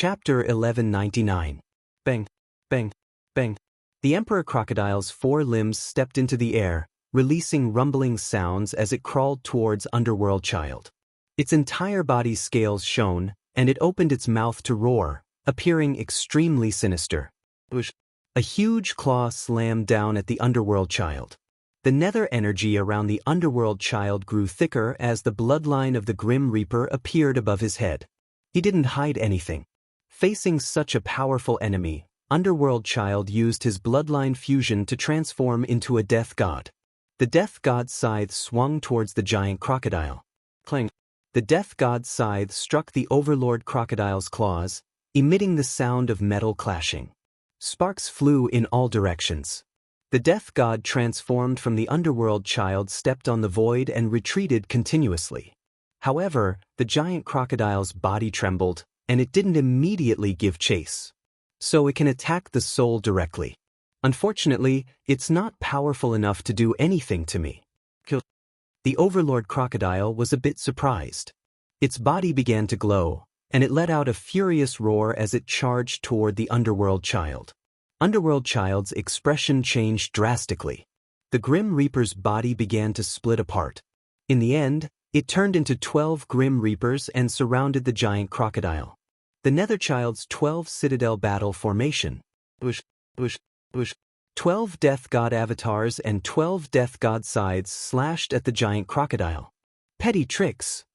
Chapter 1199. Bang, bang, bang. The emperor crocodile's four limbs stepped into the air, releasing rumbling sounds as it crawled towards Underworld Child. Its entire body's scales shone, and it opened its mouth to roar, appearing extremely sinister. A huge claw slammed down at the Underworld Child. The nether energy around the Underworld Child grew thicker as the bloodline of the Grim Reaper appeared above his head. He didn't hide anything. Facing such a powerful enemy, Underworld Child used his bloodline fusion to transform into a death god. The death god's scythe swung towards the giant crocodile. Clang! The death god's scythe struck the overlord crocodile's claws, emitting the sound of metal clashing. Sparks flew in all directions. The death god transformed from the Underworld Child stepped on the void and retreated continuously. However, the giant crocodile's body trembled, and it didn't immediately give chase. So it can attack the soul directly. Unfortunately, it's not powerful enough to do anything to me. The overlord crocodile was a bit surprised. Its body began to glow, and it let out a furious roar as it charged toward the Underworld Child. Underworld Child's expression changed drastically. The Grim Reaper's body began to split apart. In the end, it turned into 12 Grim Reapers and surrounded the giant crocodile. The Nether Child's 12 Citadel Battle Formation. 12 Death God avatars and 12 Death God scythes slashed at the giant crocodile. Petty tricks.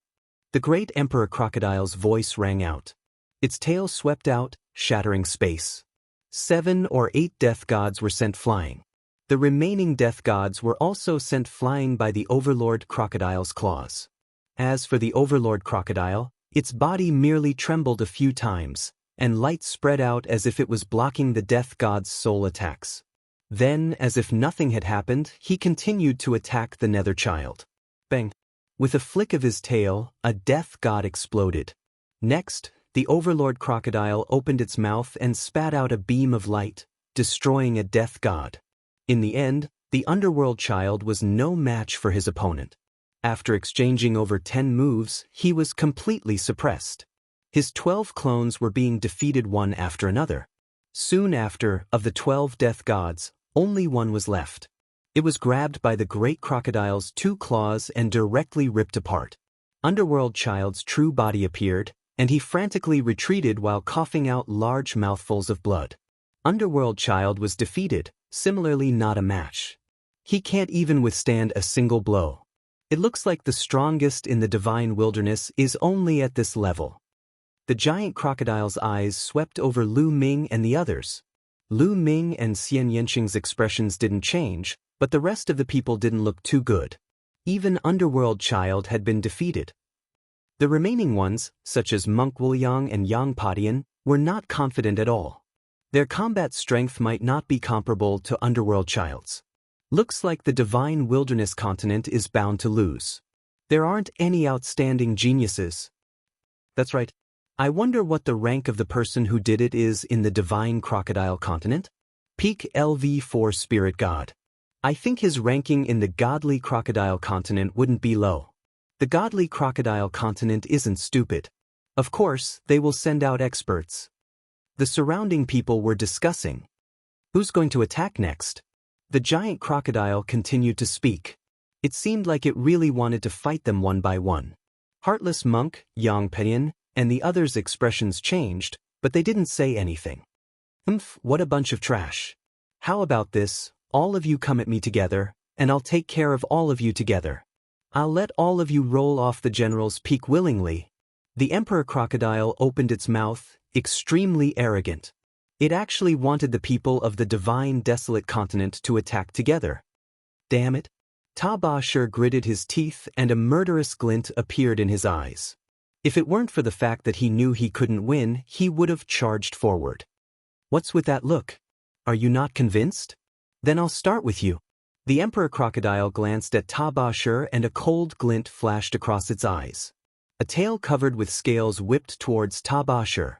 The great Emperor Crocodile's voice rang out. Its tail swept out, shattering space. 7 or 8 Death Gods were sent flying. The remaining Death Gods were also sent flying by the Overlord Crocodile's claws. As for the Overlord Crocodile, its body merely trembled a few times, and light spread out as if it was blocking the Death God's soul attacks. Then, as if nothing had happened, he continued to attack the Nether Child. Bang! With a flick of his tail, a Death God exploded. Next, the Overlord Crocodile opened its mouth and spat out a beam of light, destroying a Death God. In the end, the Underworld Child was no match for his opponent. After exchanging over 10 moves, he was completely suppressed. His 12 clones were being defeated one after another. Soon after, of the 12 Death Gods, only one was left. It was grabbed by the great crocodile's 2 claws and directly ripped apart. Underworld Child's true body appeared, and he frantically retreated while coughing out large mouthfuls of blood. Underworld Child was defeated, similarly not a match. He can't even withstand a single blow. It looks like the strongest in the divine wilderness is only at this level. The giant crocodile's eyes swept over Lu Ming and the others. Lu Ming and Xian Yanqing's expressions didn't change, but the rest of the people didn't look too good. Even Underworld Child had been defeated. The remaining ones, such as Monk Wuliang and Yang Padian, were not confident at all. Their combat strength might not be comparable to Underworld Child's. Looks like the divine wilderness continent is bound to lose. There aren't any outstanding geniuses. That's right. I wonder what the rank of the person who did it is in the divine crocodile continent? Peak LV4 Spirit God. I think his ranking in the godly crocodile continent wouldn't be low. The godly crocodile continent isn't stupid. Of course, they will send out experts. The surrounding people were discussing. Who's going to attack next? The giant crocodile continued to speak. It seemed like it really wanted to fight them one by one. Heartless Monk, Yang Padian, and the others' expressions changed, but they didn't say anything. What a bunch of trash. How about this, all of you come at me together, and I'll take care of all of you together. I'll let all of you roll off the general's peak willingly. The Emperor Crocodile opened its mouth, extremely arrogant. It actually wanted the people of the divine desolate continent to attack together. Damn it. Ta Ba Shir gritted his teeth and a murderous glint appeared in his eyes. If it weren't for the fact that he knew he couldn't win, he would have charged forward. What's with that look? Are you not convinced? Then I'll start with you. The Emperor Crocodile glanced at Ta Ba Shir and a cold glint flashed across its eyes. A tail covered with scales whipped towards Ta Ba Shir.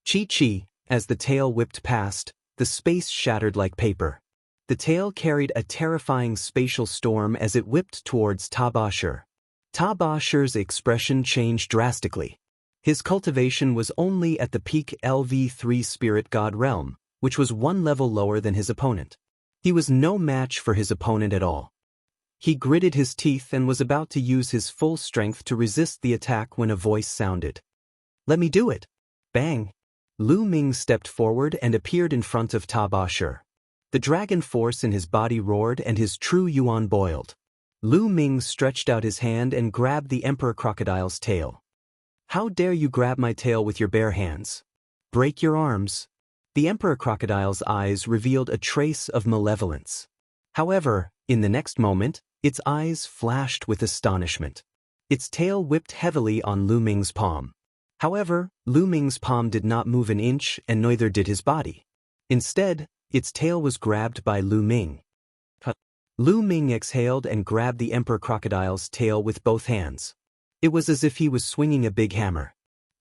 Chi-chi. As the tail whipped past, the space shattered like paper. The tail carried a terrifying spatial storm as it whipped towards Ta Ba Shir. Ta Ba Shir's expression changed drastically. His cultivation was only at the peak LV3 Spirit God realm, which was one level lower than his opponent. He was no match for his opponent at all. He gritted his teeth and was about to use his full strength to resist the attack when a voice sounded. "Let me do it!" Bang! Lu Ming stepped forward and appeared in front of Ta Ba Shi. The dragon force in his body roared and his true yuan boiled. Lu Ming stretched out his hand and grabbed the Emperor Crocodile's tail. "How dare you grab my tail with your bare hands? Break your arms." The Emperor Crocodile's eyes revealed a trace of malevolence. However, in the next moment, its eyes flashed with astonishment. Its tail whipped heavily on Lu Ming's palm. However, Lu Ming's palm did not move an inch and neither did his body. Instead, its tail was grabbed by Lu Ming. Lu Ming exhaled and grabbed the Emperor Crocodile's tail with both hands. It was as if he was swinging a big hammer.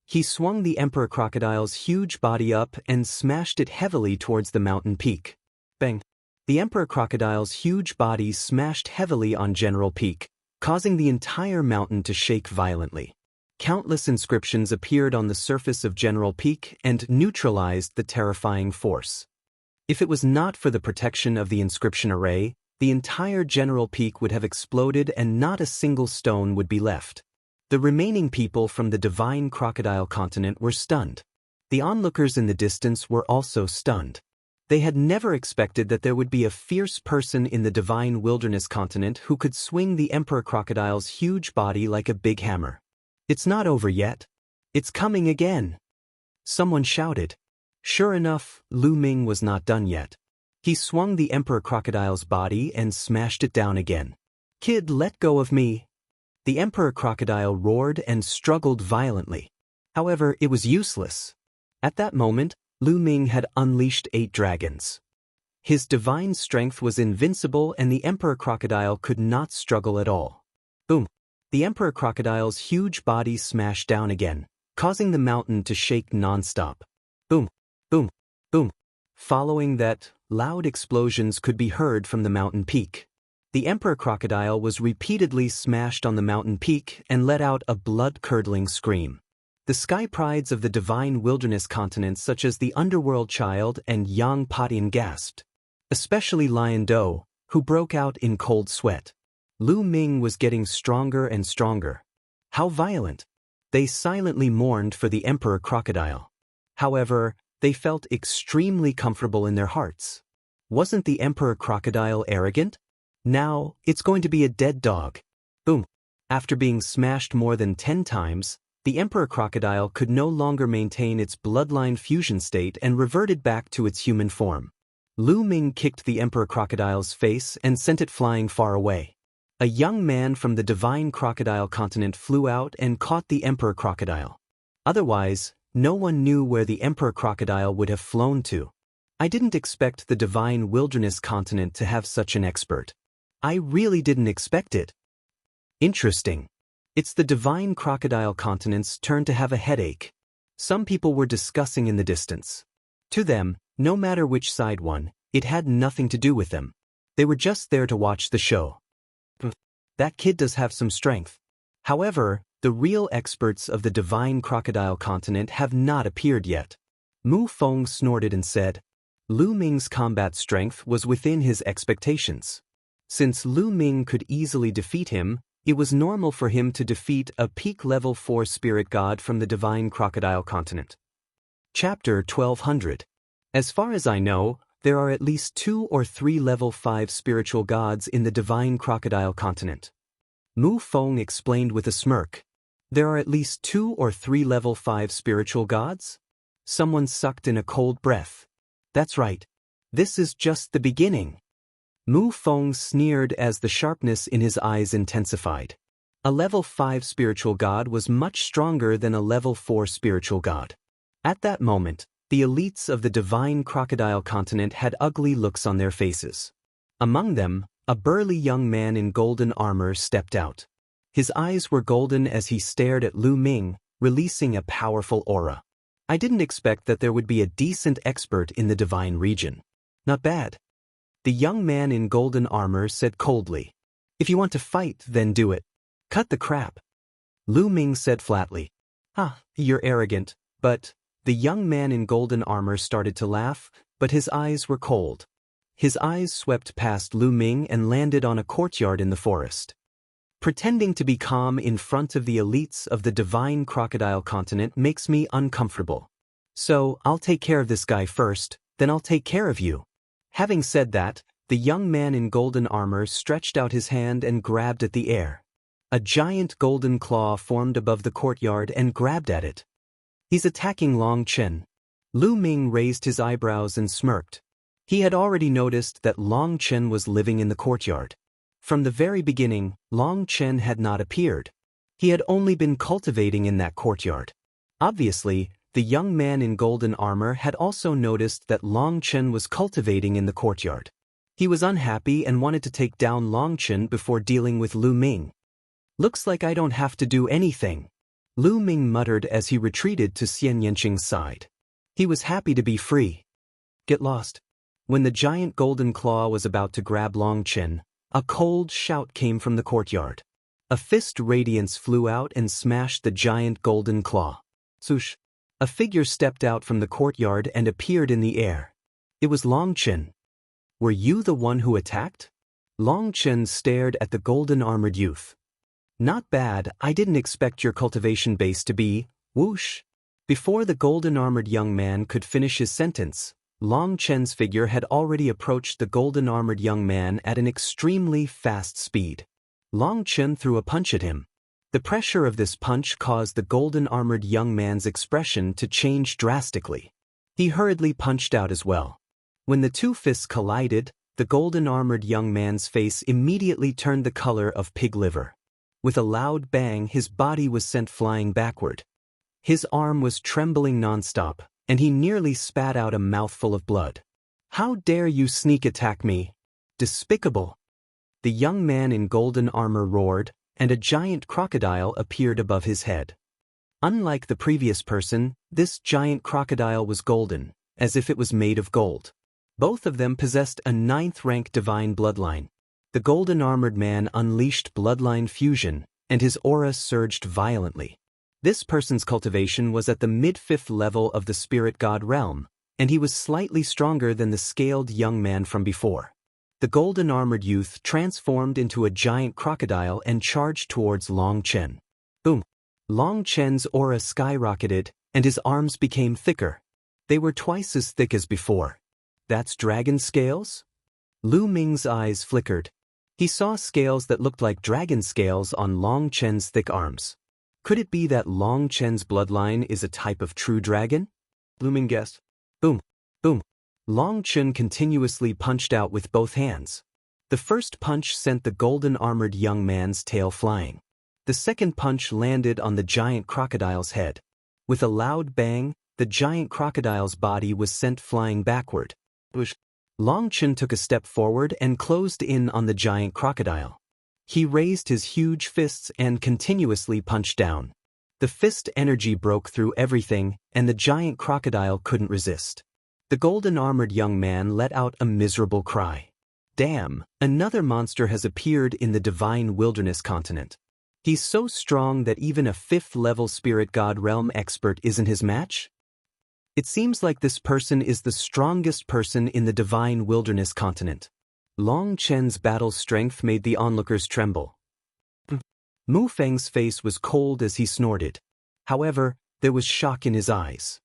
He swung the Emperor Crocodile's huge body up and smashed it heavily towards the mountain peak. Bang! The Emperor Crocodile's huge body smashed heavily on General Peak, causing the entire mountain to shake violently. Countless inscriptions appeared on the surface of General Peak and neutralized the terrifying force. If it was not for the protection of the inscription array, the entire General Peak would have exploded and not a single stone would be left. The remaining people from the Divine Crocodile continent were stunned. The onlookers in the distance were also stunned. They had never expected that there would be a fierce person in the Divine Wilderness continent who could swing the Emperor Crocodile's huge body like a big hammer. "It's not over yet. It's coming again!" Someone shouted. Sure enough, Lu Ming was not done yet. He swung the Emperor Crocodile's body and smashed it down again. "Kid, let go of me!" The Emperor Crocodile roared and struggled violently. However, it was useless. At that moment, Lu Ming had unleashed 8 dragons. His divine strength was invincible and the Emperor Crocodile could not struggle at all. Boom! The Emperor Crocodile's huge body smashed down again, causing the mountain to shake non-stop. Boom! Boom! Boom! Following that, loud explosions could be heard from the mountain peak. The Emperor Crocodile was repeatedly smashed on the mountain peak and let out a blood-curdling scream. The sky prides of the Divine Wilderness continents such as the Underworld Child and Yang Patian gasped. Especially Lion Do, who broke out in cold sweat. Lu Ming was getting stronger and stronger. How violent! They silently mourned for the Emperor Crocodile. However, they felt extremely comfortable in their hearts. Wasn't the Emperor Crocodile arrogant? Now, it's going to be a dead dog. Boom! After being smashed more than 10 times, the Emperor Crocodile could no longer maintain its bloodline fusion state and reverted back to its human form. Lu Ming kicked the Emperor Crocodile's face and sent it flying far away. A young man from the Divine Crocodile continent flew out and caught the Emperor Crocodile. Otherwise, no one knew where the Emperor Crocodile would have flown to. I didn't expect the Divine Wilderness continent to have such an expert. I really didn't expect it. Interesting. It's the Divine Crocodile continent's turn to have a headache. Some people were discussing in the distance. To them, no matter which side won, it had nothing to do with them. They were just there to watch the show. That kid does have some strength. However, the real experts of the Divine Crocodile continent have not appeared yet. Mu Feng snorted and said, Lu Ming's combat strength was within his expectations. Since Lu Ming could easily defeat him, it was normal for him to defeat a peak level 4 spirit god from the Divine Crocodile continent. Chapter 1200. As far as I know, there are at least 2 or 3 level 5 spiritual gods in the Divine Crocodile continent. Mu Feng explained with a smirk. There are at least 2 or 3 level 5 spiritual gods? Someone sucked in a cold breath. That's right. This is just the beginning. Mu Feng sneered as the sharpness in his eyes intensified. A level 5 spiritual god was much stronger than a level 4 spiritual god. At that moment, the elites of the Divine Crocodile continent had ugly looks on their faces. Among them, a burly young man in golden armor stepped out. His eyes were golden as he stared at Lu Ming, releasing a powerful aura. I didn't expect that there would be a decent expert in the divine region. Not bad. The young man in golden armor said coldly, If you want to fight, then do it. Cut the crap. Lu Ming said flatly, Ah, you're arrogant, but... The young man in golden armor started to laugh, but his eyes were cold. His eyes swept past Lu Ming and landed on a courtyard in the forest. Pretending to be calm in front of the elites of the divine crocodile continent makes me uncomfortable. So, I'll take care of this guy first, then I'll take care of you. Having said that, the young man in golden armor stretched out his hand and grabbed at the air. A giant golden claw formed above the courtyard and grabbed at it. He's attacking Long Chen. Lu Ming raised his eyebrows and smirked. He had already noticed that Long Chen was living in the courtyard. From the very beginning, Long Chen had not appeared. He had only been cultivating in that courtyard. Obviously, the young man in golden armor had also noticed that Long Chen was cultivating in the courtyard. He was unhappy and wanted to take down Long Chen before dealing with Lu Ming. Looks like I don't have to do anything. Lu Ming muttered as he retreated to Xian Yanqing's side. He was happy to be free. Get lost. When the giant golden claw was about to grab Long Chen, a cold shout came from the courtyard. A fist radiance flew out and smashed the giant golden claw. Swoosh! A figure stepped out from the courtyard and appeared in the air. It was Long Chen. Were you the one who attacked? Long Chen stared at the golden-armored youth. Not bad, I didn't expect your cultivation base to be, whoosh. Before the golden-armored young man could finish his sentence, Long Chen's figure had already approached the golden-armored young man at an extremely fast speed. Long Chen threw a punch at him. The pressure of this punch caused the golden-armored young man's expression to change drastically. He hurriedly punched out as well. When the two fists collided, the golden-armored young man's face immediately turned the color of pig liver. With a loud bang, his body was sent flying backward. His arm was trembling nonstop, and he nearly spat out a mouthful of blood. How dare you sneak attack me? Despicable! The young man in golden armor roared, and a giant crocodile appeared above his head. Unlike the previous person, this giant crocodile was golden, as if it was made of gold. Both of them possessed a 9th-rank divine bloodline. The golden-armored man unleashed bloodline fusion, and his aura surged violently. This person's cultivation was at the mid-5th level of the spirit god realm, and he was slightly stronger than the scaled young man from before. The golden-armored youth transformed into a giant crocodile and charged towards Long Chen. Boom! Long Chen's aura skyrocketed, and his arms became thicker. They were twice as thick as before. That's dragon scales? Lu Ming's eyes flickered. He saw scales that looked like dragon scales on Long Chen's thick arms. Could it be that Long Chen's bloodline is a type of true dragon? Lu Ming guessed. Boom! Boom! Long Chen continuously punched out with both hands. The first punch sent the golden-armored young man's tail flying. The second punch landed on the giant crocodile's head. With a loud bang, the giant crocodile's body was sent flying backward. Whoosh! Long Chen took a step forward and closed in on the giant crocodile. He raised his huge fists and continuously punched down. The fist energy broke through everything, and the giant crocodile couldn't resist. The golden-armored young man let out a miserable cry. Damn, another monster has appeared in the divine wilderness continent. He's so strong that even a 5th-level spirit god realm expert isn't his match? It seems like this person is the strongest person in the divine wilderness continent. Long Chen's battle strength made the onlookers tremble. Mu Feng's face was cold as he snorted. However, there was shock in his eyes.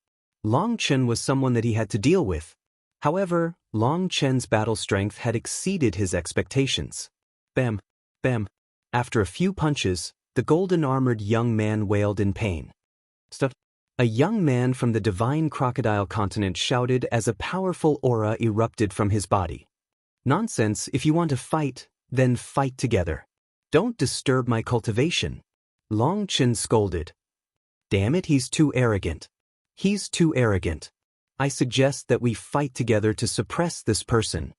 Long Chen was someone that he had to deal with. However, Long Chen's battle strength had exceeded his expectations. Bam! Bam! After a few punches, the golden-armored young man wailed in pain. Stop! A young man from the divine crocodile continent shouted as a powerful aura erupted from his body. Nonsense, if you want to fight, then fight together. Don't disturb my cultivation. Long Chen scolded. Damn it, he's too arrogant. He's too arrogant. I suggest that we fight together to suppress this person.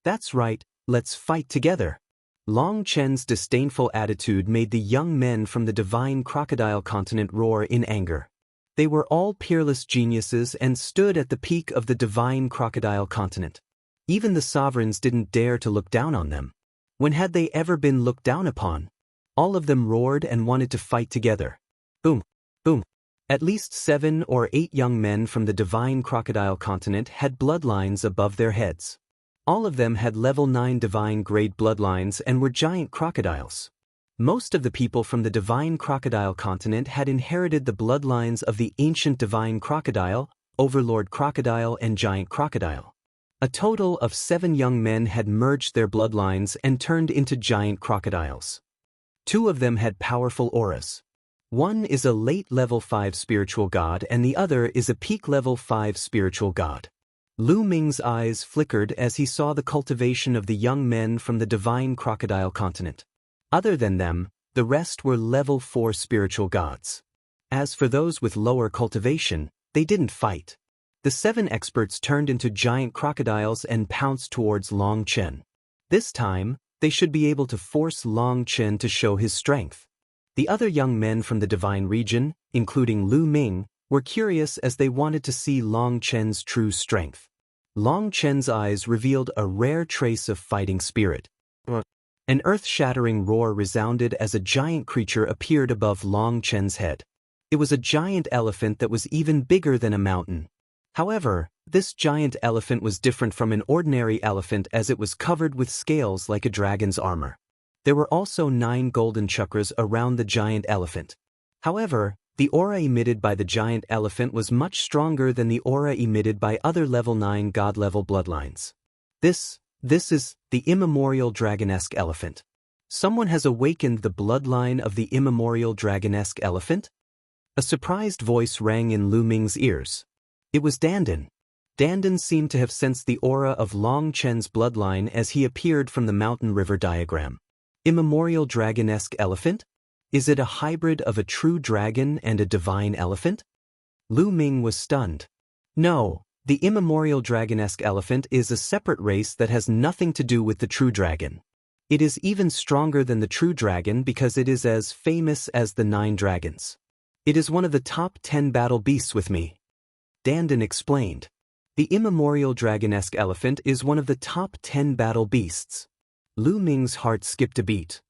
That's right, let's fight together. Long Chen's disdainful attitude made the young men from the divine crocodile continent roar in anger. They were all peerless geniuses and stood at the peak of the divine crocodile continent. Even the sovereigns didn't dare to look down on them. When had they ever been looked down upon? All of them roared and wanted to fight together. Boom! Boom. At least 7 or 8 young men from the divine crocodile continent had bloodlines above their heads. All of them had level 9 divine grade bloodlines and were giant crocodiles. Most of the people from the divine crocodile continent had inherited the bloodlines of the ancient divine crocodile, overlord crocodile and giant crocodile. A total of 7 young men had merged their bloodlines and turned into giant crocodiles. 2 of them had powerful auras. One is a late level 5 spiritual god and the other is a peak level 5 spiritual god. Lu Ming's eyes flickered as he saw the cultivation of the young men from the divine crocodile continent. Other than them, the rest were level 4 spiritual gods. As for those with lower cultivation, they didn't fight. The 7 experts turned into giant crocodiles and pounced towards Long Chen. This time, they should be able to force Long Chen to show his strength. The other young men from the divine region, including Lu Ming, were curious as they wanted to see Long Chen's true strength. Long Chen's eyes revealed a rare trace of fighting spirit. An earth-shattering roar resounded as a giant creature appeared above Long Chen's head. It was a giant elephant that was even bigger than a mountain. However, this giant elephant was different from an ordinary elephant as it was covered with scales like a dragon's armor. There were also 9 golden chakras around the giant elephant. However, the aura emitted by the giant elephant was much stronger than the aura emitted by other level 9 god-level bloodlines. This is the immemorial dragonesque elephant. Someone has awakened the bloodline of the immemorial dragonesque elephant? A surprised voice rang in Lu Ming's ears. It was Dandan. Dandan seemed to have sensed the aura of Long Chen's bloodline as he appeared from the mountain river diagram. Immemorial dragonesque elephant? Is it a hybrid of a true dragon and a divine elephant? Lu Ming was stunned. No. The immemorial dragonesque elephant is a separate race that has nothing to do with the true dragon. It is even stronger than the true dragon because it is as famous as the 9 dragons. It is one of the top 10 battle beasts with me. Dandan explained. The immemorial dragonesque elephant is one of the top 10 battle beasts. Lu Ming's heart skipped a beat.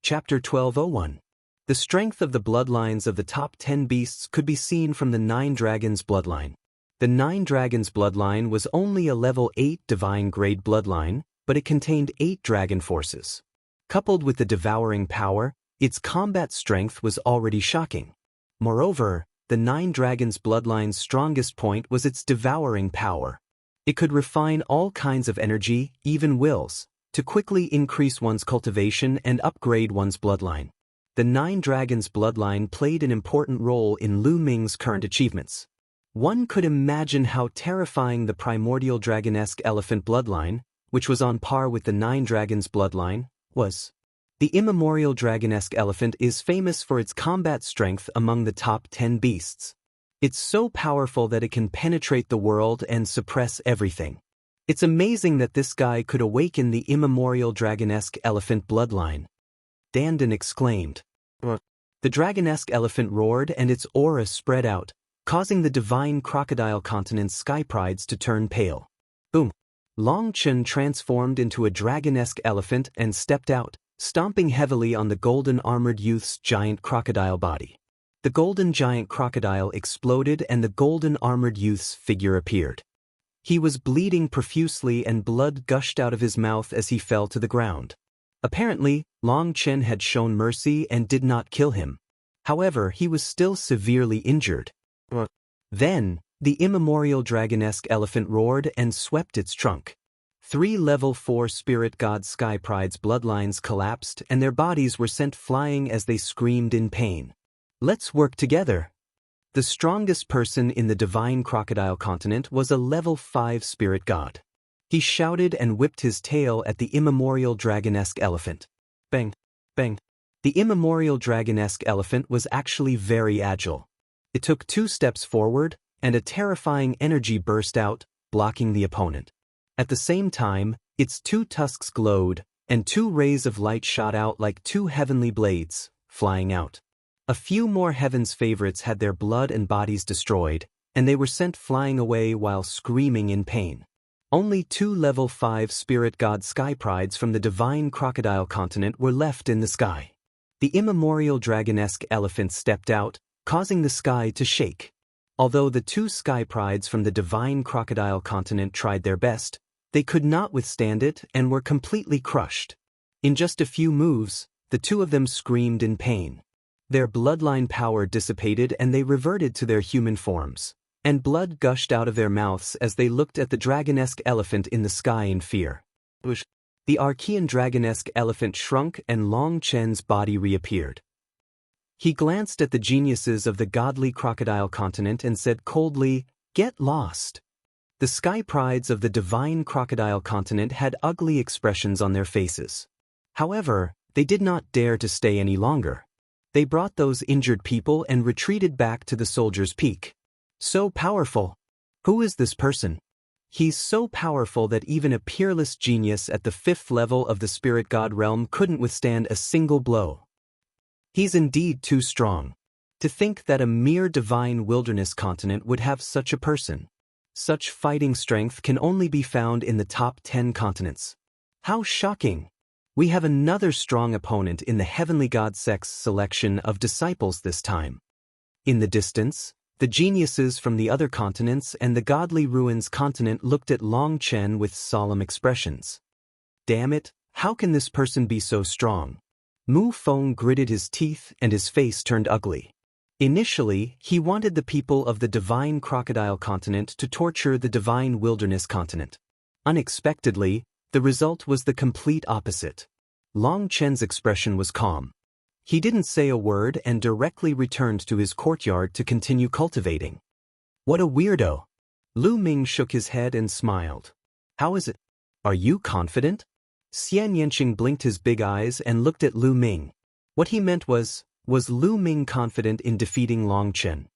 Chapter 1201. The strength of the bloodlines of the top 10 beasts could be seen from the 9 dragons bloodline. The 9 dragons bloodline was only a level 8 divine grade bloodline, but it contained 8 dragon forces. Coupled with the devouring power, its combat strength was already shocking. Moreover, the 9 dragons bloodline's strongest point was its devouring power. It could refine all kinds of energy, even wills, to quickly increase one's cultivation and upgrade one's bloodline. The 9 dragons bloodline played an important role in Lu Ming's current achievements. One could imagine how terrifying the primordial dragonesque elephant bloodline, which was on par with the 9 dragons bloodline, was. The immemorial dragonesque elephant is famous for its combat strength among the top 10 beasts. It's so powerful that it can penetrate the world and suppress everything. It's amazing that this guy could awaken the immemorial dragonesque elephant bloodline. Dandan exclaimed. The dragonesque elephant roared and its aura spread out, causing the divine crocodile continent's sky prides to turn pale. Boom! Long Chen transformed into a dragonesque elephant and stepped out, stomping heavily on the golden armored youth's giant crocodile body. The golden giant crocodile exploded and the golden armored youth's figure appeared. He was bleeding profusely and blood gushed out of his mouth as he fell to the ground. Apparently, Long Chen had shown mercy and did not kill him. However, he was still severely injured. Then, the immemorial dragonesque elephant roared and swept its trunk. 3 level 4 spirit god sky pride's bloodlines collapsed and their bodies were sent flying as they screamed in pain. Let's work together. The strongest person in the divine crocodile continent was a level 5 spirit god. He shouted and whipped his tail at the immemorial dragonesque elephant. Bang! Bang! The immemorial dragonesque elephant was actually very agile. It took 2 steps forward, and a terrifying energy burst out, blocking the opponent. At the same time, its 2 tusks glowed, and 2 rays of light shot out like 2 heavenly blades, flying out. A few more heaven's favorites had their blood and bodies destroyed, and they were sent flying away while screaming in pain. Only 2 level 5 spirit god sky prides from the divine crocodile continent were left in the sky. The immemorial dragonesque elephant stepped out, causing the sky to shake. Although the two sky prides from the divine crocodile continent tried their best, they could not withstand it and were completely crushed. In just a few moves, the two of them screamed in pain. Their bloodline power dissipated and they reverted to their human forms, and blood gushed out of their mouths as they looked at the dragonesque elephant in the sky in fear. The Archean dragonesque elephant shrunk and Long Chen's body reappeared. He glanced at the geniuses of the godly crocodile continent and said coldly, "Get lost." The sky prides of the divine crocodile continent had ugly expressions on their faces. However, they did not dare to stay any longer. They brought those injured people and retreated back to the soldier's peak. So powerful. Who is this person? He's so powerful that even a peerless genius at the 5th level of the spirit god realm couldn't withstand a single blow. He's indeed too strong. To think that a mere divine wilderness continent would have such a person. Such fighting strength can only be found in the top 10 continents. How shocking! We have another strong opponent in the heavenly god sect's selection of disciples this time. In the distance, the geniuses from the other continents and the godly ruins continent looked at Long Chen with solemn expressions. Damn it, how can this person be so strong? Mu Feng gritted his teeth and his face turned ugly. Initially, he wanted the people of the divine crocodile continent to torture the divine wilderness continent. Unexpectedly, the result was the complete opposite. Long Chen's expression was calm. He didn't say a word and directly returned to his courtyard to continue cultivating. What a weirdo! Lu Ming shook his head and smiled. How is it? Are you confident? Xian Yanqing blinked his big eyes and looked at Lu Ming. What he meant was Lu Ming confident in defeating Long Chen?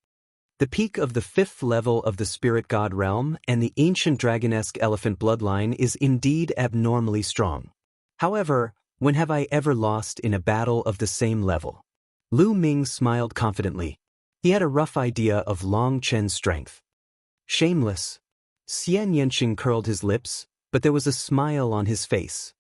The peak of the 5th level of the spirit god realm and the ancient dragonesque elephant bloodline is indeed abnormally strong. However, when have I ever lost in a battle of the same level? Lu Ming smiled confidently. He had a rough idea of Long Chen's strength. Shameless. Xian Yanqing curled his lips, but there was a smile on his face.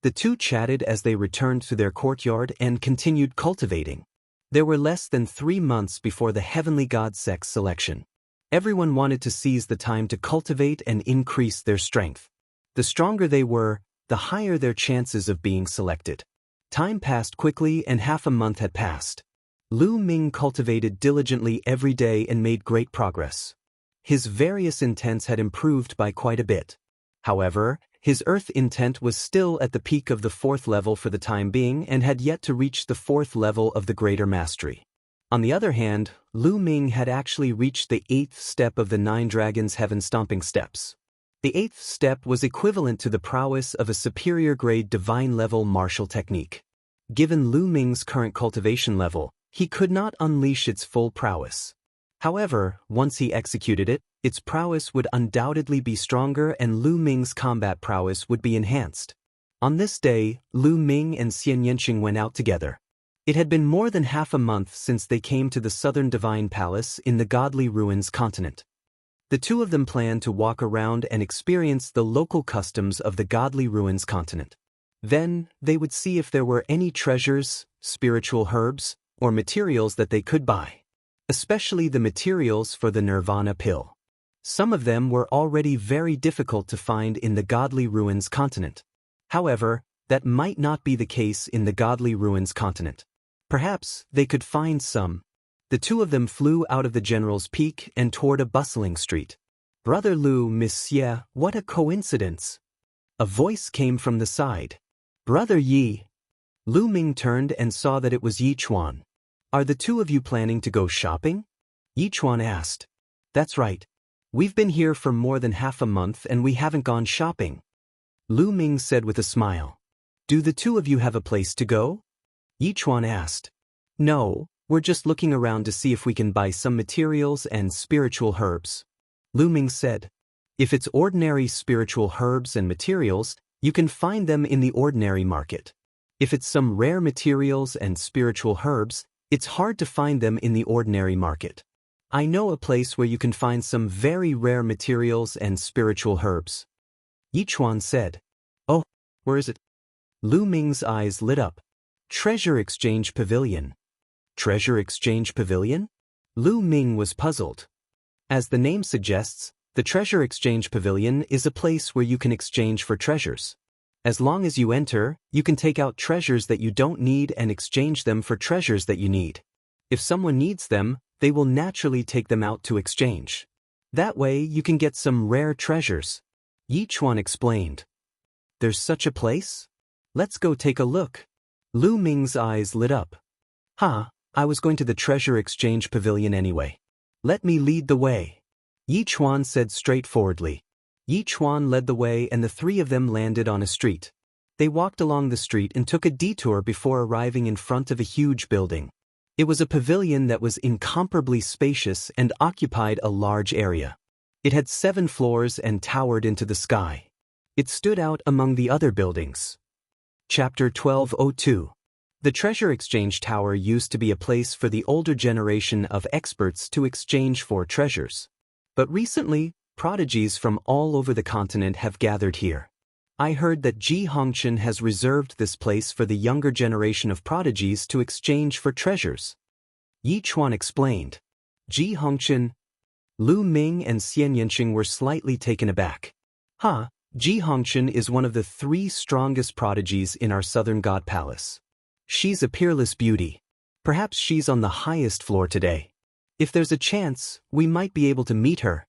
The two chatted as they returned to their courtyard and continued cultivating. There were less than 3 months before the heavenly god sect's selection. Everyone wanted to seize the time to cultivate and increase their strength. The stronger they were, the higher their chances of being selected. Time passed quickly and half a month had passed. Lu Ming cultivated diligently every day and made great progress. His various intents had improved by quite a bit. However, his earth intent was still at the peak of the 4th level for the time being and had yet to reach the 4th level of the greater mastery. On the other hand, Lu Ming had actually reached the 8th step of the 9 dragons' heaven-stomping steps. The 8th step was equivalent to the prowess of a superior-grade divine-level martial technique. Given Lu Ming's current cultivation level, he could not unleash its full prowess. However, once he executed it, its prowess would undoubtedly be stronger and Lu Ming's combat prowess would be enhanced. On this day, Lu Ming and Xian Yanqing went out together. It had been more than half a month since they came to the southern divine palace in the godly ruins continent. The two of them planned to walk around and experience the local customs of the godly ruins continent. Then, they would see if there were any treasures, spiritual herbs, or materials that they could buy. Especially the materials for the Nirvana pill. Some of them were already very difficult to find in the godly ruins continent. However, that might not be the case in the godly ruins continent. Perhaps they could find some. The two of them flew out of the general's peak and toward a bustling street. Brother Lu, Monsieur, what a coincidence! A voice came from the side. Brother Yi. Lu Ming turned and saw that it was Yi Chuan. Are the two of you planning to go shopping? Yi Chuan asked. That's right. We've been here for more than half a month and we haven't gone shopping. Lu Ming said with a smile. Do the two of you have a place to go? Yi Chuan asked. No, we're just looking around to see if we can buy some materials and spiritual herbs. Lu Ming said. If it's ordinary spiritual herbs and materials, you can find them in the ordinary market. If it's some rare materials and spiritual herbs, it's hard to find them in the ordinary market. I know a place where you can find some very rare materials and spiritual herbs. Yi Chuan said. Oh, where is it? Lu Ming's eyes lit up. Treasure Exchange Pavilion. Treasure Exchange Pavilion? Lu Ming was puzzled. As the name suggests, the Treasure Exchange Pavilion is a place where you can exchange for treasures. As long as you enter, you can take out treasures that you don't need and exchange them for treasures that you need. If someone needs them, they will naturally take them out to exchange. That way, you can get some rare treasures. Yichuan explained. There's such a place? Let's go take a look. Lu Ming's eyes lit up. I was going to the Treasure Exchange Pavilion anyway. Let me lead the way. Yichuan said straightforwardly. Yichuan led the way and the three of them landed on a street. They walked along the street and took a detour before arriving in front of a huge building. It was a pavilion that was incomparably spacious and occupied a large area. It had 7 floors and towered into the sky. It stood out among the other buildings. Chapter 1202. The Treasure Exchange Tower used to be a place for the older generation of experts to exchange for treasures. But recently, prodigies from all over the continent have gathered here. I heard that Ji Hongchen has reserved this place for the younger generation of prodigies to exchange for treasures. Yichuan explained. Ji Hongchen, Lu Ming and Xian Yanqing were slightly taken aback. Ji Hongchen is one of the 3 strongest prodigies in our southern god palace. She's a peerless beauty. Perhaps she's on the highest floor today. If there's a chance, we might be able to meet her.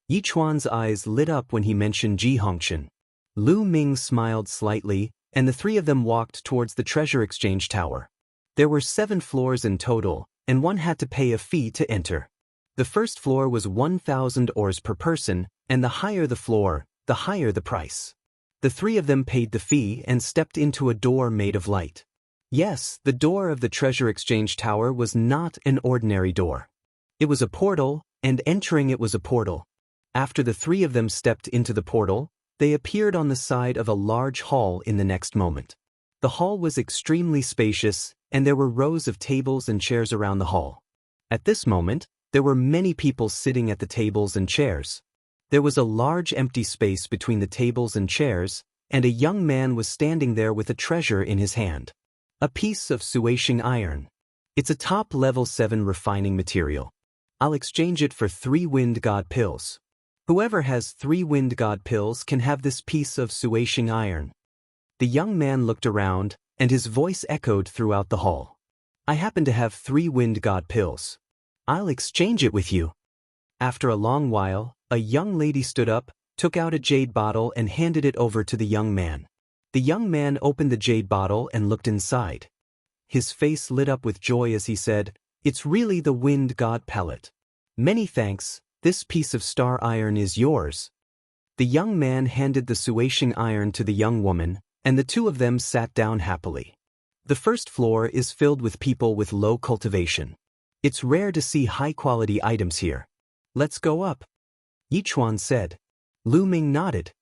Yichuan's eyes lit up when he mentioned Ji Hongchen. Lu Ming smiled slightly, and the 3 of them walked towards the Treasure Exchange Tower. There were 7 floors in total, and one had to pay a fee to enter. The first floor was 1,000 ores per person, and the higher the floor, the higher the price. The 3 of them paid the fee and stepped into a door made of light. Yes, the door of the Treasure Exchange Tower was not an ordinary door. It was a portal, and entering it was a portal. After the 3 of them stepped into the portal, they appeared on the side of a large hall in the next moment. The hall was extremely spacious, and there were rows of tables and chairs around the hall. At this moment, there were many people sitting at the tables and chairs. There was a large empty space between the tables and chairs, and a young man was standing there with a treasure in his hand. A piece of suashing iron. It's a top-level 7 refining material. I'll exchange it for 3 wind god pills. Whoever has 3 wind god pills can have this piece of suashing iron. The young man looked around, and his voice echoed throughout the hall. I happen to have 3 wind god pills. I'll exchange it with you. After a long while, a young lady stood up, took out a jade bottle and handed it over to the young man. The young man opened the jade bottle and looked inside. His face lit up with joy as he said, "It's really the wind god pellet. Many thanks, this piece of star iron is yours." The young man handed the suashing iron to the young woman, and the 2 of them sat down happily. The first floor is filled with people with low cultivation. It's rare to see high-quality items here. Let's go up. Yichuan said. Lu Ming nodded.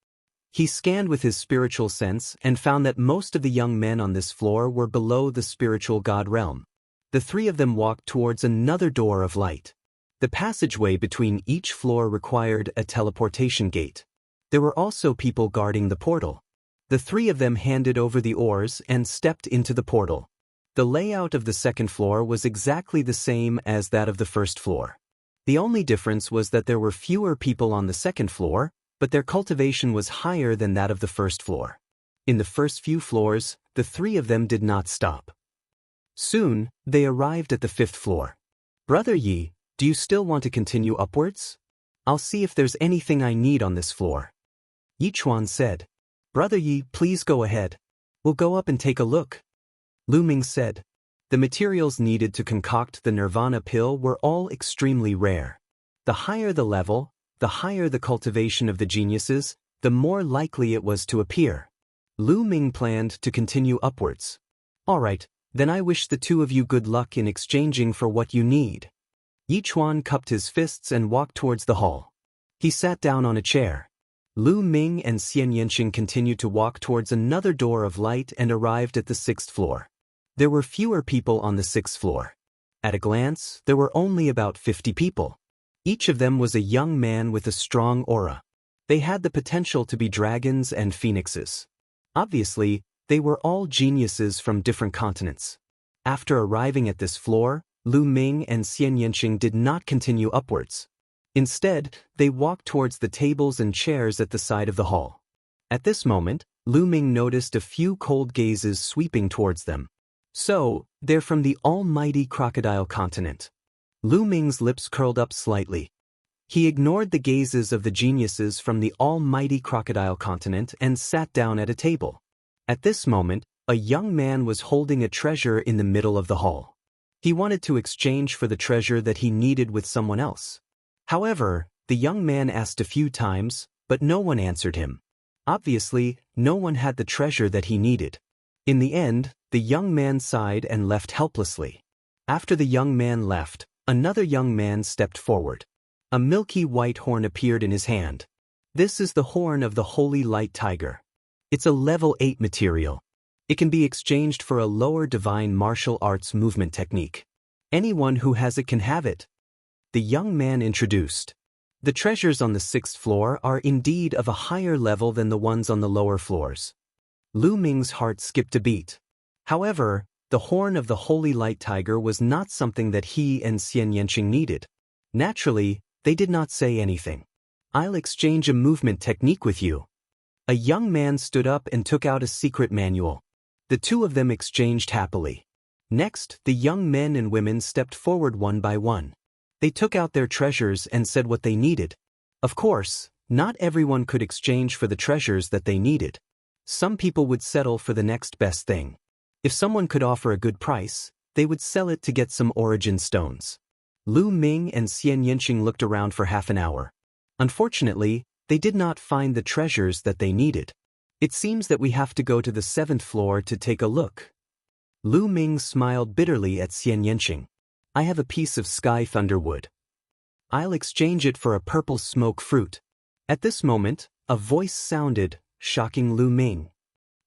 He scanned with his spiritual sense and found that most of the young men on this floor were below the spiritual god realm. The 3 of them walked towards another door of light. The passageway between each floor required a teleportation gate. There were also people guarding the portal. The 3 of them handed over the ores and stepped into the portal. The layout of the second floor was exactly the same as that of the first floor. The only difference was that there were fewer people on the second floor, but their cultivation was higher than that of the first floor. In the first few floors, the 3 of them did not stop. Soon, they arrived at the 5th floor. Brother Yi, do you still want to continue upwards? I'll see if there's anything I need on this floor. Yichuan said. Brother Yi, please go ahead. We'll go up and take a look. Lu Ming said. The materials needed to concoct the Nirvana pill were all extremely rare. The higher the level, the higher the cultivation of the geniuses, the more likely it was to appear. Lu Ming planned to continue upwards. All right, then I wish the 2 of you good luck in exchanging for what you need. Yichuan cupped his fists and walked towards the hall. He sat down on a chair. Lu Ming and Xian Yanqing continued to walk towards another door of light and arrived at the 6th floor. There were fewer people on the 6th floor. At a glance, there were only about 50 people. Each of them was a young man with a strong aura. They had the potential to be dragons and phoenixes. Obviously, they were all geniuses from different continents. After arriving at this floor, Lu Ming and Xian Yanqing did not continue upwards. Instead, they walked towards the tables and chairs at the side of the hall. At this moment, Lu Ming noticed a few cold gazes sweeping towards them. So, they're from the almighty crocodile continent. Lu Ming's lips curled up slightly. He ignored the gazes of the geniuses from the almighty crocodile continent and sat down at a table. At this moment, a young man was holding a treasure in the middle of the hall. He wanted to exchange for the treasure that he needed with someone else. However, the young man asked a few times, but no one answered him. Obviously, no one had the treasure that he needed. In the end, the young man sighed and left helplessly. After the young man left, another young man stepped forward. A milky white horn appeared in his hand. This is the horn of the Holy Light Tiger. It's a level 8 material. It can be exchanged for a lower divine martial arts movement technique. Anyone who has it can have it. The young man introduced. The treasures on the 6th floor are indeed of a higher level than the ones on the lower floors. Lu Ming's heart skipped a beat. However, the horn of the Holy Light Tiger was not something that he and Xian Yanqing needed. Naturally, they did not say anything. I'll exchange a movement technique with you. A young man stood up and took out a secret manual. The two of them exchanged happily. Next, the young men and women stepped forward one by one. They took out their treasures and said what they needed. Of course, not everyone could exchange for the treasures that they needed. Some people would settle for the next best thing. If someone could offer a good price, they would sell it to get some origin stones. Lu Ming and Xian Yanqing looked around for half an hour. Unfortunately, they did not find the treasures that they needed. It seems that we have to go to the 7th floor to take a look. Lu Ming smiled bitterly at Xian Yanqing. I have a piece of sky thunder wood. I'll exchange it for a purple smoke fruit. At this moment, a voice sounded, shocking Lu Ming.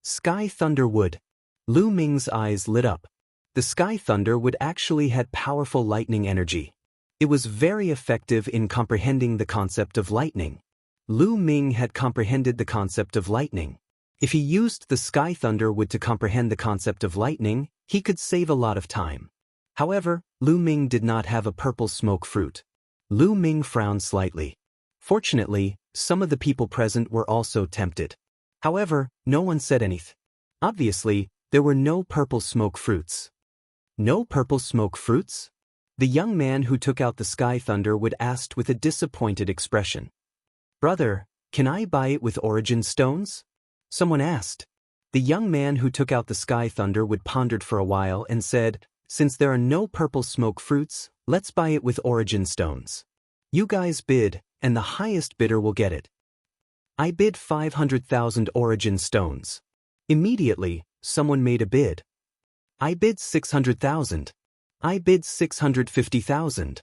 Sky thunder wood. Lu Ming's eyes lit up. The sky thunder wood actually had powerful lightning energy. It was very effective in comprehending the concept of lightning. Lu Ming had comprehended the concept of lightning. If he used the sky thunder wood to comprehend the concept of lightning, he could save a lot of time. However, Lu Ming did not have a purple smoke fruit. Lu Ming frowned slightly. Fortunately, some of the people present were also tempted. However, no one said anything. Obviously, there were no purple smoke fruits. No purple smoke fruits? The young man who took out the sky thunder wood asked with a disappointed expression. Brother, can I buy it with origin stones? Someone asked. The young man who took out the sky thunder wood pondered for a while and said, since there are no purple smoke fruits, let's buy it with origin stones. You guys bid, and the highest bidder will get it. I bid 500,000 origin stones. Immediately, someone made a bid. I bid 600,000. I bid 650,000.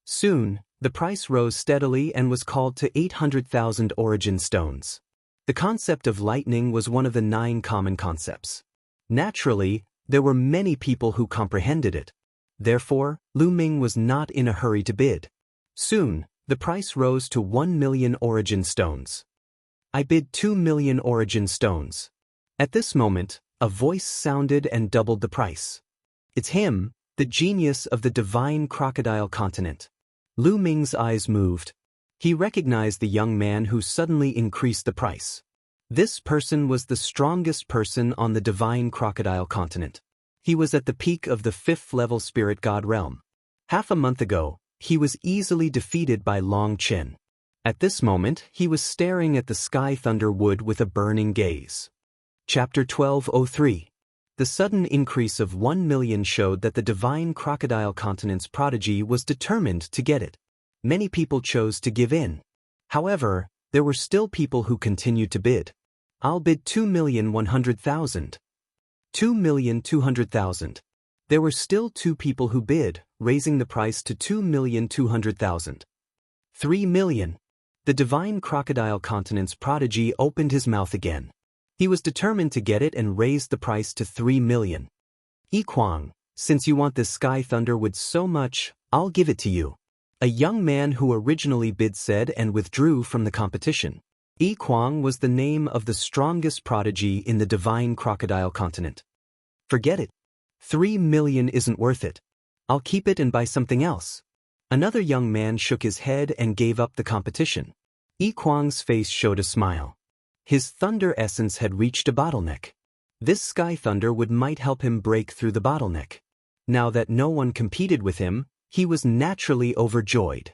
Soon, the price rose steadily and was called to 800,000 origin stones. The concept of lightning was one of the 9 common concepts. Naturally, there were many people who comprehended it. Therefore, Lu Ming was not in a hurry to bid. Soon, the price rose to 1 million origin stones. I bid 2 million origin stones. At this moment, a voice sounded and doubled the price. It's him, the genius of the divine crocodile continent. Lu Ming's eyes moved. He recognized the young man who suddenly increased the price. This person was the strongest person on the divine crocodile continent. He was at the peak of the 5th level spirit god realm. Half a month ago, he was easily defeated by Long Qin. At this moment, he was staring at the sky thunder wood with a burning gaze. Chapter 1203. The sudden increase of 1 million showed that the divine crocodile continent's prodigy was determined to get it. Many people chose to give in. However, there were still people who continued to bid. I'll bid 2,100,000. 2,200,000. There were still 2 people who bid, raising the price to 2,200,000. 3 million. The divine crocodile continent's prodigy opened his mouth again. He was determined to get it and raised the price to 3 million. Yi Kuang, since you want this sky thunder wood so much, I'll give it to you. A young man who originally bid said and withdrew from the competition. Yi Kuang was the name of the strongest prodigy in the divine crocodile continent. Forget it. 3 million isn't worth it. I'll keep it and buy something else. Another young man shook his head and gave up the competition. Yi Kwang's face showed a smile. His thunder essence had reached a bottleneck. This sky thunder might help him break through the bottleneck. Now that no one competed with him, he was naturally overjoyed.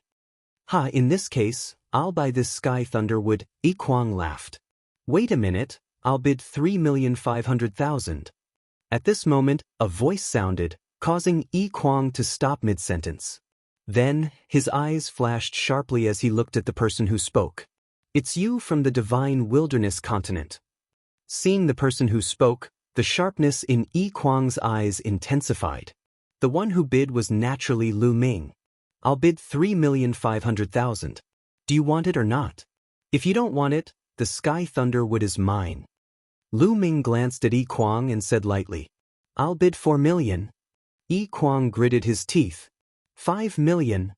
In this case, I'll buy this sky thunder wood, Yi Kwang laughed. Wait a minute, I'll bid 3,500,000. At this moment, a voice sounded, causing Yi Kwang to stop mid-sentence. Then, his eyes flashed sharply as he looked at the person who spoke. It's you from the divine wilderness continent. Seeing the person who spoke, the sharpness in Yi Kwang's eyes intensified. The one who bid was naturally Lu Ming. I'll bid 3,500,000. Do you want it or not? If you don't want it, the sky thunder wood is mine. Lu Ming glanced at Yi Kwang and said lightly, I'll bid 4 million. Yi Kwang gritted his teeth. 5 million.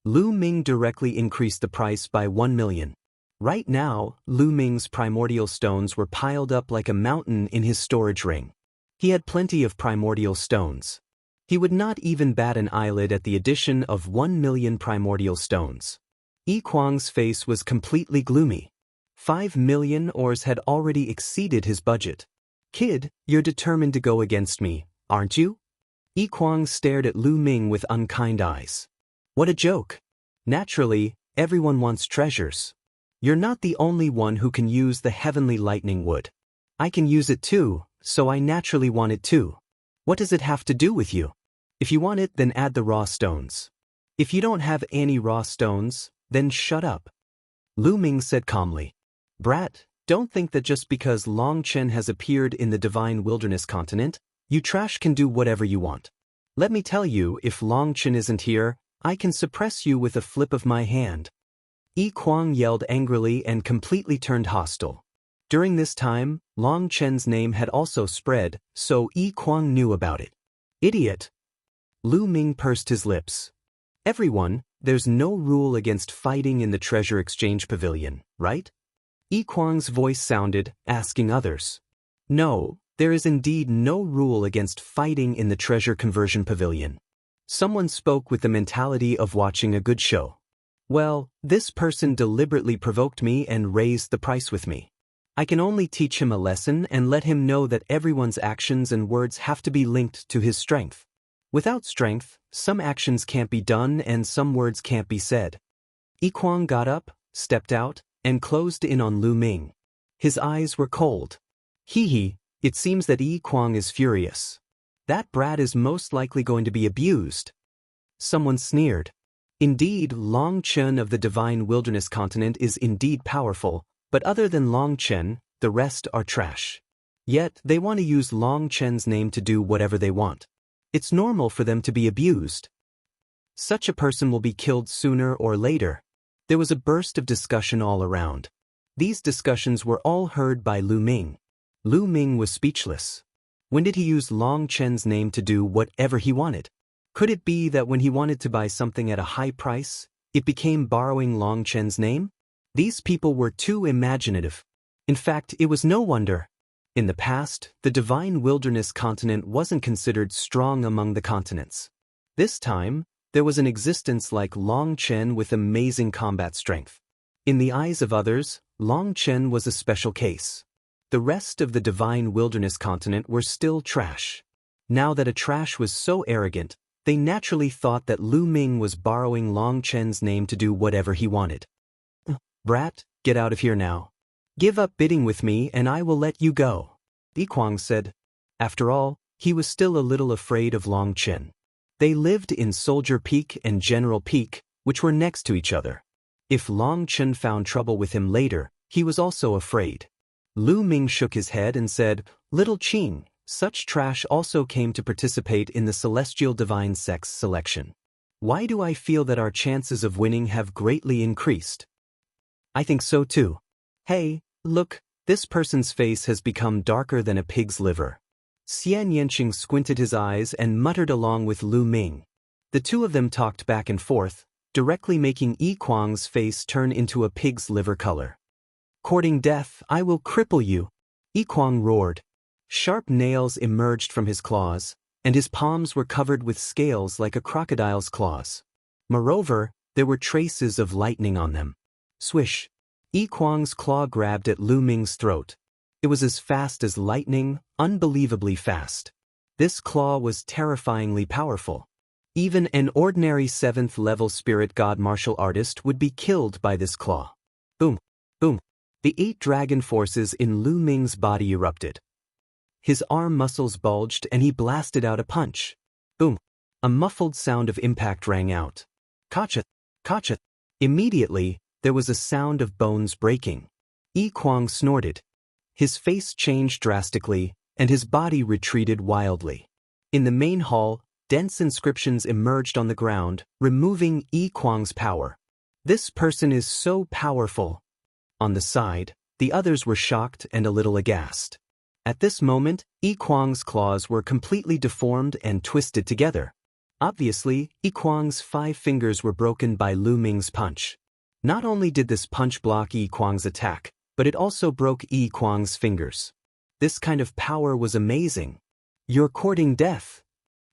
Lu Ming directly increased the price by 1 million. Right now, Lu Ming's primordial stones were piled up like a mountain in his storage ring. He had plenty of primordial stones. He would not even bat an eyelid at the addition of 1 million primordial stones. Yi Kwang's face was completely gloomy. 5 million ores had already exceeded his budget. Kid, you're determined to go against me, aren't you? Yi Kwang stared at Lu Ming with unkind eyes. What a joke. Naturally, everyone wants treasures. You're not the only one who can use the heavenly lightning wood. I can use it too, so I naturally want it too. What does it have to do with you? If you want it, then add the raw stones. If you don't have any raw stones, then shut up. Lu Ming said calmly. Brat, don't think that just because Long Chen has appeared in the divine wilderness continent, you trash can do whatever you want. Let me tell you, if Long Chen isn't here, I can suppress you with a flip of my hand. Yi Kwang yelled angrily and completely turned hostile. During this time, Long Chen's name had also spread, so Yi Kwang knew about it. Idiot! Lu Ming pursed his lips. Everyone, there's no rule against fighting in the treasure exchange pavilion, right? Yi Kwang's voice sounded, asking others. No, there is indeed no rule against fighting in the treasure conversion pavilion. Someone spoke with the mentality of watching a good show. Well, this person deliberately provoked me and raised the price with me. I can only teach him a lesson and let him know that everyone's actions and words have to be linked to his strength. Without strength, some actions can't be done and some words can't be said. Yi Kwang got up, stepped out, and closed in on Lu Ming. His eyes were cold. Hee, it seems that Yi Kwang is furious. That brat is most likely going to be abused. Someone sneered. Indeed, Long Chen of the divine wilderness continent is indeed powerful, but other than Long Chen, the rest are trash. Yet, they want to use Long Chen's name to do whatever they want. It's normal for them to be abused. Such a person will be killed sooner or later. There was a burst of discussion all around. These discussions were all heard by Lu Ming. Lu Ming was speechless. When did he use Long Chen's name to do whatever he wanted? Could it be that when he wanted to buy something at a high price, it became borrowing Long Chen's name? These people were too imaginative. In fact, it was no wonder. In the past, the divine wilderness continent wasn't considered strong among the continents. This time, there was an existence like Long Chen with amazing combat strength. In the eyes of others, Long Chen was a special case. The rest of the divine wilderness continent were still trash. Now that a trash was so arrogant, they naturally thought that Lu Ming was borrowing Long Chen's name to do whatever he wanted. Brat, get out of here now. Give up bidding with me and I will let you go, Yi Kwang said. After all, he was still a little afraid of Long Chen. They lived in Soldier Peak and General Peak, which were next to each other. If Long Chen found trouble with him later, he was also afraid. Lu Ming shook his head and said, Little Qing, such trash also came to participate in the Celestial Divine Sex selection. Why do I feel that our chances of winning have greatly increased? I think so too. Hey, look, this person's face has become darker than a pig's liver. Xian Yanqing squinted his eyes and muttered along with Lu Ming. The two of them talked back and forth, directly making Yi Kwang's face turn into a pig's liver color. Courting death, I will cripple you, Yi Kwang roared. Sharp nails emerged from his claws, and his palms were covered with scales like a crocodile's claws. Moreover, there were traces of lightning on them. Swish! Yi Kuang's claw grabbed at Lu Ming's throat. It was as fast as lightning, unbelievably fast. This claw was terrifyingly powerful. Even an ordinary 7th-level spirit god martial artist would be killed by this claw. Boom! Boom! The 8 dragon forces in Lu Ming's body erupted. His arm muscles bulged and he blasted out a punch. Boom! A muffled sound of impact rang out. Kacha! Kacha! Immediately, there was a sound of bones breaking. Yi Kuang snorted. His face changed drastically, and his body retreated wildly. In the main hall, dense inscriptions emerged on the ground, removing Yi Kuang's power. This person is so powerful. On the side, the others were shocked and a little aghast. At this moment, Yi Kuang's claws were completely deformed and twisted together. Obviously, Yi Kuang's 5 fingers were broken by Lu Ming's punch. Not only did this punch block Yi Kuang's attack, but it also broke Yi Kuang's fingers. This kind of power was amazing. You're courting death.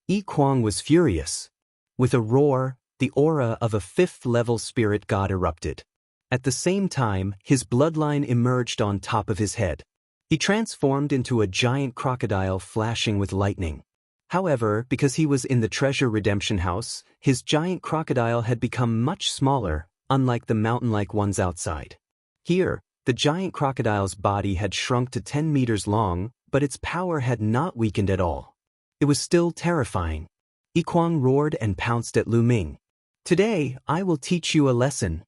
Yi Kuang was furious. With a roar, the aura of a 5th-level spirit god erupted. At the same time, his bloodline emerged on top of his head. He transformed into a giant crocodile flashing with lightning. However, because he was in the treasure redemption house, his giant crocodile had become much smaller, unlike the mountain-like ones outside. Here, the giant crocodile's body had shrunk to 10 meters long, but its power had not weakened at all. It was still terrifying. Yi Kuang roared and pounced at Lu Ming. Today, I will teach you a lesson.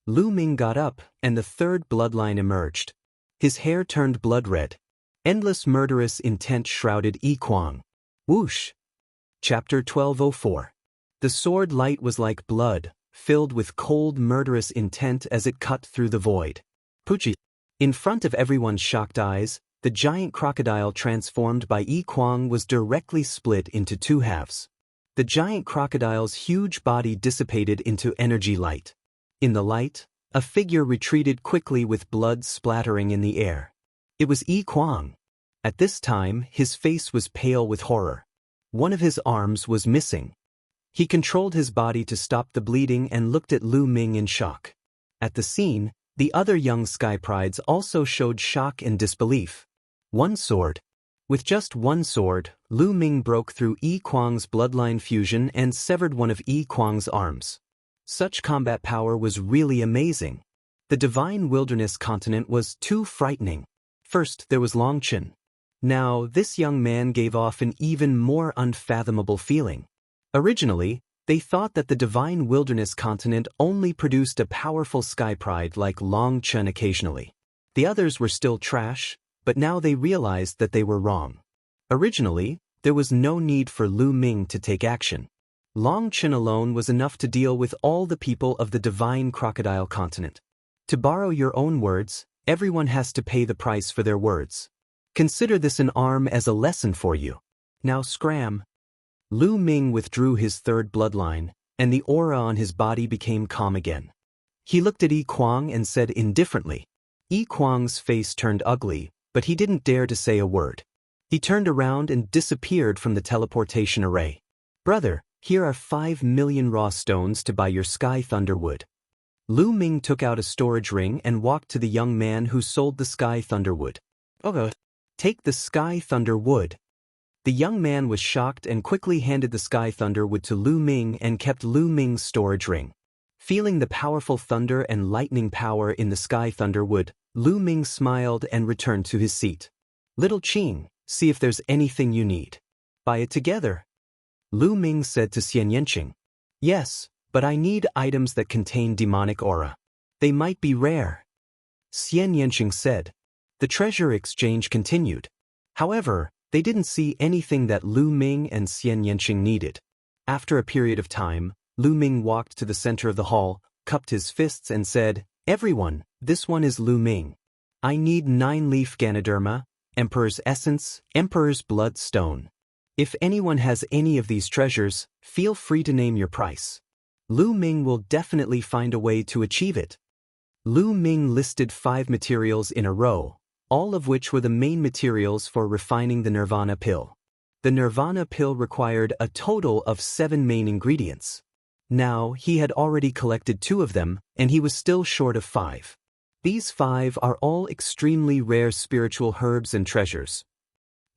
Lu Ming got up, and the 3rd bloodline emerged. His hair turned blood red. Endless murderous intent shrouded Yi Kuang. Whoosh! Chapter 1204. The sword light was like blood, filled with cold murderous intent as it cut through the void. Puchi! In front of everyone's shocked eyes, the giant crocodile transformed by Yi Kuang was directly split into 2 halves. The giant crocodile's huge body dissipated into energy light. In the light, a figure retreated quickly with blood splattering in the air. It was Yi Kuang. At this time, his face was pale with horror. One of his arms was missing. He controlled his body to stop the bleeding and looked at Lu Ming in shock. At the scene, the other young sky prides also showed shock and disbelief. One sword. With just one sword, Lu Ming broke through Yi Kuang's bloodline fusion and severed one of Yi Kuang's arms. Such combat power was really amazing. The divine wilderness continent was too frightening. First, there was Longchen. Now, this young man gave off an even more unfathomable feeling. Originally, they thought that the divine wilderness continent only produced a powerful sky pride like Longchen occasionally. The others were still trash, but now they realized that they were wrong. Originally, there was no need for Lu Ming to take action. Longchen alone was enough to deal with all the people of the divine crocodile continent. To borrow your own words, everyone has to pay the price for their words. Consider this an arm as a lesson for you. Now scram. Lu Ming withdrew his 3rd bloodline, and the aura on his body became calm again. He looked at Yi Kuang and said indifferently. Yi Kuang's face turned ugly, but he didn't dare to say a word. He turned around and disappeared from the teleportation array. Brother, here are 5 million raw stones to buy your Sky Thunder wood. Lu Ming took out a storage ring and walked to the young man who sold the Sky Thunder wood. Okay. Take the Sky Thunder wood. The young man was shocked and quickly handed the Sky Thunder wood to Lu Ming and kept Lu Ming's storage ring. Feeling the powerful thunder and lightning power in the Sky Thunder wood, Lu Ming smiled and returned to his seat. Little Qing, see if there's anything you need. Buy it together. Lu Ming said to Xian Yanqing. Yes, but I need items that contain demonic aura. They might be rare. Xian Yanqing said. The treasure exchange continued. However, they didn't see anything that Lu Ming and Xian Yanqing needed. After a period of time, Lu Ming walked to the center of the hall, cupped his fists and said, Everyone, this one is Lu Ming. I need 9-leaf Ganoderma, Emperor's Essence, Emperor's Blood Stone. If anyone has any of these treasures, feel free to name your price. Lu Ming will definitely find a way to achieve it. Lu Ming listed 5 materials in a row, all of which were the main materials for refining the Nirvana pill. The nirvana pill required a total of 7 main ingredients. Now, he had already collected 2 of them, and he was still short of 5. These 5 are all extremely rare spiritual herbs and treasures.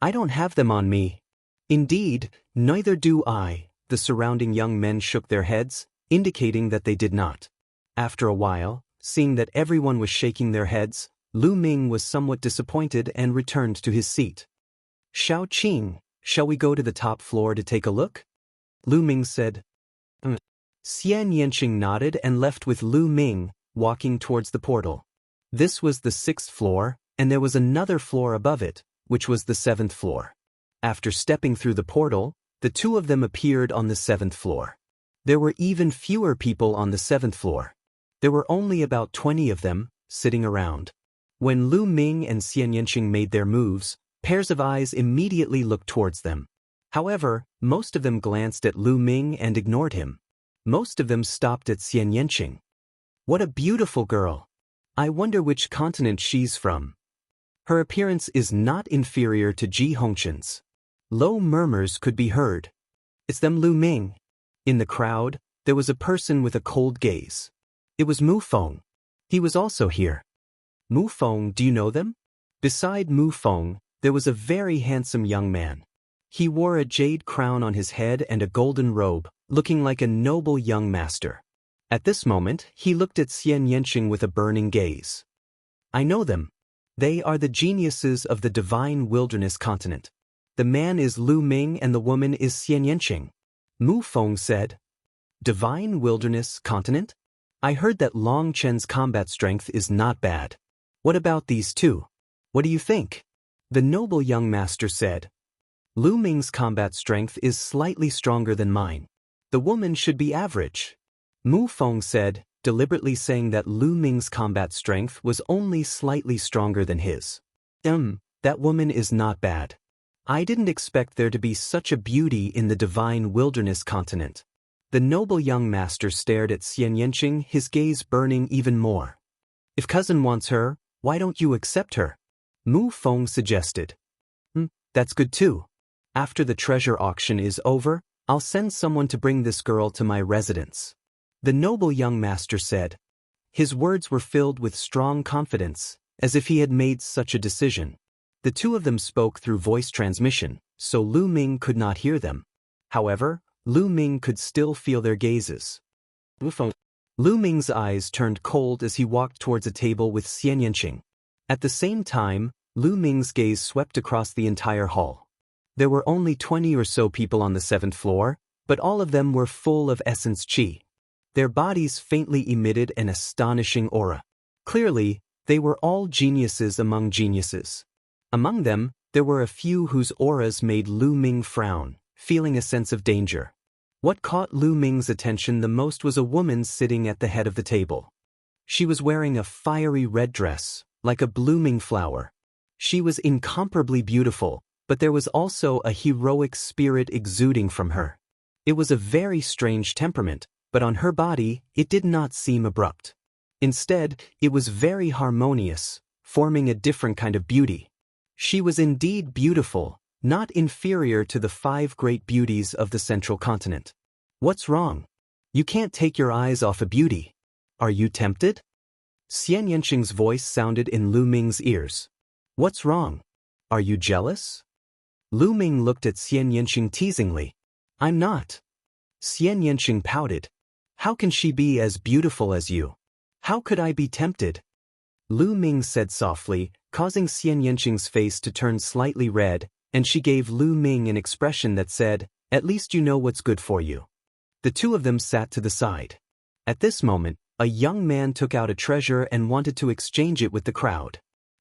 I don't have them on me. Indeed, neither do I. The surrounding young men shook their heads, indicating that they did not. After a while, seeing that everyone was shaking their heads, Lu Ming was somewhat disappointed and returned to his seat. Shao Qing, shall we go to the top floor to take a look? Lu Ming said. Xian Yanqing nodded and left with Lu Ming, walking towards the portal. This was the 6th floor, and there was another floor above it, which was the 7th floor. After stepping through the portal, the 2 of them appeared on the 7th floor. There were even fewer people on the 7th floor. There were only about 20 of them, sitting around. When Lu Ming and Xian Yanqing made their moves, pairs of eyes immediately looked towards them. However, most of them glanced at Lu Ming and ignored him. Most of them stopped at Xian Yanqing. What a beautiful girl! I wonder which continent she's from. Her appearance is not inferior to Ji Hongchen's. Low murmurs could be heard. It's them, Lu Ming. In the crowd, there was a person with a cold gaze. It was Mu Feng. He was also here. Mu Feng, do you know them? Beside Mu Feng, there was a very handsome young man. He wore a jade crown on his head and a golden robe, looking like a noble young master. At this moment, he looked at Xian Yanqing with a burning gaze. I know them. They are the geniuses of the divine wilderness continent. The man is Lu Ming and the woman is Xian Yanqing. Mu Feng said. Divine wilderness continent? I heard that Long Chen's combat strength is not bad. What about these 2? What do you think? The noble young master said. Lu Ming's combat strength is slightly stronger than mine. The woman should be average. Mu Feng said, deliberately saying that Lu Ming's combat strength was only slightly stronger than his. That woman is not bad. I didn't expect there to be such a beauty in the divine wilderness continent. The noble young master stared at Xian Yanqing, his gaze burning even more. If cousin wants her, why don't you accept her? Mu Feng suggested. That's good too. After the treasure auction is over, I'll send someone to bring this girl to my residence. The noble young master said. His words were filled with strong confidence, as if he had made such a decision. The 2 of them spoke through voice transmission, so Lu Ming could not hear them. However, Lu Ming could still feel their gazes. Lu Ming's eyes turned cold as he walked towards a table with Xian Yanqing. At the same time, Lu Ming's gaze swept across the entire hall. There were only 20 or so people on the 7th floor, but all of them were full of essence qi. Their bodies faintly emitted an astonishing aura. Clearly, they were all geniuses among geniuses. Among them, there were a few whose auras made Lu Ming frown, feeling a sense of danger. What caught Lu Ming's attention the most was a woman sitting at the head of the table. She was wearing a fiery red dress, like a blooming flower. She was incomparably beautiful, but there was also a heroic spirit exuding from her. It was a very strange temperament, but on her body, it did not seem abrupt. Instead, it was very harmonious, forming a different kind of beauty. She was indeed beautiful, not inferior to the 5 great beauties of the central continent. What's wrong? You can't take your eyes off a beauty. Are you tempted? Xian Yanqing's voice sounded in Lu Ming's ears. What's wrong? Are you jealous? Lu Ming looked at Xian Yanqing teasingly. I'm not. Xian Yanqing pouted. How can she be as beautiful as you? How could I be tempted? Lu Ming said softly, causing Xian Yanqing's face to turn slightly red, and she gave Lu Ming an expression that said, at least you know what's good for you. The 2 of them sat to the side. At this moment, a young man took out a treasure and wanted to exchange it with the crowd.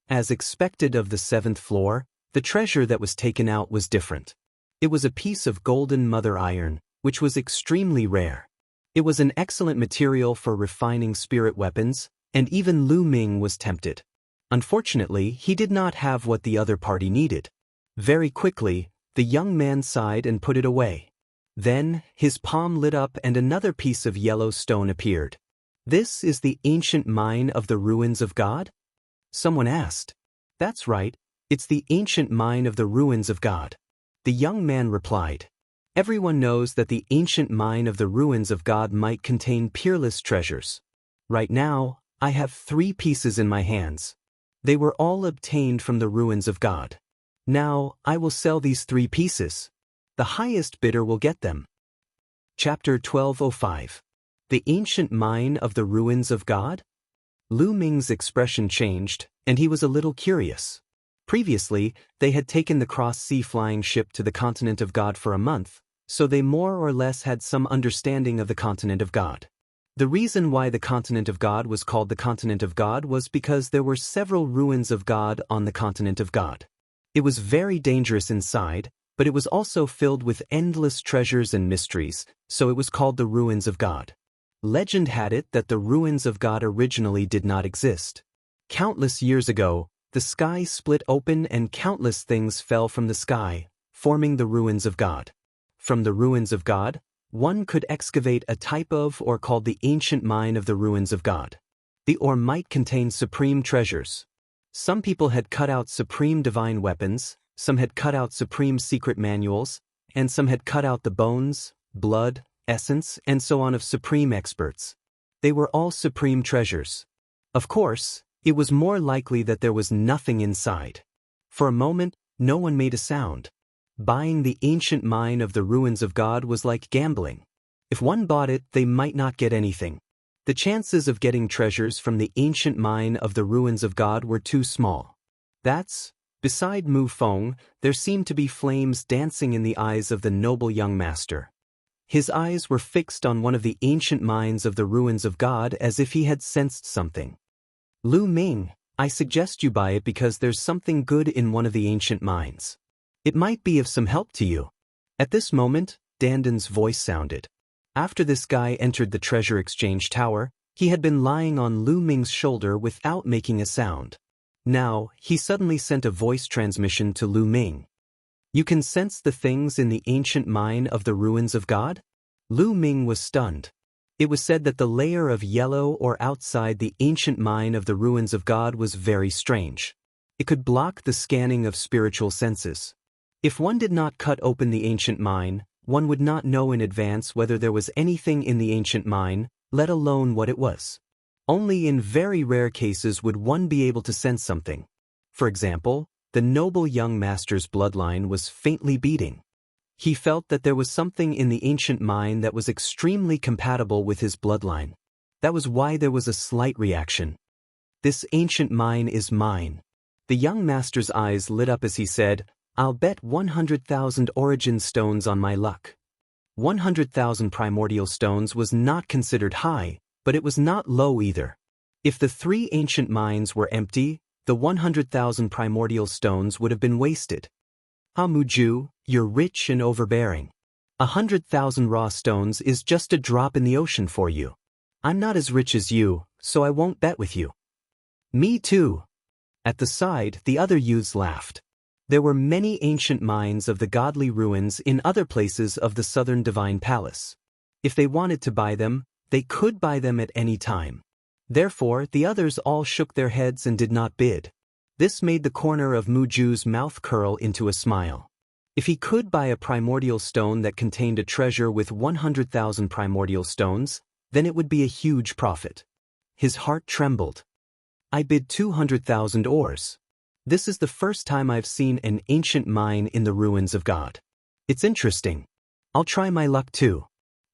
As expected of the 7th floor, the treasure that was taken out was different. It was a piece of golden mother iron, which was extremely rare. It was an excellent material for refining spirit weapons, and even Lu Ming was tempted. Unfortunately, he did not have what the other party needed. Very quickly, the young man sighed and put it away. Then, his palm lit up and another piece of yellow stone appeared. This is the ancient mine of the ruins of God? Someone asked. That's right, it's the ancient mine of the ruins of God. The young man replied, "Everyone knows that the ancient mine of the ruins of God might contain peerless treasures. Right now, I have 3 pieces in my hands. They were all obtained from the ruins of God. Now, I will sell these 3 pieces. The highest bidder will get them." Chapter 12:05. The Ancient Mine of the Ruins of God? Lu Ming's expression changed, and he was a little curious. Previously, they had taken the cross-sea flying ship to the continent of God for a month, so they more or less had some understanding of the continent of God. The reason why the continent of God was called the continent of God was because there were several ruins of God on the continent of God. It was very dangerous inside, but it was also filled with endless treasures and mysteries, so it was called the ruins of God. Legend had it that the ruins of God originally did not exist. Countless years ago, the sky split open and countless things fell from the sky, forming the ruins of God. From the ruins of God, one could excavate a type of or called the ancient mine of the ruins of God. The ore might contain supreme treasures. Some people had cut out supreme divine weapons, some had cut out supreme secret manuals, and some had cut out the bones, blood, essence, and so on of supreme experts. They were all supreme treasures. Of course, it was more likely that there was nothing inside. For a moment, no one made a sound. Buying the ancient mine of the ruins of God was like gambling. If one bought it, they might not get anything. The chances of getting treasures from the ancient mine of the ruins of God were too small. Beside Mu Feng, there seemed to be flames dancing in the eyes of the noble young master. His eyes were fixed on one of the ancient mines of the ruins of God as if he had sensed something. "Lu Ming, I suggest you buy it because there's something good in one of the ancient mines. It might be of some help to you." At this moment, Danden's voice sounded. After this guy entered the treasure exchange tower, he had been lying on Lu Ming's shoulder without making a sound. Now, he suddenly sent a voice transmission to Lu Ming. "You can sense the things in the ancient mine of the ruins of God?" Lu Ming was stunned. It was said that the layer of yellow or outside the ancient mine of the ruins of God was very strange. It could block the scanning of spiritual senses. If one did not cut open the ancient mine, one would not know in advance whether there was anything in the ancient mine, let alone what it was. Only in very rare cases would one be able to sense something. For example, the noble young master's bloodline was faintly beating. He felt that there was something in the ancient mine that was extremely compatible with his bloodline. That was why there was a slight reaction. "This ancient mine is mine." The young master's eyes lit up as he said, "I'll bet 100,000 origin stones on my luck." 100,000 primordial stones was not considered high, but it was not low either. If the 3 ancient mines were empty, the 100,000 primordial stones would have been wasted. "Ah, Muju, you're rich and overbearing. 100,000 raw stones is just a drop in the ocean for you. I'm not as rich as you, so I won't bet with you." "Me too." At the side, the other youths laughed. There were many ancient mines of the godly ruins in other places of the southern divine palace. If they wanted to buy them, they could buy them at any time. Therefore, the others all shook their heads and did not bid. This made the corner of Muju's mouth curl into a smile. If he could buy a primordial stone that contained a treasure with 100,000 primordial stones, then it would be a huge profit. His heart trembled. "I bid 200,000 ores. This is the first time I've seen an ancient mine in the ruins of God. It's interesting. I'll try my luck too,"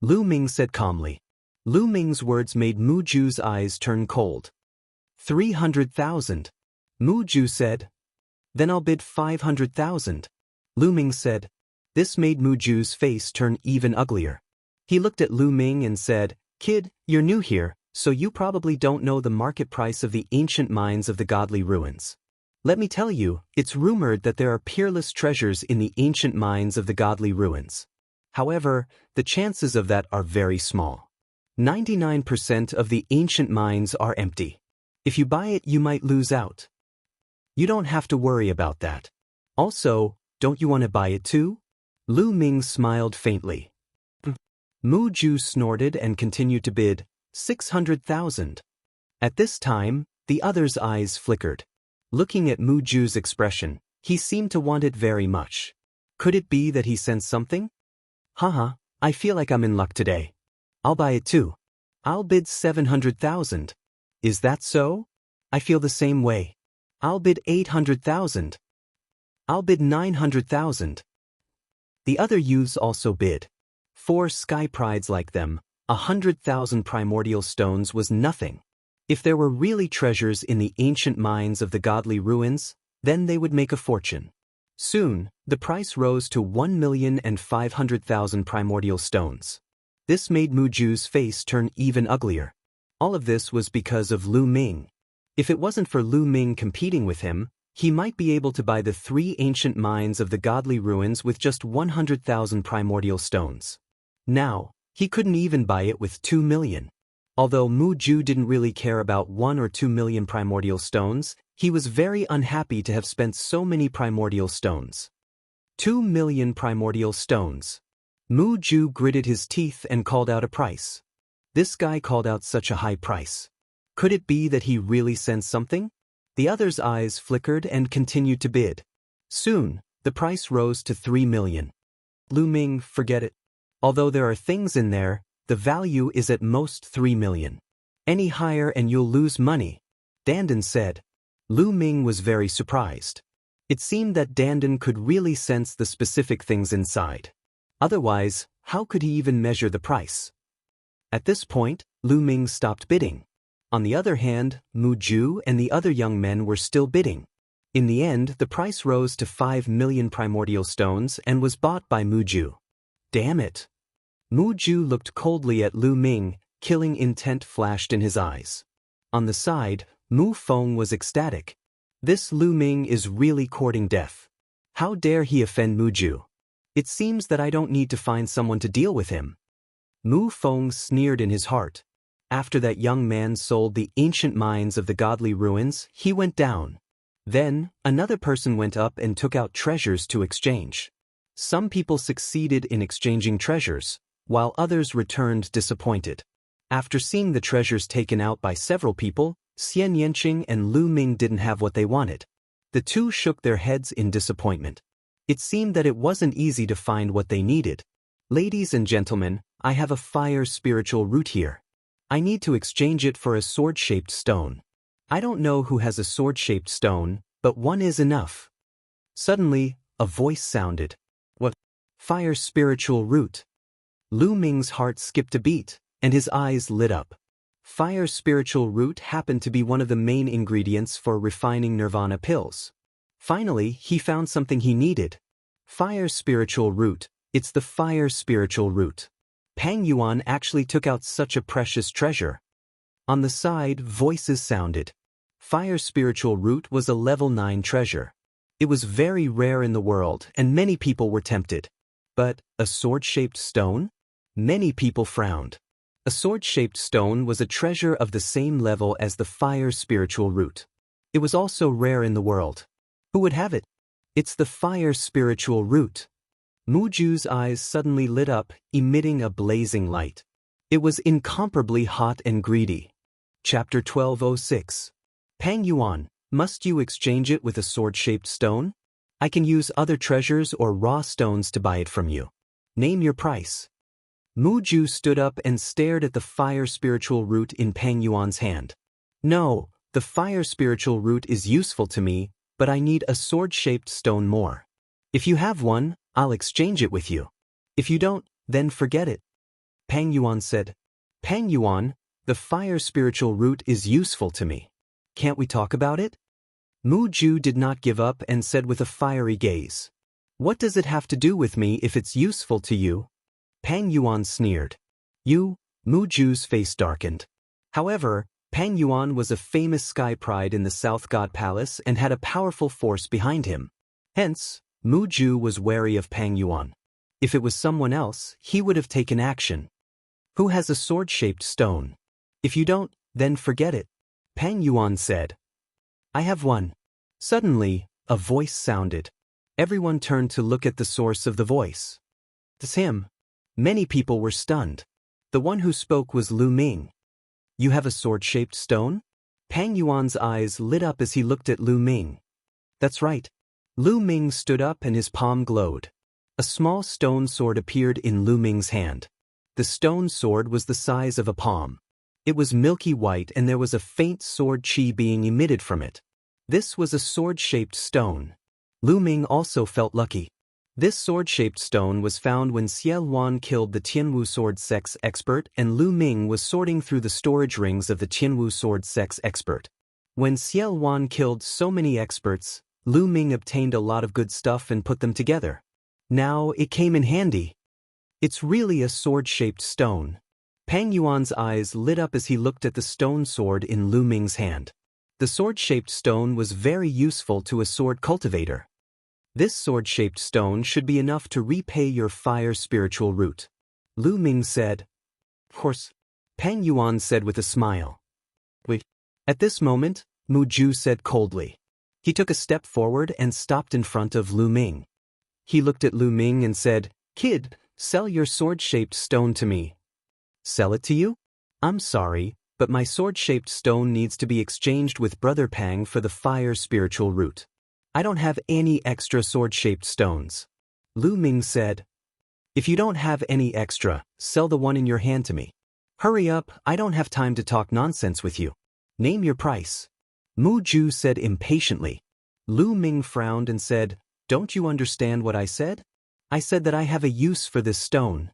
Lu Ming said calmly. Lu Ming's words made Muju's eyes turn cold. 300,000. Muju said. "Then I'll bid 500,000. Lu Ming said. This made Muju's face turn even uglier. He looked at Lu Ming and said, "Kid, you're new here, so you probably don't know the market price of the ancient mines of the godly ruins. Let me tell you, it's rumored that there are peerless treasures in the ancient mines of the godly ruins. However, the chances of that are very small. 99% of the ancient mines are empty. If you buy it, you might lose out. You don't have to worry about that. Also, don't you want to buy it too?" Lu Ming smiled faintly. Mu Ju snorted and continued to bid 600,000. At this time, the other's eyes flickered. Looking at Mu Ju's expression, he seemed to want it very much. Could it be that he sensed something? Haha, I feel like I'm in luck today. I'll buy it too. I'll bid 700,000. Is that so? I feel the same way. I'll bid 800,000. I'll bid 900,000. The other youths also bid. 4 sky prides like them, 100,000 primordial stones was nothing. If there were really treasures in the ancient mines of the godly ruins, then they would make a fortune. Soon, the price rose to 1,500,000 primordial stones. This made Muju's face turn even uglier. All of this was because of Lu Ming. If it wasn't for Lu Ming competing with him, he might be able to buy the 3 ancient mines of the godly ruins with just 100,000 primordial stones. Now, he couldn't even buy it with 2 million. Although Muju didn't really care about 1 or 2 million primordial stones, he was very unhappy to have spent so many primordial stones. 2 million primordial stones. Muju gritted his teeth and called out a price. This guy called out such a high price. Could it be that he really sensed something? The other's eyes flickered and continued to bid. Soon, the price rose to 3 million. Lu Ming, forget it. Although there are things in there, the value is at most 3 million. Any higher and you'll lose money, Dandan said. Lu Ming was very surprised. It seemed that Dandan could really sense the specific things inside. Otherwise, how could he even measure the price? At this point, Lu Ming stopped bidding. On the other hand, Muju and the other young men were still bidding. In the end, the price rose to 5 million primordial stones and was bought by Muju. Damn it! Muju looked coldly at Lu Ming, killing intent flashed in his eyes. On the side, Mu Feng was ecstatic. This Lu Ming is really courting death. How dare he offend Muju? It seems that I don't need to find someone to deal with him. Mu Feng sneered in his heart. After that young man sold the ancient mines of the godly ruins, he went down. Then, another person went up and took out treasures to exchange. Some people succeeded in exchanging treasures, while others returned disappointed. After seeing the treasures taken out by several people, Xian Yanqing and Lu Ming didn't have what they wanted. The two shook their heads in disappointment. It seemed that it wasn't easy to find what they needed. Ladies and gentlemen, I have a fire spiritual root here. I need to exchange it for a sword-shaped stone. I don't know who has a sword-shaped stone, but one is enough. Suddenly, a voice sounded. What? Fire spiritual root. Lu Ming's heart skipped a beat, and his eyes lit up. Fire spiritual root happened to be one of the main ingredients for refining nirvana pills. Finally, he found something he needed. Fire spiritual root, it's the fire spiritual root. Pang Yuan actually took out such a precious treasure. On the side, voices sounded. Fire spiritual root was a level 9 treasure. It was very rare in the world and many people were tempted. But, a sword-shaped stone? Many people frowned. A sword-shaped stone was a treasure of the same level as the fire spiritual root. It was also rare in the world. Who would have it? It's the fire spiritual root. Muju's eyes suddenly lit up, emitting a blazing light. It was incomparably hot and greedy. Chapter 1206. Pang Yuan, must you exchange it with a sword-shaped stone? I can use other treasures or raw stones to buy it from you. Name your price. Muju stood up and stared at the fire spiritual root in Pang Yuan's hand. No, the fire spiritual root is useful to me, but I need a sword-shaped stone more. If you have one, I'll exchange it with you. If you don't, then forget it. Pang Yuan said. Pang Yuan, the fire spiritual root is useful to me. Can't we talk about it? Muju did not give up and said with a fiery gaze. What does it have to do with me if it's useful to you? Pang Yuan sneered. You? Muju's face darkened. However, Pang Yuan was a famous sky pride in the South God Palace and had a powerful force behind him. Hence, Muju was wary of Pang Yuan. If it was someone else, he would have taken action. Who has a sword-shaped stone? If you don't, then forget it. Pang Yuan said. I have one. Suddenly, a voice sounded. Everyone turned to look at the source of the voice. It's him. Many people were stunned. The one who spoke was Lu Ming. You have a sword-shaped stone? Pang Yuan's eyes lit up as he looked at Lu Ming. That's right. Lu Ming stood up and his palm glowed. A small stone sword appeared in Lu Ming's hand. The stone sword was the size of a palm. It was milky white and there was a faint sword chi being emitted from it. This was a sword-shaped stone. Lu Ming also felt lucky. This sword-shaped stone was found when Xie Luan killed the Tianwu sword sex expert and Lu Ming was sorting through the storage rings of the Tianwu sword sex expert. When Xie Luan killed so many experts, Lu Ming obtained a lot of good stuff and put them together. Now it came in handy. It's really a sword-shaped stone. Pang Yuan's eyes lit up as he looked at the stone sword in Lu Ming's hand. The sword-shaped stone was very useful to a sword cultivator. This sword-shaped stone should be enough to repay your fire spiritual root. Lu Ming said. Of course. Pang Yuan said with a smile. Wait. At this moment, Mu Ju said coldly. He took a step forward and stopped in front of Lu Ming. He looked at Lu Ming and said, "Kid, sell your sword-shaped stone to me." "Sell it to you? I'm sorry, but my sword-shaped stone needs to be exchanged with Brother Pang for the fire spiritual root. I don't have any extra sword-shaped stones." Lu Ming said. "If you don't have any extra, sell the one in your hand to me. Hurry up, I don't have time to talk nonsense with you. Name your price." Mu Ju said impatiently. Lu Ming frowned and said, "Don't you understand what I said? I said that I have a use for this stone."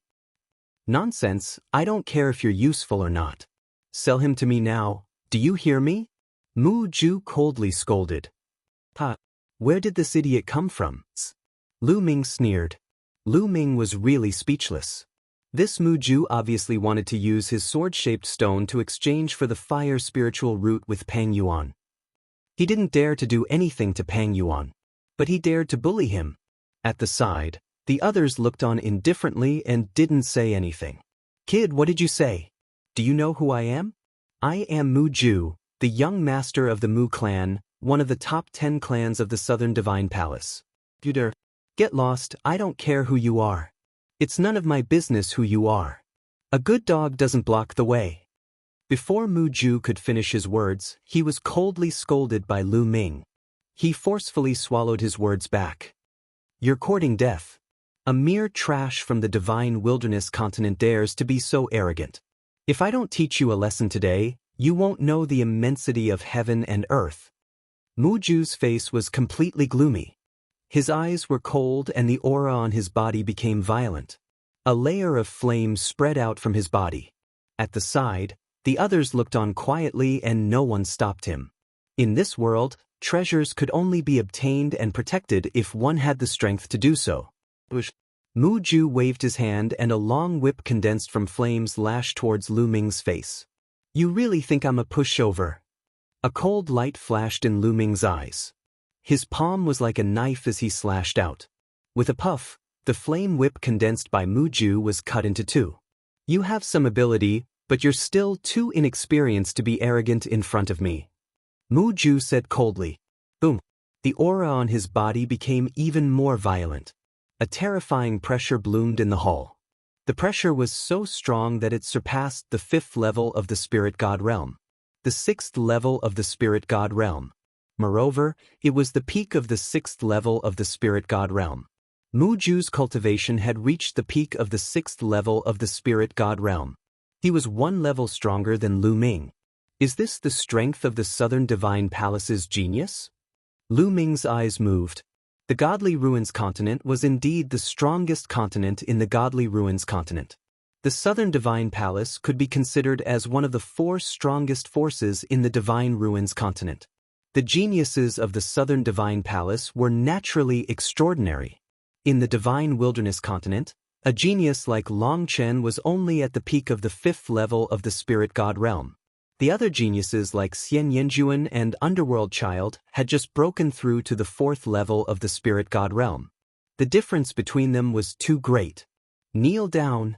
"Nonsense, I don't care if you're useful or not. Sell him to me now, do you hear me?" Mu Ju coldly scolded. "Ha! Where did this idiot come from?" Lu Ming sneered. Lu Ming was really speechless. This Mu Ju obviously wanted to use his sword-shaped stone to exchange for the fire spiritual root with Pang Yuan. He didn't dare to do anything to Pang Yuan, but he dared to bully him. At the side, the others looked on indifferently and didn't say anything. "Kid, what did you say? Do you know who I am?" "I am Mu Ju, the young master of the Mu clan, one of the top 10 clans of the Southern Divine Palace." "Buder, get lost, I don't care who you are. It's none of my business who you are. A good dog doesn't block the way." Before Mu Ju could finish his words, he was coldly scolded by Lu Ming. He forcefully swallowed his words back. "You're courting death. A mere trash from the divine wilderness continent dares to be so arrogant. If I don't teach you a lesson today, you won't know the immensity of heaven and earth." Mu Ju's face was completely gloomy. His eyes were cold and the aura on his body became violent. A layer of flame spread out from his body. At the side, the others looked on quietly and no one stopped him. In this world, treasures could only be obtained and protected if one had the strength to do so. Mu Ju waved his hand and a long whip condensed from flames lashed towards Lu Ming's face. "You really think I'm a pushover?" A cold light flashed in Lu Ming's eyes. His palm was like a knife as he slashed out. With a puff, the flame whip condensed by Mu Ju was cut into two. "You have some ability, but you're still too inexperienced to be arrogant in front of me," Mu Ju said coldly. Boom. The aura on his body became even more violent. A terrifying pressure bloomed in the hall. The pressure was so strong that it surpassed the 5th level of the spirit god realm. The 6th level of the spirit god realm. Moreover, it was the peak of the 6th level of the spirit god realm. Mu Ju's cultivation had reached the peak of the 6th level of the spirit god realm. He was 1 level stronger than Lu Ming. Is this the strength of the Southern Divine Palace's genius? Lu Ming's eyes moved. The Godly Ruins continent was indeed the strongest continent in the Godly Ruins continent. The Southern Divine Palace could be considered as one of the 4 strongest forces in the Divine Ruins continent. The geniuses of the Southern Divine Palace were naturally extraordinary. In the Divine Wilderness continent, a genius like Long Chen was only at the peak of the 5th level of the Spirit God realm. The other geniuses like Xian Yanjuan and Underworld Child had just broken through to the 4th level of the Spirit God realm. The difference between them was too great. "Kneel down."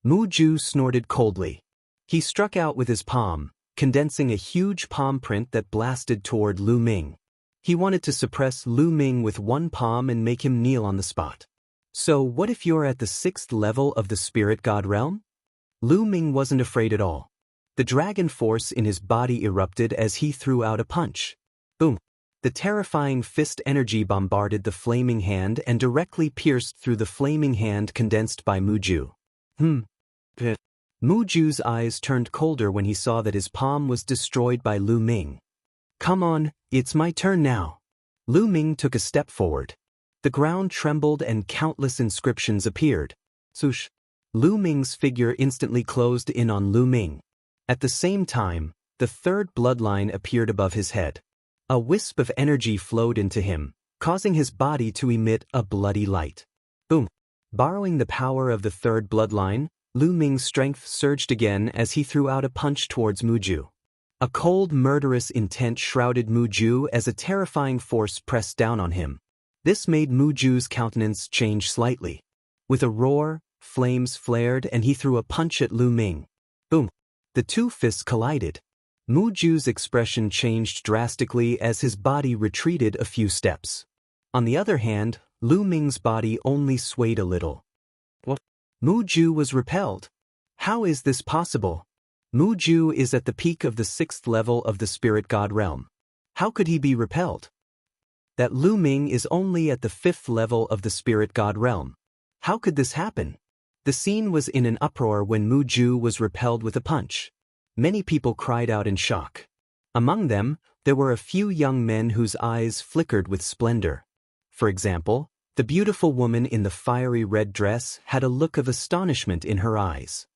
Mu Ju snorted coldly. He struck out with his palm, condensing a huge palm print that blasted toward Lu Ming. He wanted to suppress Lu Ming with one palm and make him kneel on the spot. "So what if you're at the 6th level of the Spirit God realm?" Lu Ming wasn't afraid at all. The dragon force in his body erupted as he threw out a punch. Boom. The terrifying fist energy bombarded the flaming hand and directly pierced through the flaming hand condensed by Muju. Muju's eyes turned colder when he saw that his palm was destroyed by Lu Ming. Come on, it's my turn now. Lu Ming took a step forward. The ground trembled and countless inscriptions appeared. Swoosh! Lu Ming's figure instantly closed in on Lu Ming. At the same time, the third bloodline appeared above his head. A wisp of energy flowed into him, causing his body to emit a bloody light. Boom! Borrowing the power of the third bloodline, Lu Ming's strength surged again as he threw out a punch towards Muju. A cold, murderous intent shrouded Muju as a terrifying force pressed down on him. This made Muju's countenance change slightly. With a roar, flames flared and he threw a punch at Lu Ming. Boom! The two fists collided. Muju's expression changed drastically as his body retreated a few steps. On the other hand, Lu Ming's body only swayed a little. What? Muju was repelled. How is this possible? Muju is at the peak of the 6th level of the spirit god realm. How could he be repelled? That Lu Ming is only at the 5th level of the spirit god realm. How could this happen? The scene was in an uproar when Muju was repelled with a punch. Many people cried out in shock. Among them, there were a few young men whose eyes flickered with splendor. For example, the beautiful woman in the fiery red dress had a look of astonishment in her eyes.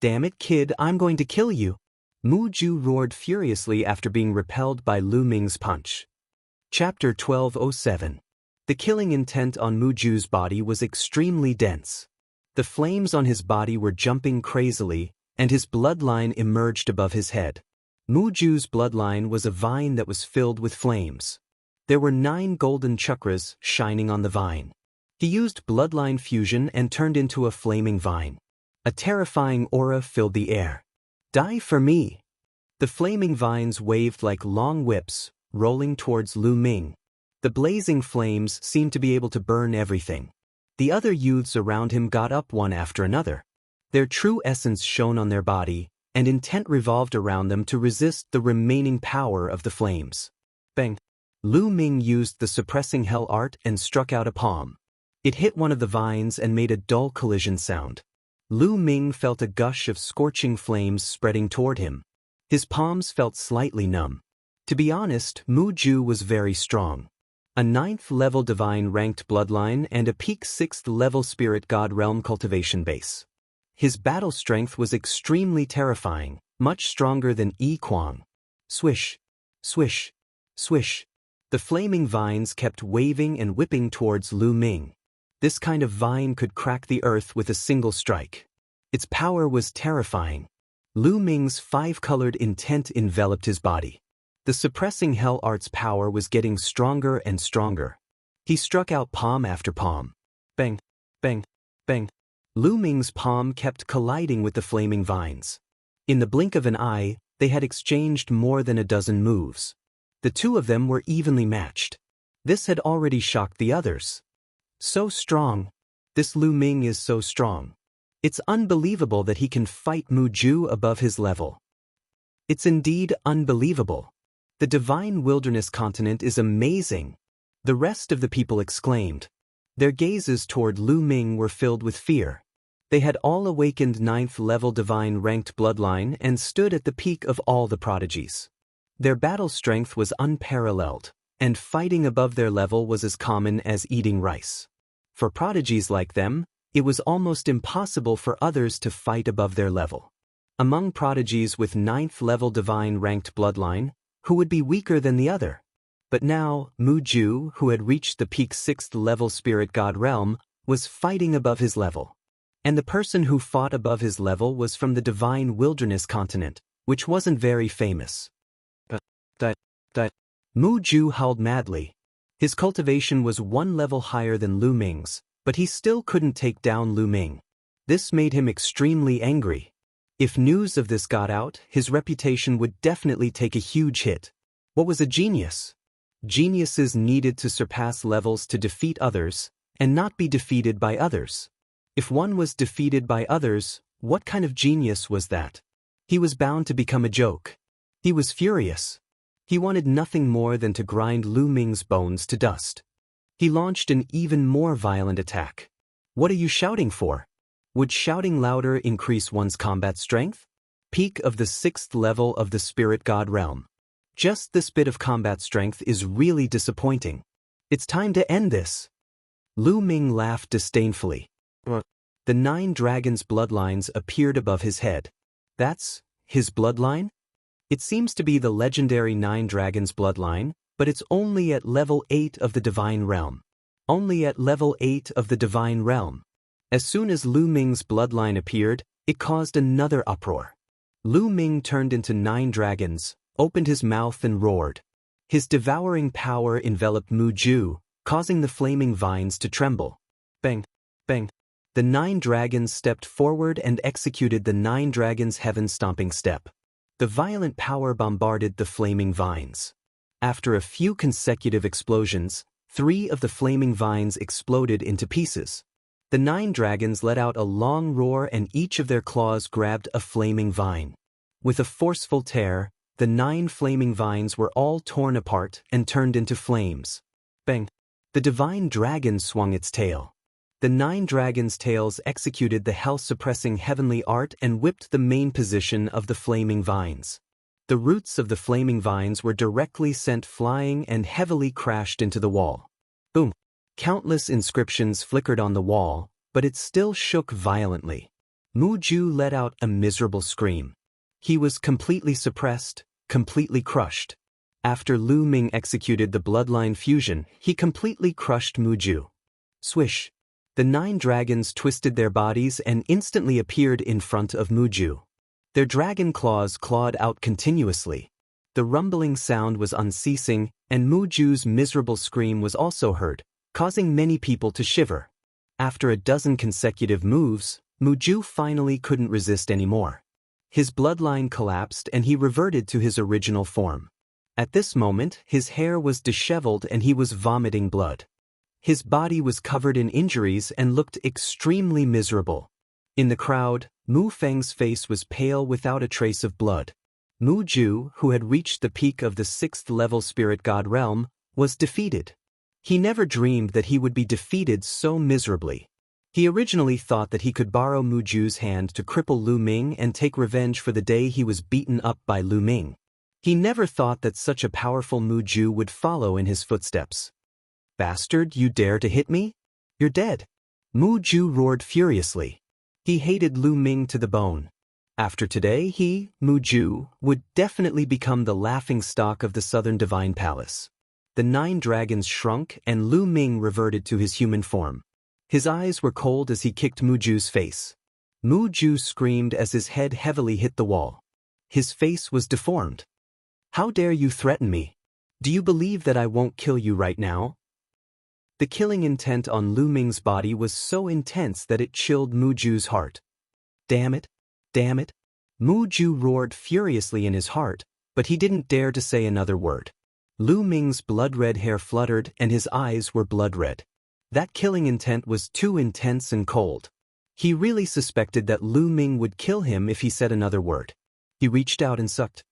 Damn it, kid, I'm going to kill you! Muju roared furiously after being repelled by Lu Ming's punch. Chapter 1207. The killing intent on Muju's body was extremely dense. The flames on his body were jumping crazily, and his bloodline emerged above his head. Muju's bloodline was a vine that was filled with flames. There were 9 golden chakras shining on the vine. He used bloodline fusion and turned into a flaming vine. A terrifying aura filled the air. Die for me! The flaming vines waved like long whips, rolling towards Lu Ming. The blazing flames seemed to be able to burn everything. The other youths around him got up one after another. Their true essence shone on their body, and intent revolved around them to resist the remaining power of the flames. Bang! Lu Ming used the suppressing hell art and struck out a palm. It hit one of the vines and made a dull collision sound. Lu Ming felt a gush of scorching flames spreading toward him. His palms felt slightly numb. To be honest, Muju was very strong. A 9th level divine ranked bloodline and a peak 6th level spirit god realm cultivation base. His battle strength was extremely terrifying, much stronger than Yi Kuang. Swish, swish, swish. The flaming vines kept waving and whipping towards Lu Ming. This kind of vine could crack the earth with a single strike. Its power was terrifying. Lu Ming's 5-colored intent enveloped his body. The suppressing hell art's power was getting stronger and stronger. He struck out palm after palm. Bang, bang, bang. Lu Ming's palm kept colliding with the flaming vines. In the blink of an eye, they had exchanged more than a dozen moves. The two of them were evenly matched. This had already shocked the others. So strong. This Lu Ming is so strong. It's unbelievable that he can fight Muju above his level. It's indeed unbelievable. The divine wilderness continent is amazing. The rest of the people exclaimed. Their gazes toward Lu Ming were filled with fear. They had all awakened 9th level divine ranked bloodline and stood at the peak of all the prodigies. Their battle strength was unparalleled, and fighting above their level was as common as eating rice. For prodigies like them, it was almost impossible for others to fight above their level. Among prodigies with 9th level divine ranked bloodline, who would be weaker than the other? But now, Muju, who had reached the peak 6th level spirit god realm, was fighting above his level. And the person who fought above his level was from the divine wilderness continent, which wasn't very famous. Muju howled madly. His cultivation was 1 level higher than Lu Ming's, but he still couldn't take down Lu Ming. This made him extremely angry. If news of this got out, his reputation would definitely take a huge hit. What was a genius? Geniuses needed to surpass levels to defeat others, and not be defeated by others. If one was defeated by others, what kind of genius was that? He was bound to become a joke. He was furious. He wanted nothing more than to grind Lu Ming's bones to dust. He launched an even more violent attack. What are you shouting for? Would shouting louder increase one's combat strength? Peak of the 6th level of the Spirit God realm. Just this bit of combat strength is really disappointing. It's time to end this. Lu Ming laughed disdainfully. The 9 dragons' bloodlines appeared above his head. That's his bloodline? It seems to be the legendary 9 dragons bloodline, but it's only at level 8 of the divine realm. Only at level 8 of the divine realm. As soon as Lu Ming's bloodline appeared, it caused another uproar. Lu Ming turned into 9 dragons, opened his mouth and roared. His devouring power enveloped Mu Ju, causing the flaming vines to tremble. Bang! Bang! The 9 dragons stepped forward and executed the 9 dragons' heaven-stomping step. The violent power bombarded the flaming vines. After a few consecutive explosions, 3 of the flaming vines exploded into pieces. The 9 dragons let out a long roar and each of their claws grabbed a flaming vine. With a forceful tear, the 9 flaming vines were all torn apart and turned into flames. Bang! The divine dragon swung its tail. The 9 dragons' tails executed the hell-suppressing heavenly art and whipped the main position of the flaming vines. The roots of the flaming vines were directly sent flying and heavily crashed into the wall. Boom! Countless inscriptions flickered on the wall, but it still shook violently. Mu Ju let out a miserable scream. He was completely suppressed, completely crushed. After Lu Ming executed the bloodline fusion, he completely crushed Mu Ju. Swish! The 9 dragons twisted their bodies and instantly appeared in front of Mu Ju. Their dragon claws clawed out continuously. The rumbling sound was unceasing, and Mu Ju's miserable scream was also heard, causing many people to shiver. After a dozen consecutive moves, Mu Ju finally couldn't resist anymore. His bloodline collapsed and he reverted to his original form. At this moment, his hair was disheveled and he was vomiting blood. His body was covered in injuries and looked extremely miserable. In the crowd, Mu Feng's face was pale without a trace of blood. Mu Ju, who had reached the peak of the 6th level Spirit God realm, was defeated. He never dreamed that he would be defeated so miserably. He originally thought that he could borrow Mu Ju's hand to cripple Lu Ming and take revenge for the day he was beaten up by Lu Ming. He never thought that such a powerful Mu Ju would follow in his footsteps. Bastard, you dare to hit me? You're dead. Mu Ju roared furiously. He hated Lu Ming to the bone. After today he, Mu Ju, would definitely become the laughingstock of the Southern Divine Palace. The 9 dragons shrunk and Lu Ming reverted to his human form. His eyes were cold as he kicked Mu Ju's face. Mu Ju screamed as his head heavily hit the wall. His face was deformed. How dare you threaten me? Do you believe that I won't kill you right now? The killing intent on Lu Ming's body was so intense that it chilled Mu Ju's heart. Damn it! Damn it! Mu Ju roared furiously in his heart, but he didn't dare to say another word. Lu Ming's blood-red hair fluttered and his eyes were blood-red. That killing intent was too intense and cold. He really suspected that Lu Ming would kill him if he said another word. He reached out and sucked.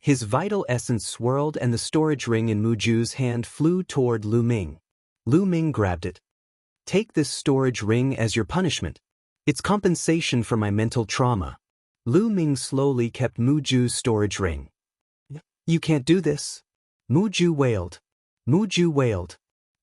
His vital essence swirled and the storage ring in Mu Ju's hand flew toward Lu Ming. Lu Ming grabbed it. Take this storage ring as your punishment. It's compensation for my mental trauma. Lu Ming slowly kept Mu Ju's storage ring. You can't do this. Mu Ju wailed. Mu Ju wailed.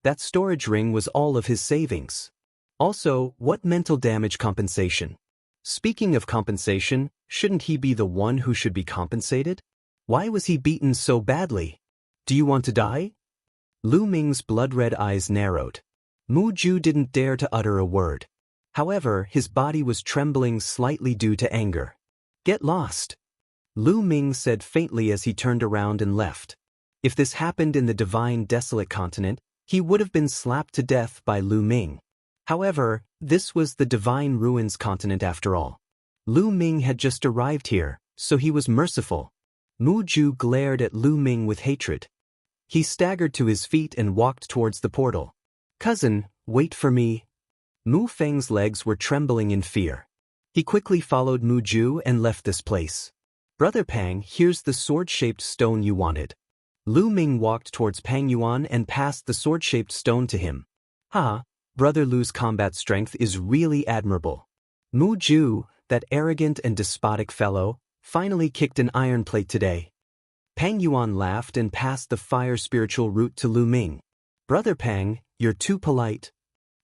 That storage ring was all of his savings. Also, what mental damage compensation? Speaking of compensation, shouldn't he be the one who should be compensated? Why was he beaten so badly? Do you want to die? Lu Ming's blood-red eyes narrowed. Mu Ju didn't dare to utter a word. However, his body was trembling slightly due to anger. Get lost. Lu Ming said faintly as he turned around and left. If this happened in the divine desolate continent, he would have been slapped to death by Lu Ming. However, this was the divine ruins continent after all. Lu Ming had just arrived here, so he was merciful. Mu Ju glared at Lu Ming with hatred. He staggered to his feet and walked towards the portal. Cousin, wait for me. Mu Feng's legs were trembling in fear. He quickly followed Mu Ju and left this place. Brother Pang, here's the sword-shaped stone you wanted. Lu Ming walked towards Pang Yuan and passed the sword-shaped stone to him. Ha, Brother Lu's combat strength is really admirable. Mu Ju, that arrogant and despotic fellow, finally kicked an iron plate today. Pang Yuan laughed and passed the fire spiritual root to Lu Ming. Brother Pang, you're too polite.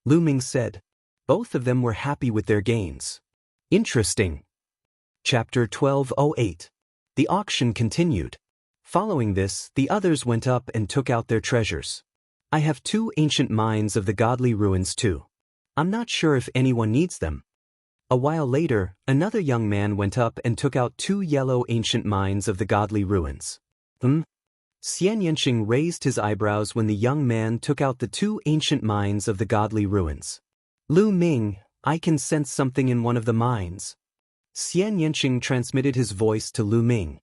Lu Ming said. Both of them were happy with their gains. Interesting. Chapter 1208. The auction continued. Following this, the others went up and took out their treasures. I have 2 ancient mines of the godly ruins too. I'm not sure if anyone needs them. A while later, another young man went up and took out 2 yellow ancient mines of the godly ruins. Xian Yanqing raised his eyebrows when the young man took out the 2 ancient mines of the godly ruins. Lu Ming, I can sense something in one of the mines. Xian Yanqing transmitted his voice to Lu Ming.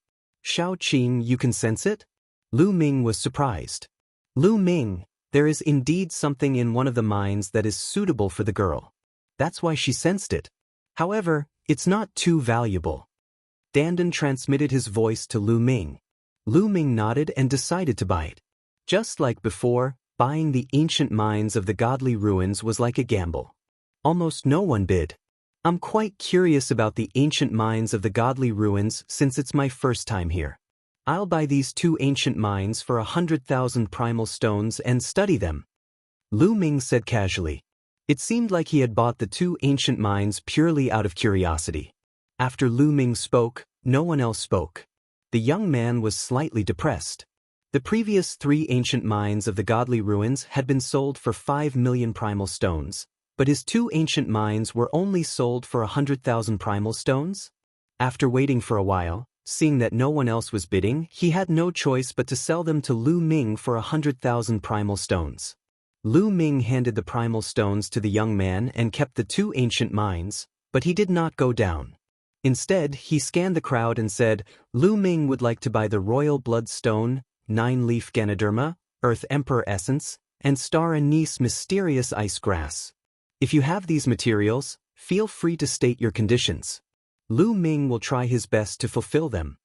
Shao Qing, you can sense it? Lu Ming was surprised. Lu Ming, there is indeed something in one of the mines that is suitable for the girl. That's why she sensed it. However, it's not too valuable. Dandan transmitted his voice to Lu Ming. Lu Ming nodded and decided to buy it. Just like before, buying the ancient mines of the godly ruins was like a gamble. Almost no one bid. I'm quite curious about the ancient mines of the godly ruins since it's my first time here. I'll buy these 2 ancient mines for 100,000 primal stones and study them. Lu Ming said casually. It seemed like he had bought the 2 ancient mines purely out of curiosity. After Lu Ming spoke, no one else spoke. The young man was slightly depressed. The previous 3 ancient mines of the godly ruins had been sold for 5 million primal stones, but his 2 ancient mines were only sold for 100,000 primal stones? After waiting for a while, seeing that no one else was bidding, he had no choice but to sell them to Lu Ming for 100,000 primal stones. Lu Ming handed the primal stones to the young man and kept the 2 ancient mines, but he did not go down. Instead, he scanned the crowd and said, Lu Ming would like to buy the Royal Blood Stone, 9-leaf Ganoderma, Earth Emperor Essence, and Star Anise Mysterious Ice Grass. If you have these materials, feel free to state your conditions. Lu Ming will try his best to fulfill them.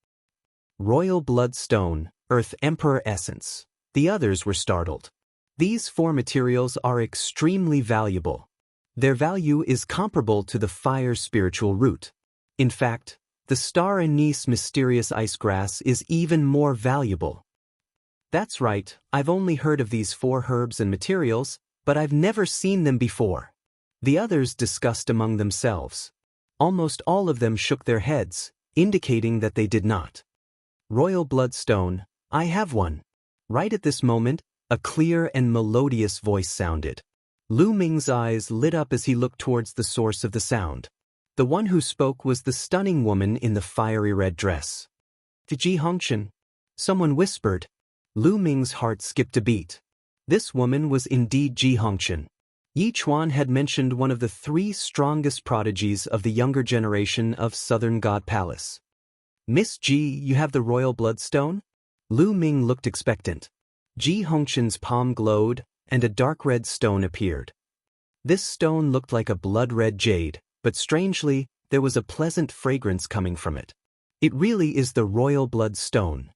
Royal Blood Stone, Earth Emperor Essence. The others were startled. These 4 materials are extremely valuable. Their value is comparable to the fire spiritual root. In fact, the Star Anise Mysterious Ice Grass is even more valuable. That's right, I've only heard of these 4 herbs and materials, but I've never seen them before. The others discussed among themselves. Almost all of them shook their heads, indicating that they did not. Royal Bloodstone, I have one. Right at this moment, a clear and melodious voice sounded. Lu Ming's eyes lit up as he looked towards the source of the sound. The one who spoke was the stunning woman in the fiery red dress. Ji Hongchen. Someone whispered. Lu Ming's heart skipped a beat. This woman was indeed Ji Hongchen. Yi Chuan had mentioned one of the 3 strongest prodigies of the younger generation of Southern God Palace. Miss Ji, you have the Royal Bloodstone? Lu Ming looked expectant. Ji Hongchen's palm glowed, and a dark red stone appeared. This stone looked like a blood-red jade, but strangely, there was a pleasant fragrance coming from it. It really is the Royal Blood Stone.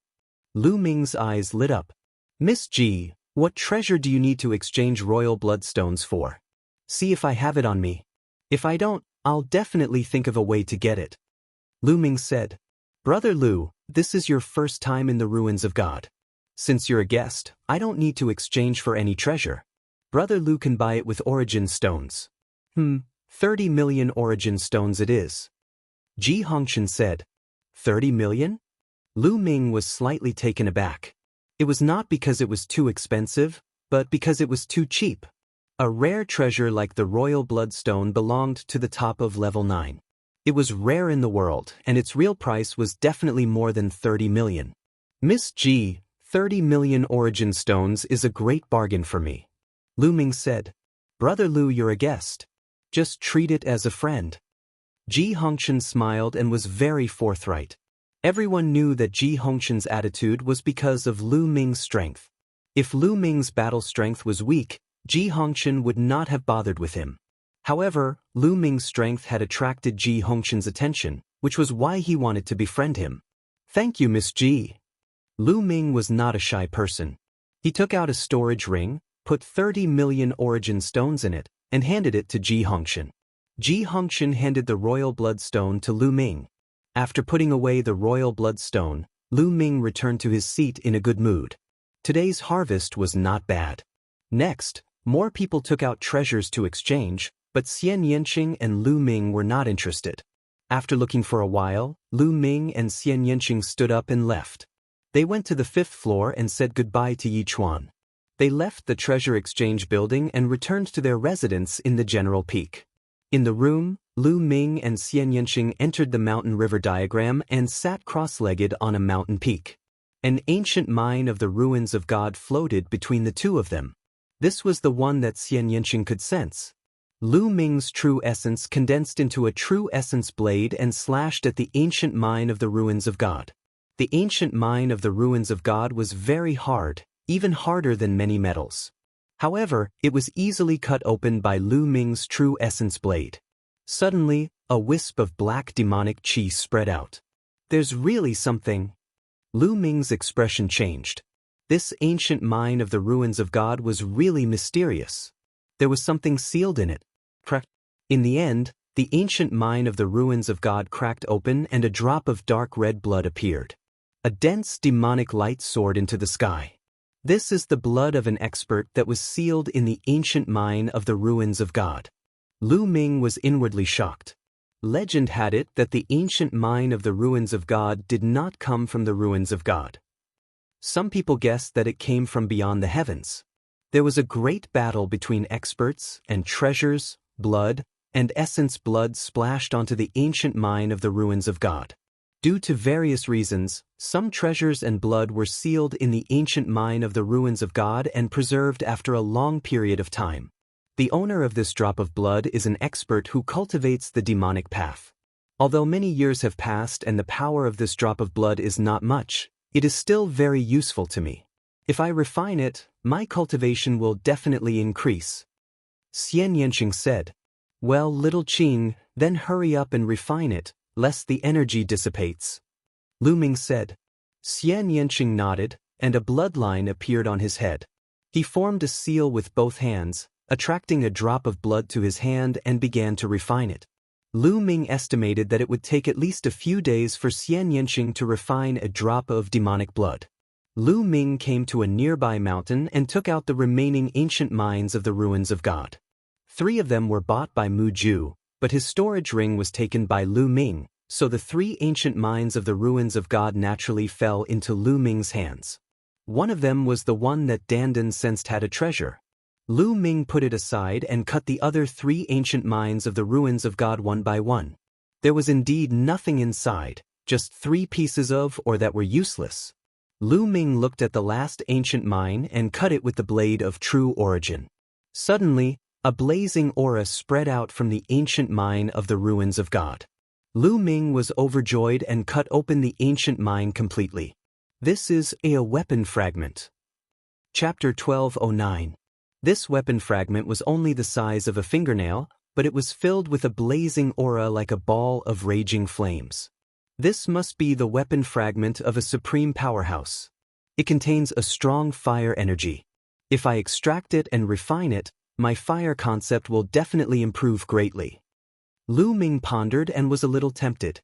Lu Ming's eyes lit up. Miss Ji, what treasure do you need to exchange Royal Bloodstones for? See if I have it on me. If I don't, I'll definitely think of a way to get it. Lu Ming said. Brother Lu, this is your first time in the ruins of God. Since you're a guest, I don't need to exchange for any treasure. Brother Lu can buy it with origin stones. 30 million origin stones it is. Ji Hongchen said. 30 million? Lu Ming was slightly taken aback. It was not because it was too expensive, but because it was too cheap. A rare treasure like the Royal Bloodstone belonged to the top of level 9. It was rare in the world, and its real price was definitely more than 30 million. Miss Ji, 30 million origin stones is a great bargain for me. Lu Ming said. Brother Lu, you're a guest. Just treat it as a friend. Ji Hongchen smiled and was very forthright. Everyone knew that Ji Hongchen's attitude was because of Lu Ming's strength. If Lu Ming's battle strength was weak, Ji Hongchen would not have bothered with him. However, Lu Ming's strength had attracted Ji Hongchen's attention, which was why he wanted to befriend him. Thank you, Miss Ji. Lu Ming was not a shy person. He took out a storage ring, put 30 million origin stones in it, and handed it to Ji Hongshan. Ji Hongshan handed the royal bloodstone to Lu Ming. After putting away the royal bloodstone, Lu Ming returned to his seat in a good mood. Today's harvest was not bad. Next, more people took out treasures to exchange, but Xian Yanqing and Lu Ming were not interested. After looking for a while, Lu Ming and Xian Yanqing stood up and left. They went to the 5th floor and said goodbye to Yi Chuan. They left the treasure exchange building and returned to their residence in the general peak. In the room, Lu Ming and Xian Yanqing entered the mountain river diagram and sat cross-legged on a mountain peak. An ancient mine of the ruins of God floated between the two of them. This was the one that Xian Yanqing could sense. Lu Ming's true essence condensed into a true essence blade and slashed at the ancient mine of the ruins of God. The ancient mine of the ruins of God was very hard, even harder than many metals. However, it was easily cut open by Lu Ming's true essence blade. Suddenly, a wisp of black demonic qi spread out. There's really something. Lu Ming's expression changed. This ancient mine of the ruins of God was really mysterious. There was something sealed in it. In the end, the ancient mine of the ruins of God cracked open and a drop of dark red blood appeared. A dense demonic light soared into the sky. This is the blood of an expert that was sealed in the ancient mine of the ruins of God. Lu Ming was inwardly shocked. Legend had it that the ancient mine of the ruins of God did not come from the ruins of God. Some people guessed that it came from beyond the heavens. There was a great battle between experts, and treasures, blood, and essence blood splashed onto the ancient mine of the ruins of God. Due to various reasons, some treasures and blood were sealed in the ancient mine of the ruins of God and preserved after a long period of time. The owner of this drop of blood is an expert who cultivates the demonic path. Although many years have passed and the power of this drop of blood is not much, it is still very useful to me. If I refine it, my cultivation will definitely increase. Xian Yanqing said. Well, little Qing, then hurry up and refine it, lest the energy dissipates. Lu Ming said. Xian Yanqing nodded, and a bloodline appeared on his head. He formed a seal with both hands, attracting a drop of blood to his hand and began to refine it. Lu Ming estimated that it would take at least a few days for Xian Yanqing to refine a drop of demonic blood. Lu Ming came to a nearby mountain and took out the remaining ancient mines of the ruins of God. 3 of them were bought by Mu Ju, but his storage ring was taken by Lu Ming, so the 3 ancient mines of the ruins of God naturally fell into Lu Ming's hands. One of them was the one that Dandan sensed had a treasure. Lu Ming put it aside and cut the other 3 ancient mines of the ruins of God one by one. There was indeed nothing inside, just 3 pieces of or that were useless. Lu Ming looked at the last ancient mine and cut it with the blade of true origin. Suddenly, a blazing aura spread out from the ancient mine of the ruins of God. Lu Ming was overjoyed and cut open the ancient mine completely. This is a weapon fragment. Chapter 1209. This weapon fragment was only the size of a fingernail, but it was filled with a blazing aura like a ball of raging flames. This must be the weapon fragment of a supreme powerhouse. It contains a strong fire energy. If I extract it and refine it, my fire concept will definitely improve greatly. Lu Ming pondered and was a little tempted.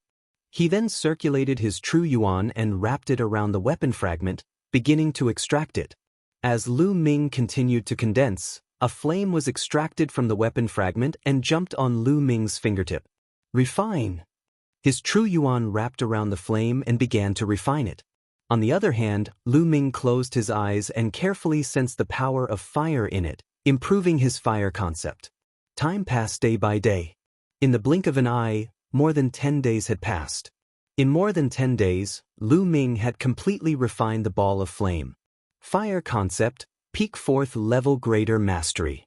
He then circulated his true yuan and wrapped it around the weapon fragment, beginning to extract it. As Lu Ming continued to condense, a flame was extracted from the weapon fragment and jumped on Lu Ming's fingertip. Refine! His true yuan wrapped around the flame and began to refine it. On the other hand, Lu Ming closed his eyes and carefully sensed the power of fire in it, improving his fire concept. Time passed day by day. In the blink of an eye, more than 10 days had passed. In more than 10 days, Lu Ming had completely refined the ball of flame. Fire concept, peak 4th level greater mastery.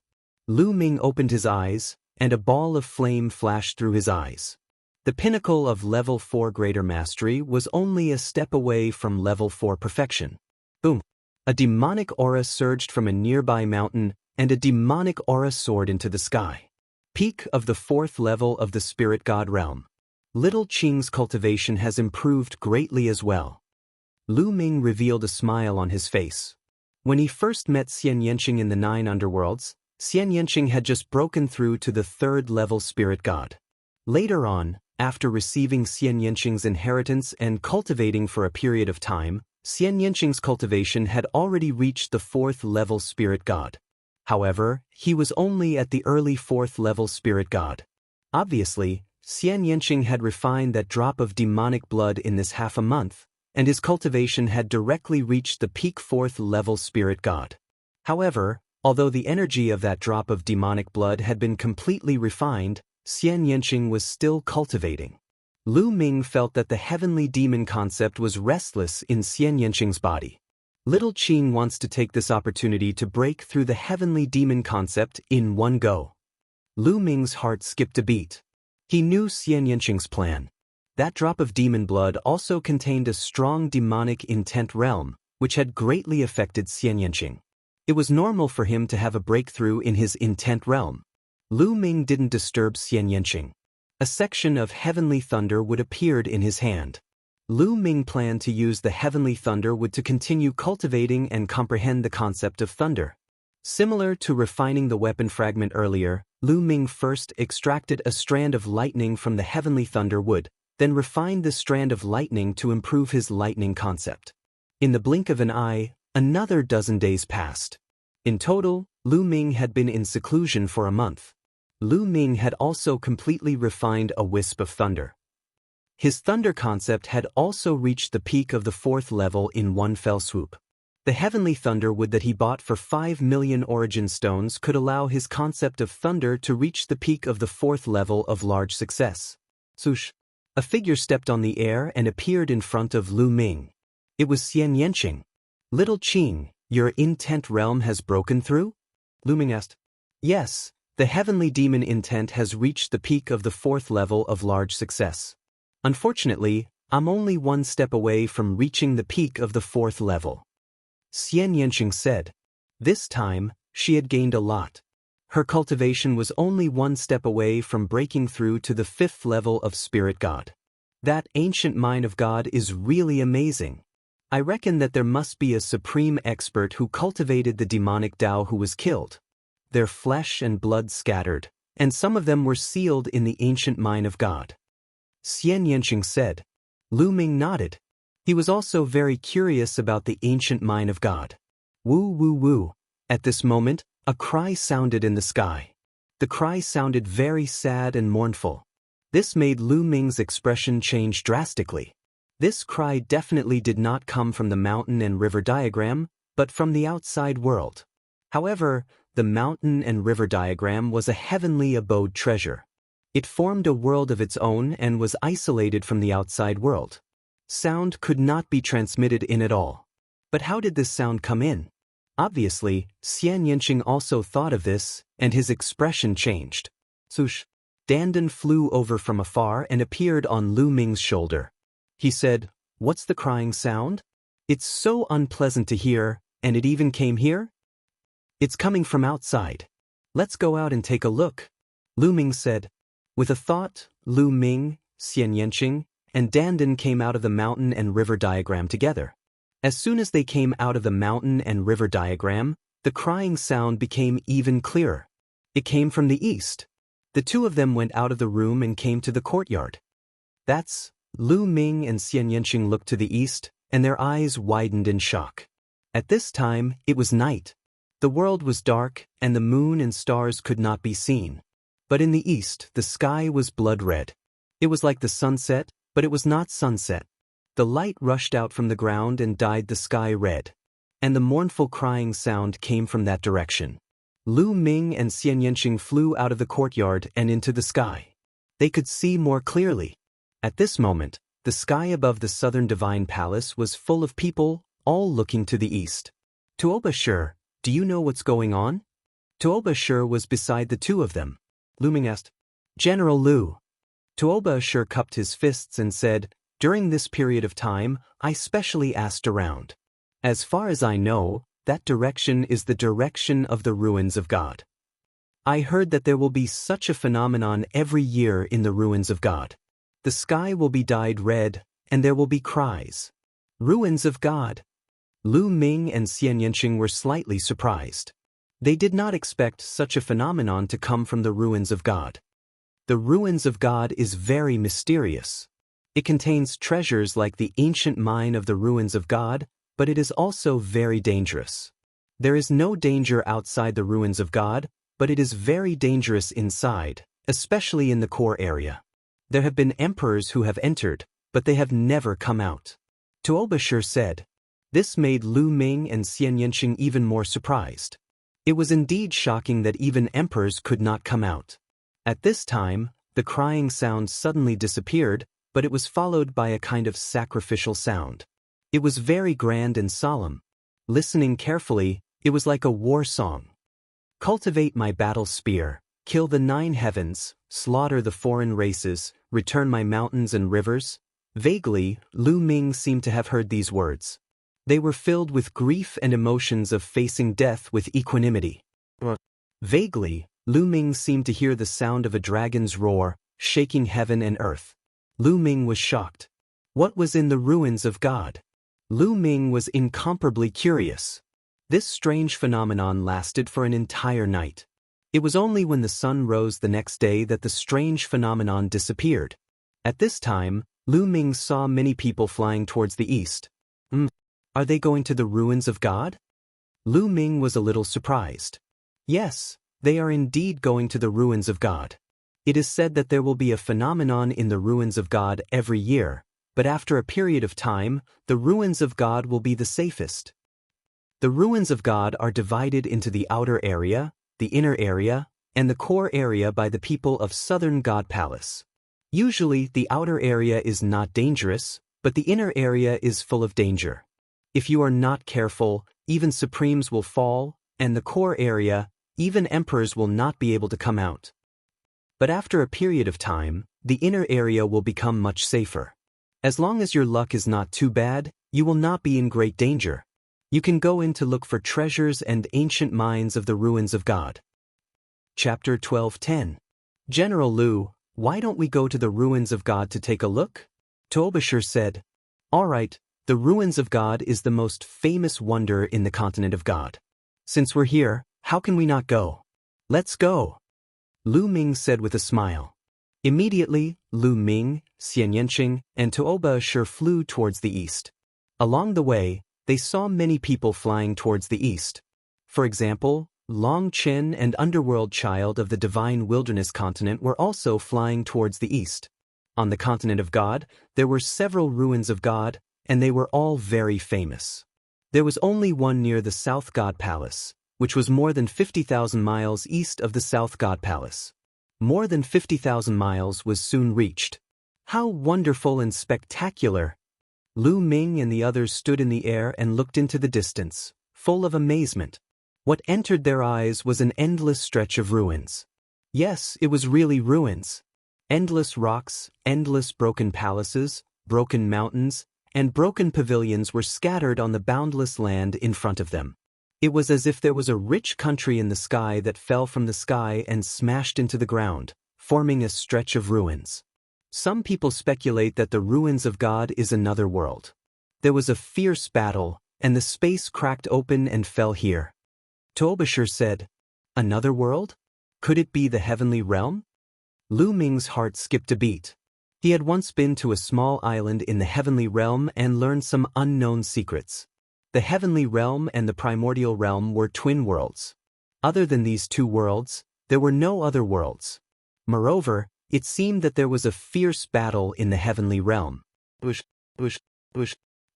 Lu Ming opened his eyes, and a ball of flame flashed through his eyes. The pinnacle of level 4 greater mastery was only a step away from level 4 perfection. Boom! A demonic aura surged from a nearby mountain, and a demonic aura soared into the sky. Peak of the 4th level of the spirit god realm. Little Qing's cultivation has improved greatly as well. Lu Ming revealed a smile on his face. When he first met Xian Yanqing in the 9 underworlds, Xian Yanqing had just broken through to the 3rd level spirit god. Later on, after receiving Xian Yanqing's inheritance and cultivating for a period of time, Xian Yanqing's cultivation had already reached the 4th level spirit god. However, he was only at the early 4th level spirit god. Obviously, Xian Yanqing had refined that drop of demonic blood in this half a month, and his cultivation had directly reached the peak 4th level spirit god. However, although the energy of that drop of demonic blood had been completely refined, Xian Yanqing was still cultivating. Lu Ming felt that the heavenly demon concept was restless in Xian Yanqing's body. Little Qing wants to take this opportunity to break through the heavenly demon concept in one go. Lu Ming's heart skipped a beat. He knew Xian Yanqing's plan. That drop of demon blood also contained a strong demonic intent realm, which had greatly affected Xian Yanqing. It was normal for him to have a breakthrough in his intent realm. Lu Ming didn't disturb Xian Yanqing. A section of heavenly thunder wood appeared in his hand. Lu Ming planned to use the heavenly thunder wood to continue cultivating and comprehend the concept of thunder. Similar to refining the weapon fragment earlier, Lu Ming first extracted a strand of lightning from the heavenly thunder wood, then refined the strand of lightning to improve his lightning concept. In the blink of an eye, another dozen days passed. In total, Lu Ming had been in seclusion for a month. Lu Ming had also completely refined a wisp of thunder. His thunder concept had also reached the peak of the 4th level in one fell swoop. The heavenly thunder wood that he bought for 5 million origin stones could allow his concept of thunder to reach the peak of the 4th level of large success. Swoosh! A figure stepped on the air and appeared in front of Lu Ming. It was Xian Yanqing. Little Qing, your intent realm has broken through? Lu Ming asked. Yes, the heavenly demon intent has reached the peak of the 4th level of large success. Unfortunately, I'm only one step away from reaching the peak of the 4th level. Xian Yanqing said. This time, she had gained a lot. Her cultivation was only one step away from breaking through to the 5th level of Spirit God. That ancient mind of God is really amazing. I reckon that there must be a supreme expert who cultivated the demonic Tao who was killed. Their flesh and blood scattered, and some of them were sealed in the ancient mind of God. Xian Yanqing said. Lu Ming nodded. He was also very curious about the ancient mind of God. Woo woo woo. At this moment, a cry sounded in the sky. The cry sounded very sad and mournful. This made Lu Ming's expression change drastically. This cry definitely did not come from the mountain and river diagram, but from the outside world. However, the mountain and river diagram was a heavenly abode treasure. It formed a world of its own and was isolated from the outside world. Sound could not be transmitted in at all. But how did this sound come in? Obviously, Xian Yanqing also thought of this, and his expression changed. Swoosh! Dandan flew over from afar and appeared on Lu Ming's shoulder. He said, "What's the crying sound? It's so unpleasant to hear, and it even came here? It's coming from outside. Let's go out and take a look," Lu Ming said. With a thought, Lu Ming, Xian Yanqing, and Dandan came out of the mountain and river diagram together. As soon as they came out of the mountain and river diagram, the crying sound became even clearer. It came from the east. The two of them went out of the room and came to the courtyard. That's Lu Ming and Xian Yanqing looked to the east, and their eyes widened in shock. At this time, it was night. The world was dark, and the moon and stars could not be seen. But in the east, the sky was blood red. It was like the sunset, but it was not sunset. The light rushed out from the ground and dyed the sky red. And the mournful crying sound came from that direction. Lu Ming and Xian Yanqing flew out of the courtyard and into the sky. They could see more clearly. At this moment, the sky above the southern divine palace was full of people, all looking to the east. Tuoba Shur, do you know what's going on? Tuoba Shur was beside the two of them. Lu Ming asked. General Lu. Tuoba Shur cupped his fists and said, during this period of time, I specially asked around. As far as I know, that direction is the direction of the ruins of God. I heard that there will be such a phenomenon every year in the ruins of God. The sky will be dyed red, and there will be cries. Ruins of God. Lu Ming and Xian Yanqing were slightly surprised. They did not expect such a phenomenon to come from the ruins of God. The ruins of God is very mysterious. It contains treasures like the ancient mine of the ruins of God, but it is also very dangerous. There is no danger outside the ruins of God, but it is very dangerous inside, especially in the core area. There have been emperors who have entered, but they have never come out. Tuobashir said. This made Lu Ming and Xian Yanqing even more surprised. It was indeed shocking that even emperors could not come out. At this time, the crying sound suddenly disappeared, but it was followed by a kind of sacrificial sound. It was very grand and solemn. Listening carefully, it was like a war song. Cultivate my battle spear, kill the 9 heavens, slaughter the foreign races, return my mountains and rivers. Vaguely, Lu Ming seemed to have heard these words. They were filled with grief and emotions of facing death with equanimity. Vaguely, Lu Ming seemed to hear the sound of a dragon's roar, shaking heaven and earth. Lu Ming was shocked. What was in the ruins of God? Lu Ming was incomparably curious. This strange phenomenon lasted for an entire night. It was only when the sun rose the next day that the strange phenomenon disappeared. At this time, Lu Ming saw many people flying towards the east. Are they going to the ruins of God? Lu Ming was a little surprised. Yes, they are indeed going to the ruins of God. It is said that there will be a phenomenon in the ruins of God every year, but after a period of time, the ruins of God will be the safest. The ruins of God are divided into the outer area, the inner area, and the core area by the people of Southern God Palace. Usually, the outer area is not dangerous, but the inner area is full of danger. If you are not careful, even supremes will fall, and the core area, even emperors will not be able to come out. But after a period of time, the inner area will become much safer. As long as your luck is not too bad, you will not be in great danger. You can go in to look for treasures and ancient mines of the ruins of God. Chapter 12:10. General Lu, why don't we go to the ruins of God to take a look? Tuobashir said. All right. The ruins of God is the most famous wonder in the continent of God. Since we're here, how can we not go? Let's go. Lu Ming said with a smile. Immediately, Lu Ming, Xian Yanqing, and Tuobashir flew towards the east. Along the way, they saw many people flying towards the east. For example, Long Chen and Underworld Child of the Divine Wilderness continent were also flying towards the east. On the continent of God, there were several ruins of God, and they were all very famous. There was only one near the South God Palace, which was more than 50,000 miles east of the South God Palace. More than 50,000 miles was soon reached. How wonderful and spectacular! Lu Ming and the others stood in the air and looked into the distance, full of amazement. What entered their eyes was an endless stretch of ruins. Yes, it was really ruins. Endless rocks, endless broken palaces, broken mountains, and broken pavilions were scattered on the boundless land in front of them. It was as if there was a rich country in the sky that fell from the sky and smashed into the ground, forming a stretch of ruins. Some people speculate that the ruins of God is another world. There was a fierce battle, and the space cracked open and fell here. Tuobashir said, Another world? Could it be the heavenly realm? Lu Ming's heart skipped a beat. He had once been to a small island in the heavenly realm and learned some unknown secrets. The heavenly realm and the primordial realm were twin worlds. Other than these two worlds, there were no other worlds. Moreover, it seemed that there was a fierce battle in the heavenly realm.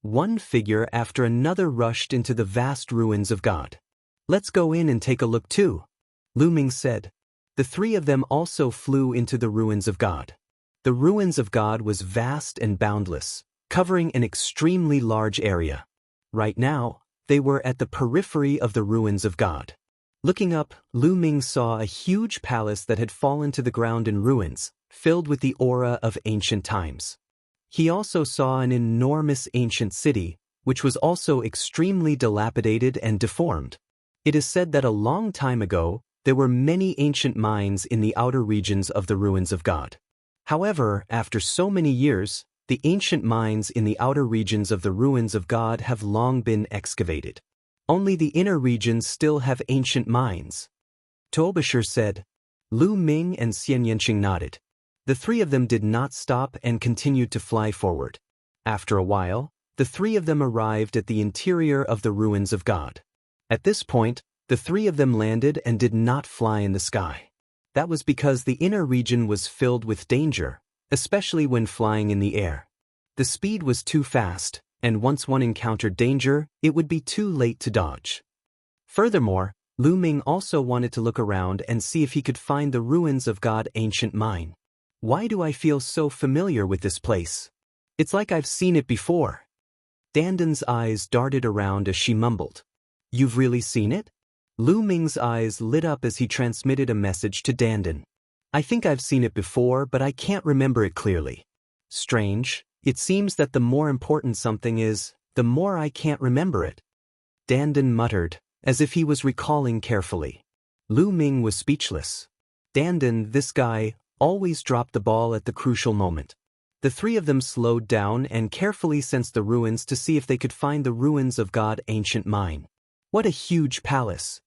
One figure after another rushed into the vast ruins of God. Let's go in and take a look too, Lu Ming said. The three of them also flew into the ruins of God. The ruins of God was vast and boundless, covering an extremely large area. Right now, they were at the periphery of the ruins of God. Looking up, Lu Ming saw a huge palace that had fallen to the ground in ruins, filled with the aura of ancient times. He also saw an enormous ancient city, which was also extremely dilapidated and deformed. It is said that a long time ago, there were many ancient mines in the outer regions of the ruins of God. However, after so many years, The ancient mines in the outer regions of the ruins of God have long been excavated. Only the inner regions still have ancient mines. Tuobashir said. Lu Ming and Xian Yanqing nodded. The three of them did not stop and continued to fly forward. After a while, the three of them arrived at the interior of the ruins of God. At this point, the three of them landed and did not fly in the sky. That was because the inner region was filled with danger, especially when flying in the air. The speed was too fast, and once one encountered danger, it would be too late to dodge. Furthermore, Lu Ming also wanted to look around and see if he could find the ruins of God ancient mine. Why do I feel so familiar with this place? It's like I've seen it before. Dandan's eyes darted around as she mumbled. You've really seen it? Lu Ming's eyes lit up as he transmitted a message to Dandan. I think I've seen it before, but I can't remember it clearly. Strange, it seems that the more important something is, the more I can't remember it. Dandan muttered, as if he was recalling carefully. Lu Ming was speechless. Dandan, this guy, always dropped the ball at the crucial moment. The three of them slowed down and carefully sensed the ruins to see if they could find the ruins of God ancient mine. What a huge palace!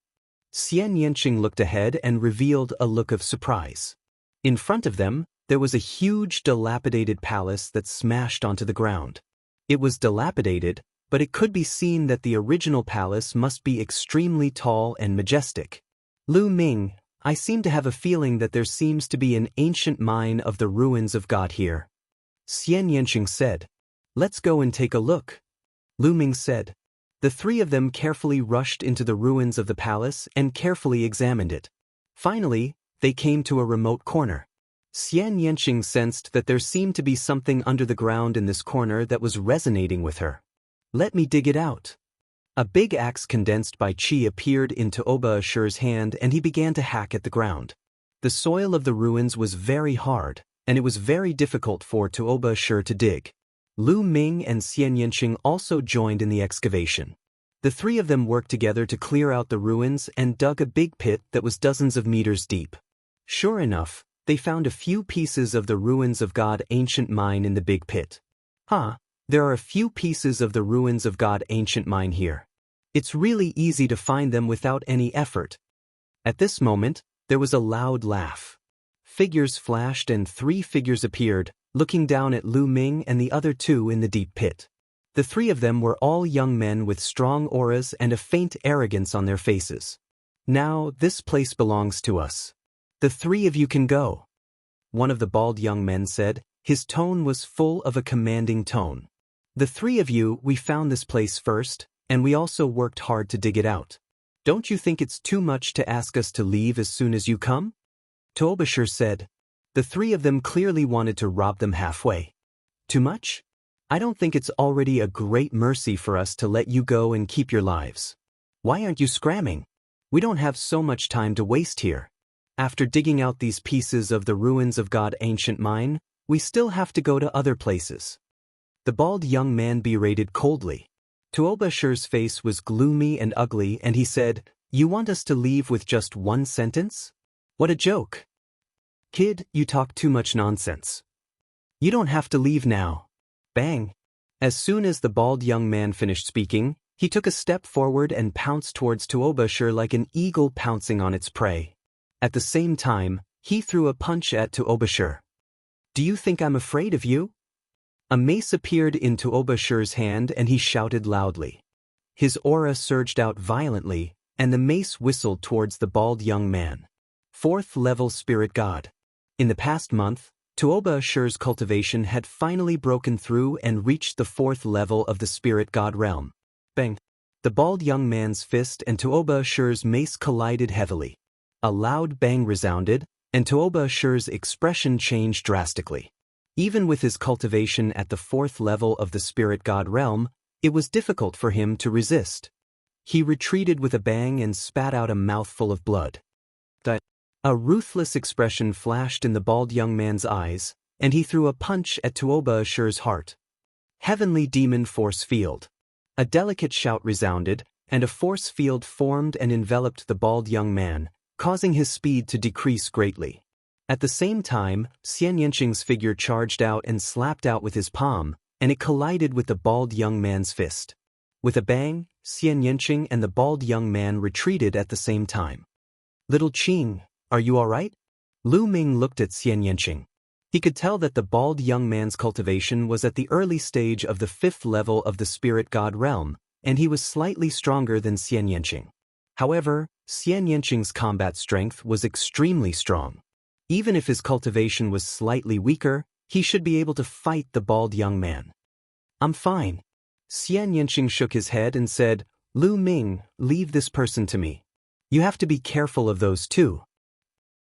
Xian Yanqing looked ahead and revealed a look of surprise. In front of them, there was a huge dilapidated palace that smashed onto the ground. It was dilapidated, but it could be seen that the original palace must be extremely tall and majestic. Lu Ming, I seem to have a feeling that there seems to be an ancient mine of the ruins of God here. Xian Yanqing said. Let's go and take a look. Lu Ming said. The three of them carefully rushed into the ruins of the palace and carefully examined it. Finally, they came to a remote corner. Xian Yanqing sensed that there seemed to be something under the ground in this corner that was resonating with her. Let me dig it out. A big axe condensed by qi appeared in Tuobashir's hand and he began to hack at the ground. The soil of the ruins was very hard, and it was very difficult for Tuobashir to dig. Lu Ming and Xian Yanqing also joined in the excavation. The three of them worked together to clear out the ruins and dug a big pit that was dozens of meters deep. Sure enough, they found a few pieces of the ruins of God ancient mine in the big pit. There are a few pieces of the ruins of God ancient mine here. It's really easy to find them without any effort. At this moment, there was a loud laugh. Figures flashed and three figures appeared, looking down at Lu Ming and the other two in the deep pit. The three of them were all young men with strong auras and a faint arrogance on their faces. Now, this place belongs to us. The three of you can go. One of the bald young men said. His tone was full of a commanding tone. The three of you, we found this place first, and we also worked hard to dig it out. Don't you think it's too much to ask us to leave as soon as you come? Tuobashir said. The three of them clearly wanted to rob them halfway. Too much? I don't think it's already a great mercy for us to let you go and keep your lives. Why aren't you scramming? We don't have so much time to waste here. After digging out these pieces of the ruins of God ancient mine, we still have to go to other places. The bald young man berated coldly. Tuobashir's face was gloomy and ugly and he said, You want us to leave with just one sentence? What a joke. Kid, you talk too much nonsense. You don't have to leave now. Bang. As soon as the bald young man finished speaking, he took a step forward and pounced towards Tuobashir like an eagle pouncing on its prey. At the same time, he threw a punch at Tuobashir. Do you think I'm afraid of you? A mace appeared in Tuobashir's hand and he shouted loudly. His aura surged out violently, and the mace whistled towards the bald young man. 4th level Spirit God. In the past month, Tuobashir's cultivation had finally broken through and reached the 4th level of the Spirit God realm. Bang! The bald young man's fist and Tuobashir's mace collided heavily. A loud bang resounded, and Tuobashir's expression changed drastically. Even with his cultivation at the 4th level of the Spirit God realm, it was difficult for him to resist. He retreated with a bang and spat out a mouthful of blood. A ruthless expression flashed in the bald young man's eyes, and he threw a punch at Tuobashir's heart. Heavenly Demon Force Field. A delicate shout resounded, and a force field formed and enveloped the bald young man, causing his speed to decrease greatly. At the same time, Xian Yanqing's figure charged out and slapped out with his palm, and it collided with the bald young man's fist. With a bang, Xian Yanqing and the bald young man retreated at the same time. "Little Qing, are you all right?" Lu Ming looked at Xian Yanqing. He could tell that the bald young man's cultivation was at the early stage of the 5th level of the spirit god realm, and he was slightly stronger than Xian Yanqing. However, Xian Yanqing's combat strength was extremely strong. Even if his cultivation was slightly weaker, he should be able to fight the bald young man. "I'm fine." Xian Yanqing shook his head and said, "Lu Ming, leave this person to me. You have to be careful of those two."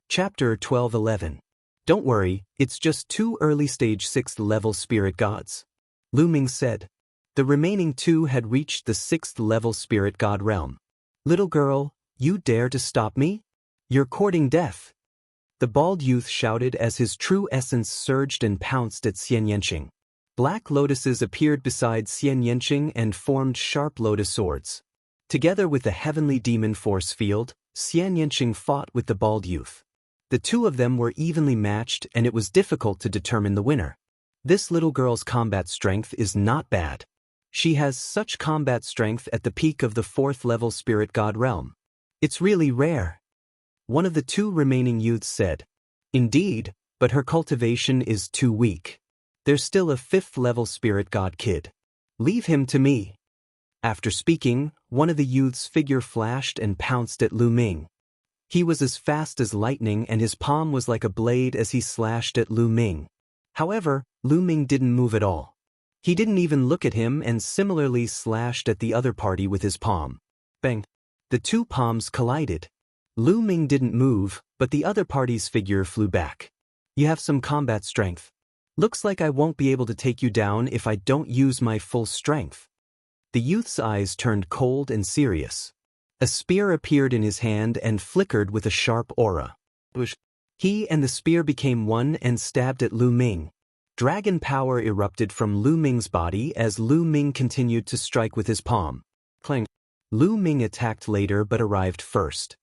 Chapter 12:11. "Don't worry, it's just 2 early-stage 6th-level spirit gods," Lu Ming said. The remaining 2 had reached the 6th-level spirit god realm. "Little girl, you dare to stop me? You're courting death." The bald youth shouted as his true essence surged and pounced at Xian Yanqing. Black lotuses appeared beside Xian Yanqing and formed sharp lotus swords. Together with the heavenly demon force field, Xian Yanqing fought with the bald youth. The 2 of them were evenly matched, and it was difficult to determine the winner. This little girl's combat strength is not bad. She has such combat strength at the peak of the 4th-level spirit god realm. It's really rare. One of the 2 remaining youths said. "Indeed, but her cultivation is too weak. There's still a 5th-level spirit god kid. Leave him to me." After speaking, one of the youths' figure flashed and pounced at Lu Ming. He was as fast as lightning, and his palm was like a blade as he slashed at Lu Ming. However, Lu Ming didn't move at all. He didn't even look at him and similarly slashed at the other party with his palm. Bang! The 2 palms collided. Lu Ming didn't move, but the other party's figure flew back. "You have some combat strength. Looks like I won't be able to take you down if I don't use my full strength." The youth's eyes turned cold and serious. A spear appeared in his hand and flickered with a sharp aura. He and the spear became one and stabbed at Lu Ming. Dragon power erupted from Lu Ming's body as Lu Ming continued to strike with his palm. Clang! Lu Ming attacked later but arrived first.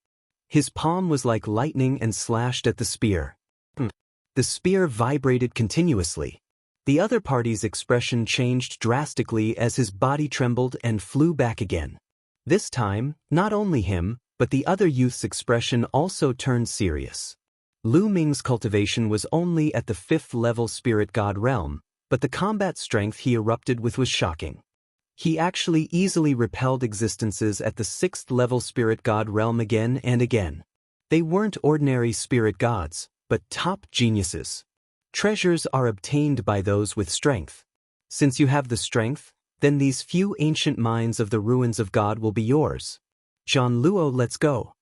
His palm was like lightning and slashed at the spear. The spear vibrated continuously. The other party's expression changed drastically as his body trembled and flew back again. This time, not only him, but the other youth's expression also turned serious. Lu Ming's cultivation was only at the 5th-level spirit god realm, but the combat strength he erupted with was shocking. He actually easily repelled existences at the 6th-level spirit god realm again and again. They weren't ordinary spirit gods, but top geniuses. Treasures are obtained by those with strength. Since you have the strength, then these few ancient mines of the ruins of God will be yours. "John Luo, let's go."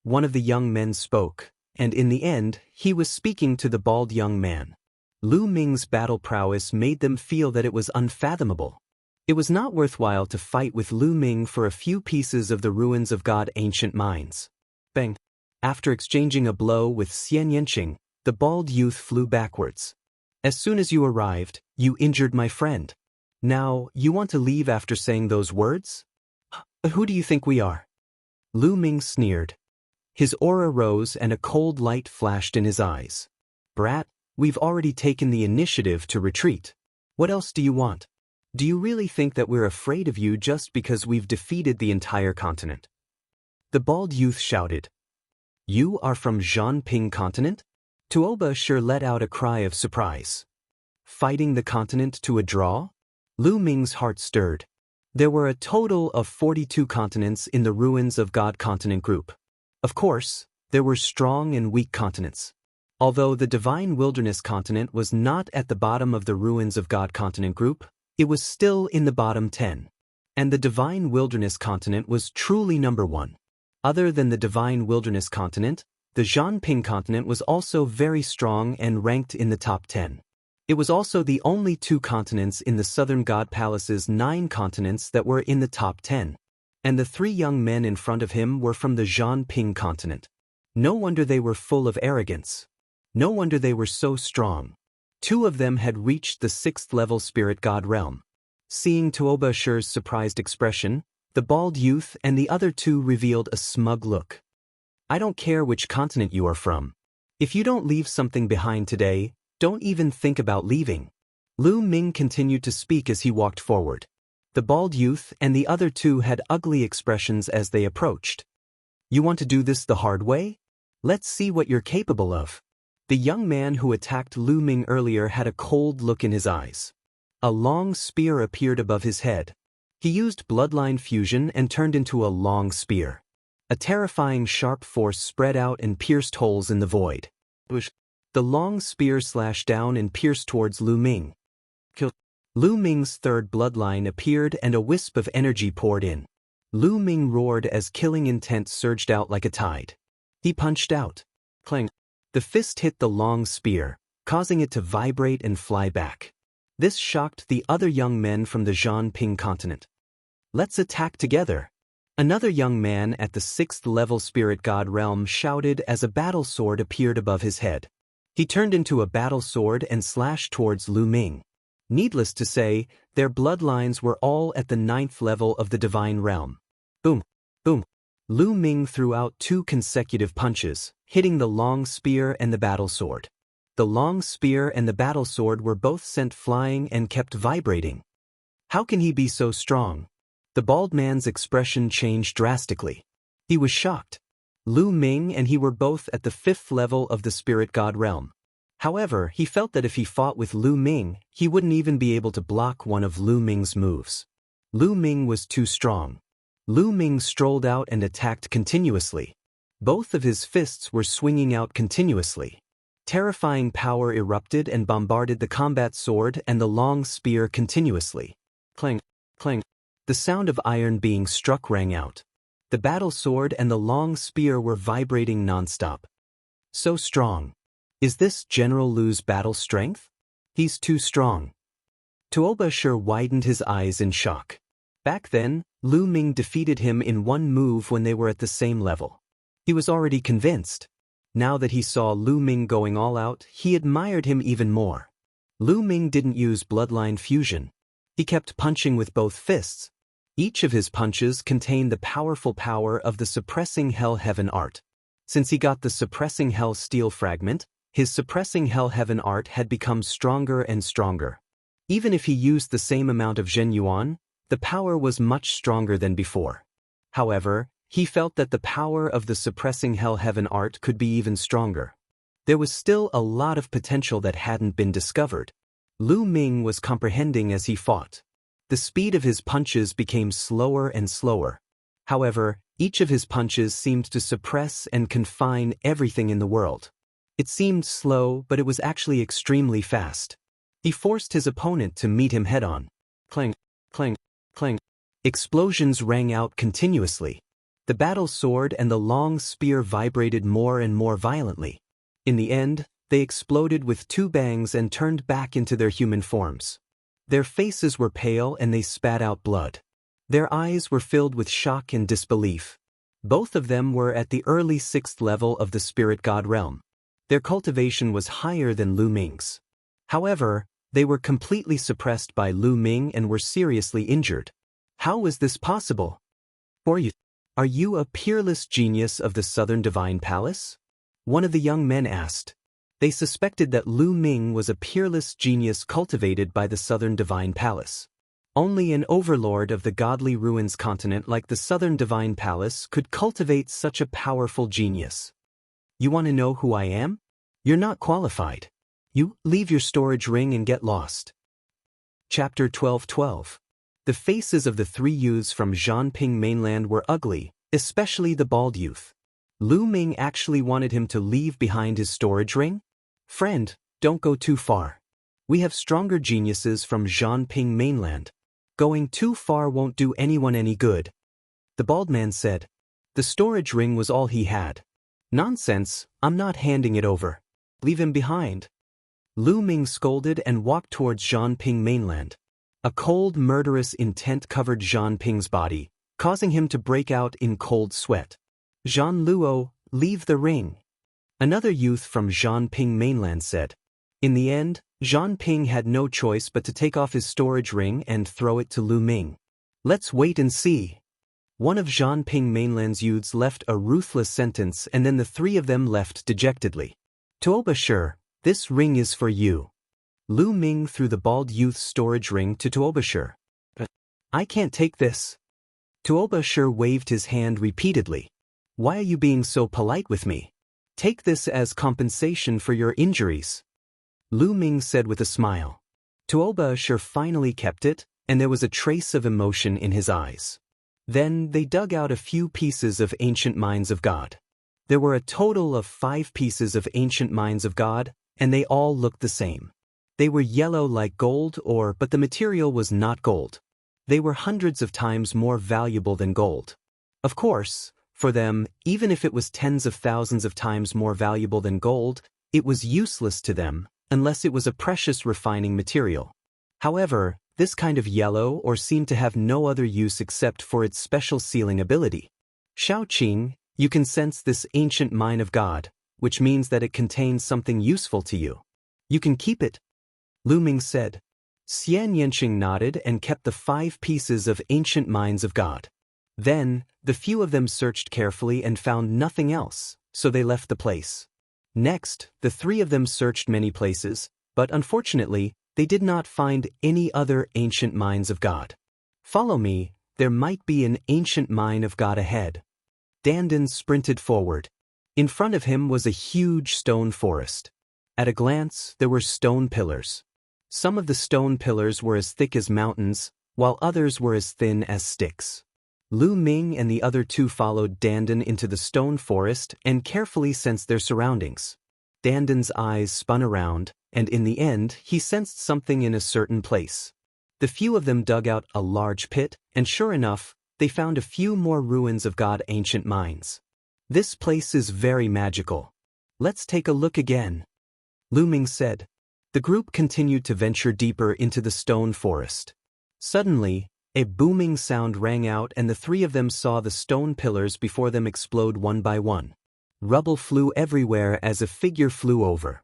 One of the young men spoke, and in the end, he was speaking to the bald young man. Lu Ming's battle prowess made them feel that it was unfathomable. It was not worthwhile to fight with Lu Ming for a few pieces of the ruins of God ancient mines. Bang! After exchanging a blow with Xian Yanqing, the bald youth flew backwards. "As soon as you arrived, you injured my friend. Now, you want to leave after saying those words? Who do you think we are?" Lu Ming sneered. His aura rose and a cold light flashed in his eyes. "Brat, we've already taken the initiative to retreat. What else do you want? Do you really think that we're afraid of you just because we've defeated the entire continent?" The bald youth shouted. "You are from Zhanping continent?" Tuoba sure let out a cry of surprise. Fighting the continent to a draw? Lu Ming's heart stirred. There were a total of 42 continents in the ruins of God continent group. Of course, there were strong and weak continents. Although the Divine Wilderness continent was not at the bottom of the ruins of God continent group, it was still in the bottom 10. And the Divine Wilderness continent was truly number 1. Other than the Divine Wilderness continent, the Zhanping continent was also very strong and ranked in the top 10. It was also the only 2 continents in the Southern God Palace's 9 continents that were in the top 10. And the 3 young men in front of him were from the Zhanping continent. No wonder they were full of arrogance. No wonder they were so strong. 2 of them had reached the 6th-level spirit god realm. Seeing Tuoba Shur's surprised expression, the bald youth and the other 2 revealed a smug look. "I don't care which continent you are from. If you don't leave something behind today, don't even think about leaving. Lu Ming continued to speak as he walked forward. The bald youth and the other two had ugly expressions as they approached. You want to do this the hard way? Let's see what you're capable of. The young man who attacked Lu Ming earlier had a cold look in his eyes. A long spear appeared above his head. He used bloodline fusion and turned into a long spear. A terrifying sharp force spread out and pierced holes in the void. The long spear slashed down and pierced towards Lu Ming. Lu Ming's third bloodline appeared and a wisp of energy poured in. Lu Ming roared as killing intent surged out like a tide. He punched out. Clang. The fist hit the long spear, causing it to vibrate and fly back. This shocked the other young men from the Zhanping continent. Let's attack together. Another young man at the 6th level spirit god realm shouted as a battle sword appeared above his head. He turned into a battle sword and slashed towards Lu Ming. Needless to say, their bloodlines were all at the 9th level of the divine realm. Boom, boom. Lu Ming threw out 2 consecutive punches, hitting the long spear and the battle sword. The long spear and the battle sword were both sent flying and kept vibrating. How can he be so strong? The bald man's expression changed drastically. He was shocked. Lu Ming and he were both at the 5th level of the spirit god realm. However, he felt that if he fought with Lu Ming, he wouldn't even be able to block one of Lu Ming's moves. Lu Ming was too strong. Lu Ming strolled out and attacked continuously. Both of his fists were swinging out continuously. Terrifying power erupted and bombarded the combat sword and the long spear continuously. Clang, clang. The sound of iron being struck rang out. The battle sword and the long spear were vibrating non-stop. So strong. Is this General Lu's battle strength? He's too strong. Tuoba sure widened his eyes in shock. Back then, Lu Ming defeated him in one move when they were at the same level. He was already convinced. Now that he saw Lu Ming going all out, he admired him even more. Lu Ming didn't use bloodline fusion. He kept punching with both fists. Each of his punches contained the powerful power of the suppressing Hell Heaven art. Since he got the suppressing Hell Steel fragment, his suppressing Hell Heaven art had become stronger and stronger. Even if he used the same amount of Zhen Yuan, the power was much stronger than before. However, he felt that the power of the suppressing Hell Heaven art could be even stronger. There was still a lot of potential that hadn't been discovered. Lu Ming was comprehending as he fought. The speed of his punches became slower and slower. However, each of his punches seemed to suppress and confine everything in the world. It seemed slow, but it was actually extremely fast. He forced his opponent to meet him head-on. Clang, clang, clang. Explosions rang out continuously. The battle sword and the long spear vibrated more and more violently. In the end, they exploded with 2 bangs and turned back into their human forms. Their faces were pale and they spat out blood. Their eyes were filled with shock and disbelief. Both of them were at the early 6th level of the spirit god realm. Their cultivation was higher than Lu Ming's. However, they were completely suppressed by Lu Ming and were seriously injured. How was this possible? Are you a peerless genius of the Southern Divine Palace? One of the young men asked. They suspected that Lu Ming was a peerless genius cultivated by the Southern Divine Palace. Only an overlord of the godly ruins continent like the Southern Divine Palace could cultivate such a powerful genius. You want to know who I am? You're not qualified. You leave your storage ring and get lost. Chapter 12:12. The faces of the 3 youths from Zhanping mainland were ugly, especially the bald youth. Lu Ming actually wanted him to leave behind his storage ring? Friend, don't go too far. We have stronger geniuses from Zhanping mainland. Going too far won't do anyone any good. The bald man said. The storage ring was all he had. Nonsense, I'm not handing it over. Leave him behind. Lu Ming scolded and walked towards Zhanping mainland. A cold, murderous intent covered Zhanping's body, causing him to break out in cold sweat. Zhan Luo, leave the ring. Another youth from Zhanping mainland said. In the end, Zhanping had no choice but to take off his storage ring and throw it to Lu Ming. Let's wait and see. One of Zhanping mainland's youths left a ruthless sentence and then the 3 of them left dejectedly. Tuoba sure, this ring is for you. Lu Ming threw the bald youth's storage ring to Tuoba sure. I can't take this. Tuoba sure waved his hand repeatedly. Why are you being so polite with me? Take this as compensation for your injuries. Lu Ming said with a smile. Tuoba sure finally kept it, and there was a trace of emotion in his eyes. Then they dug out a few pieces of ancient minds of God. There were a total of 5 pieces of ancient minds of God, and they all looked the same. They were yellow like gold but the material was not gold. They were hundreds of times more valuable than gold. Of course, for them, even if it was tens of thousands of times more valuable than gold, it was useless to them, unless it was a precious refining material. However, this kind of yellow seemed to have no other use except for its special sealing ability. Shaoqing, you can sense this ancient mine of God, which means that it contains something useful to you. You can keep it. Lu Ming said. Xian Yanqing nodded and kept the 5 pieces of ancient minds of God. Then, the few of them searched carefully and found nothing else, so they left the place. Next, the 3 of them searched many places, but unfortunately, they did not find any other ancient minds of God. Follow me, there might be an ancient mine of God ahead. Dandan sprinted forward. In front of him was a huge stone forest. At a glance, there were stone pillars. Some of the stone pillars were as thick as mountains, while others were as thin as sticks. Lu Ming and the other 2 followed Dandan into the stone forest and carefully sensed their surroundings. Dandan's eyes spun around, and in the end, he sensed something in a certain place. The few of them dug out a large pit, and sure enough, they found a few more ruins of God ancient mines. This place is very magical. Let's take a look again. Lu Ming said. The group continued to venture deeper into the stone forest. Suddenly, a booming sound rang out and the 3 of them saw the stone pillars before them explode one by one. Rubble flew everywhere as a figure flew over.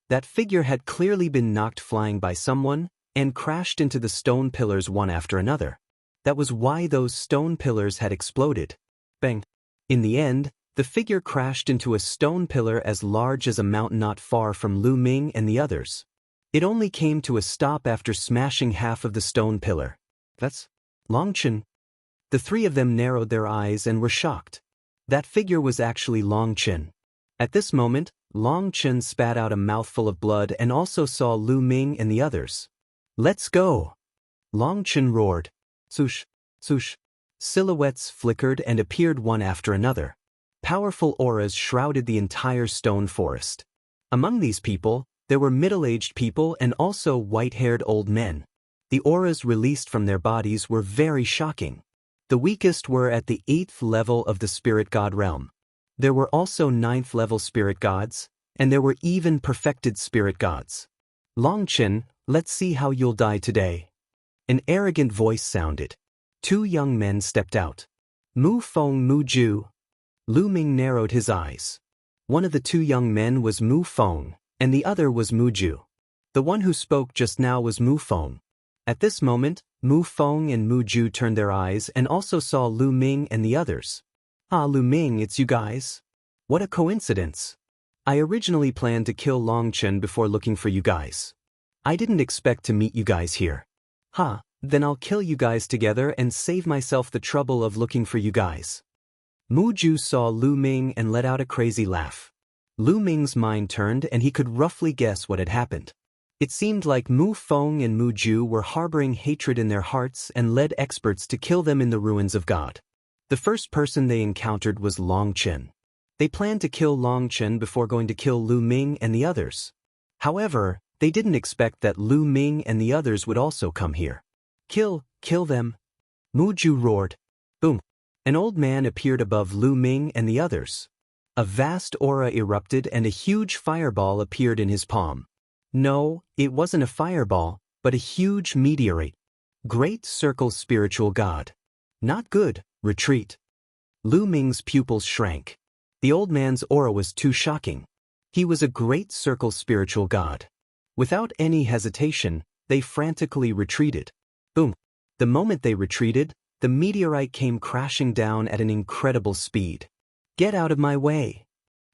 That figure had clearly been knocked flying by someone and crashed into the stone pillars one after another. That was why those stone pillars had exploded. Bang! In the end, the figure crashed into a stone pillar as large as a mountain not far from Lu Ming and the others. It only came to a stop after smashing half of the stone pillar. That's Longchen. The 3 of them narrowed their eyes and were shocked. That figure was actually Longchen. At this moment, Longchen spat out a mouthful of blood and also saw Lu Ming and the others. Let's go! Longchen roared. Swoosh, swoosh. Silhouettes flickered and appeared one after another. Powerful auras shrouded the entire stone forest. Among these people, there were middle-aged people and also white-haired old men. The auras released from their bodies were very shocking. The weakest were at the 8th level of the spirit god realm. There were also 9th level spirit gods, and there were even perfected spirit gods. Longchen, let's see how you'll die today. An arrogant voice sounded. 2 young men stepped out. Mu Feng Mu Ju. Lu Ming narrowed his eyes. One of the 2 young men was Mu Feng, and the other was Mu Ju. The one who spoke just now was Mu Feng. At this moment, Mu Feng and Mu Ju turned their eyes and also saw Lu Ming and the others. Ah, Lu Ming, it's you guys. What a coincidence. I originally planned to kill Longchen before looking for you guys. I didn't expect to meet you guys here. Then I'll kill you guys together and save myself the trouble of looking for you guys. Mu Ju saw Lu Ming and let out a crazy laugh. Lu Ming's mind turned and he could roughly guess what had happened. It seemed like Mu Feng and Mu Ju were harboring hatred in their hearts and led experts to kill them in the ruins of God. The first person they encountered was Longchen. They planned to kill Longchen before going to kill Lu Ming and the others. However, they didn't expect that Lu Ming and the others would also come here. Kill them. Mu Ju roared. Boom. An old man appeared above Lu Ming and the others. A vast aura erupted and a huge fireball appeared in his palm. No, it wasn't a fireball, but a huge meteorite. Great Circle Spiritual God. Not good, retreat. Lu Ming's pupils shrank. The old man's aura was too shocking. He was a Great Circle Spiritual God. Without any hesitation, they frantically retreated. Boom. The moment they retreated, the meteorite came crashing down at an incredible speed. Get out of my way.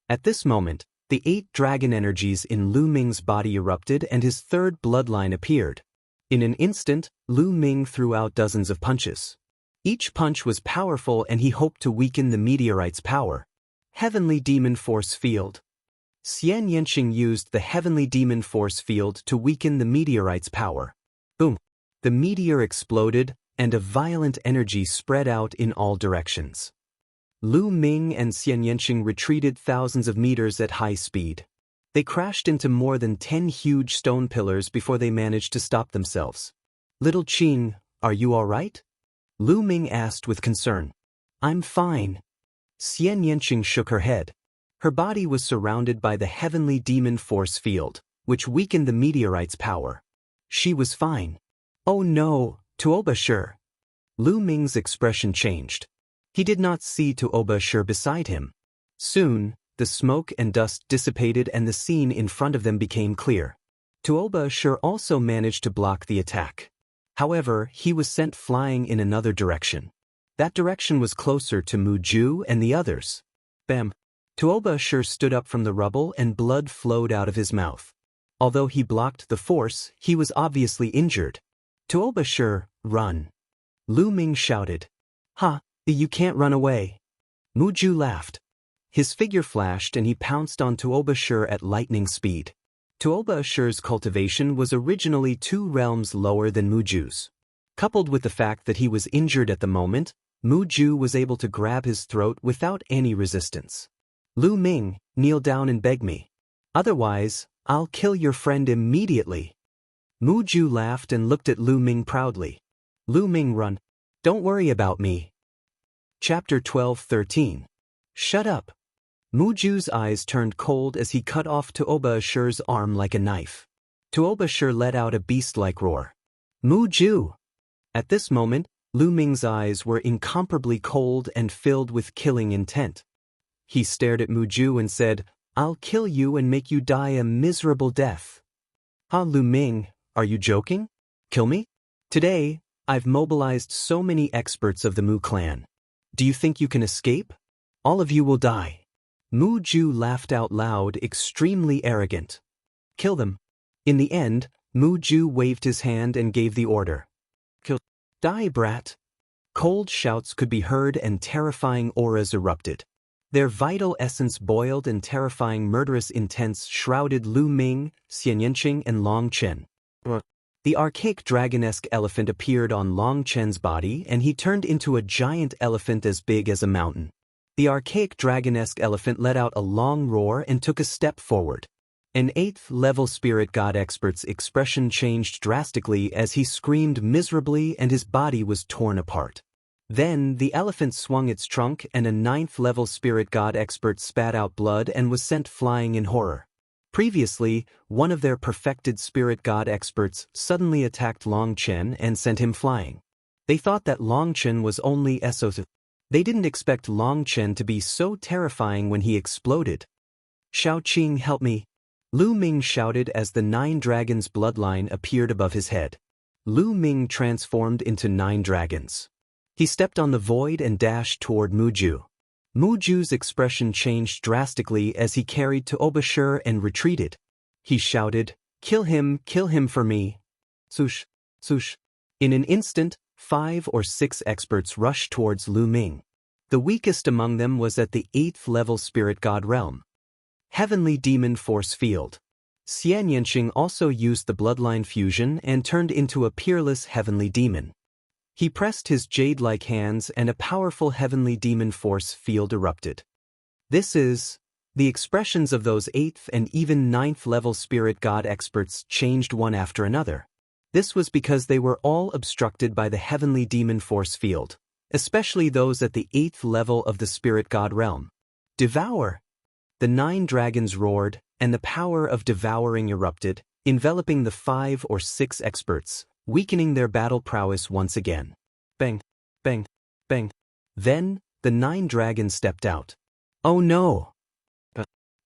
At this moment, The 8 dragon energies in Lu Ming's body erupted and his third bloodline appeared. In an instant, Lu Ming threw out dozens of punches. Each punch was powerful and he hoped to weaken the meteorite's power. Heavenly Demon Force Field. Xian Yanqing used the Heavenly Demon Force Field to weaken the meteorite's power. Boom! The meteor exploded, and a violent energy spread out in all directions. Lu Ming and Xian Yanqing retreated thousands of meters at high speed. They crashed into more than 10 huge stone pillars before they managed to stop themselves. Little Qing, are you all right? Lu Ming asked with concern. I'm fine. Xian Yanqing shook her head. Her body was surrounded by the Heavenly Demon Force Field, which weakened the meteorite's power. She was fine. Oh no, Tuoba Shi. Lu Ming's expression changed. He did not see Tuoba Shi beside him. Soon, the smoke and dust dissipated and the scene in front of them became clear. Tuoba Shi also managed to block the attack. However, he was sent flying in another direction. That direction was closer to Mu Ju and the others. Bam! Tuoba Shi stood up from the rubble and blood flowed out of his mouth. Although he blocked the force, he was obviously injured. Tuoba Shi, run! Lu Ming shouted. Ha! You can't run away. Mu Ju laughed. His figure flashed and he pounced on Tuoba Shi at lightning speed. Tuoba Shi's cultivation was originally 2 realms lower than Mu Ju's. Coupled with the fact that he was injured at the moment, Mu Ju was able to grab his throat without any resistance. Lu Ming, kneel down and beg me. Otherwise, I'll kill your friend immediately. Mu Ju laughed and looked at Lu Ming proudly. Lu Ming, run. Don't worry about me. Chapter 12-13. Shut up. Mu Ju's eyes turned cold as he cut off Tuoba Shi's arm like a knife. Tuoba Shi let out a beast-like roar. Mu Ju! At this moment, Lu Ming's eyes were incomparably cold and filled with killing intent. He stared at Mu Ju and said, I'll kill you and make you die a miserable death. Ah, Lu Ming, are you joking? Kill me? Today, I've mobilized so many experts of the Mu clan. Do you think you can escape? All of you will die. Mu Ju laughed out loud, extremely arrogant. Kill them. In the end, Mu Ju waved his hand and gave the order. Kill. Die, brat. Cold shouts could be heard and terrifying auras erupted. Their vital essence boiled and terrifying murderous intents shrouded Lu Ming, Xian Yanqing and Long Chen. The archaic dragon-esque elephant appeared on Long Chen's body and he turned into a giant elephant as big as a mountain. The archaic dragon-esque elephant let out a long roar and took a step forward. An 8th-level spirit god expert's expression changed drastically as he screamed miserably and his body was torn apart. Then, the elephant swung its trunk and a 9th-level spirit god expert spat out blood and was sent flying in horror. Previously, one of their perfected spirit god experts suddenly attacked Long Chen and sent him flying. They thought that Long Chen was only SO. They didn't expect Long Chen to be so terrifying when he exploded. Xiao Qing, help me. Lu Ming shouted as the 9 dragons' bloodline appeared above his head. Lu Ming transformed into 9 dragons. He stepped on the void and dashed toward Mu Ju. Mu Ju's expression changed drastically as he carried Tuoba Shi and retreated. He shouted, kill him for me. Sush, sush. In an instant, 5 or 6 experts rushed towards Lu Ming. The weakest among them was at the 8th-level spirit god realm. Heavenly Demon Force Field. Xian Yanqing also used the bloodline fusion and turned into a peerless heavenly demon. He pressed his jade-like hands and a powerful heavenly demon force field erupted. The expressions of those 8th and even 9th-level spirit god experts changed one after another. This was because they were all obstructed by the heavenly demon force field, especially those at the 8th level of the spirit god realm. Devour! The 9 dragons roared, and the power of devouring erupted, enveloping the 5 or 6 experts, weakening their battle prowess once again. Bang, bang, bang. Then, the 9 dragons stepped out. Oh no!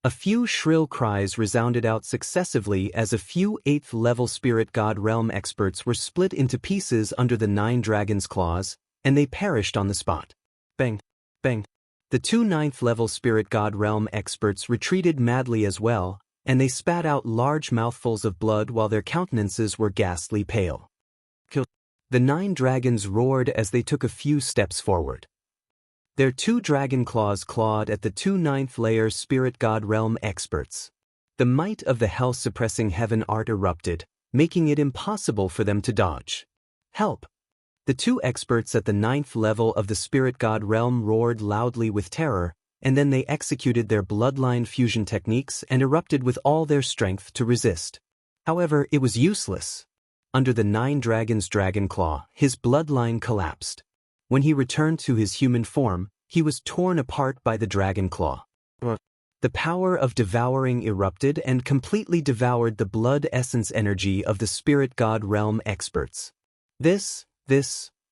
A few shrill cries resounded out successively as a few 8th-level spirit god realm experts were split into pieces under the 9 dragons' claws, and they perished on the spot. Bang, bang, The two ninth-level Spirit God Realm experts retreated madly as well, and they spat out large mouthfuls of blood while their countenances were ghastly pale. The 9 dragons roared as they took a few steps forward. Their 2 dragon claws clawed at the 2 ninth-layer Spirit God Realm experts. The might of the hell-suppressing heaven art erupted, making it impossible for them to dodge. Help! The 2 experts at the 9th level of the Spirit God Realm roared loudly with terror, and then they executed their bloodline fusion techniques and erupted with all their strength to resist. However, it was useless. Under the 9 dragons' dragon claw, his bloodline collapsed. When he returned to his human form, he was torn apart by the dragon claw. The power of devouring erupted and completely devoured the blood essence energy of the Spirit God Realm experts.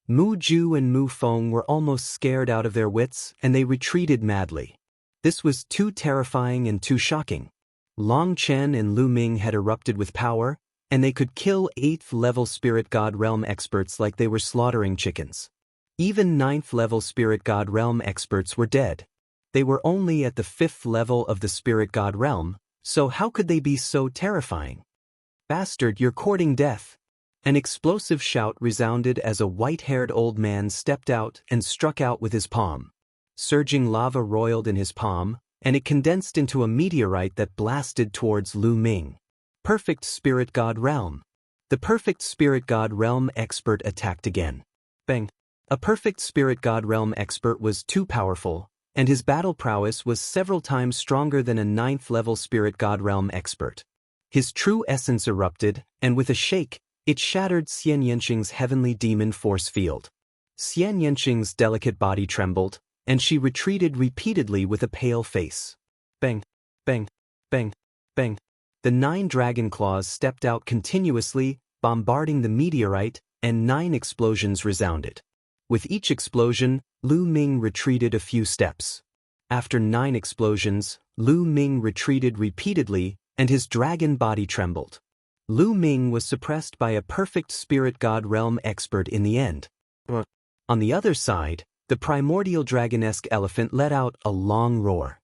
Mu Ju and Mu Feng were almost scared out of their wits, and they retreated madly. This was too terrifying and too shocking. Long Chen and Lu Ming had erupted with power, and they could kill 8th-level Spirit God Realm experts like they were slaughtering chickens. Even 9th-level Spirit God Realm experts were dead. They were only at the 5th level of the Spirit God Realm, so how could they be so terrifying? Bastard, you're courting death. An explosive shout resounded as a white-haired old man stepped out and struck out with his palm. Surging lava roiled in his palm, and it condensed into a meteorite that blasted towards Lu Ming. Perfect Spirit God Realm. The Perfect Spirit God Realm expert attacked again. Bang! A Perfect Spirit God Realm expert was too powerful, and his battle prowess was several times stronger than a 9th-level Spirit God Realm expert. His true essence erupted, and with a shake, it shattered Xian Yanqing's heavenly demon force field. Xian Yanqing's delicate body trembled, and she retreated repeatedly with a pale face. Bang! Bang! Bang! Bang! The 9 dragon claws stepped out continuously, bombarding the meteorite, and 9 explosions resounded. With each explosion, Lu Ming retreated a few steps. After 9 explosions, Lu Ming retreated repeatedly, and his dragon body trembled. Lu Ming was suppressed by a Perfect Spirit God Realm expert in the end. On the other side, the primordial dragonesque elephant let out a long roar.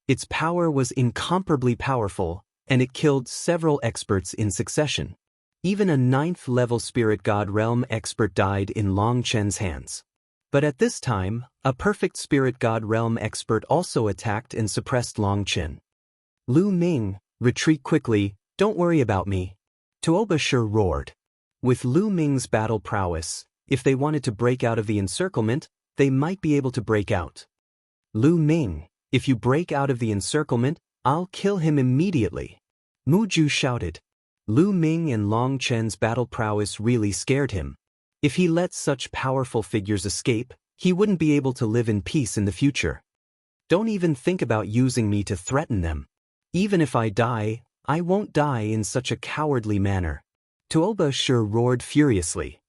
Its power was incomparably powerful, and it killed several experts in succession. Even a 9th-level Spirit God Realm expert died in Long Chen's hands. But at this time, a Perfect Spirit God Realm expert also attacked and suppressed Long Chen. Lu Ming, retreat quickly, don't worry about me. Tuoba Shi roared. With Lu Ming's battle prowess, if they wanted to break out of the encirclement, they might be able to break out. Lu Ming, if you break out of the encirclement, I'll kill him immediately. Mu Ju shouted. Lu Ming and Long Chen's battle prowess really scared him. If he let such powerful figures escape, he wouldn't be able to live in peace in the future. Don't even think about using me to threaten them. Even if I die, I won't die in such a cowardly manner. Tuoba Shi roared furiously.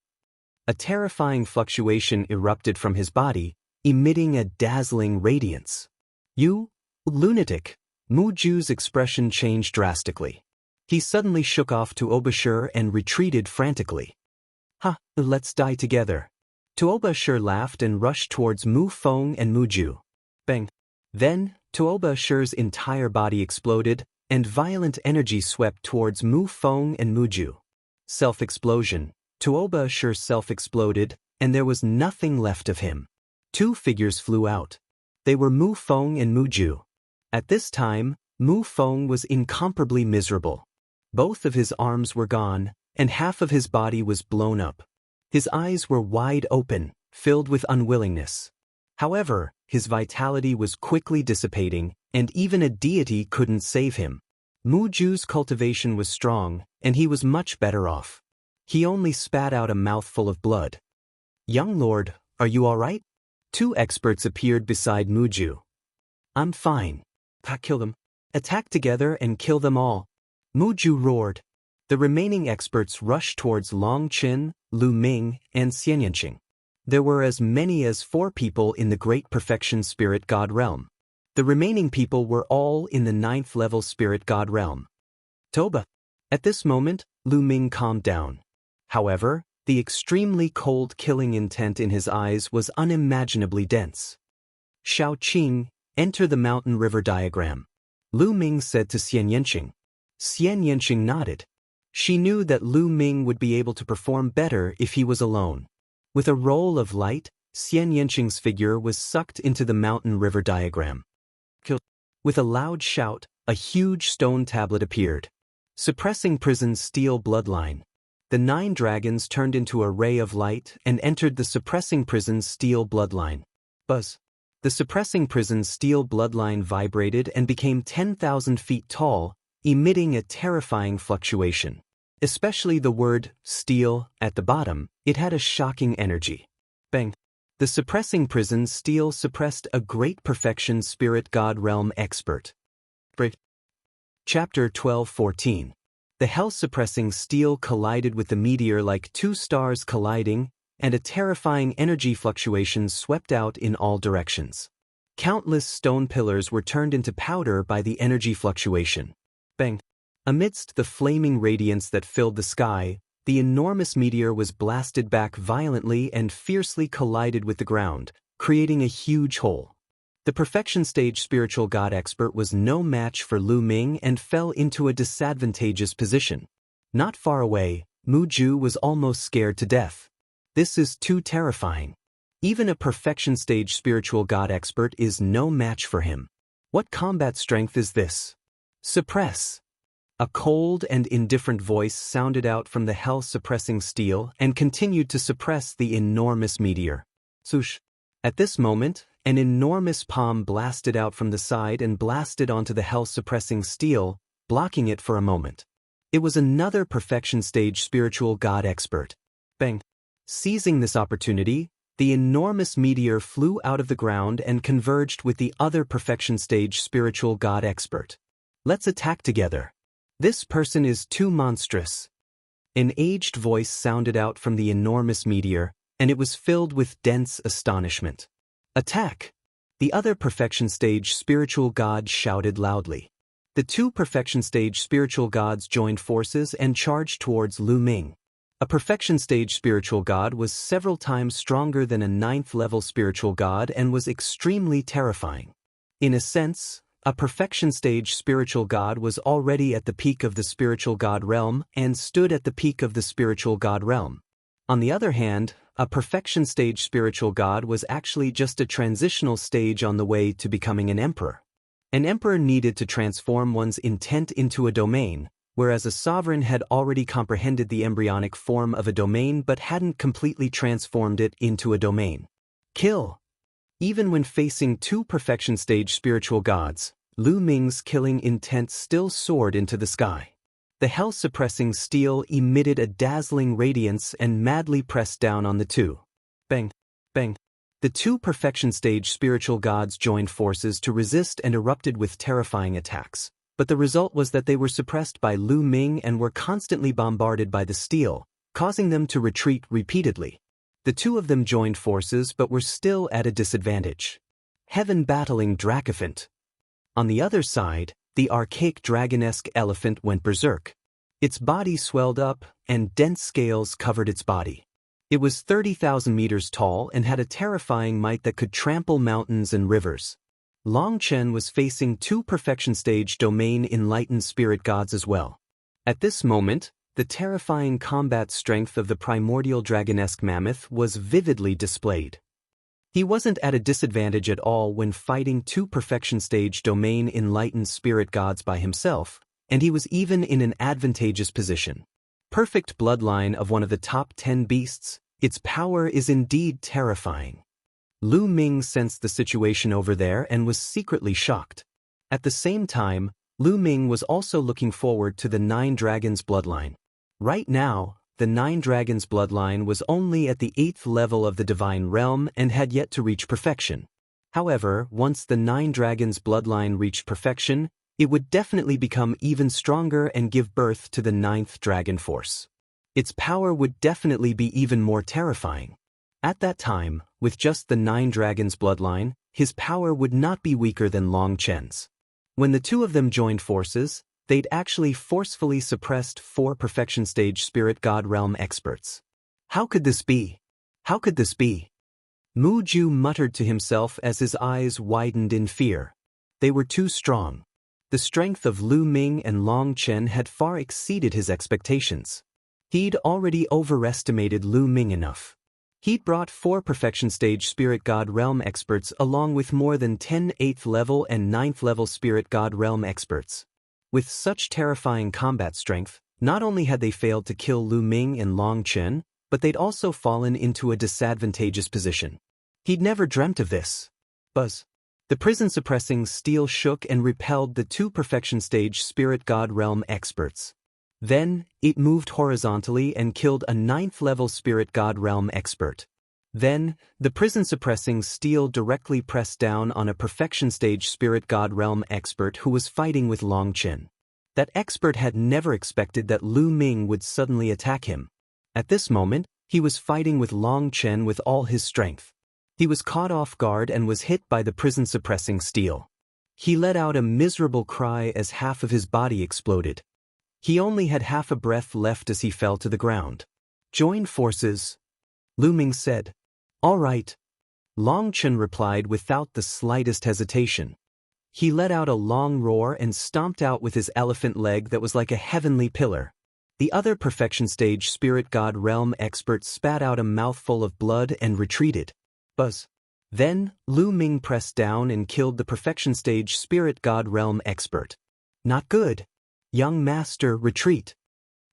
A terrifying fluctuation erupted from his body, emitting a dazzling radiance. You, lunatic! Mu Ju's expression changed drastically. He suddenly shook off Tuoba Shi and retreated frantically. Ha, let's die together. Tuoba Shi laughed and rushed towards Mu Feng and Mu Ju. Bang! Then, Tuoba Shi's entire body exploded, and violent energy swept towards Mu Feng and Mu Ju. Self-explosion. Tuoba Shi self-exploded, and there was nothing left of him. 2 figures flew out. They were Mu Feng and Mu Ju. At this time, Mu Feng was incomparably miserable. Both of his arms were gone, and half of his body was blown up. His eyes were wide open, filled with unwillingness. However, his vitality was quickly dissipating, and even a deity couldn't save him. Mu Ju's cultivation was strong, and he was much better off. He only spat out a mouthful of blood. Young Lord, are you all right? 2 experts appeared beside Mu Ju. I'm fine. Kill them. Attack together and kill them all. Mu Ju roared. The remaining experts rushed towards Long Chen, Lu Ming, and Xian Yanqing. There were as many as 4 people in the Great Perfection Spirit God Realm. The remaining people were all in the 9th level Spirit God Realm. Toba. At this moment, Lu Ming calmed down. However, the extremely cold killing intent in his eyes was unimaginably dense. Shao Qing, enter the mountain river diagram. Lu Ming said to Xian Yanqing. Xian Yanqing nodded. She knew that Lu Ming would be able to perform better if he was alone. With a roll of light, Xian Yanqing's figure was sucked into the mountain river diagram. With a loud shout, a huge stone tablet appeared. Suppressing prison's steel bloodline. The 9 dragons turned into a ray of light and entered the suppressing prison's steel bloodline. Buzz. The suppressing prison's steel bloodline vibrated and became 10,000 feet tall, emitting a terrifying fluctuation. Especially the word steel at the bottom, it had a shocking energy. Bang. The suppressing prison's steel suppressed a great perfection spirit god realm expert. Chapter 12:14. The hell-suppressing steel collided with the meteor like 2 stars colliding, and a terrifying energy fluctuation swept out in all directions. Countless stone pillars were turned into powder by the energy fluctuation. Bang! Amidst the flaming radiance that filled the sky, the enormous meteor was blasted back violently and fiercely collided with the ground, creating a huge hole. The perfection stage spiritual god expert was no match for Lu Ming and fell into a disadvantageous position. Not far away, Mu Ju was almost scared to death. This is too terrifying. Even a perfection stage spiritual god expert is no match for him. What combat strength is this? Suppress. A cold and indifferent voice sounded out from the hell-suppressing steel and continued to suppress the enormous meteor. Swoosh. At this moment, an enormous palm blasted out from the side and blasted onto the hell-suppressing steel, blocking it for a moment. It was another perfection stage spiritual god expert. Bang! Seizing this opportunity, the enormous meteor flew out of the ground and converged with the other perfection stage spiritual god expert. Let's attack together. This person is too monstrous. An aged voice sounded out from the enormous meteor, and it was filled with dense astonishment. Attack! The other perfection stage spiritual god shouted loudly. The 2 perfection stage spiritual gods joined forces and charged towards Lu Ming. A perfection stage spiritual god was several times stronger than a 9th level spiritual god and was extremely terrifying. In a sense, a perfection stage spiritual god was already at the peak of the spiritual god realm and stood at the peak of the spiritual god realm. On the other hand, a perfection stage spiritual god was actually just a transitional stage on the way to becoming an emperor. An emperor needed to transform one's intent into a domain, whereas a sovereign had already comprehended the embryonic form of a domain but hadn't completely transformed it into a domain. Kill! Even when facing 2 perfection stage spiritual gods, Lu Ming's killing intent still soared into the sky. The hell-suppressing steel emitted a dazzling radiance and madly pressed down on the 2. Bang! Bang! The 2 perfection stage spiritual gods joined forces to resist and erupted with terrifying attacks, but the result was that they were suppressed by Lu Ming and were constantly bombarded by the steel, causing them to retreat repeatedly. The 2 of them joined forces but were still at a disadvantage. Heaven battling Dracophant. On the other side, the archaic dragonesque elephant went berserk. Its body swelled up, and dense scales covered its body. It was 30,000 meters tall and had a terrifying might that could trample mountains and rivers. Long Chen was facing 2 perfection stage domain enlightened spirit gods as well. At this moment, the terrifying combat strength of the primordial dragonesque mammoth was vividly displayed. He wasn't at a disadvantage at all when fighting 2 perfection stage domain enlightened spirit gods by himself, and he was even in an advantageous position. Perfect bloodline of one of the top 10 beasts, its power is indeed terrifying. Lu Ming sensed the situation over there and was secretly shocked. At the same time, Lu Ming was also looking forward to the 9 dragons bloodline. Right now, the 9 dragons bloodline was only at the 8th level of the divine realm and had yet to reach perfection. However, once the 9 dragons bloodline reached perfection, it would definitely become even stronger and give birth to the 9th dragon force. Its power would definitely be even more terrifying. At that time, with just the 9 dragons bloodline, his power would not be weaker than Long Chen's. When the 2 of them joined forces, they'd actually forcefully suppressed 4 perfection stage spirit god realm experts. How could this be? How could this be? Mu Ju muttered to himself as his eyes widened in fear. They were too strong. The strength of Lu Ming and Long Chen had far exceeded his expectations. He'd already overestimated Lu Ming enough. He'd brought 4 Perfection Stage Spirit God Realm experts along with more than 10 8th level and 9th level Spirit God Realm experts. With such terrifying combat strength, not only had they failed to kill Lu Ming and Long Chen, but they'd also fallen into a disadvantageous position. He'd never dreamt of this. Buzz. The prison-suppressing steel shook and repelled the 2 Perfection Stage Spirit God Realm experts. Then, it moved horizontally and killed a 9th level Spirit God Realm expert. Then, the prison-suppressing steel directly pressed down on a Perfection Stage Spirit God Realm expert who was fighting with Long Chen. That expert had never expected that Lu Ming would suddenly attack him. At this moment, he was fighting with Long Chen with all his strength. He was caught off guard and was hit by the prison-suppressing steel. He let out a miserable cry as half of his body exploded. He only had half a breath left as he fell to the ground. "Join forces," Lu Ming said. "All right," Long Chen replied without the slightest hesitation. He let out a long roar and stomped out with his elephant leg that was like a heavenly pillar. The other Perfection Stage Spirit God Realm expert spat out a mouthful of blood and retreated. Buzz. Then, Lu Ming pressed down and killed the Perfection Stage Spirit God Realm expert. "Not good. Young Master, retreat."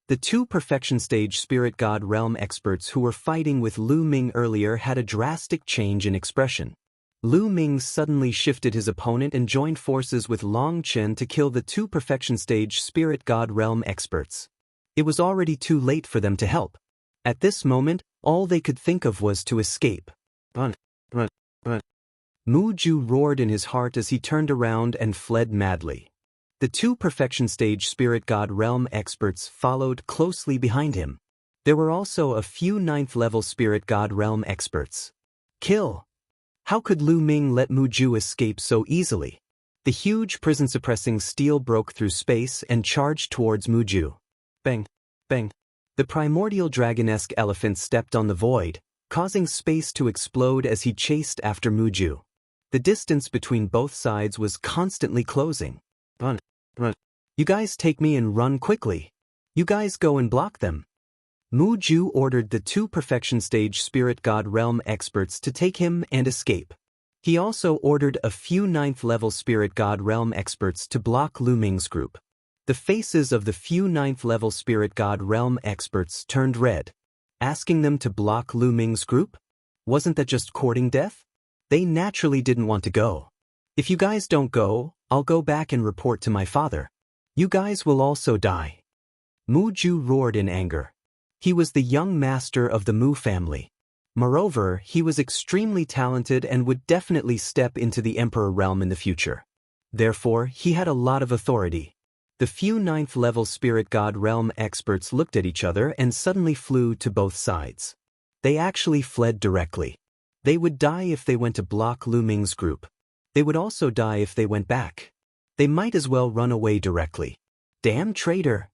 The 2 Perfection Stage Spirit God Realm experts who were fighting with Lu Ming earlier had a drastic change in expression. Lu Ming suddenly shifted his opponent and joined forces with Long Chen to kill the 2 Perfection Stage Spirit God Realm experts. It was already too late for them to help. At this moment, all they could think of was to escape. Run, run, run. Mu Ju roared in his heart as he turned around and fled madly. The 2 Perfection Stage Spirit God Realm experts followed closely behind him. There were also a few 9th level Spirit God Realm experts. Kill! How could Lu Ming let Mu Ju escape so easily? The huge prison-suppressing steel broke through space and charged towards Mu Ju. Bang! Bang! The primordial dragonesque elephant stepped on the void, causing space to explode as he chased after Mu Ju. The distance between both sides was constantly closing. Run, run. You guys take me and run quickly. You guys go and block them. Mu Ju ordered the 2 Perfection Stage Spirit God Realm experts to take him and escape. He also ordered a few 9th level Spirit God Realm experts to block Lu Ming's group. The faces of the few 9th level Spirit God Realm experts turned red. Asking them to block Lu Ming's group? Wasn't that just courting death? They naturally didn't want to go. "If you guys don't go, I'll go back and report to my father. You guys will also die." Mu Ju roared in anger. He was the young master of the Mu family. Moreover, he was extremely talented and would definitely step into the Emperor realm in the future. Therefore, he had a lot of authority. The few 9th level Spirit God Realm experts looked at each other and suddenly flew to both sides. They actually fled directly. They would die if they went to block Lu Ming's group. They would also die if they went back. They might as well run away directly. "Damn traitor!"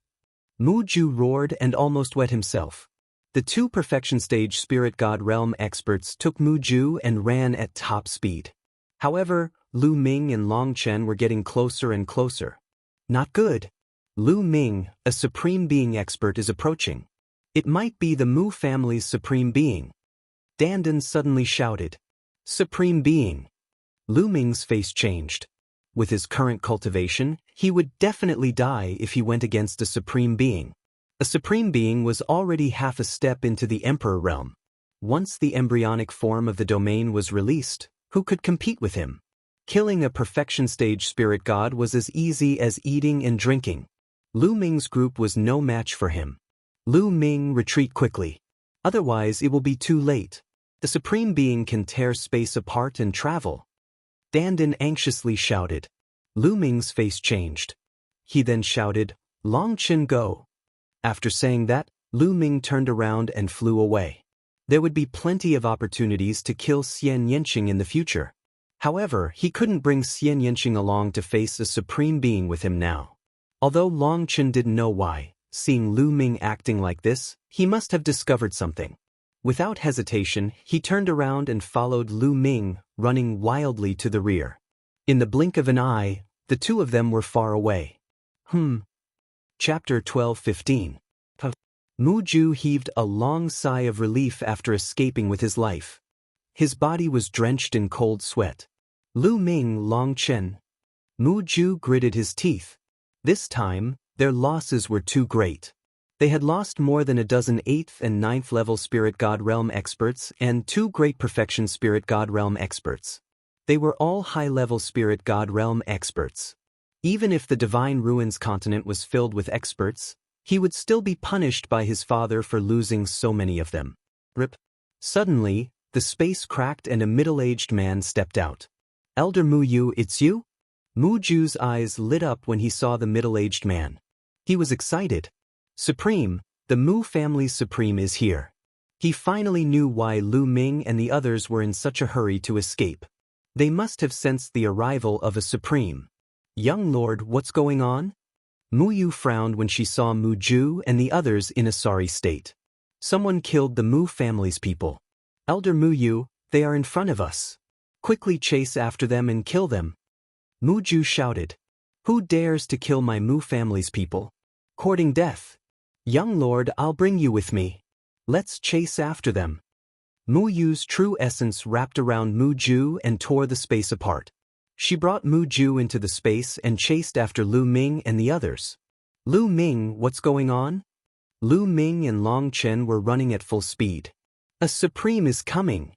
Mu Ju roared and almost wet himself. The 2 Perfection Stage Spirit God Realm experts took Mu Ju and ran at top speed. However, Lu Ming and Long Chen were getting closer and closer. Not good. Lu Ming, a Supreme Being expert, is approaching. It might be the Mu family's Supreme Being. Dandan suddenly shouted. "Supreme Being." Lu Ming's face changed. With his current cultivation, he would definitely die if he went against a Supreme Being. A Supreme Being was already half a step into the Emperor realm. Once the embryonic form of the domain was released, who could compete with him? Killing a Perfection Stage Spirit God was as easy as eating and drinking. Lu Ming's group was no match for him. Lu Ming, retreat quickly. Otherwise it will be too late. The Supreme Being can tear space apart and travel. Dandan anxiously shouted. Lu Ming's face changed. He then shouted, "Long Chen, go." After saying that, Lu Ming turned around and flew away. There would be plenty of opportunities to kill Xian Yanqing in the future. However, he couldn't bring Xian Yanqing along to face a Supreme Being with him now. Although Long Chen didn't know why, seeing Lu Ming acting like this, he must have discovered something. Without hesitation, he turned around and followed Lu Ming, running wildly to the rear. In the blink of an eye, the two of them were far away. Chapter 12:15. Mu Ju heaved a long sigh of relief after escaping with his life. His body was drenched in cold sweat. Lu Ming, Long Chen. Mu Ju gritted his teeth. This time, their losses were too great. They had lost more than a dozen 8th and 9th level Spirit God Realm experts and 2 Great Perfection Spirit God Realm experts. They were all high-level Spirit God Realm experts. Even if the Divine Ruins continent was filled with experts, he would still be punished by his father for losing so many of them. Rip. Suddenly, the space cracked and a middle-aged man stepped out. Elder Mu Yu, it's you? Mu Ju's eyes lit up when he saw the middle-aged man. He was excited. Supreme, the Mu family's Supreme is here. He finally knew why Lu Ming and the others were in such a hurry to escape. They must have sensed the arrival of a Supreme. Young Lord, what's going on? Mu Yu frowned when she saw Mu Ju and the others in a sorry state. Someone killed the Mu family's people. Elder Mu Yu, they are in front of us. Quickly chase after them and kill them. Mu Ju shouted. Who dares to kill my Mu family's people? Courting death. Young Lord, I'll bring you with me. Let's chase after them. Mu Yu's true essence wrapped around Mu Ju and tore the space apart. She brought Mu Ju into the space and chased after Lu Ming and the others. Lu Ming, what's going on? Lu Ming and Long Chen were running at full speed. A Supreme is coming,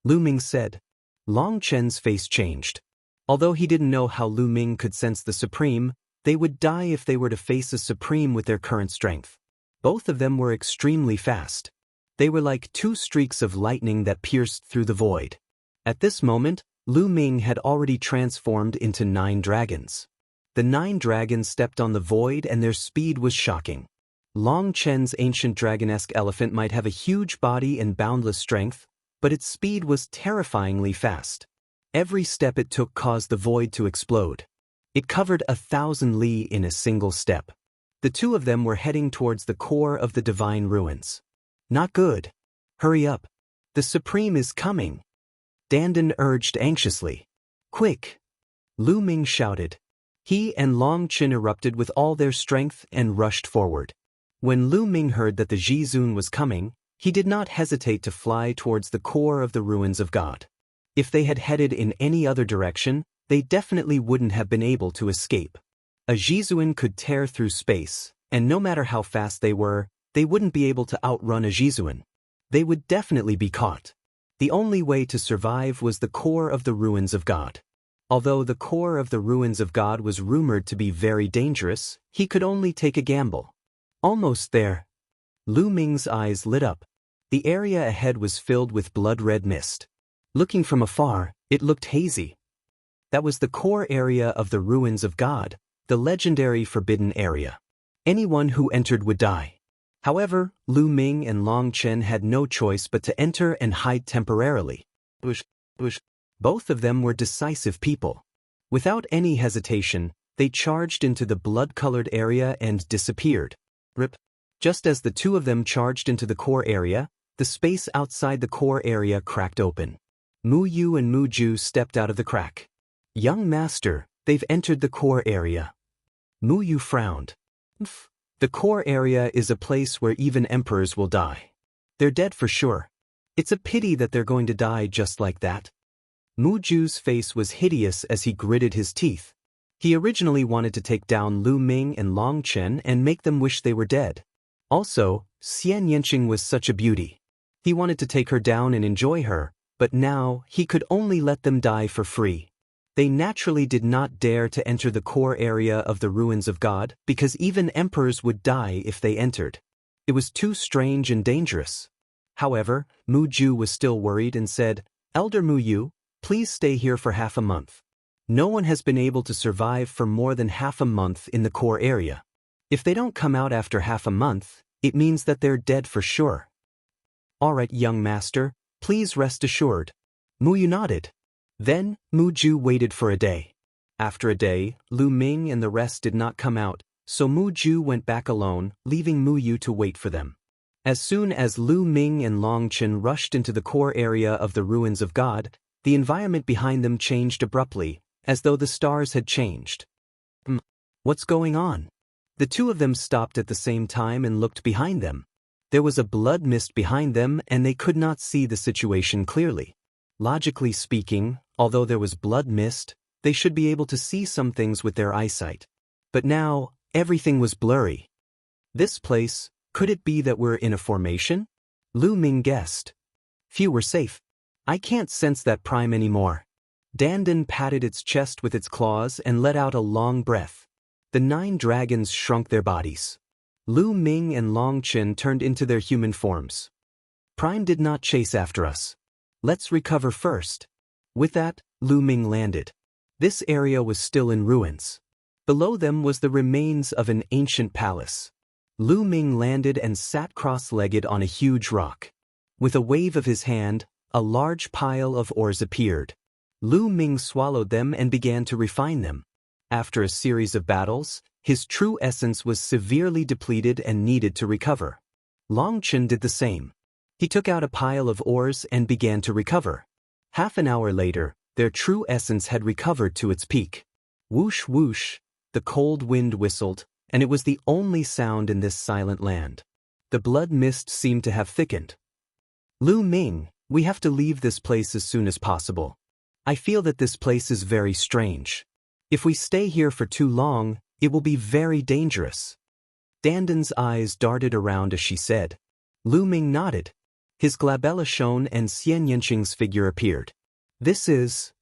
Lu Ming said. Long Chen's face changed. Although he didn't know how Lu Ming could sense the Supreme, they would die if they were to face a Supreme with their current strength. Both of them were extremely fast. They were like 2 streaks of lightning that pierced through the void. At this moment, Lu Ming had already transformed into 9 dragons. The 9 dragons stepped on the void and their speed was shocking. Long Chen's ancient dragonesque elephant might have a huge body and boundless strength, but its speed was terrifyingly fast. Every step it took caused the void to explode. It covered 1,000 li in a single step. The two of them were heading towards the core of the Divine Ruins. Not good. Hurry up. The Supreme is coming. Dandan urged anxiously. Quick! Lu Ming shouted. He and Long Chen erupted with all their strength and rushed forward. When Lu Ming heard that the Jizun was coming, he did not hesitate to fly towards the core of the ruins of God. If they had headed in any other direction, they definitely wouldn't have been able to escape. A Jizuan could tear through space, and no matter how fast they were, they wouldn't be able to outrun a Jizuan. They would definitely be caught. The only way to survive was the core of the ruins of God. Although the core of the ruins of God was rumored to be very dangerous, he could only take a gamble. Almost there. Lu Ming's eyes lit up. The area ahead was filled with blood-red mist. Looking from afar, it looked hazy. That was the core area of the ruins of God, the legendary forbidden area. Anyone who entered would die. However, Lu Ming and Long Chen had no choice but to enter and hide temporarily. Both of them were decisive people. Without any hesitation, they charged into the blood-colored area and disappeared. Rip. Just as the two of them charged into the core area, the space outside the core area cracked open. Mu Yu and Mu Ju stepped out of the crack. Young master, they've entered the core area. Mu Yu frowned. The core area is a place where even emperors will die. They're dead for sure. It's a pity that they're going to die just like that. Mu Ju's face was hideous as he gritted his teeth. He originally wanted to take down Lu Ming and Long Chen and make them wish they were dead. Also, Xian Yanqing was such a beauty. He wanted to take her down and enjoy her, but now he could only let them die for free. They naturally did not dare to enter the core area of the ruins of God because even emperors would die if they entered. It was too strange and dangerous. However, Mu Ju was still worried and said, Elder Mu Yu, please stay here for half a month. No one has been able to survive for more than half a month in the core area. If they don't come out after half a month, it means that they're dead for sure. All right, young master, please rest assured. Mu Yu nodded. Then, Mu Ju waited for a day. After a day, Lu Ming and the rest did not come out, so Mu Ju went back alone, leaving Mu Yu to wait for them. As soon as Lu Ming and Long Chen rushed into the core area of the ruins of God, the environment behind them changed abruptly, as though the stars had changed. What's going on? The two of them stopped at the same time and looked behind them. There was a blood mist behind them and they could not see the situation clearly. Logically speaking, although there was blood mist, they should be able to see some things with their eyesight. But now, everything was blurry. This place, could it be that we're in a formation? Lu Ming guessed. Phew, we're safe. I can't sense that prime anymore. Dandan patted its chest with its claws and let out a long breath. The 9 dragons shrunk their bodies. Lu Ming and Long Chen turned into their human forms. Prime did not chase after us. Let's recover first. With that, Lu Ming landed. This area was still in ruins. Below them was the remains of an ancient palace. Lu Ming landed and sat cross-legged on a huge rock. With a wave of his hand, a large pile of ores appeared. Lu Ming swallowed them and began to refine them. After a series of battles, his true essence was severely depleted and needed to recover. Long Chen did the same. He took out a pile of ores and began to recover. Half an hour later, their true essence had recovered to its peak. Whoosh whoosh, the cold wind whistled, and it was the only sound in this silent land. The blood mist seemed to have thickened. Lu Ming, we have to leave this place as soon as possible. I feel that this place is very strange. If we stay here for too long, it will be very dangerous. Dandan's eyes darted around as she said. Lu Ming nodded. His glabella shone and Xian Yanqing's figure appeared. This is...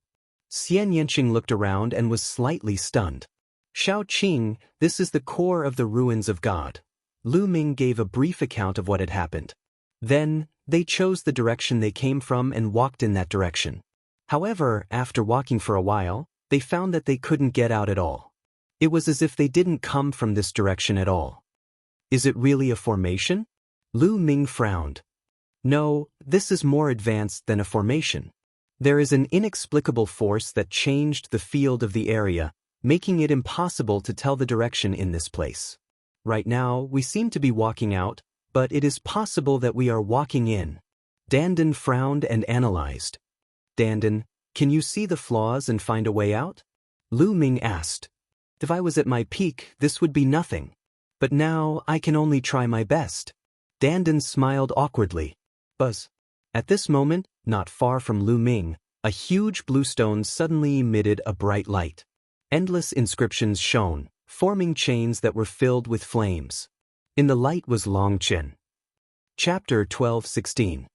Xian Yanqing looked around and was slightly stunned. Shao Qing, this is the core of the ruins of God. Lu Ming gave a brief account of what had happened. Then, they chose the direction they came from and walked in that direction. However, after walking for a while, they found that they couldn't get out at all. It was as if they didn't come from this direction at all. Is it really a formation? Lu Ming frowned. No, this is more advanced than a formation. There is an inexplicable force that changed the field of the area, making it impossible to tell the direction in this place. Right now, we seem to be walking out, but it is possible that we are walking in. Dandan frowned and analyzed. Dandan, can you see the flaws and find a way out? Lu Ming asked. If I was at my peak, this would be nothing. But now, I can only try my best. Dandan smiled awkwardly. Buzz. At this moment, not far from Lu Ming, a huge blue stone suddenly emitted a bright light. Endless inscriptions shone, forming chains that were filled with flames. In the light was Long Chen. Chapter 12:16.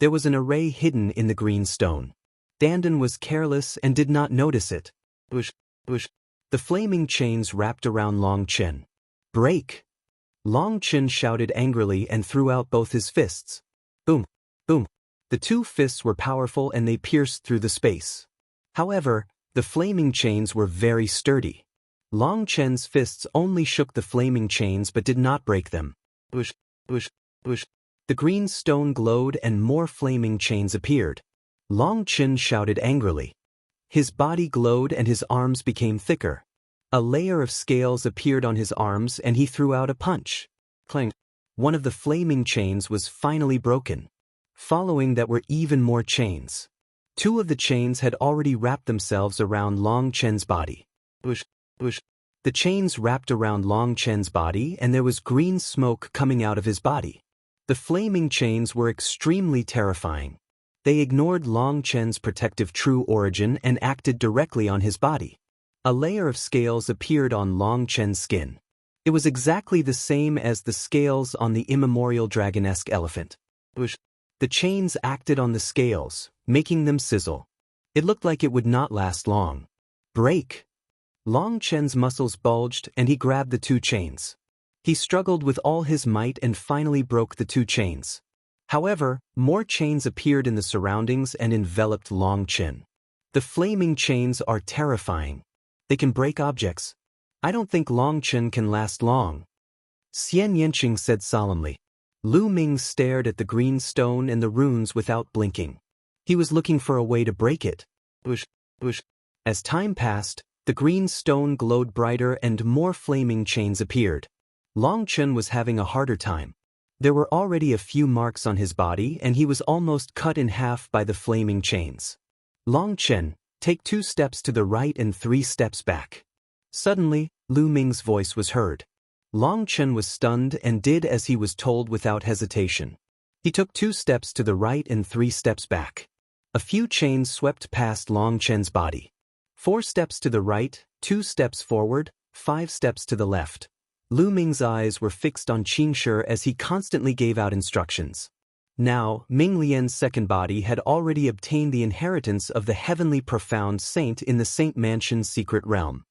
There was an array hidden in the green stone. Dandan was careless and did not notice it. Whoosh, whoosh. The flaming chains wrapped around Long Chen. Break! Long Chen shouted angrily and threw out both his fists. Boom! Boom! The 2 fists were powerful and they pierced through the space. However, the flaming chains were very sturdy. Long Chen's fists only shook the flaming chains but did not break them. Whoosh! Whoosh! Whoosh! The green stone glowed and more flaming chains appeared. Long Chen shouted angrily. His body glowed and his arms became thicker. A layer of scales appeared on his arms and he threw out a punch. Clang! One of the flaming chains was finally broken. Following that were even more chains. 2 of the chains had already wrapped themselves around Long Chen's body. Whoosh! Whoosh! The chains wrapped around Long Chen's body and there was green smoke coming out of his body. The flaming chains were extremely terrifying. They ignored Long Chen's protective true origin and acted directly on his body. A layer of scales appeared on Long Chen's skin. It was exactly the same as the scales on the immemorial dragonesque elephant. Whoosh! The chains acted on the scales, making them sizzle. It looked like it would not last long. Break! Long Chen's muscles bulged and he grabbed the 2 chains. He struggled with all his might and finally broke the 2 chains. However, more chains appeared in the surroundings and enveloped Long Chen. The flaming chains are terrifying. They can break objects. I don't think Long Chen can last long. Xian Yanqing said solemnly. Lu Ming stared at the green stone and the runes without blinking. He was looking for a way to break it. Whoosh! Whoosh! As time passed, the green stone glowed brighter and more flaming chains appeared. Long Chen was having a harder time. There were already a few marks on his body and he was almost cut in half by the flaming chains. Long Chen, take 2 steps to the right and 3 steps back. Suddenly, Lu Ming's voice was heard. Long Chen was stunned and did as he was told without hesitation. He took 2 steps to the right and 3 steps back. A few chains swept past Long Chen's body. 4 steps to the right, 2 steps forward, 5 steps to the left. Lu Ming's eyes were fixed on Qingshi as he constantly gave out instructions. Now, Ming Lian's second body had already obtained the inheritance of the heavenly profound saint in the Saint Mansion's secret realm.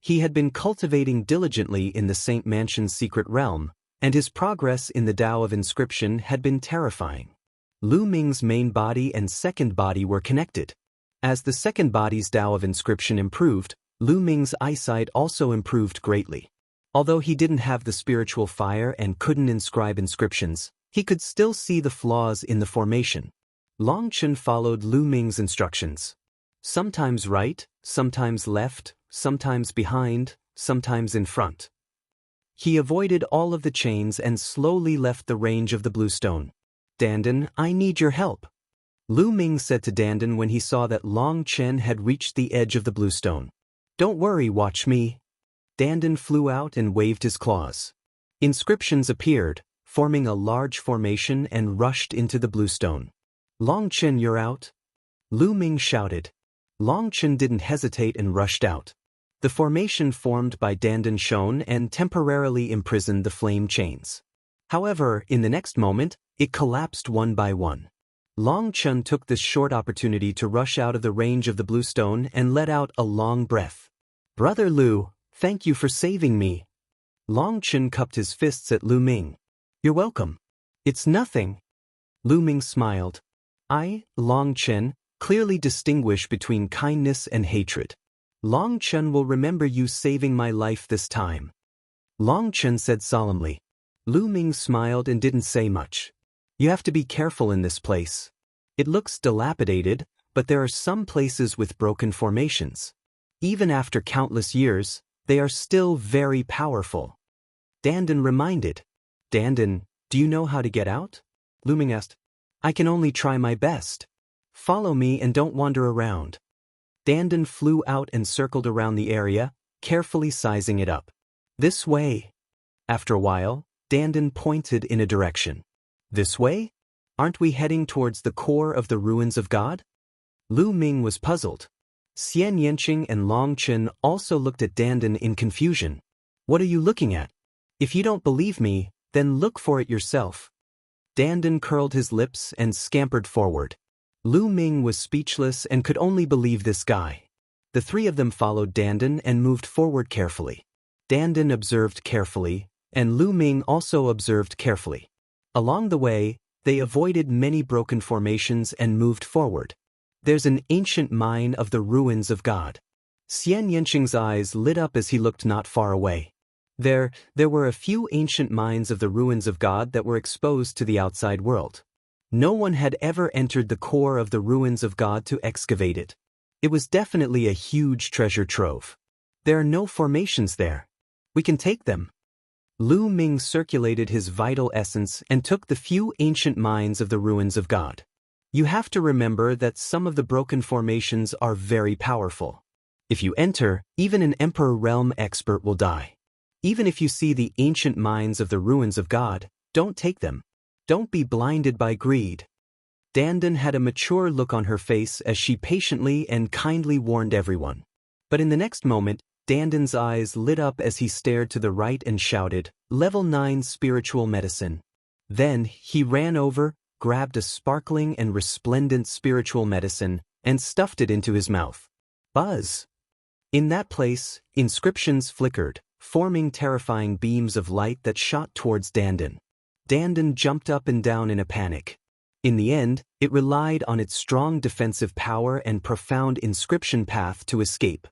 He had been cultivating diligently in the Saint Mansion's secret realm, and his progress in the Tao of Inscription had been terrifying. Lu Ming's main body and second body were connected. As the second body's Tao of Inscription improved, Lu Ming's eyesight also improved greatly. Although he didn't have the spiritual fire and couldn't inscribe inscriptions, he could still see the flaws in the formation. Long Chen followed Lu Ming's instructions. Sometimes right, sometimes left, sometimes behind, sometimes in front. He avoided all of the chains and slowly left the range of the blue stone. Dandan, I need your help. Lu Ming said to Dandan when he saw that Long Chen had reached the edge of the blue stone. Don't worry, watch me. Dandan flew out and waved his claws. Inscriptions appeared, forming a large formation and rushed into the blue stone. Long Chen, you're out? Lu Ming shouted. Long Chen didn't hesitate and rushed out. The formation formed by Dandan shone and temporarily imprisoned the flame chains. However, in the next moment, it collapsed one by one. Long Chen took this short opportunity to rush out of the range of the blue stone and let out a long breath. Brother Lu, thank you for saving me. Long Chen cupped his fists at Lu Ming. You're welcome. It's nothing. Lu Ming smiled. I, Long Chen, clearly distinguish between kindness and hatred. Long Chen will remember you saving my life this time. Long Chen said solemnly. Lu Ming smiled and didn't say much. You have to be careful in this place. It looks dilapidated, but there are some places with broken formations. Even after countless years, they are still very powerful. Dandan reminded. Dandan, do you know how to get out? Lu Ming asked. I can only try my best. Follow me and don't wander around. Dandan flew out and circled around the area, carefully sizing it up. This way. After a while, Dandan pointed in a direction. This way? Aren't we heading towards the core of the ruins of God? Lu Ming was puzzled. Xian Yanqing and Long Chen also looked at Dandan in confusion. What are you looking at? If you don't believe me, then look for it yourself. Dandan curled his lips and scampered forward. Lu Ming was speechless and could only believe this guy. The 3 of them followed Dandan and moved forward carefully. Dandan observed carefully, and Lu Ming also observed carefully. Along the way, they avoided many broken formations and moved forward. There's an ancient mine of the ruins of God. Xian Yanqing's eyes lit up as he looked not far away. There were a few ancient mines of the ruins of God that were exposed to the outside world. No one had ever entered the core of the ruins of God to excavate it. It was definitely a huge treasure trove. There are no formations there. We can take them. Lu Ming circulated his vital essence and took the few ancient mines of the ruins of God. You have to remember that some of the broken formations are very powerful. If you enter, even an Emperor Realm expert will die. Even if you see the ancient mines of the ruins of God, don't take them. Don't be blinded by greed. Dandan had a mature look on her face as she patiently and kindly warned everyone. But in the next moment, Dandan's eyes lit up as he stared to the right and shouted, Level 9 Spiritual Medicine. Then, he ran over, grabbed a sparkling and resplendent spiritual medicine, and stuffed it into his mouth. Buzz! In that place, inscriptions flickered, forming terrifying beams of light that shot towards Dandan. Dandan jumped up and down in a panic. In the end, it relied on its strong defensive power and profound inscription path to escape.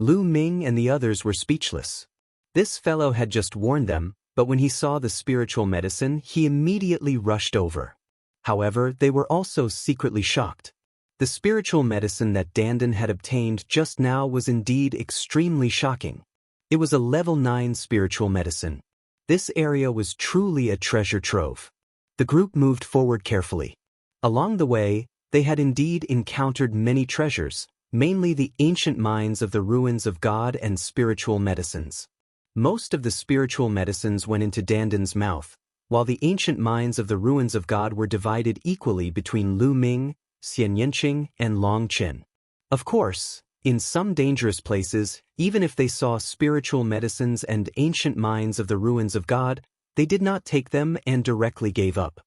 Lu Ming and the others were speechless. This fellow had just warned them, but when he saw the spiritual medicine, he immediately rushed over. However, they were also secretly shocked. The spiritual medicine that Dandan had obtained just now was indeed extremely shocking. It was a level 9 spiritual medicine. This area was truly a treasure trove. The group moved forward carefully. Along the way, they had indeed encountered many treasures, mainly the ancient mines of the ruins of God and spiritual medicines. Most of the spiritual medicines went into Danden's mouth, while the ancient mines of the ruins of God were divided equally between Lu Ming, Xian Yanqing, and Long Chen. Of course, in some dangerous places, even if they saw spiritual medicines and ancient mines of the ruins of God, they did not take them and directly gave up.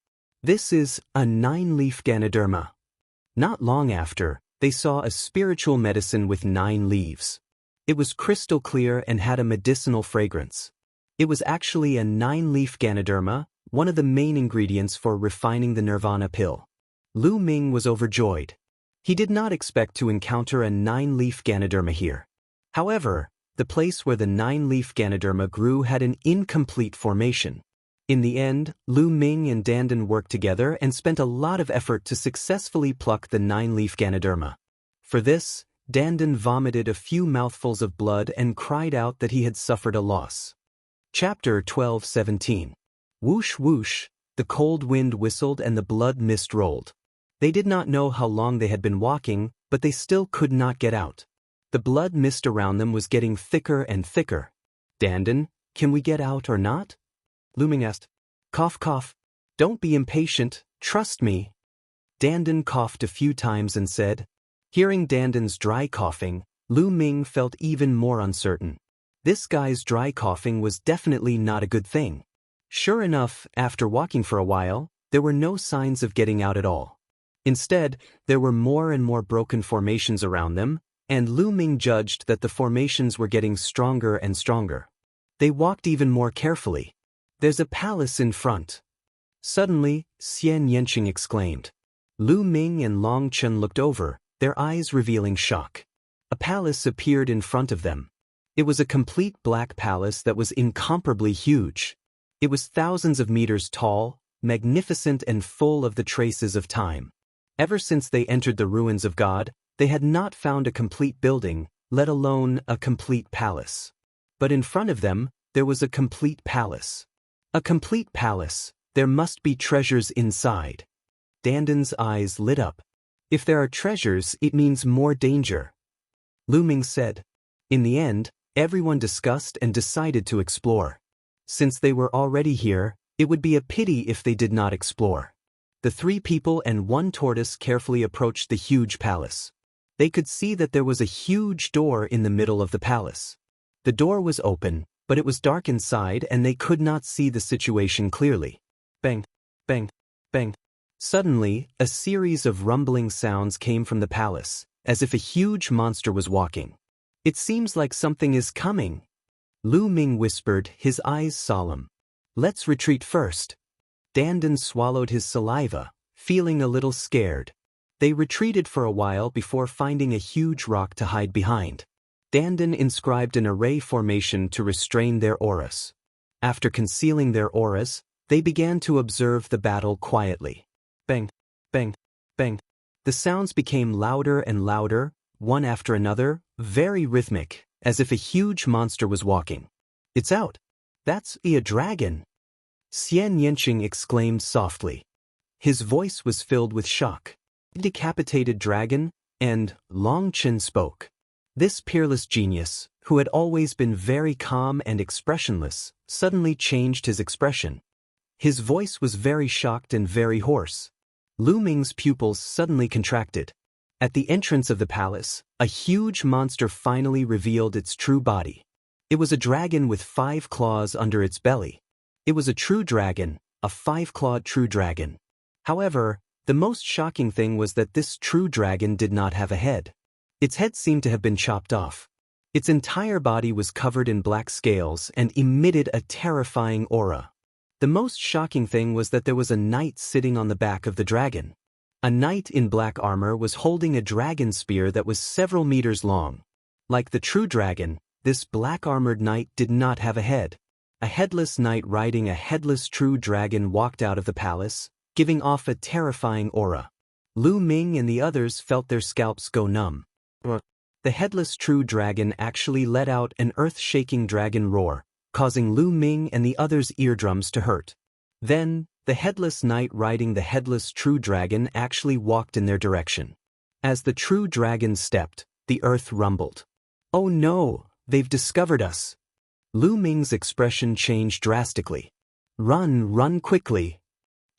This is a 9-leaf Ganoderma. Not long after, they saw a spiritual medicine with 9 leaves. It was crystal clear and had a medicinal fragrance. It was actually a 9-leaf Ganoderma, one of the main ingredients for refining the Nirvana pill. Lu Ming was overjoyed. He did not expect to encounter a 9-leaf Ganoderma here. However, the place where the 9-leaf Ganoderma grew had an incomplete formation. In the end, Lu Ming and Dandan worked together and spent a lot of effort to successfully pluck the 9-leaf Ganoderma. For this, Dandan vomited a few mouthfuls of blood and cried out that he had suffered a loss. Chapter 12:17. Whoosh whoosh, the cold wind whistled and the blood mist rolled. They did not know how long they had been walking, but they still could not get out. The blood mist around them was getting thicker and thicker. Dandan, can we get out or not? Lu Ming asked. Cough cough. Don't be impatient, trust me. Dandan coughed a few times and said. Hearing Dandan's dry coughing, Lu Ming felt even more uncertain. This guy's dry coughing was definitely not a good thing. Sure enough, after walking for a while, there were no signs of getting out at all. Instead, there were more and more broken formations around them, and Lu Ming judged that the formations were getting stronger and stronger. They walked even more carefully. There's a palace in front. Suddenly, Xian Yanqing exclaimed. Lu Ming and Long Chen looked over, their eyes revealing shock. A palace appeared in front of them. It was a complete black palace that was incomparably huge. It was thousands of meters tall, magnificent and full of the traces of time. Ever since they entered the ruins of God, they had not found a complete building, let alone a complete palace. But in front of them, there was a complete palace. A complete palace, there must be treasures inside. Dandan's eyes lit up. If there are treasures, it means more danger. Lu Ming said. In the end, everyone discussed and decided to explore. Since they were already here, it would be a pity if they did not explore. The 3 people and 1 tortoise carefully approached the huge palace. They could see that there was a huge door in the middle of the palace. The door was open, but it was dark inside and they could not see the situation clearly. Bang, bang, bang. Suddenly, a series of rumbling sounds came from the palace, as if a huge monster was walking. It seems like something is coming. Lu Ming whispered, his eyes solemn. Let's retreat first. Dandan swallowed his saliva, feeling a little scared. They retreated for a while before finding a huge rock to hide behind. Dandan inscribed an array formation to restrain their auras. After concealing their auras, they began to observe the battle quietly. Bang, bang, bang. The sounds became louder and louder, one after another, very rhythmic, as if a huge monster was walking. It's out. That's a dragon. Xian Yanqing exclaimed softly. His voice was filled with shock. Decapitated dragon, and Long Chen spoke. This peerless genius, who had always been very calm and expressionless, suddenly changed his expression. His voice was very shocked and very hoarse. Lu Ming's pupils suddenly contracted. At the entrance of the palace, a huge monster finally revealed its true body. It was a dragon with 5 claws under its belly. It was a true dragon, a 5-clawed true dragon. However, the most shocking thing was that this true dragon did not have a head. Its head seemed to have been chopped off. Its entire body was covered in black scales and emitted a terrifying aura. The most shocking thing was that there was a knight sitting on the back of the dragon. A knight in black armor was holding a dragon spear that was several meters long. Like the true dragon, this black-armored knight did not have a head. A headless knight riding a headless true dragon walked out of the palace, giving off a terrifying aura. Lu Ming and the others felt their scalps go numb. The headless true dragon actually let out an earth-shaking dragon roar, causing Lu Ming and the others' eardrums to hurt. Then, The headless knight riding the headless true dragon actually walked in their direction. As the true dragon stepped, the earth rumbled. "Oh no, they've discovered us." Lu Ming's expression changed drastically. "Run, run quickly,"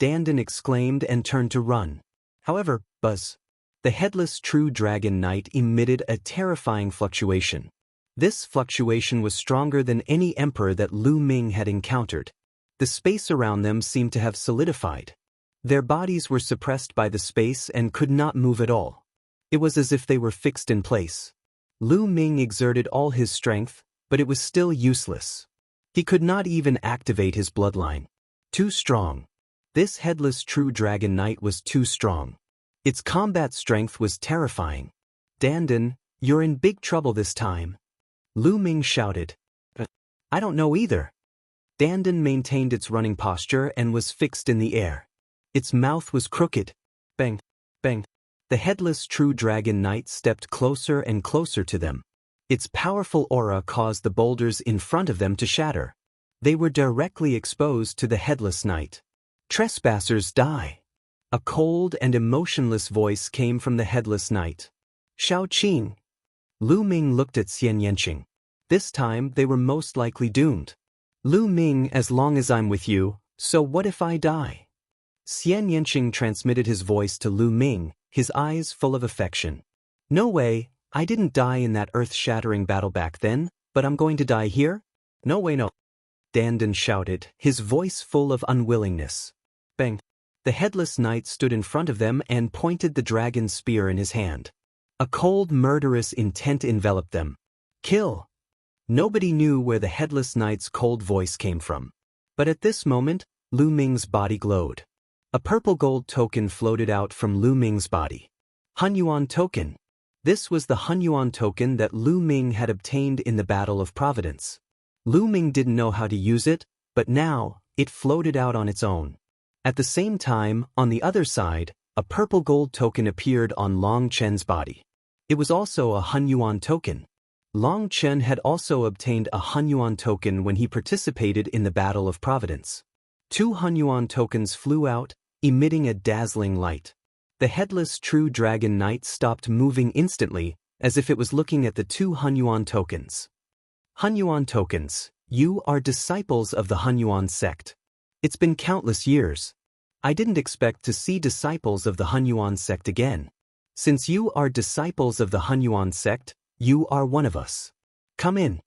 Dandan exclaimed and turned to run. However, buzz. The headless true dragon knight emitted a terrifying fluctuation. This fluctuation was stronger than any emperor that Lu Ming had encountered. The space around them seemed to have solidified. Their bodies were suppressed by the space and could not move at all. It was as if they were fixed in place. Lu Ming exerted all his strength, but it was still useless. He could not even activate his bloodline. Too strong. This headless true dragon knight was too strong. Its combat strength was terrifying. "Dandan, you're in big trouble this time," Lu Ming shouted. "I don't know either." Dandan maintained its running posture and was fixed in the air. Its mouth was crooked. Bang, bang. The headless true dragon knight stepped closer and closer to them. Its powerful aura caused the boulders in front of them to shatter. They were directly exposed to the headless knight. "Trespassers die." A cold and emotionless voice came from the headless knight. "Shao Qing." Lu Ming looked at Xian Yanqing. This time they were most likely doomed. "Lu Ming, as long as I'm with you, so what if I die?" Xian Yanqing transmitted his voice to Lu Ming, his eyes full of affection. "No way, I didn't die in that earth-shattering battle back then, but I'm going to die here? No way no." Dandan shouted, his voice full of unwillingness. Bang. The headless knight stood in front of them and pointed the dragon's spear in his hand. A cold, murderous intent enveloped them. "Kill." Nobody knew where the headless knight's cold voice came from. But at this moment, Lu Ming's body glowed. A purple gold token floated out from Lu Ming's body. Hunyuan token. This was the Hunyuan token that Lu Ming had obtained in the Battle of Providence. Lu Ming didn't know how to use it, but now, it floated out on its own. At the same time, on the other side, a purple gold token appeared on Long Chen's body. It was also a Hunyuan token. Long Chen had also obtained a Hunyuan token when he participated in the Battle of Providence. 2 Hunyuan tokens flew out, emitting a dazzling light. The headless true dragon knight stopped moving instantly, as if it was looking at the 2 Hunyuan tokens. "Hunyuan tokens, you are disciples of the Hunyuan sect. It's been countless years. I didn't expect to see disciples of the Hunyuan sect again. Since you are disciples of the Hunyuan sect, you are one of us. Come in."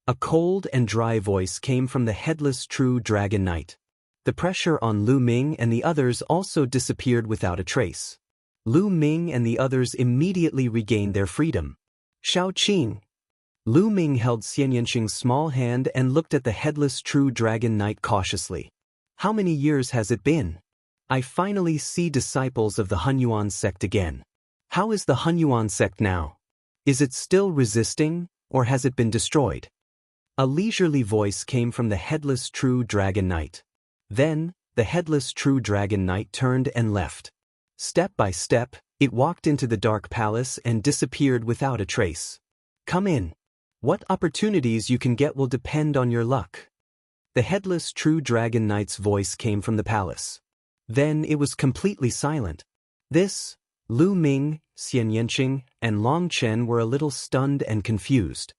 A cold and dry voice came from the headless true dragon knight. The pressure on Lu Ming and the others also disappeared without a trace. Lu Ming and the others immediately regained their freedom. "Shao Qing." Lu Ming held Xian Yanqing's small hand and looked at the headless true dragon knight cautiously. "How many years has it been? I finally see disciples of the Hunyuan sect again. How is the Hunyuan sect now? Is it still resisting, or has it been destroyed?" A leisurely voice came from the headless true dragon knight. Then, the headless true dragon knight turned and left. Step by step, it walked into the dark palace and disappeared without a trace. "Come in. What opportunities you can get will depend on your luck." The headless true dragon knight's voice came from the palace. Then it was completely silent. Lu Ming, Xian Yanqing, and Long Chen were a little stunned and confused.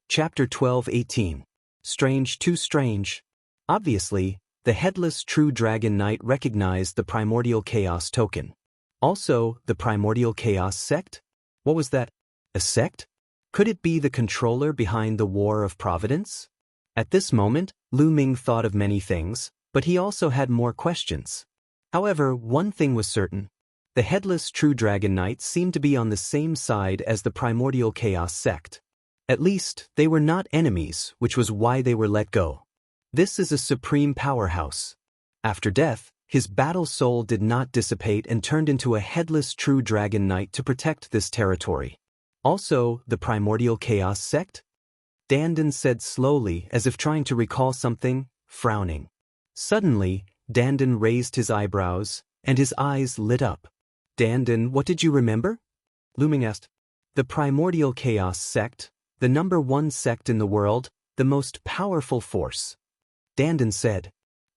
Chapter 12:18. Strange too strange. Obviously, the headless true dragon knight recognized the primordial chaos token. Also, the primordial chaos sect? What was that? A sect? Could it be the controller behind the War of Providence? At this moment, Lu Ming thought of many things, but he also had more questions. However, one thing was certain. The headless true dragon knight seemed to be on the same side as the primordial chaos sect. At least, they were not enemies, which was why they were let go. This is a supreme powerhouse. After death, his battle soul did not dissipate and turned into a headless true dragon knight to protect this territory. Also, the primordial chaos sect? Dandan said slowly, as if trying to recall something, frowning. Suddenly, Dandan raised his eyebrows, and his eyes lit up. "Dandan, what did you remember?" Lu Ming asked. "The primordial chaos sect, the #1 sect in the world, the most powerful force." Dandan said.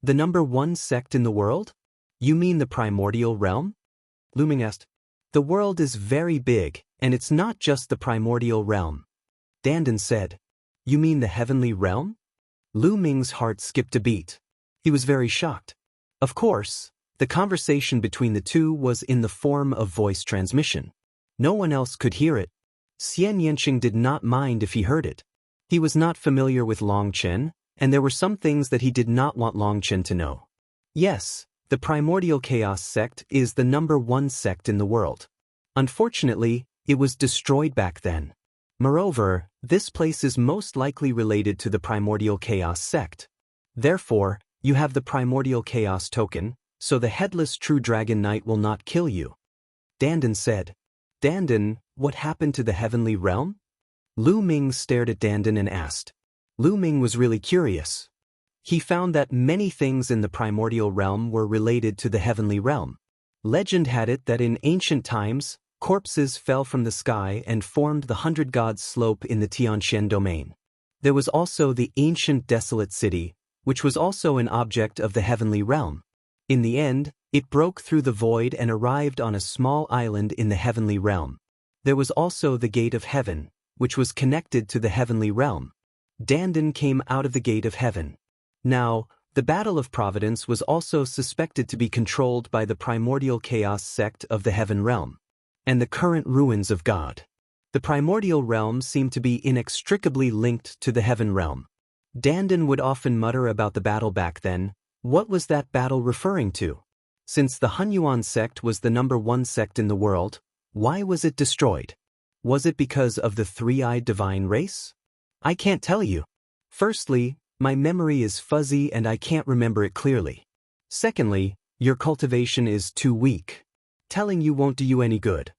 The number one sect in the world? You mean the primordial realm? Lu Ming asked. The world is very big, and it's not just the primordial realm. Dandan said. You mean the heavenly realm? Lu Ming's heart skipped a beat. He was very shocked. Of course, the conversation between the two was in the form of voice transmission. No one else could hear it. Xian Yanqing did not mind if he heard it. He was not familiar with Long Chen, and there were some things that he did not want Long Chen to know. Yes, the primordial chaos sect is the number one sect in the world. Unfortunately, it was destroyed back then. Moreover, this place is most likely related to the primordial chaos sect. Therefore, you have the primordial chaos token, so the headless true dragon knight will not kill you. Dandan said. Dandan, what happened to the heavenly realm? Lu Ming stared at Dandan and asked. Lu Ming was really curious. He found that many things in the primordial realm were related to the heavenly realm. Legend had it that in ancient times, corpses fell from the sky and formed the 100 Gods slope in the Tianxian domain. There was also the ancient desolate city, which was also an object of the heavenly realm. In the end, it broke through the void and arrived on a small island in the heavenly realm. There was also the gate of heaven, which was connected to the heavenly realm. Dandan came out of the gate of heaven. Now, the Battle of Providence was also suspected to be controlled by the primordial chaos sect of the heaven realm, and the current ruins of God. The primordial realm seemed to be inextricably linked to the heaven realm. Dandan would often mutter about the battle back then. What was that battle referring to? Since the Hunyuan sect was the number one sect in the world, why was it destroyed? Was it because of the three-eyed divine race? I can't tell you. Firstly, my memory is fuzzy and I can't remember it clearly. Secondly, your cultivation is too weak. Telling you won't do you any good.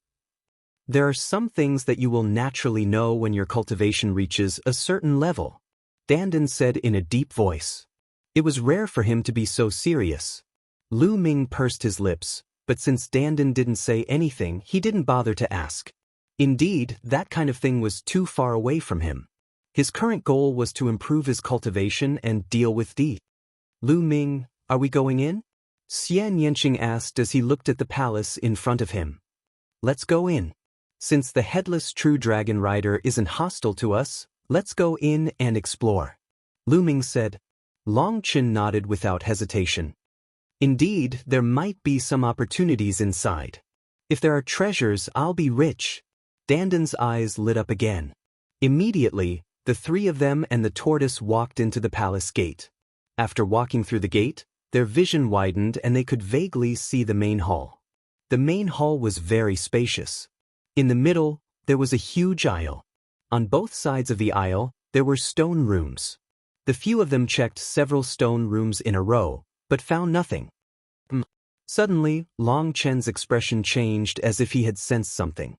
There are some things that you will naturally know when your cultivation reaches a certain level, Dandan said in a deep voice. It was rare for him to be so serious. Lu Ming pursed his lips, but since Dandan didn't say anything, he didn't bother to ask. Indeed, that kind of thing was too far away from him. His current goal was to improve his cultivation and deal with Di. Lu Ming, are we going in? Xian Yanqing asked as he looked at the palace in front of him. Let's go in. Since the headless true dragon rider isn't hostile to us, let's go in and explore. Lu Ming said. Long Chen nodded without hesitation. Indeed, there might be some opportunities inside. If there are treasures, I'll be rich. Dandan's eyes lit up again. Immediately, the three of them and the tortoise walked into the palace gate. After walking through the gate, their vision widened and they could vaguely see the main hall. The main hall was very spacious. In the middle, there was a huge aisle. On both sides of the aisle, there were stone rooms. The few of them checked several stone rooms in a row, but found nothing. Suddenly, Long Chen's expression changed as if he had sensed something.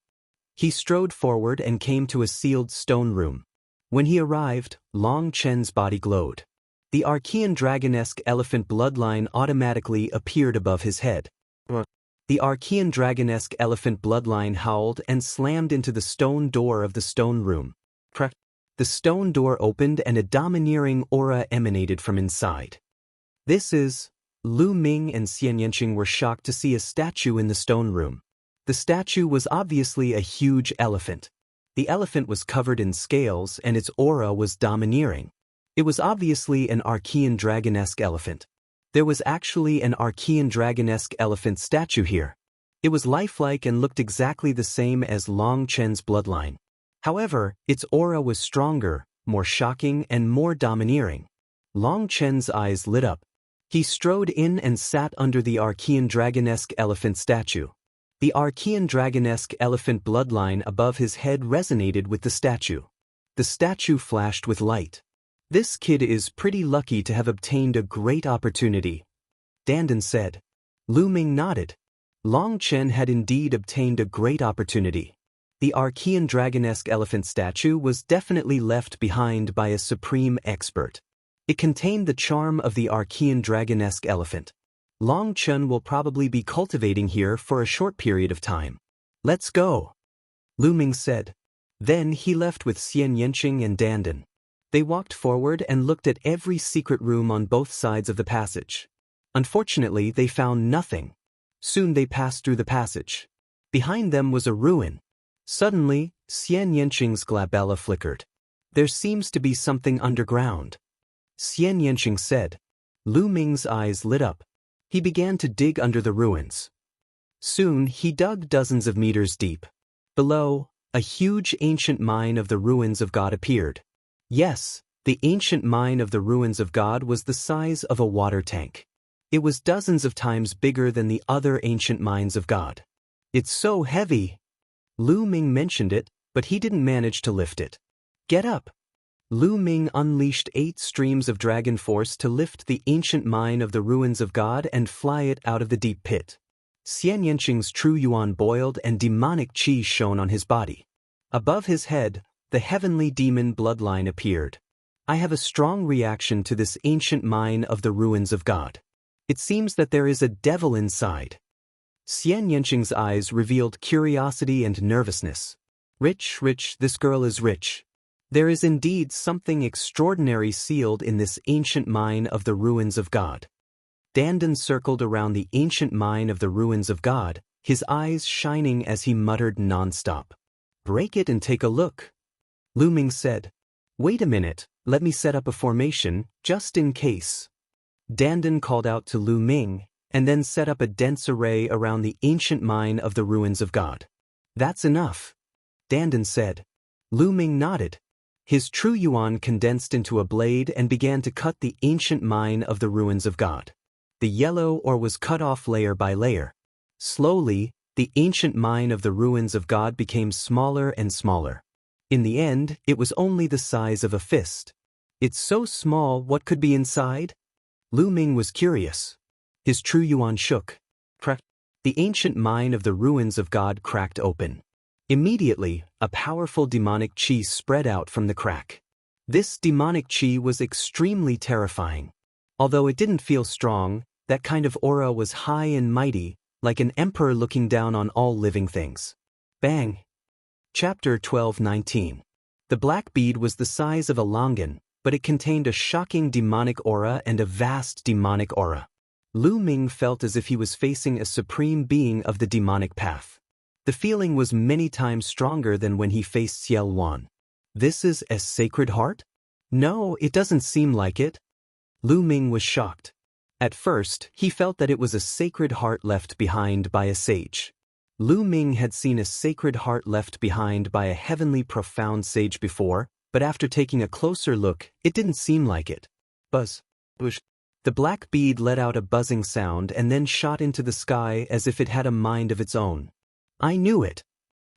He strode forward and came to a sealed stone room. When he arrived, Long Chen's body glowed. The Archean dragonesque elephant bloodline automatically appeared above his head. The Archean dragonesque elephant bloodline howled and slammed into the stone door of the stone room. The stone door opened and a domineering aura emanated from inside. This is... Lu Ming and Xian Yanqing were shocked to see a statue in the stone room. The statue was obviously a huge elephant. The elephant was covered in scales and its aura was domineering. It was obviously an Archean dragonesque elephant. There was actually an Archean dragonesque elephant statue here. It was lifelike and looked exactly the same as Long Chen's bloodline. However, its aura was stronger, more shocking, and more domineering. Long Chen's eyes lit up. He strode in and sat under the Archean dragonesque elephant statue. The Archean dragonesque elephant bloodline above his head resonated with the statue. The statue flashed with light. This kid is pretty lucky to have obtained a great opportunity, Dandan said. Lu Ming nodded. Long Chen had indeed obtained a great opportunity. The Archean dragonesque elephant statue was definitely left behind by a supreme expert. It contained the charm of the Archean dragonesque elephant. Long Chen will probably be cultivating here for a short period of time. Let's go, Lu Ming said. Then he left with Xian Yanqing and Dandan. They walked forward and looked at every secret room on both sides of the passage. Unfortunately, they found nothing. Soon they passed through the passage. Behind them was a ruin. Suddenly, Xian Yanqing's glabella flickered. There seems to be something underground. Xian Yanqing said. Lu Ming's eyes lit up. He began to dig under the ruins. Soon, he dug dozens of meters deep. Below, a huge ancient mine of the ruins of God appeared. Yes, the ancient mine of the ruins of God was the size of a water tank. It was dozens of times bigger than the other ancient mines of God. It's so heavy. Lu Ming mentioned it, but he didn't manage to lift it. Get up. Lu Ming unleashed 8 streams of dragon force to lift the ancient mine of the ruins of God and fly it out of the deep pit. Xian Yanqing's true yuan boiled and demonic qi shone on his body. Above his head, the heavenly demon bloodline appeared. I have a strong reaction to this ancient mine of the ruins of God. It seems that there is a devil inside. Xian Yanqing's eyes revealed curiosity and nervousness. Rich, this girl is rich. There is indeed something extraordinary sealed in this ancient mine of the ruins of God. Dandan circled around the ancient mine of the ruins of God, his eyes shining as he muttered nonstop. Break it and take a look. Lu Ming said. Wait a minute, let me set up a formation, just in case. Dandan called out to Lu Ming, and then set up a dense array around the ancient mine of the ruins of God. That's enough. Dandan said. Lu Ming nodded. His true yuan condensed into a blade and began to cut the ancient mine of the ruins of God. The yellow ore was cut off layer by layer. Slowly, the ancient mine of the ruins of God became smaller and smaller. In the end, it was only the size of a fist. It's so small, what could be inside? Lu Ming was curious. His true yuan shook. Crack. The ancient mine of the ruins of God cracked open. Immediately, a powerful demonic qi spread out from the crack. This demonic qi was extremely terrifying. Although it didn't feel strong, that kind of aura was high and mighty, like an emperor looking down on all living things. Bang! Chapter 12:19. The black bead was the size of a longan, but it contained a shocking demonic aura and a vast demonic aura. Lu Ming felt as if he was facing a supreme being of the demonic path. The feeling was many times stronger than when he faced Xiao Wan. This is a sacred heart? No, it doesn't seem like it. Lu Ming was shocked. At first, he felt that it was a sacred heart left behind by a sage. Lu Ming had seen a sacred heart left behind by a heavenly profound sage before, but after taking a closer look, it didn't seem like it. Buzz. Bush. The black bead let out a buzzing sound and then shot into the sky as if it had a mind of its own. I knew it.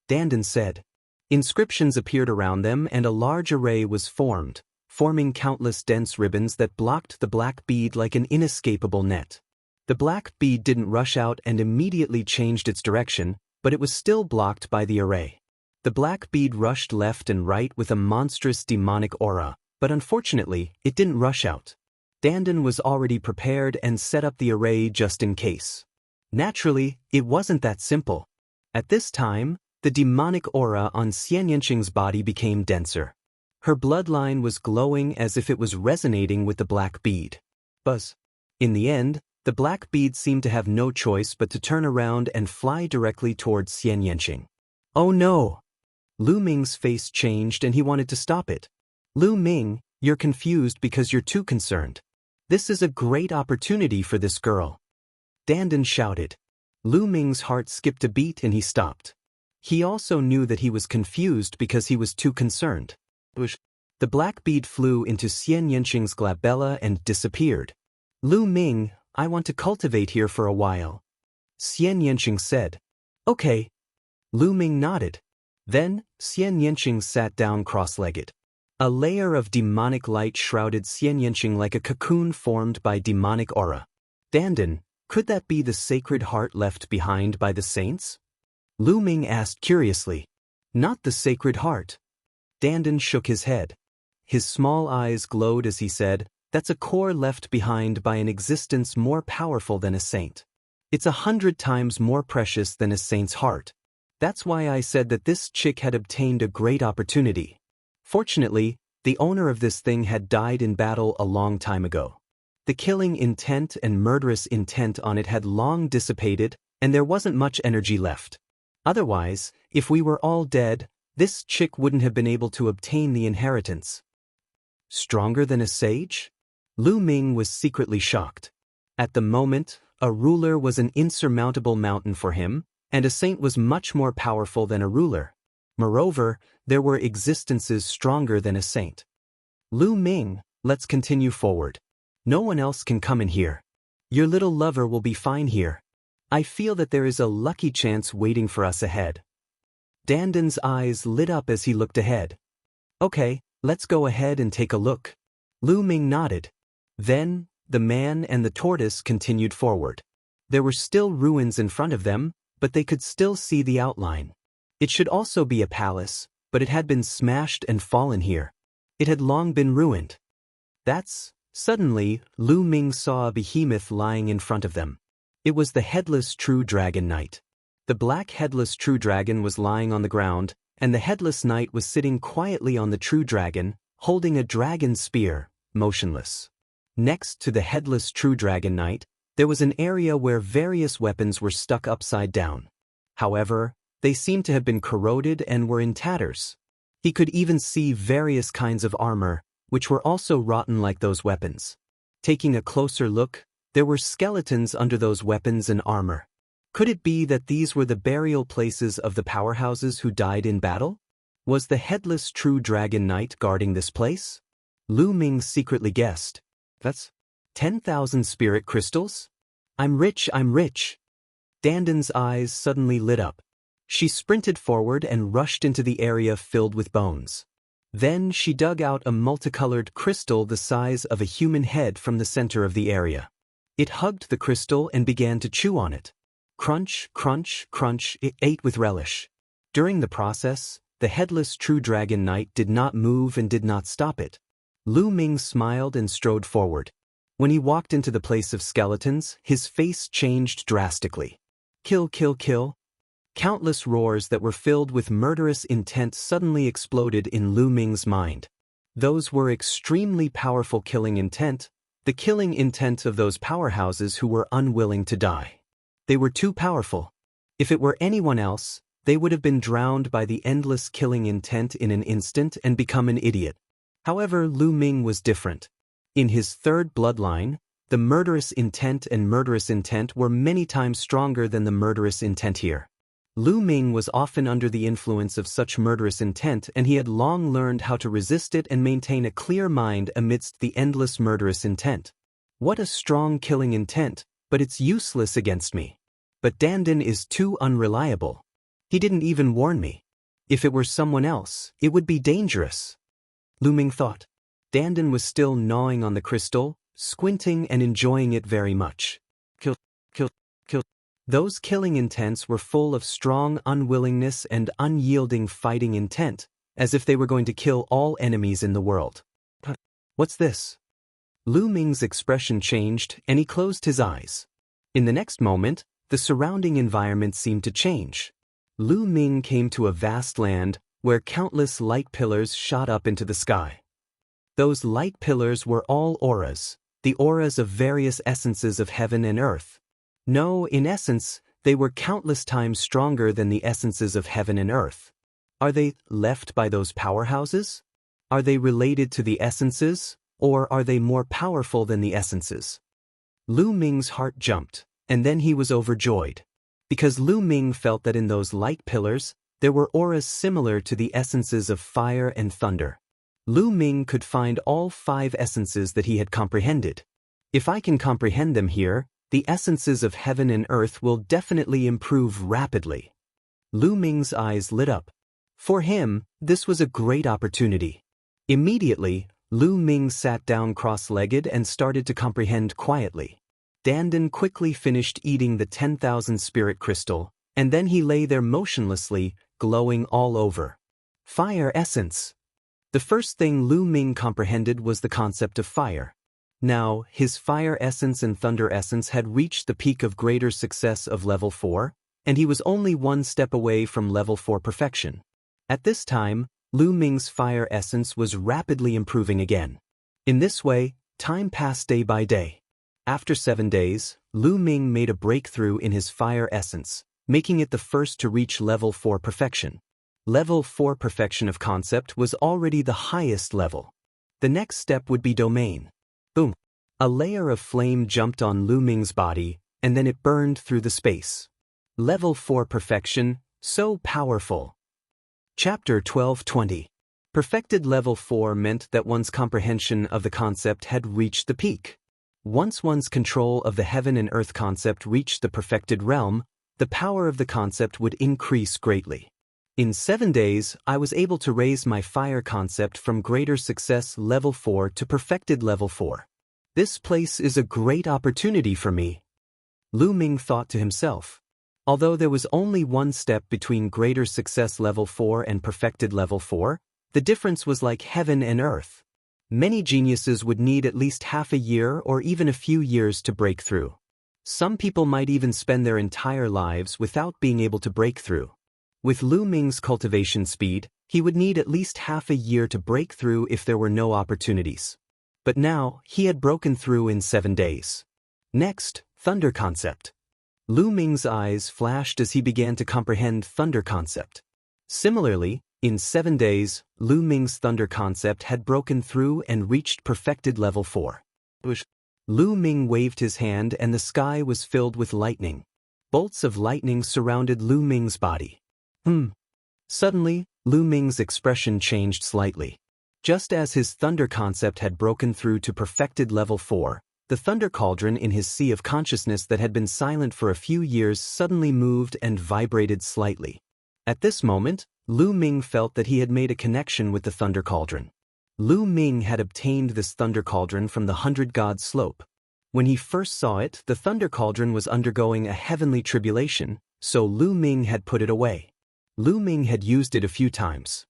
Dandan said. Inscriptions appeared around them and a large array was formed, forming countless dense ribbons that blocked the black bead like an inescapable net. The black bead didn't rush out and immediately changed its direction, but it was still blocked by the array. The black bead rushed left and right with a monstrous demonic aura, but unfortunately, it didn't rush out. Dandan was already prepared and set up the array just in case. Naturally, it wasn't that simple. At this time, the demonic aura on Xian Yanqing's body became denser. Her bloodline was glowing as if it was resonating with the black bead. Buzz. In the end, the black bead seemed to have no choice but to turn around and fly directly towards Xian Yanqing. Oh no! Lu Ming's face changed and he wanted to stop it. Lu Ming, you're confused because you're too concerned. This is a great opportunity for this girl. Dandan shouted. Lu Ming's heart skipped a beat and he stopped. He also knew that he was confused because he was too concerned. The black bead flew into Xian Yanqing's glabella and disappeared. Lu Ming, I want to cultivate here for a while. Xian Yanqing said. Okay. Lu Ming nodded. Then, Xian Yanqing sat down cross-legged. A layer of demonic light shrouded Xian Yanqing like a cocoon formed by demonic aura. Dandan, could that be the sacred heart left behind by the saints? Lu Ming asked curiously. Not the sacred heart. Dandan shook his head. His small eyes glowed as he said, that's a core left behind by an existence more powerful than a saint. It's 100 times more precious than a saint's heart. That's why I said that this chick had obtained a great opportunity. Fortunately, The owner of this thing had died in battle a long time ago. The killing intent and murderous intent on it had long dissipated, and there wasn't much energy left. Otherwise, if we were all dead, this chick wouldn't have been able to obtain the inheritance. Stronger than a sage? Lu Ming was secretly shocked. At the moment, a ruler was an insurmountable mountain for him, and a saint was much more powerful than a ruler. Moreover, there were existences stronger than a saint. Lu Ming, let's continue forward. No one else can come in here. Your little lover will be fine here. I feel that there is a lucky chance waiting for us ahead. Danden's eyes lit up as he looked ahead. Okay, let's go ahead and take a look. Lu Ming nodded. Then, the man and the tortoise continued forward. There were still ruins in front of them, but they could still see the outline. It should also be a palace, but it had been smashed and fallen here. It had long been ruined. Suddenly, Lu Ming saw a behemoth lying in front of them. It was the headless true dragon knight. The black headless true dragon was lying on the ground, and the headless knight was sitting quietly on the true dragon, holding a dragon spear, motionless. Next to the headless true dragon knight, there was an area where various weapons were stuck upside down. However, they seemed to have been corroded and were in tatters. He could even see various kinds of armor, which were also rotten like those weapons. Taking a closer look, there were skeletons under those weapons and armor. Could it be that these were the burial places of the powerhouses who died in battle? Was the headless true dragon knight guarding this place? Lu Ming secretly guessed. That's 10,000 spirit crystals? I'm rich, I'm rich. Danden's eyes suddenly lit up. She sprinted forward and rushed into the area filled with bones. Then she dug out a multicolored crystal the size of a human head from the center of the area. It hugged the crystal and began to chew on it. Crunch, crunch, crunch, it ate with relish. During the process, the headless true dragon knight did not move and did not stop it. Lu Ming smiled and strode forward. When he walked into the place of skeletons, his face changed drastically. Kill, kill, kill. Countless roars that were filled with murderous intent suddenly exploded in Lu Ming's mind. Those were extremely powerful killing intent, the killing intent of those powerhouses who were unwilling to die. They were too powerful. If it were anyone else, they would have been drowned by the endless killing intent in an instant and become an idiot. However, Lu Ming was different. In his third bloodline, the murderous intent and murderous intent were many times stronger than the murderous intent here. Lu Ming was often under the influence of such murderous intent, and he had long learned how to resist it and maintain a clear mind amidst the endless murderous intent. What a strong killing intent, but it's useless against me. But Danden is too unreliable. He didn't even warn me. If it were someone else, it would be dangerous. Lu Ming thought. Danden was still gnawing on the crystal, squinting and enjoying it very much. Kill, kill, kill. Those killing intents were full of strong unwillingness and unyielding fighting intent, as if they were going to kill all enemies in the world. What's this? Lu Ming's expression changed, and he closed his eyes. In the next moment, the surrounding environment seemed to change. Lu Ming came to a vast land where countless light pillars shot up into the sky. Those light pillars were all auras, the auras of various essences of heaven and earth. No, in essence, they were countless times stronger than the essences of heaven and earth. Are they left by those powerhouses? Are they related to the essences, or are they more powerful than the essences? Lu Ming's heart jumped, and then he was overjoyed. Because Lu Ming felt that in those light pillars, there were auras similar to the essences of fire and thunder. Lu Ming could find all 5 essences that he had comprehended. If I can comprehend them here, the essences of heaven and earth will definitely improve rapidly. Lu Ming's eyes lit up. For him, this was a great opportunity. Immediately, Lu Ming sat down cross-legged and started to comprehend quietly. Danden quickly finished eating the 10,000 spirit crystal, and then he lay there motionlessly, glowing all over. Fire essence. The first thing Lu Ming comprehended was the concept of fire. Now, his fire essence and thunder essence had reached the peak of greater success of level 4, and he was only one step away from level 4 perfection. At this time, Lu Ming's fire essence was rapidly improving again. In this way, time passed day by day. After 7 days, Lu Ming made a breakthrough in his fire essence, making it the first to reach level 4 perfection. Level 4 perfection of concept was already the highest level. The next step would be domain. Boom! A layer of flame jumped on Lu Ming's body, and then it burned through the space. Level 4 perfection, so powerful. Chapter 12:20. Perfected level 4 meant that one's comprehension of the concept had reached the peak. Once one's control of the heaven and earth concept reached the perfected realm, the power of the concept would increase greatly. In 7 days, I was able to raise my fire concept from greater success level 4 to perfected level 4. This place is a great opportunity for me, Lu Ming thought to himself. Although there was only one step between greater success level 4 and perfected level 4, the difference was like heaven and earth. Many geniuses would need at least half a year or even a few years to break through. Some people might even spend their entire lives without being able to break through. With Lu Ming's cultivation speed, he would need at least half a year to break through if there were no opportunities. But now, he had broken through in 7 days. Next, thunder concept. Lu Ming's eyes flashed as he began to comprehend thunder concept. Similarly, in 7 days, Lu Ming's thunder concept had broken through and reached perfected level 4. Lu Ming waved his hand and the sky was filled with lightning. Bolts of lightning surrounded Lu Ming's body. Suddenly, Lu Ming's expression changed slightly. Just as his thunder concept had broken through to perfected level 4, the thunder cauldron in his sea of consciousness that had been silent for a few years suddenly moved and vibrated slightly. At this moment, Lu Ming felt that he had made a connection with the thunder cauldron. Lu Ming had obtained this thunder cauldron from the 100 God slope. When he first saw it, the thunder cauldron was undergoing a heavenly tribulation, so Lu Ming had put it away. Lu Ming had used it a few times.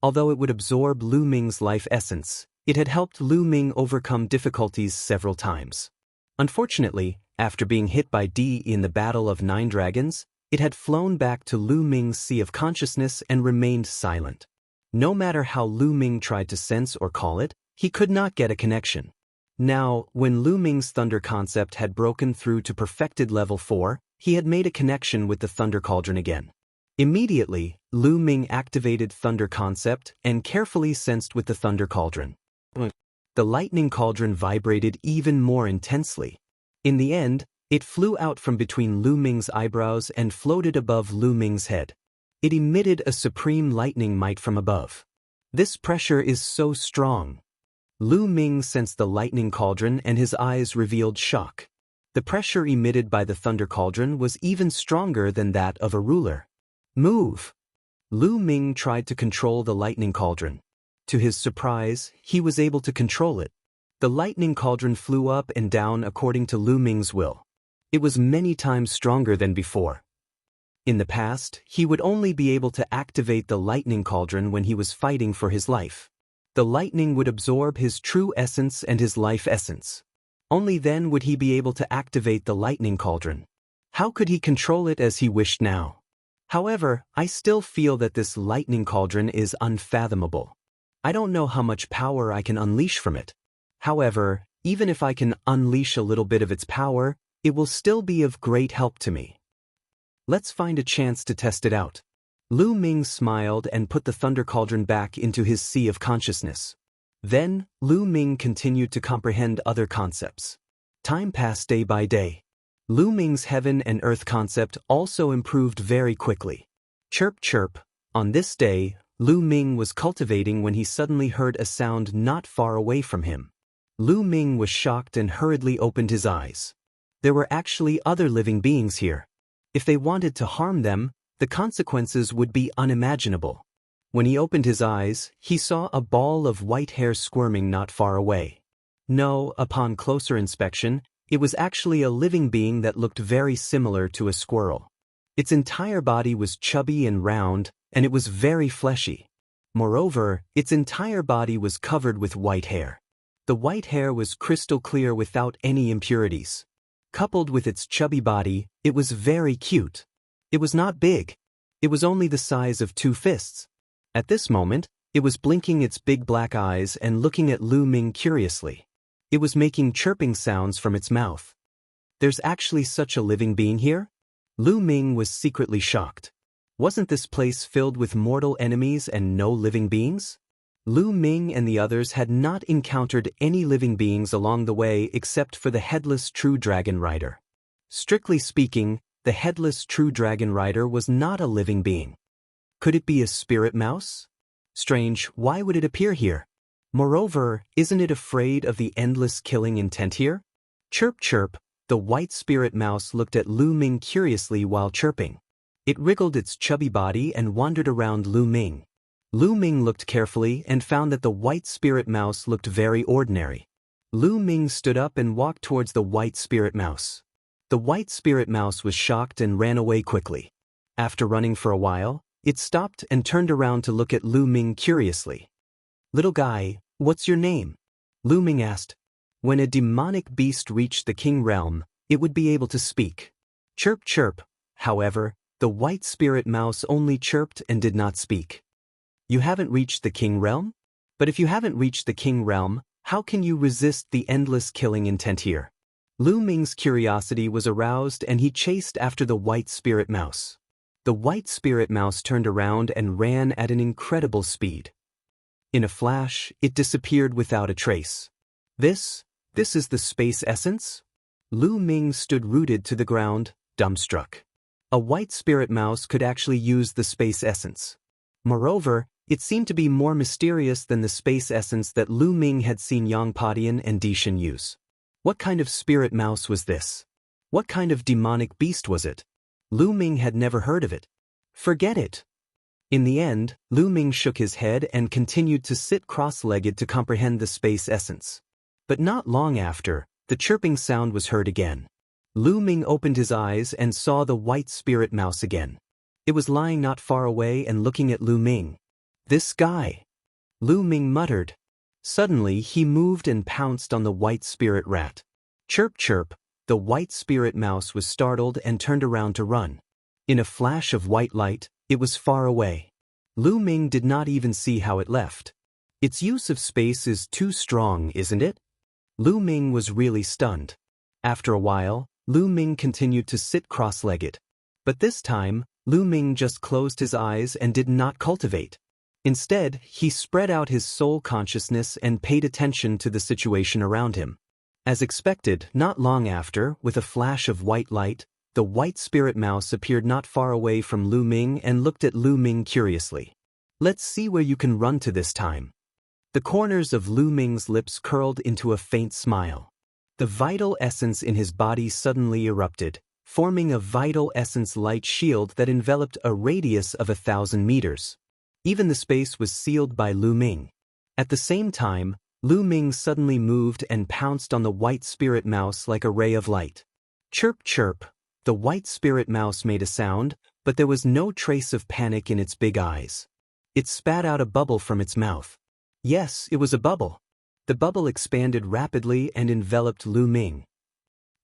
Although it would absorb Lu Ming's life essence, it had helped Lu Ming overcome difficulties several times. Unfortunately, after being hit by D in the Battle of 9 Dragons, it had flown back to Lu Ming's sea of consciousness and remained silent. No matter how Lu Ming tried to sense or call it, he could not get a connection. Now, when Lu Ming's thunder concept had broken through to perfected level 4, he had made a connection with the thunder cauldron again. Immediately, Lu Ming activated thunder concept and carefully sensed with the thunder cauldron. The lightning cauldron vibrated even more intensely. In the end, it flew out from between Lu Ming's eyebrows and floated above Lu Ming's head. It emitted a supreme lightning might from above. This pressure is so strong. Lu Ming sensed the lightning cauldron and his eyes revealed shock. The pressure emitted by the thunder cauldron was even stronger than that of a ruler. Move! Lu Ming tried to control the lightning cauldron. To his surprise, he was able to control it. The lightning cauldron flew up and down according to Lu Ming's will. It was many times stronger than before. In the past, he would only be able to activate the lightning cauldron when he was fighting for his life. The lightning would absorb his true essence and his life essence. Only then would he be able to activate the lightning cauldron. How could he control it as he wished now? However, I still feel that this lightning cauldron is unfathomable. I don't know how much power I can unleash from it. However, even if I can unleash a little bit of its power, it will still be of great help to me. Let's find a chance to test it out. Lu Ming smiled and put the thunder cauldron back into his sea of consciousness. Then, Lu Ming continued to comprehend other concepts. Time passed day by day. Lu Ming's heaven and earth concept also improved very quickly. Chirp chirp. On this day, Lu Ming was cultivating when he suddenly heard a sound not far away from him. Lu Ming was shocked and hurriedly opened his eyes. There were actually other living beings here. If they wanted to harm them, the consequences would be unimaginable. When he opened his eyes, he saw a ball of white hair squirming not far away. No, upon closer inspection, it was actually a living being that looked very similar to a squirrel. Its entire body was chubby and round, and it was very fleshy. Moreover, its entire body was covered with white hair. The white hair was crystal clear without any impurities. Coupled with its chubby body, it was very cute. It was not big. It was only the size of 2 fists. At this moment, It was blinking its big black eyes and looking at Lu Ming curiously. It was making chirping sounds from its mouth. There's actually such a living being here? Lu Ming was secretly shocked. Wasn't this place filled with mortal enemies and no living beings? Lu Ming and the others had not encountered any living beings along the way except for the headless true dragon rider. Strictly speaking, the headless true dragon rider was not a living being. Could it be a spirit mouse? Strange, why would it appear here? Moreover, isn't it afraid of the endless killing intent here? Chirp chirp, the white spirit mouse looked at Lu Ming curiously while chirping. It wriggled its chubby body and wandered around Lu Ming. Lu Ming looked carefully and found that the white spirit mouse looked very ordinary. Lu Ming stood up and walked towards the white spirit mouse. The white spirit mouse was shocked and ran away quickly. After running for a while, it stopped and turned around to look at Lu Ming curiously. "Little guy, what's your name?" Lu Ming asked. When a demonic beast reached the king realm, it would be able to speak. Chirp chirp. However, the white spirit mouse only chirped and did not speak. You haven't reached the king realm? But if you haven't reached the king realm, how can you resist the endless killing intent here? Lu Ming's curiosity was aroused and he chased after the white spirit mouse. The white spirit mouse turned around and ran at an incredible speed. In a flash, it disappeared without a trace. This is the space essence? Lu Ming stood rooted to the ground, dumbstruck. A white spirit mouse could actually use the space essence. Moreover, it seemed to be more mysterious than the space essence that Lu Ming had seen Yang Padian and Dishan use. What kind of spirit mouse was this? What kind of demonic beast was it? Lu Ming had never heard of it. Forget it. In the end, Lu Ming shook his head and continued to sit cross-legged to comprehend the space essence. But not long after, the chirping sound was heard again. Lu Ming opened his eyes and saw the white spirit mouse again. It was lying not far away and looking at Lu Ming. "This guy," Lu Ming muttered. Suddenly he moved and pounced on the white spirit rat. Chirp chirp, the white spirit mouse was startled and turned around to run. In a flash of white light, it was far away. Lu Ming did not even see how it left. Its use of space is too strong, isn't it? Lu Ming was really stunned. After a while, Lu Ming continued to sit cross-legged. But this time, Lu Ming just closed his eyes and did not cultivate. Instead, he spread out his soul consciousness and paid attention to the situation around him. As expected, not long after, with a flash of white light, the white spirit mouse appeared not far away from Lu Ming and looked at Lu Ming curiously. "Let's see where you can run to this time." The corners of Lu Ming's lips curled into a faint smile. The vital essence in his body suddenly erupted, forming a vital essence light shield that enveloped a radius of 1,000 meters. Even the space was sealed by Lu Ming. At the same time, Lu Ming suddenly moved and pounced on the white spirit mouse like a ray of light. Chirp chirp, the white spirit mouse made a sound, but there was no trace of panic in its big eyes. It spat out a bubble from its mouth. Yes, it was a bubble. The bubble expanded rapidly and enveloped Lu Ming.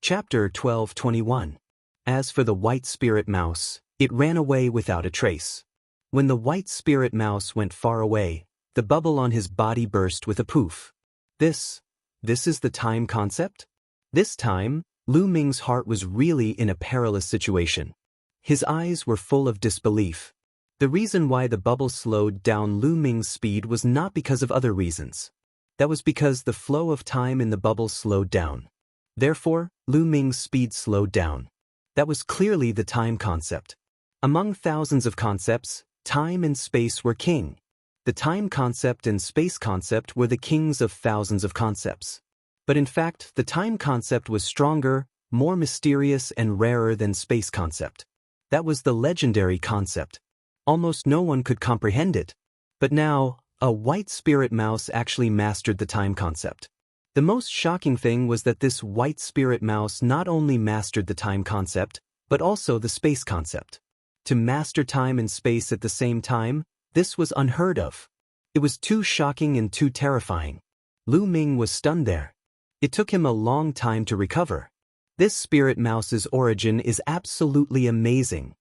Chapter 12:21. As for the white spirit mouse, it ran away without a trace. When the white spirit mouse went far away, the bubble on his body burst with a poof. This is the time concept? This time, Lu Ming's heart was really in a perilous situation. His eyes were full of disbelief. The reason why the bubble slowed down Lu Ming's speed was not because of other reasons. That was because the flow of time in the bubble slowed down. Therefore, Lu Ming's speed slowed down. That was clearly the time concept. Among thousands of concepts, time and space were king. The time concept and space concept were the kings of thousands of concepts. But in fact, the time concept was stronger, more mysterious and rarer than space concept. That was the legendary concept. Almost no one could comprehend it. But now, a white spirit mouse actually mastered the time concept. The most shocking thing was that this white spirit mouse not only mastered the time concept, but also the space concept. To master time and space at the same time, this was unheard of. It was too shocking and too terrifying. Lu Ming was stunned there. It took him a long time to recover. This spirit mouse's origin is absolutely amazing.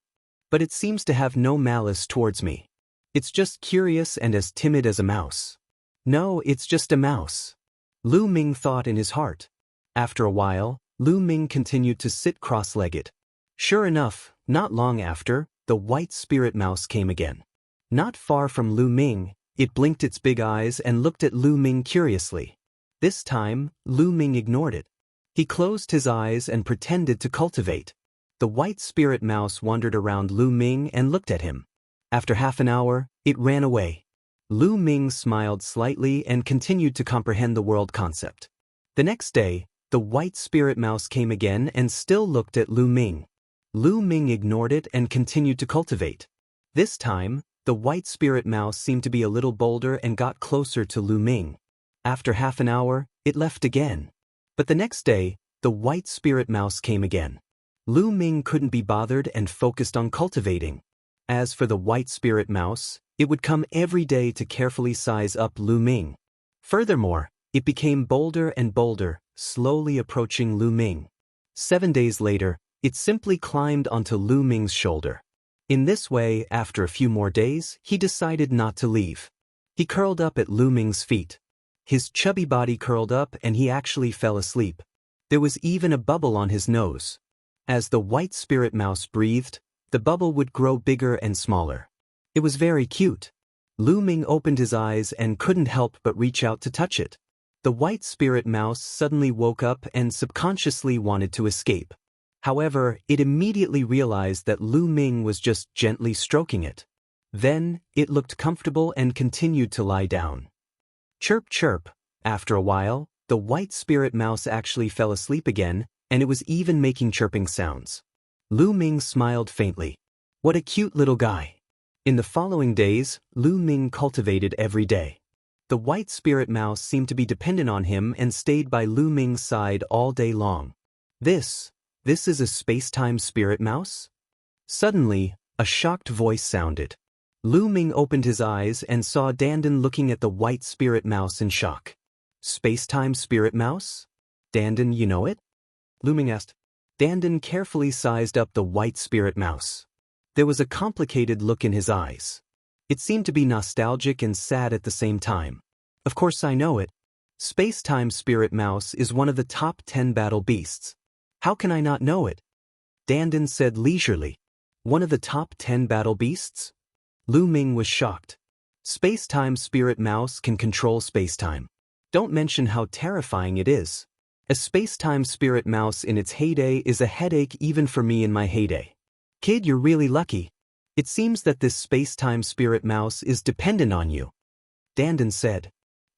But it seems to have no malice towards me. It's just curious and as timid as a mouse. No, it's just a mouse. Lu Ming thought in his heart. After a while, Lu Ming continued to sit cross-legged. Sure enough, not long after, the white spirit mouse came again. Not far from Lu Ming, it blinked its big eyes and looked at Lu Ming curiously. This time, Lu Ming ignored it. He closed his eyes and pretended to cultivate. The white spirit mouse wandered around Lu Ming and looked at him. After half an hour, it ran away. Lu Ming smiled slightly and continued to comprehend the world concept. The next day, the white spirit mouse came again and still looked at Lu Ming. Lu Ming ignored it and continued to cultivate. This time, the white spirit mouse seemed to be a little bolder and got closer to Lu Ming. After half an hour, it left again. But the next day, the white spirit mouse came again. Lu Ming couldn't be bothered and focused on cultivating. As for the white spirit mouse, it would come every day to carefully size up Lu Ming. Furthermore, it became bolder and bolder, slowly approaching Lu Ming. 7 days later, it simply climbed onto Lu Ming's shoulder. In this way, after a few more days, he decided not to leave. He curled up at Lu Ming's feet. His chubby body curled up and he actually fell asleep. There was even a bubble on his nose. As the white spirit mouse breathed, the bubble would grow bigger and smaller. It was very cute. Lu Ming opened his eyes and couldn't help but reach out to touch it. The white spirit mouse suddenly woke up and subconsciously wanted to escape. However, it immediately realized that Lu Ming was just gently stroking it. Then, it looked comfortable and continued to lie down. Chirp chirp. After a while, the white spirit mouse actually fell asleep again, and it was even making chirping sounds. Lu Ming smiled faintly. What a cute little guy. In the following days, Lu Ming cultivated every day. The white spirit mouse seemed to be dependent on him and stayed by Lu Ming's side all day long. This is a space-time spirit mouse? Suddenly, a shocked voice sounded. Lu Ming opened his eyes and saw Dandan looking at the white spirit mouse in shock. Space-time spirit mouse? Dandan, you know it? Lu Ming asked. Dandan carefully sized up the white spirit mouse. There was a complicated look in his eyes. It seemed to be nostalgic and sad at the same time. Of course I know it. Space-time spirit mouse is one of the top 10 battle beasts. How can I not know it? Dandan said leisurely. One of the top 10 battle beasts? Lu Ming was shocked. Space-time spirit mouse can control space-time. Don't mention how terrifying it is. A space-time spirit mouse in its heyday is a headache even for me in my heyday. Kid, you're really lucky. It seems that this space-time spirit mouse is dependent on you. Dandan said.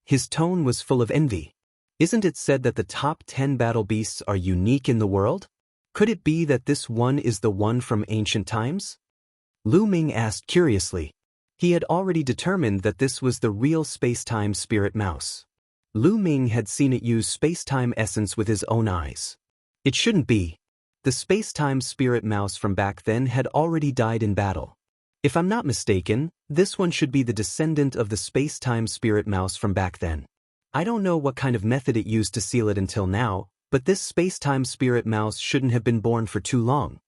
His tone was full of envy. Isn't it said that the top 10 battle beasts are unique in the world? Could it be that this one is the one from ancient times? Lu Ming asked curiously. He had already determined that this was the real space-time spirit mouse. Lu Ming had seen it use space-time essence with his own eyes. It shouldn't be. The space-time spirit mouse from back then had already died in battle. If I'm not mistaken, this one should be the descendant of the space-time spirit mouse from back then. I don't know what kind of method it used to seal it until now, but this space-time spirit mouse shouldn't have been born for too long.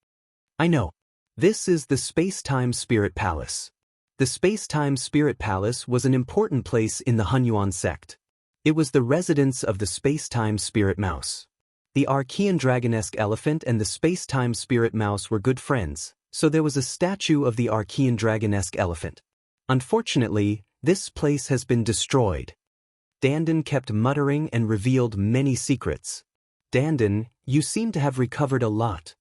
I know. This is the Space-Time Spirit Palace. The Space-Time Spirit Palace was an important place in the Hunyuan sect. It was the residence of the Space-Time Spirit Mouse. The Archean Dragonesque Elephant and the Space-Time Spirit Mouse were good friends, so there was a statue of the Archean Dragonesque Elephant. Unfortunately, this place has been destroyed. Dandan kept muttering and revealed many secrets. Dandan, you seem to have recovered a lot.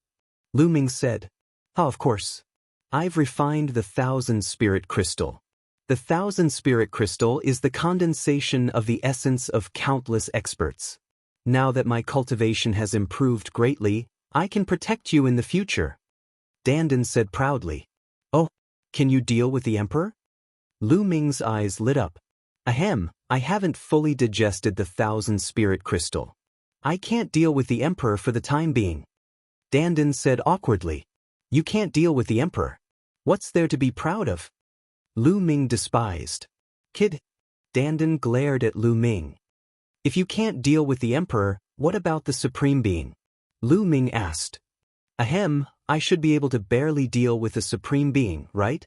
Lu Ming said. Oh, of course. I've refined the 1000 Spirit Crystal. The 1000 Spirit Crystal is the condensation of the essence of countless experts. Now that my cultivation has improved greatly, I can protect you in the future. Dandan said proudly. Oh, can you deal with the Emperor? Lu Ming's eyes lit up. Ahem, I haven't fully digested the 1000 Spirit Crystal. I can't deal with the Emperor for the time being. Dandan said awkwardly. You can't deal with the Emperor. What's there to be proud of? Lu Ming despised. Kid. Dandan glared at Lu Ming. If you can't deal with the Emperor, what about the Supreme Being? Lu Ming asked. Ahem, I should be able to barely deal with the Supreme Being, right?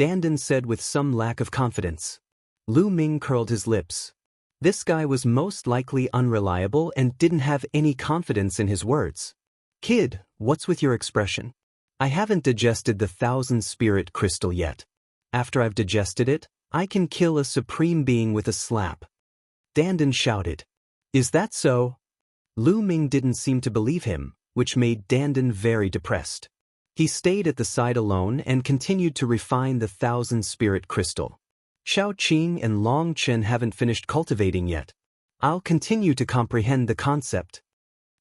Dandan said with some lack of confidence. Lu Ming curled his lips. This guy was most likely unreliable and didn't have any confidence in his words. Kid, what's with your expression? I haven't digested the 1,000-spirit crystal yet. After I've digested it, I can kill a supreme being with a slap. Dandan shouted. Is that so? Lu Ming didn't seem to believe him, which made Dandan very depressed. He stayed at the side alone and continued to refine the 1,000-spirit crystal. Xiao Qing and Long Chen haven't finished cultivating yet. I'll continue to comprehend the concept.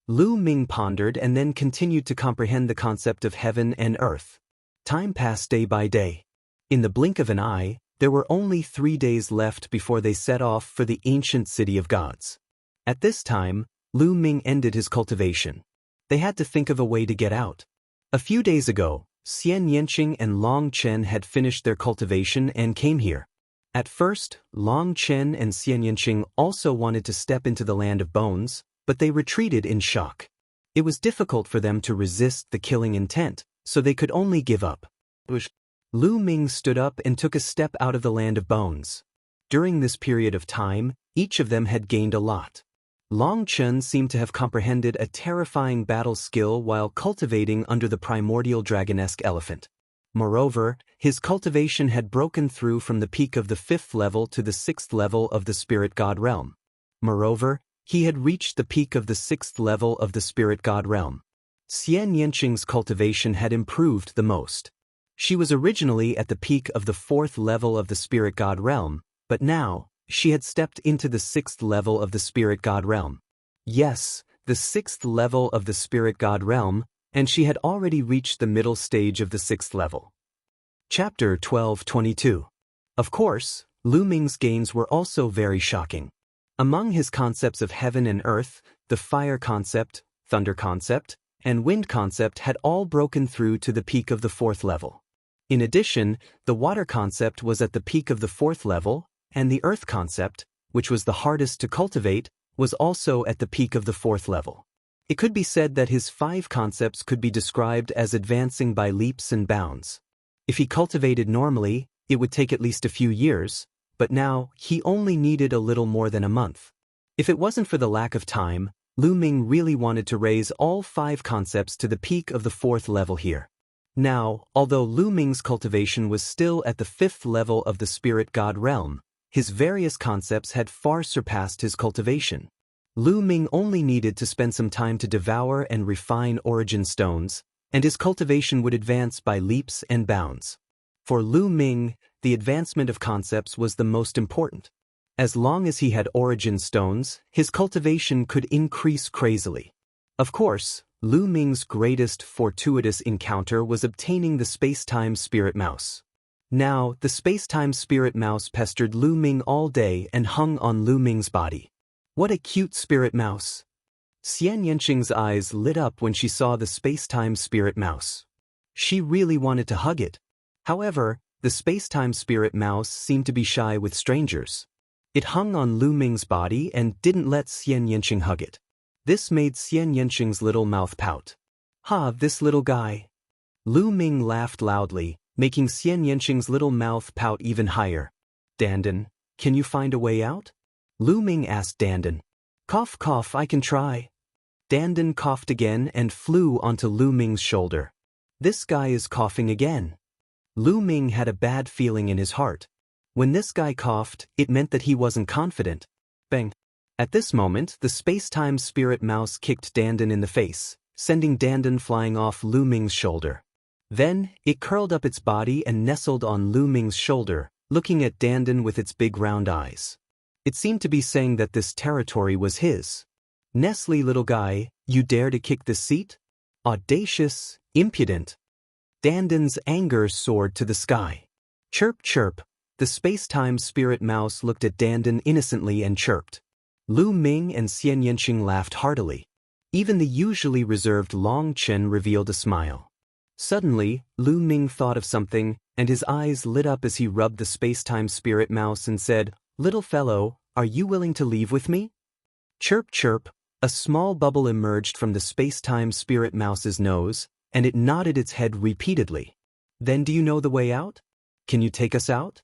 Lu Ming pondered and then continued to comprehend the concept of heaven and earth. Time passed day by day. In the blink of an eye, there were only 3 days left before they set off for the ancient city of gods. At this time, Lu Ming ended his cultivation. They had to think of a way to get out. A few days ago, Xian Yanqing and Long Chen had finished their cultivation and came here. At first, Long Chen and Xian Yanqing also wanted to step into the land of bones, but they retreated in shock. It was difficult for them to resist the killing intent, so they could only give up. Lu Ming stood up and took a step out of the land of bones. During this period of time, each of them had gained a lot. Long Chen seemed to have comprehended a terrifying battle skill while cultivating under the primordial dragonesque elephant. Moreover, his cultivation had broken through from the peak of the 5th level to the 6th level of the spirit god realm. Moreover, he had reached the peak of the 6th level of the spirit god realm. Xian Yanqing's cultivation had improved the most. She was originally at the peak of the 4th level of the spirit god realm, but now, she had stepped into the 6th level of the spirit god realm. Yes, the 6th level of the spirit god realm, and she had already reached the middle stage of the 6th level. Chapter 12:22. Of course, Lu Ming's gains were also very shocking. Among his concepts of heaven and earth, the fire concept, thunder concept, and wind concept had all broken through to the peak of the 4th level. In addition, the water concept was at the peak of the 4th level, and the earth concept, which was the hardest to cultivate, was also at the peak of the 4th level. It could be said that his 5 concepts could be described as advancing by leaps and bounds. If he cultivated normally, it would take at least a few years, but now he only needed a little more than a month. If it wasn't for the lack of time, Lu Ming really wanted to raise all 5 concepts to the peak of the 4th level here. Now, although Lu Ming's cultivation was still at the 5th level of the spirit god realm, his various concepts had far surpassed his cultivation. Lu Ming only needed to spend some time to devour and refine origin stones, and his cultivation would advance by leaps and bounds. For Lu Ming, the advancement of concepts was the most important. As long as he had origin stones, his cultivation could increase crazily. Of course, Lu Ming's greatest fortuitous encounter was obtaining the space-time spirit mouse. Now, the space-time spirit mouse pestered Lu Ming all day and hung on Lu Ming's body. What a cute spirit mouse! Xian Yanqing's eyes lit up when she saw the space-time spirit mouse. She really wanted to hug it. However, the space-time spirit mouse seemed to be shy with strangers. It hung on Lu Ming's body and didn't let Xian Yanqing hug it. This made Xian Yanqing's little mouth pout. Ha, this little guy! Lu Ming laughed loudly, making Xian Yanqing's little mouth pout even higher. Dandan, can you find a way out? Lu Ming asked Dandan. Cough cough, I can try. Dandan coughed again and flew onto Lu Ming's shoulder. This guy is coughing again. Lu Ming had a bad feeling in his heart. When this guy coughed, it meant that he wasn't confident. Bang! At this moment, the space-time spirit mouse kicked Dandan in the face, sending Dandan flying off Lu Ming's shoulder. Then, it curled up its body and nestled on Lu Ming's shoulder, looking at Dandan with its big round eyes. It seemed to be saying that this territory was his. Nestle, little guy, you dare to kick this seat? Audacious, impudent. Dandan's anger soared to the sky. Chirp chirp, the space-time spirit mouse looked at Dandan innocently and chirped. Lu Ming and Xian Yanqing laughed heartily. Even the usually reserved Long Chen revealed a smile. Suddenly, Lu Ming thought of something, and his eyes lit up as he rubbed the space-time spirit mouse and said, Little fellow, are you willing to leave with me? Chirp chirp, a small bubble emerged from the space-time spirit mouse's nose, and it nodded its head repeatedly. Then do you know the way out? Can you take us out?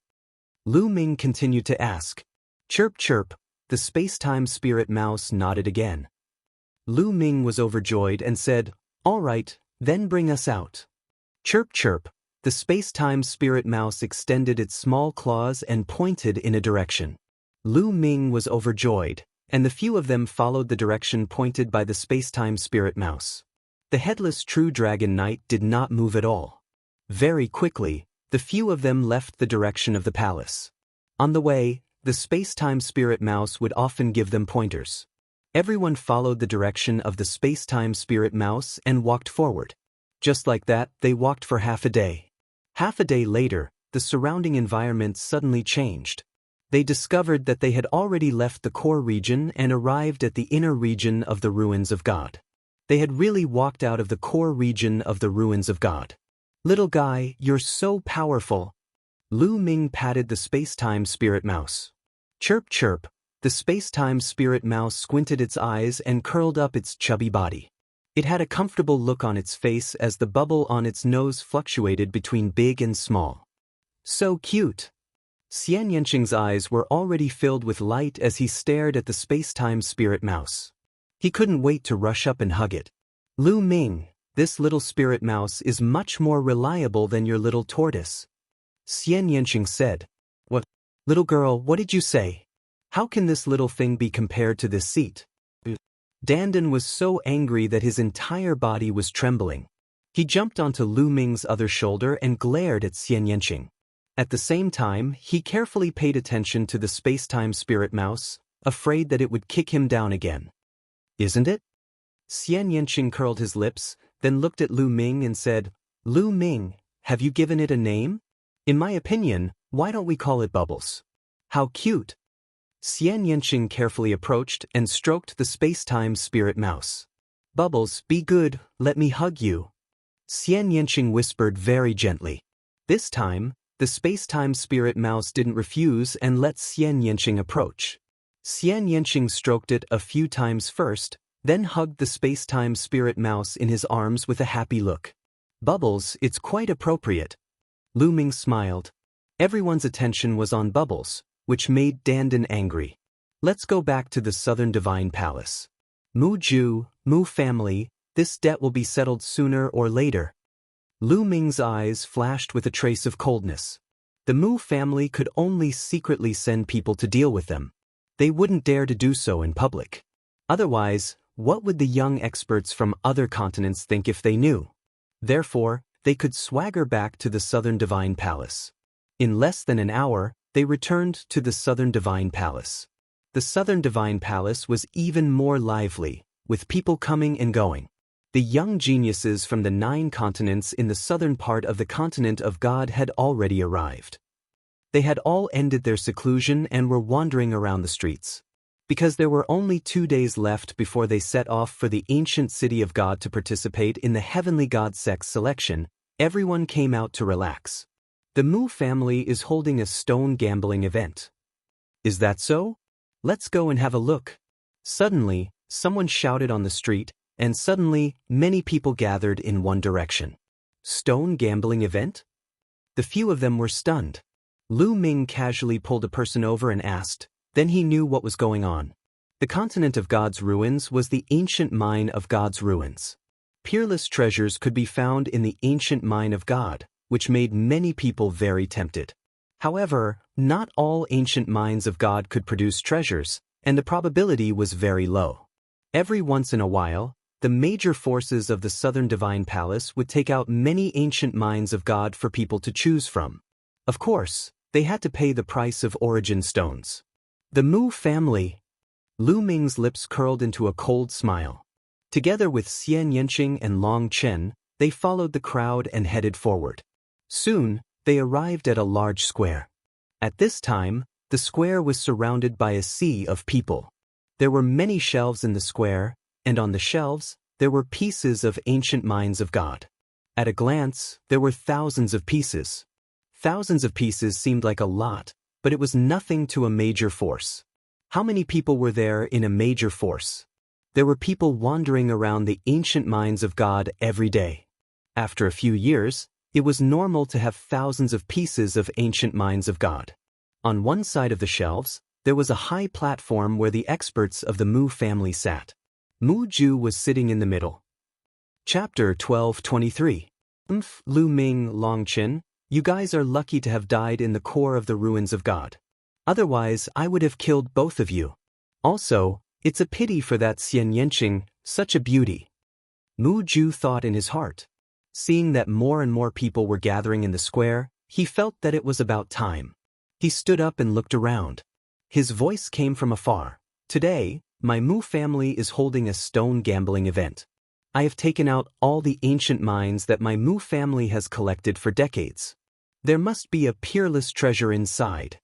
Lu Ming continued to ask. Chirp chirp, the space-time spirit mouse nodded again. Lu Ming was overjoyed and said, All right, then bring us out. Chirp chirp, the space-time spirit mouse extended its small claws and pointed in a direction. Lu Ming was overjoyed, and the few of them followed the direction pointed by the space-time spirit mouse. The headless true dragon knight did not move at all. Very quickly, the few of them left the direction of the palace. On the way, the space-time spirit mouse would often give them pointers. Everyone followed the direction of the space-time spirit mouse and walked forward. Just like that, they walked for half a day. Half a day later, the surrounding environment suddenly changed. They discovered that they had already left the core region and arrived at the inner region of the ruins of God. They had really walked out of the core region of the ruins of God. Little guy, you're so powerful. Lu Ming patted the space-time spirit mouse. Chirp chirp, the space-time spirit mouse squinted its eyes and curled up its chubby body. It had a comfortable look on its face as the bubble on its nose fluctuated between big and small. So cute. Xian Yanqing's eyes were already filled with light as he stared at the space-time spirit mouse. He couldn't wait to rush up and hug it. Lu Ming, this little spirit mouse is much more reliable than your little tortoise. Xian Yanqing said. What? Little girl, what did you say? How can this little thing be compared to this seat? Dandan was so angry that his entire body was trembling. He jumped onto Lu Ming's other shoulder and glared at Xian Yanqing. At the same time, he carefully paid attention to the space-time spirit mouse, afraid that it would kick him down again. Isn't it? Xian Yanqing curled his lips, then looked at Lu Ming and said, Lu Ming, have you given it a name? In my opinion, why don't we call it Bubbles? How cute! Xian Yanqing carefully approached and stroked the space-time spirit mouse. Bubbles, be good, let me hug you. Xian Yanqing whispered very gently. This time, the space-time spirit mouse didn't refuse and let Xian Yanqing approach. Xian Yanqing stroked it a few times first, then hugged the space-time spirit mouse in his arms with a happy look. Bubbles, it's quite appropriate. Lu Ming smiled. Everyone's attention was on Bubbles, which made Dandan angry. Let's go back to the Southern Divine Palace. Mu Ju, Mu family, this debt will be settled sooner or later. Lu Ming's eyes flashed with a trace of coldness. The Mu family could only secretly send people to deal with them. They wouldn't dare to do so in public. Otherwise, what would the young experts from other continents think if they knew? Therefore, they could swagger back to the Southern Divine Palace. In less than an hour, they returned to the Southern Divine Palace. The Southern Divine Palace was even more lively, with people coming and going. The young geniuses from the 9 continents in the southern part of the continent of God had already arrived. They had all ended their seclusion and were wandering around the streets. Because there were only 2 days left before they set off for the ancient city of God to participate in the Heavenly God Sex selection, everyone came out to relax. The Mu family is holding a stone gambling event. Is that so? Let's go and have a look. Suddenly, someone shouted on the street, and suddenly, many people gathered in one direction. Stone gambling event? The few of them were stunned. Lu Ming casually pulled a person over and asked, then he knew what was going on. The continent of God's ruins was the ancient mine of God's ruins. Peerless treasures could be found in the ancient mine of God, which made many people very tempted. However, not all ancient mines of God could produce treasures, and the probability was very low. Every once in a while, the major forces of the Southern Divine Palace would take out many ancient mines of God for people to choose from. Of course, they had to pay the price of origin stones. The Mu family. Lu Ming's lips curled into a cold smile. Together with Xian Yanqing and Long Chen, they followed the crowd and headed forward. Soon, they arrived at a large square. At this time, the square was surrounded by a sea of people. There were many shelves in the square, and on the shelves, there were pieces of ancient mines of God. At a glance, there were thousands of pieces. Thousands of pieces seemed like a lot, but it was nothing to a major force. How many people were there in a major force? There were people wandering around the ancient mines of God every day. After a few years, It was normal to have thousands of pieces of ancient minds of God. On one side of the shelves, there was a high platform where the experts of the Mu family sat. Mu Ju was sitting in the middle. Chapter 12:23. Lu Ming, Long Qin, you guys are lucky to have died in the core of the ruins of God. Otherwise, I would have killed both of you. Also, it's a pity for that Xian Yanqing, such a beauty. Mu Ju thought in his heart. Seeing that more and more people were gathering in the square, he felt that it was about time. He stood up and looked around. His voice came from afar. Today, my Mu family is holding a stone gambling event. I have taken out all the ancient mines that my Mu family has collected for decades. There must be a peerless treasure inside.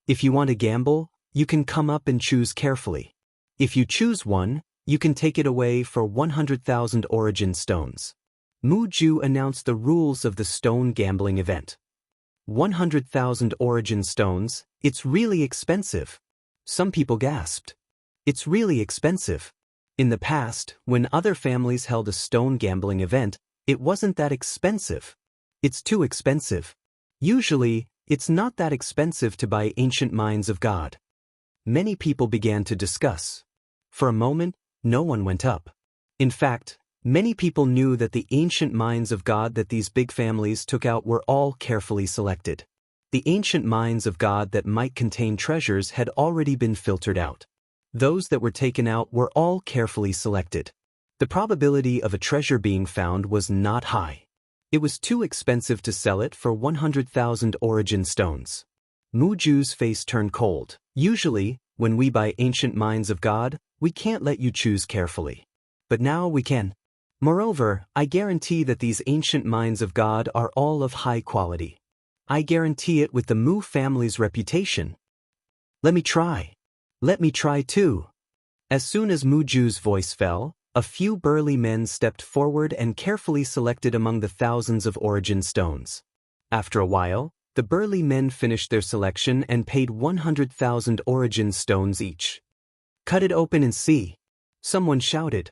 If you want to gamble, you can come up and choose carefully. If you choose one, you can take it away for 100,000 origin stones. Mu Ju announced the rules of the stone gambling event. 100,000 origin stones, it's really expensive. Some people gasped. It's really expensive. In the past, when other families held a stone gambling event, it wasn't that expensive. It's too expensive. Usually, it's not that expensive to buy ancient minds of God. Many people began to discuss. For a moment, no one went up. In fact, many people knew that the ancient minds of God that these big families took out were all carefully selected. The ancient minds of God that might contain treasures had already been filtered out. Those that were taken out were all carefully selected. The probability of a treasure being found was not high. It was too expensive to sell it for 100,000 origin stones. Mu Ju's face turned cold. Usually, when we buy ancient minds of God, we can't let you choose carefully. But now we can. Moreover, I guarantee that these ancient minds of God are all of high quality. I guarantee it with the Mu family's reputation. Let me try. Let me try too. As soon as Mu Ju's voice fell, a few burly men stepped forward and carefully selected among the thousands of origin stones. After a while, the burly men finished their selection and paid 100,000 origin stones each. Cut it open and see. Someone shouted.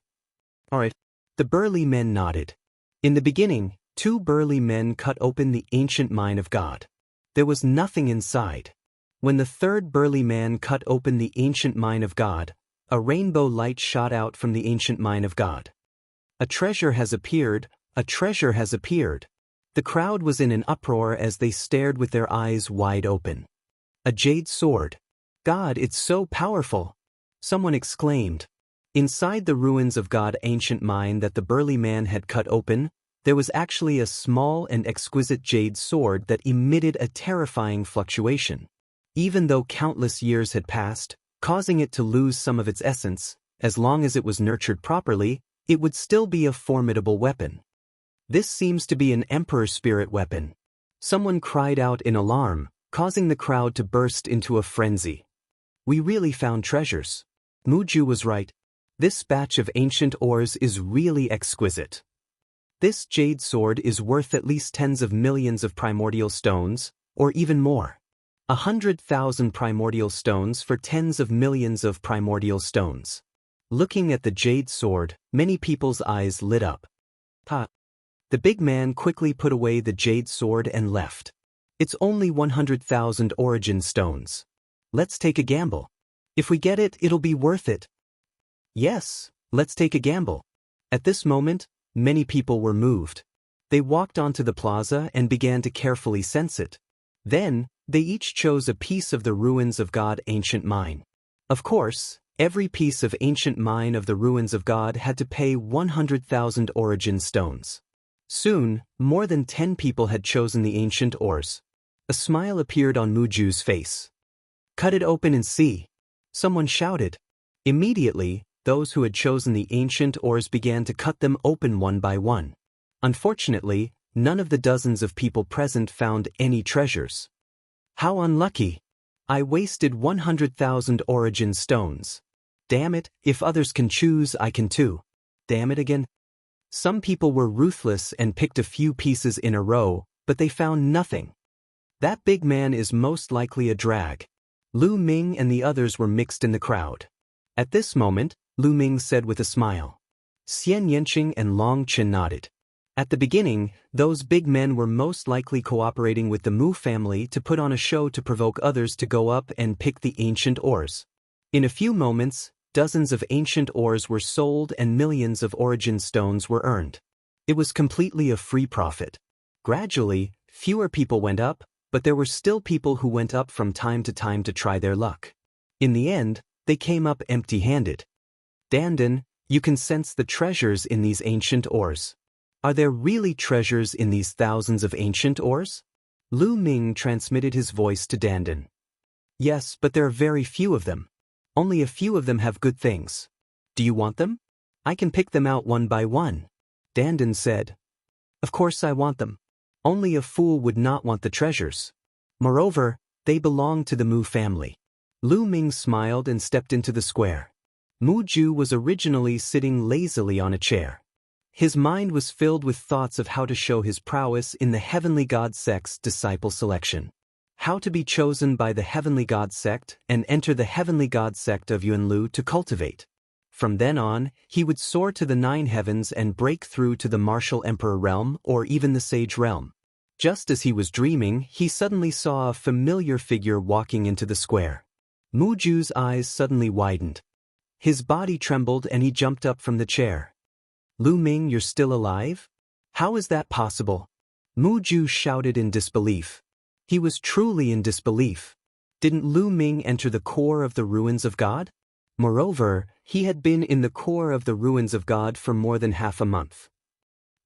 All right. The burly men nodded. In the beginning, 2 burly men cut open the ancient mine of God. There was nothing inside. When the 3rd burly man cut open the ancient mine of God, a rainbow light shot out from the ancient mine of God. A treasure has appeared, a treasure has appeared. The crowd was in an uproar as they stared with their eyes wide open. A jade sword. God, it's so powerful! Someone exclaimed. Inside the ruins of God's ancient mine that the burly man had cut open, there was actually a small and exquisite jade sword that emitted a terrifying fluctuation. Even though countless years had passed, causing it to lose some of its essence, as long as it was nurtured properly, it would still be a formidable weapon. This seems to be an emperor spirit weapon. Someone cried out in alarm, causing the crowd to burst into a frenzy. We really found treasures. Mu Ju was right. This batch of ancient ores is really exquisite. This jade sword is worth at least tens of millions of primordial stones, or even more. 100,000 primordial stones for tens of millions of primordial stones. Looking at the jade sword, many people's eyes lit up. Ha! The big man quickly put away the jade sword and left. It's only 100,000 origin stones. Let's take a gamble. If we get it, it'll be worth it. Yes, let's take a gamble. At this moment, many people were moved. They walked onto the plaza and began to carefully sense it. Then, they each chose a piece of the ruins of God's ancient mine. Of course, every piece of ancient mine of the ruins of God had to pay 100,000 origin stones. Soon, more than 10 people had chosen the ancient ores. A smile appeared on Mu Ju's face. Cut it open and see. Someone shouted. Immediately, those who had chosen the ancient ores began to cut them open one by one. Unfortunately, none of the dozens of people present found any treasures. How unlucky! I wasted 100,000 origin stones. Damn it, if others can choose, I can too. Damn it again. Some people were ruthless and picked a few pieces in a row, but they found nothing. That big man is most likely a drag. Lu Ming and the others were mixed in the crowd. At this moment, Lu Ming said with a smile. Xian Yanqing and Long Qin nodded. At the beginning, those big men were most likely cooperating with the Mu family to put on a show to provoke others to go up and pick the ancient ores. In a few moments, dozens of ancient ores were sold and millions of origin stones were earned. It was completely a free profit. Gradually, fewer people went up, but there were still people who went up from time to try their luck. In the end, they came up empty-handed. Dandan, you can sense the treasures in these ancient ores. Are there really treasures in these thousands of ancient ores? Lu Ming transmitted his voice to Dandan. Yes, but there are very few of them. Only a few of them have good things. Do you want them? I can pick them out one by one. Dandan said. Of course I want them. Only a fool would not want the treasures. Moreover, they belong to the Mu family. Lu Ming smiled and stepped into the square. Mu Ju was originally sitting lazily on a chair. His mind was filled with thoughts of how to show his prowess in the Heavenly God Sect's disciple selection. How to be chosen by the Heavenly God Sect and enter the Heavenly God Sect of Yunlu to cultivate. From then on, he would soar to the 9 heavens and break through to the Martial Emperor realm or even the Sage realm. Just as he was dreaming, he suddenly saw a familiar figure walking into the square. Mu Ju's eyes suddenly widened. His body trembled and he jumped up from the chair. Lu Ming, you're still alive? How is that possible? Mu Ju shouted in disbelief. He was truly in disbelief. Didn't Lu Ming enter the core of the ruins of God? Moreover, he had been in the core of the ruins of God for more than half a month.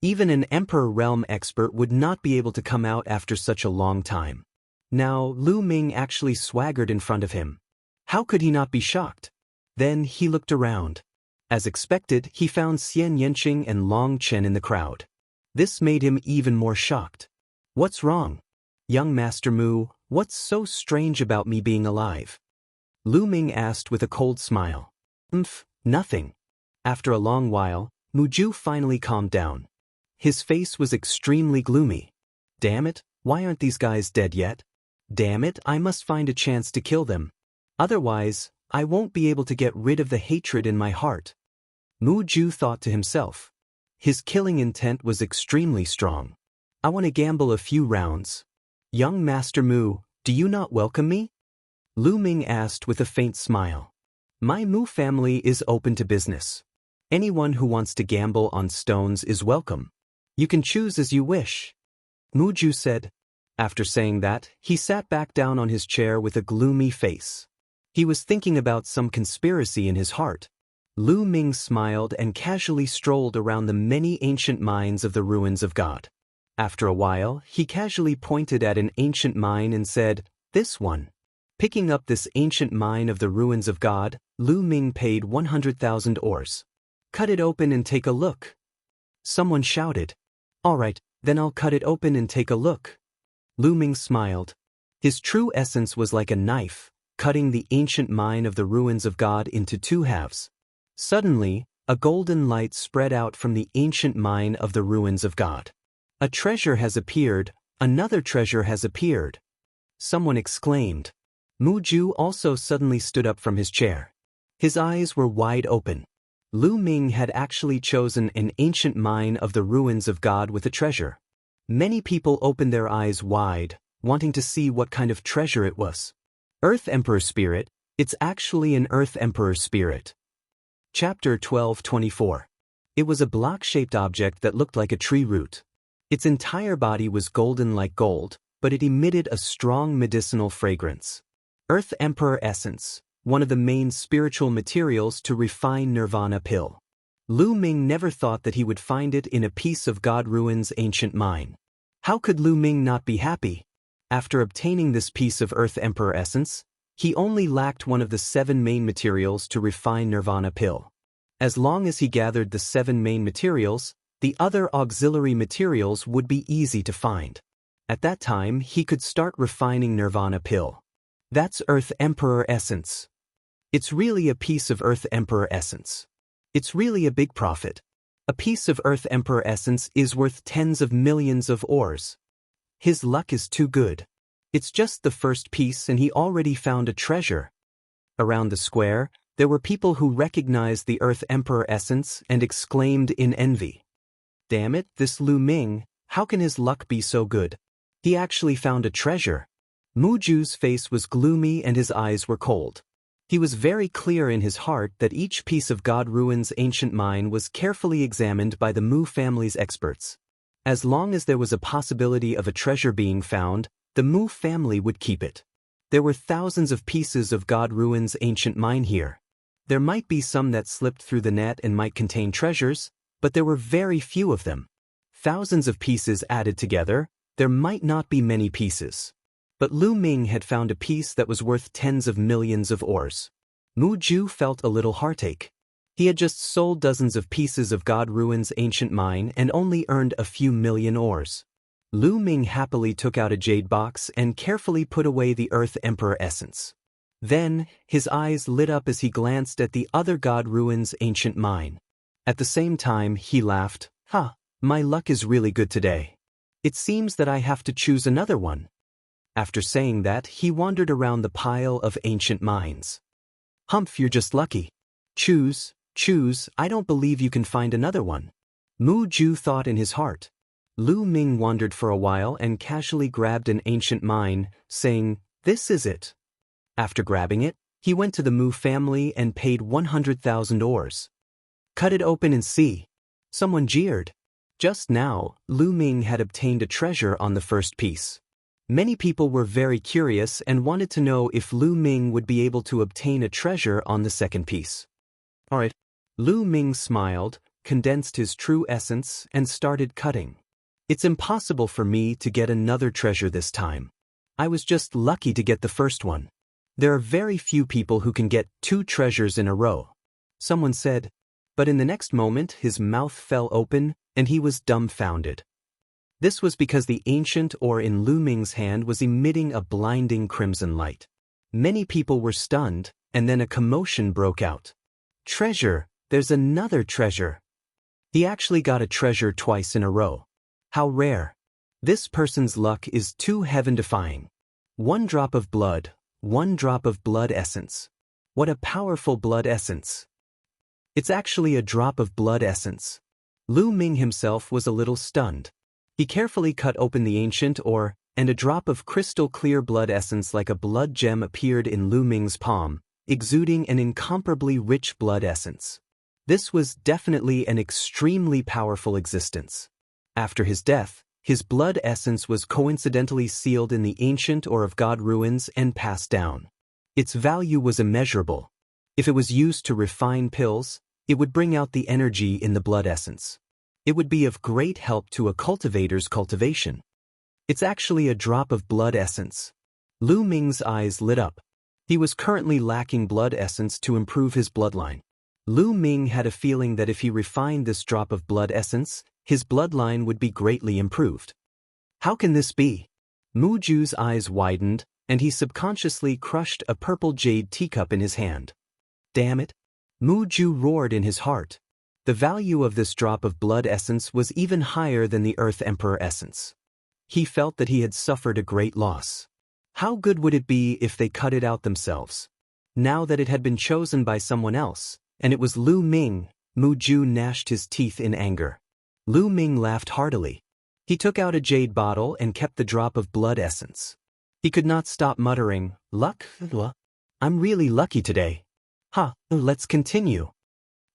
Even an Emperor Realm expert would not be able to come out after such a long time. Now, Lu Ming actually swaggered in front of him. How could he not be shocked? Then he looked around. As expected, he found Xian Yanqing and Long Chen in the crowd. This made him even more shocked. What's wrong? Young Master Mu, what's so strange about me being alive? Lu Ming asked with a cold smile. Nothing. After a long while, Mu Ju finally calmed down. His face was extremely gloomy. Damn it, why aren't these guys dead yet? Damn it, I must find a chance to kill them. Otherwise, I won't be able to get rid of the hatred in my heart. Mu Ju thought to himself. His killing intent was extremely strong. I want to gamble a few rounds. Young Master Mu, do you not welcome me? Lu Ming asked with a faint smile. My Mu family is open to business. Anyone who wants to gamble on stones is welcome. You can choose as you wish. Mu Ju said. After saying that, he sat back down on his chair with a gloomy face. He was thinking about some conspiracy in his heart. Lu Ming smiled and casually strolled around the many ancient mines of the ruins of God. After a while, he casually pointed at an ancient mine and said, "This one." Picking up this ancient mine of the ruins of God, Lu Ming paid 100,000 ores. Cut it open and take a look. Someone shouted. All right, then I'll cut it open and take a look. Lu Ming smiled. His true essence was like a knife, cutting the ancient mine of the ruins of God into 2 halves. Suddenly, a golden light spread out from the ancient mine of the ruins of God. A treasure has appeared, another treasure has appeared. Someone exclaimed. Mu Ju also suddenly stood up from his chair. His eyes were wide open. Lu Ming had actually chosen an ancient mine of the ruins of God with a treasure. Many people opened their eyes wide, wanting to see what kind of treasure it was. Earth Emperor Spirit, it's actually an Earth Emperor Spirit. Chapter 12:24. It was a block-shaped object that looked like a tree root. Its entire body was golden like gold, but it emitted a strong medicinal fragrance. Earth Emperor Essence, one of the main spiritual materials to refine Nirvana pill. Lu Ming never thought that he would find it in a piece of God Ruin's ancient mine. How could Lu Ming not be happy? After obtaining this piece of Earth Emperor Essence, he only lacked one of the 7 main materials to refine Nirvana pill. As long as he gathered the 7 main materials, the other auxiliary materials would be easy to find. At that time, he could start refining Nirvana pill. That's Earth Emperor Essence. It's really a piece of Earth Emperor Essence. It's really a big profit. A piece of Earth Emperor Essence is worth tens of millions of ores. His luck is too good. It's just the first piece and he already found a treasure. Around the square, there were people who recognized the Earth Emperor Essence and exclaimed in envy. Damn it, this Lu Ming, how can his luck be so good? He actually found a treasure. Mu Ju's face was gloomy and his eyes were cold. He was very clear in his heart that each piece of God Ruin's ancient mine was carefully examined by the Mu family's experts. As long as there was a possibility of a treasure being found, the Mu family would keep it. There were thousands of pieces of God Ruin's ancient mine here. There might be some that slipped through the net and might contain treasures, but there were very few of them. Thousands of pieces added together, there might not be many pieces. But Lu Ming had found a piece that was worth tens of millions of ores. Mu Ju felt a little heartache. He had just sold dozens of pieces of God Ruin's ancient mine and only earned a few million ores. Lu Ming happily took out a jade box and carefully put away the Earth Emperor essence. Then, his eyes lit up as he glanced at the other God Ruin's ancient mine. At the same time, he laughed. My luck is really good today. It seems that I have to choose another one. After saying that, he wandered around the pile of ancient mines. Humph, you're just lucky. Choose, I don't believe you can find another one. Mu Ju thought in his heart. Lu Ming wandered for a while and casually grabbed an ancient mine, saying, "This is it." After grabbing it, he went to the Mu family and paid 100,000 ores. "Cut it open and see." Someone jeered. Just now, Lu Ming had obtained a treasure on the first piece. Many people were very curious and wanted to know if Lu Ming would be able to obtain a treasure on the second piece. Alright. Lu Ming smiled, condensed his true essence, and started cutting. It's impossible for me to get another treasure this time. I was just lucky to get the first one. There are very few people who can get 2 treasures in a row. Someone said, but in the next moment his mouth fell open and he was dumbfounded. This was because the ancient ore in Lu Ming's hand was emitting a blinding crimson light. Many people were stunned, and then a commotion broke out. Treasure! There's another treasure! He actually got a treasure twice in a row. How rare! This person's luck is too heaven-defying. 1 drop of blood, 1 drop of blood essence. What a powerful blood essence! It's actually a drop of blood essence. Lu Ming himself was a little stunned. He carefully cut open the ancient ore, and a drop of crystal-clear blood essence like a blood gem appeared in Lu Ming's palm, exuding an incomparably rich blood essence. This was definitely an extremely powerful existence. After his death, his blood essence was coincidentally sealed in the ancient ore of God Ruins and passed down. Its value was immeasurable. If it was used to refine pills, it would bring out the energy in the blood essence. It would be of great help to a cultivator's cultivation. It's actually a drop of blood essence. Lu Ming's eyes lit up. He was currently lacking blood essence to improve his bloodline. Lu Ming had a feeling that if he refined this drop of blood essence, his bloodline would be greatly improved. How can this be? Mu Ju's eyes widened, and he subconsciously crushed a purple jade teacup in his hand. Damn it! Mu Ju roared in his heart. The value of this drop of blood essence was even higher than the Earth Emperor essence. He felt that he had suffered a great loss. How good would it be if they cut it out themselves? Now that it had been chosen by someone else, and it was Lu Ming, Mu Ju gnashed his teeth in anger. Lu Ming laughed heartily. He took out a jade bottle and kept the drop of blood essence. He could not stop muttering, "Luck? I'm really lucky today. Let's continue."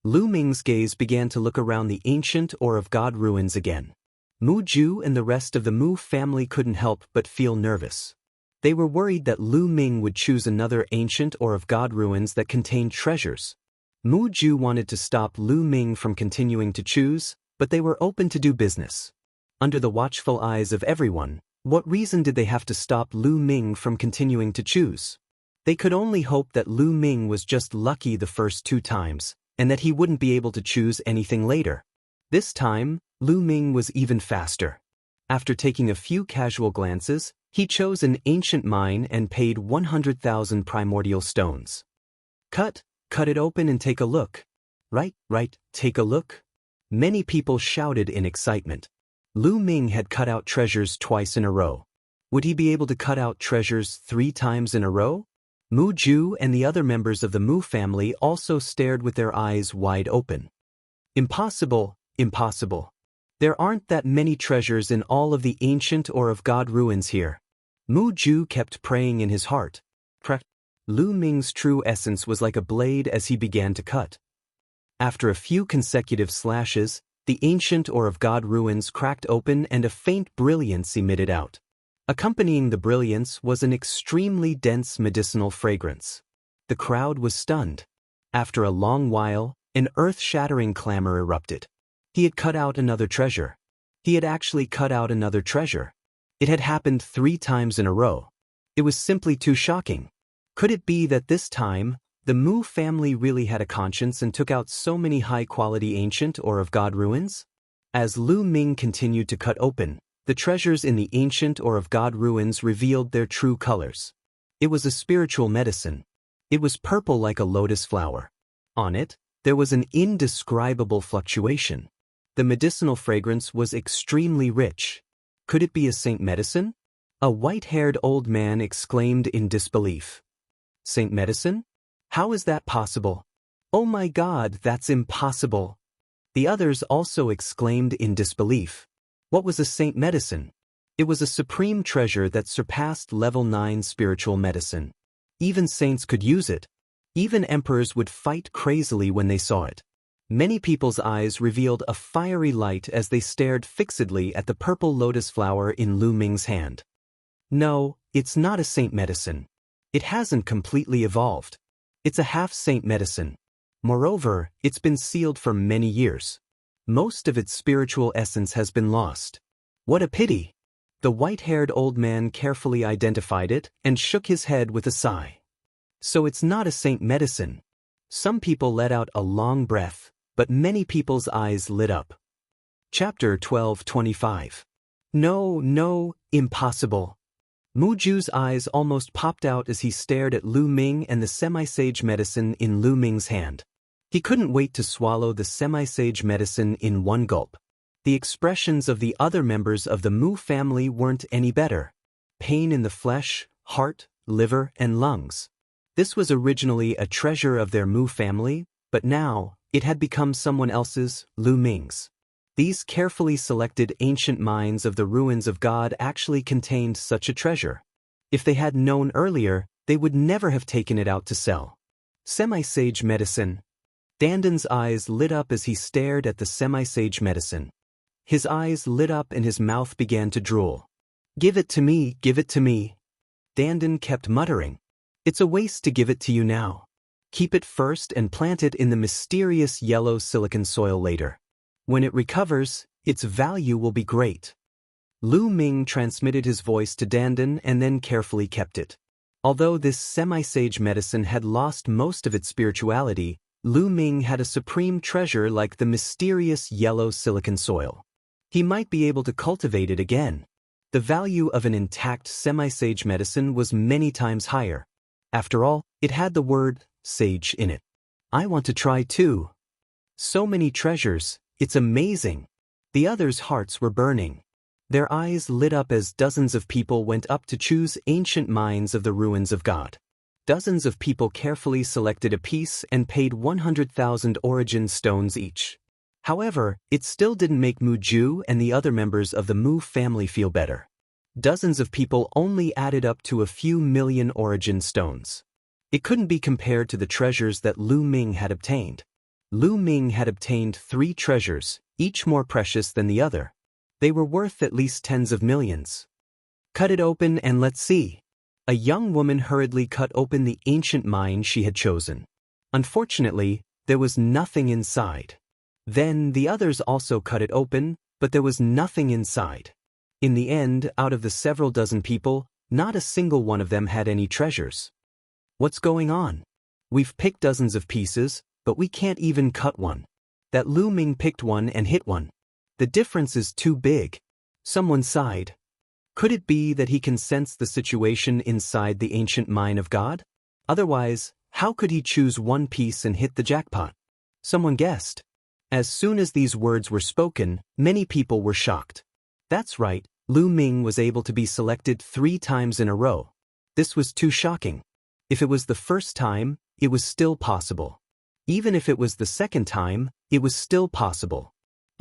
Lu Ming's gaze began to look around the ancient ore of God Ruins again. Mu Ju and the rest of the Mu family couldn't help but feel nervous. They were worried that Lu Ming would choose another ancient ore of God Ruins that contained treasures. Mu Ju wanted to stop Lu Ming from continuing to choose, but they were open to do business. Under the watchful eyes of everyone, what reason did they have to stop Lu Ming from continuing to choose? They could only hope that Lu Ming was just lucky the first 2 times, and that he wouldn't be able to choose anything later. This time, Lu Ming was even faster. After taking a few casual glances, he chose an ancient mine and paid 100,000 primordial stones. Cut it open and take a look. Right, take a look. Many people shouted in excitement. Lu Ming had cut out treasures twice in a row. Would he be able to cut out treasures 3 times in a row? Mu Ju and the other members of the Mu family also stared with their eyes wide open. Impossible. There aren't that many treasures in all of the ancient or of God ruins here. Mu Ju kept praying in his heart. Lu Ming's true essence was like a blade as he began to cut. After a few consecutive slashes, the ancient or of God ruins cracked open and a faint brilliance emitted out. Accompanying the brilliance was an extremely dense medicinal fragrance. The crowd was stunned. After a long while, an earth-shattering clamor erupted. He had cut out another treasure. He had actually cut out another treasure. It had happened 3 times in a row. It was simply too shocking. Could it be that this time, the Mu family really had a conscience and took out so many high-quality ancient or of God ruins? As Lu Ming continued to cut open, the treasures in the ancient or of God ruins revealed their true colors. It was a spiritual medicine. It was purple like a lotus flower. On it, there was an indescribable fluctuation. The medicinal fragrance was extremely rich. Could it be a saint medicine? A white-haired old man exclaimed in disbelief. Saint medicine? How is that possible? Oh my God, that's impossible. The others also exclaimed in disbelief. What was a saint medicine? It was a supreme treasure that surpassed level 9 spiritual medicine. Even saints could use it. Even emperors would fight crazily when they saw it. Many people's eyes revealed a fiery light as they stared fixedly at the purple lotus flower in Lu Ming's hand. No, it's not a saint medicine. It hasn't completely evolved. It's a half-saint medicine. Moreover, it's been sealed for many years. Most of its spiritual essence has been lost. What a pity! The white-haired old man carefully identified it and shook his head with a sigh. So it's not a saint medicine. Some people let out a long breath, but many people's eyes lit up. Chapter 12:25. No, impossible. Mu Ju's eyes almost popped out as he stared at Lu Ming and the semi-sage medicine in Lu Ming's hand. He couldn't wait to swallow the semi-sage medicine in one gulp. The expressions of the other members of the Mu family weren't any better. Pain in the flesh, heart, liver, and lungs. This was originally a treasure of their Mu family, but now, it had become someone else's, Lu Ming's. These carefully selected ancient mines of the ruins of God actually contained such a treasure. If they had known earlier, they would never have taken it out to sell. Semi-sage medicine. Danden's eyes lit up as he stared at the semi-sage medicine. His eyes lit up and his mouth began to drool. Give it to me, give it to me. Danden kept muttering. It's a waste to give it to you now. Keep it first and plant it in the mysterious yellow silicon soil later. When it recovers, its value will be great. Lu Ming transmitted his voice to Danden and then carefully kept it. Although this semi-sage medicine had lost most of its spirituality, Lu Ming had a supreme treasure like the mysterious yellow silicon soil. He might be able to cultivate it again. The value of an intact semi-sage medicine was many times higher. After all, it had the word sage in it. I want to try too. So many treasures. It's amazing. The others' hearts were burning. Their eyes lit up as dozens of people went up to choose ancient mines of the ruins of God. Dozens of people carefully selected a piece and paid 100,000 origin stones each. However, it still didn't make Mu Ju and the other members of the Mu family feel better. Dozens of people only added up to a few million origin stones. It couldn't be compared to the treasures that Lu Ming had obtained. Lu Ming had obtained 3 treasures, each more precious than the other. They were worth at least tens of millions. Cut it open and let's see. A young woman hurriedly cut open the ancient mine she had chosen. Unfortunately, there was nothing inside. Then the others also cut it open, but there was nothing inside. In the end, out of the several dozen people, not a single one of them had any treasures. What's going on? We've picked dozens of pieces, but we can't even cut one. That Lu Ming picked one and hit one. The difference is too big. Someone sighed. Could it be that he can sense the situation inside the ancient mine of God? Otherwise, how could he choose one piece and hit the jackpot? Someone guessed. As soon as these words were spoken, many people were shocked. That's right, Lu Ming was able to be selected 3 times in a row. This was too shocking. If it was the first time, it was still possible. Even if it was the second time, it was still possible.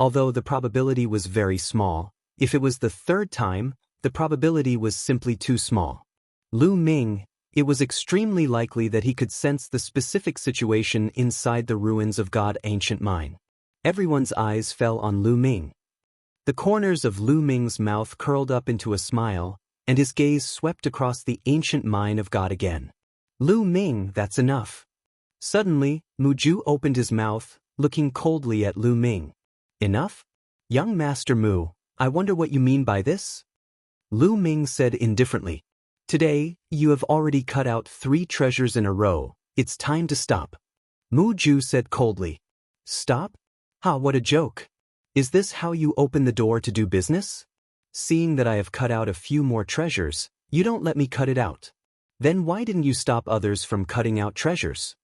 Although the probability was very small, if it was the third time, the probability was simply too small. Lu Ming, it was extremely likely that he could sense the specific situation inside the ruins of God Ancient Mine. Everyone's eyes fell on Lu Ming. The corners of Lu Ming's mouth curled up into a smile, and his gaze swept across the ancient mine of God again. Lu Ming, that's enough. Suddenly, Mu Ju opened his mouth, looking coldly at Lu Ming. Enough? Young Master Mu, I wonder what you mean by this? Lu Ming said indifferently. Today, you have already cut out 3 treasures in a row. It's time to stop. Mu Ju said coldly. Stop? Ha, what a joke. Is this how you open the door to do business? Seeing that I have cut out a few more treasures, you don't let me cut it out. Then why didn't you stop others from cutting out treasures?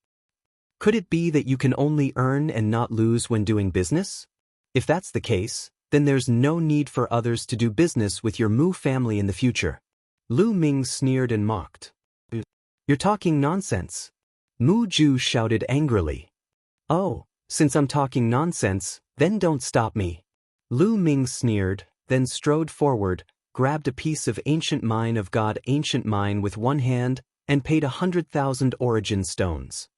Could it be that you can only earn and not lose when doing business? If that's the case, then there's no need for others to do business with your Mu family in the future. Lu Ming sneered and mocked. You're talking nonsense. Mu Ju shouted angrily. Oh, since I'm talking nonsense, then don't stop me. Lu Ming sneered, then strode forward, grabbed a piece of ancient mine of God Ancient Mine with one hand, and paid 100,000 origin stones.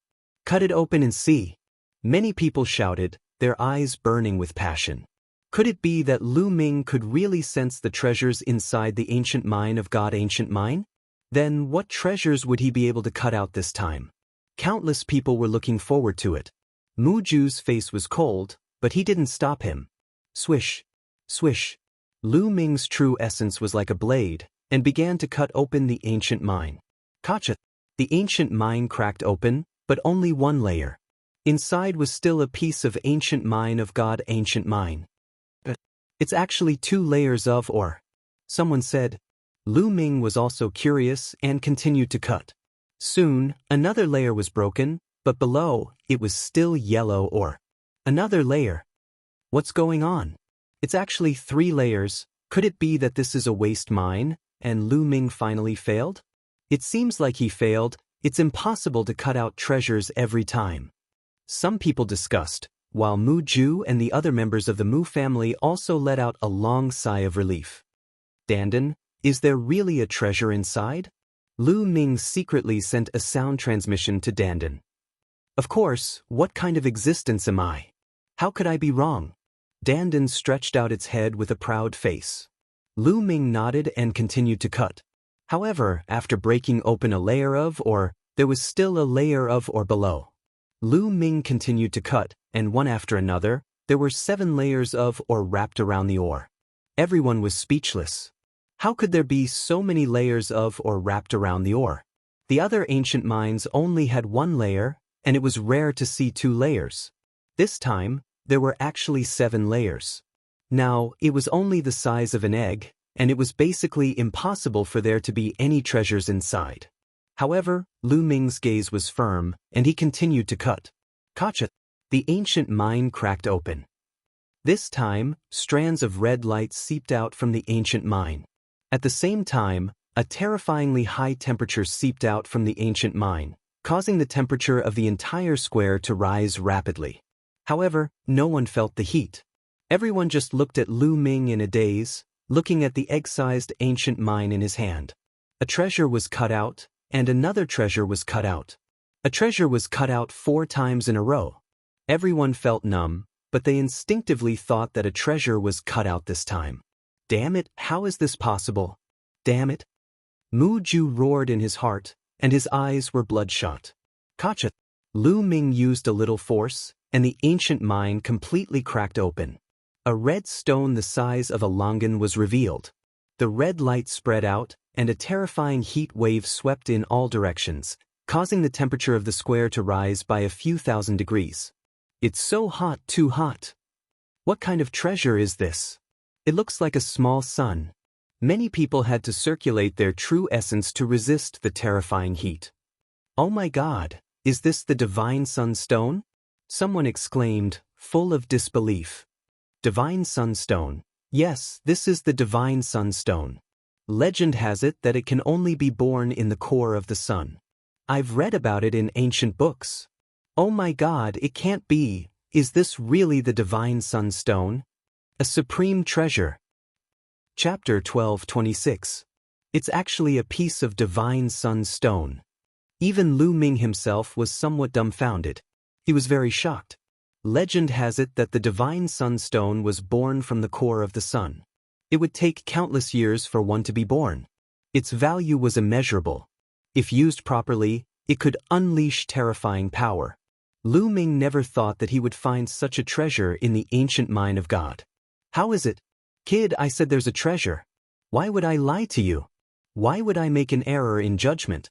Cut it open and see. Many people shouted, their eyes burning with passion. Could it be that Lu Ming could really sense the treasures inside the ancient mine of God Ancient Mine? Then what treasures would he be able to cut out this time? Countless people were looking forward to it. Mu Ju's face was cold, but he didn't stop him. Swish, swish. Lu Ming's true essence was like a blade, and began to cut open the ancient mine. Gotcha! The ancient mine cracked open, but only one layer. Inside was still a piece of ancient mine of God Ancient Mine. It's actually 2 layers of ore. Someone said. Lu Ming was also curious and continued to cut. Soon, another layer was broken, but below, it was still yellow ore. Another layer. What's going on? It's actually 3 layers. Could it be that this is a waste mine, and Lu Ming finally failed? It seems like he failed. It's impossible to cut out treasures every time. Some people discussed, while Mu Ju and the other members of the Mu family also let out a long sigh of relief. Dandan, is there really a treasure inside? Lu Ming secretly sent a sound transmission to Dandan. Of course, what kind of existence am I? How could I be wrong? Dandan stretched out its head with a proud face. Lu Ming nodded and continued to cut. However, after breaking open a layer of ore, there was still a layer of ore below. Lu Ming continued to cut, and one after another, there were 7 layers of ore wrapped around the ore. Everyone was speechless. How could there be so many layers of ore wrapped around the ore? The other ancient mines only had 1 layer, and it was rare to see 2 layers. This time, there were actually 7 layers. Now, it was only the size of an egg, and it was basically impossible for there to be any treasures inside. However, Lu Ming's gaze was firm, and he continued to cut. Gotcha! The ancient mine cracked open. This time, strands of red light seeped out from the ancient mine. At the same time, a terrifyingly high temperature seeped out from the ancient mine, causing the temperature of the entire square to rise rapidly. However, no one felt the heat. Everyone just looked at Lu Ming in a daze, looking at the egg-sized ancient mine in his hand. A treasure was cut out, and another treasure was cut out. A treasure was cut out 4 times in a row. Everyone felt numb, but they instinctively thought that a treasure was cut out this time. Damn it, how is this possible? Damn it. Mu Ju roared in his heart, and his eyes were bloodshot. Gotcha! Lu Ming used a little force, and the ancient mine completely cracked open. A red stone the size of a longan was revealed. The red light spread out, and a terrifying heat wave swept in all directions, causing the temperature of the square to rise by a few thousand degrees. It's so hot, too hot. What kind of treasure is this? It looks like a small sun. Many people had to circulate their true essence to resist the terrifying heat. Oh my God, is this the divine sunstone? Someone exclaimed, full of disbelief. Divine sunstone. Yes, this is the divine sunstone. Legend has it that it can only be born in the core of the sun. I've read about it in ancient books. Oh my God, it can't be. Is this really the divine sunstone? A supreme treasure. Chapter 12:26. It's actually a piece of divine sunstone. Even Lu Ming himself was somewhat dumbfounded. He was very shocked. Legend has it that the divine sunstone was born from the core of the sun. It would take countless years for one to be born. Its value was immeasurable. If used properly, it could unleash terrifying power. Lu Ming never thought that he would find such a treasure in the ancient mine of God. How is it? Kid, I said there's a treasure. Why would I lie to you? Why would I make an error in judgment?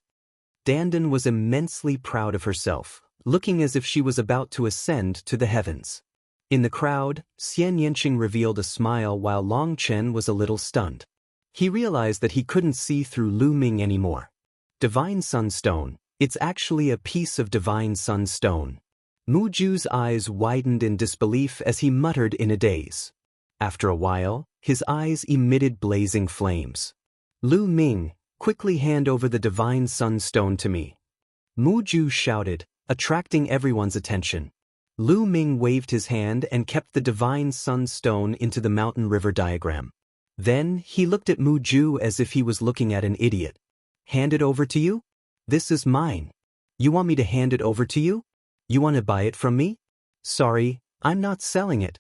Dandan was immensely proud of herself, looking as if she was about to ascend to the heavens. In the crowd, Xian Yanqing revealed a smile while Long Chen was a little stunned. He realized that he couldn't see through Lu Ming anymore. Divine Sunstone, it's actually a piece of divine sunstone. Mu Ju's eyes widened in disbelief as he muttered in a daze. After a while, his eyes emitted blazing flames. Lu Ming, quickly hand over the divine sunstone to me. Mu Ju shouted, attracting everyone's attention. Lu Ming waved his hand and kept the divine sunstone into the mountain river diagram. Then, he looked at Mu Ju as if he was looking at an idiot. Hand it over to you? This is mine. You want me to hand it over to you? You want to buy it from me? Sorry, I'm not selling it.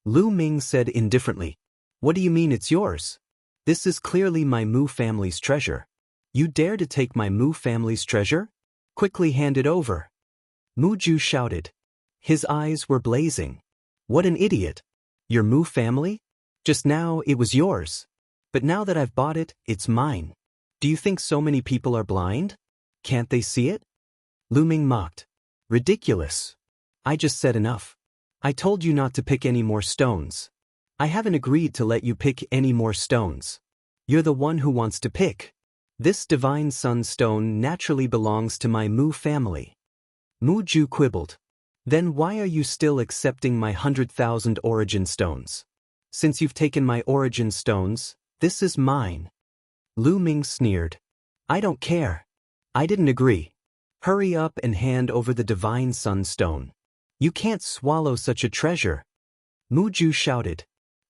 Lu Ming said indifferently. What do you mean it's yours? This is clearly my Mu family's treasure. You dare to take my Mu family's treasure? Quickly hand it over. Mu Ju shouted. His eyes were blazing. What an idiot. Your Mu family? Just now it was yours. But now that I've bought it, it's mine. Do you think so many people are blind? Can't they see it? Lu Ming mocked. Ridiculous. I just said enough. I told you not to pick any more stones. I haven't agreed to let you pick any more stones. You're the one who wants to pick. This divine sunstone naturally belongs to my Mu family. Mu Ju quibbled. Then why are you still accepting my 100,000 origin stones? Since you've taken my origin stones, this is mine. Lu Ming sneered. I don't care. I didn't agree. Hurry up and hand over the divine sunstone. You can't swallow such a treasure. Mu Ju shouted.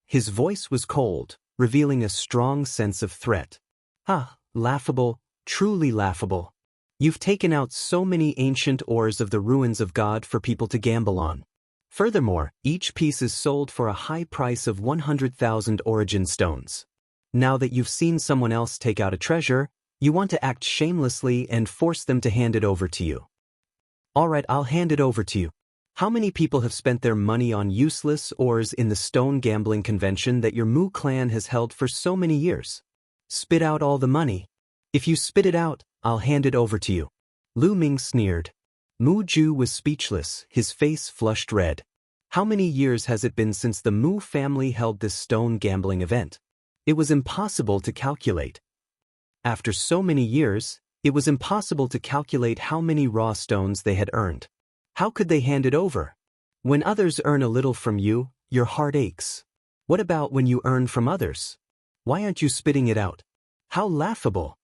His voice was cold, revealing a strong sense of threat. Ha, laughable, truly laughable. You've taken out so many ancient ores of the ruins of God for people to gamble on. Furthermore, each piece is sold for a high price of 100,000 origin stones. Now that you've seen someone else take out a treasure, you want to act shamelessly and force them to hand it over to you. All right, I'll hand it over to you. How many people have spent their money on useless ores in the stone gambling convention that your Mu clan has held for so many years? Spit out all the money. If you spit it out, I'll hand it over to you. Lu Ming sneered. Mu Ju was speechless, his face flushed red. How many years has it been since the Mu family held this stone gambling event? It was impossible to calculate. After so many years, it was impossible to calculate how many raw stones they had earned. How could they hand it over? When others earn a little from you, your heart aches. What about when you earn from others? Why aren't you spitting it out? How laughable!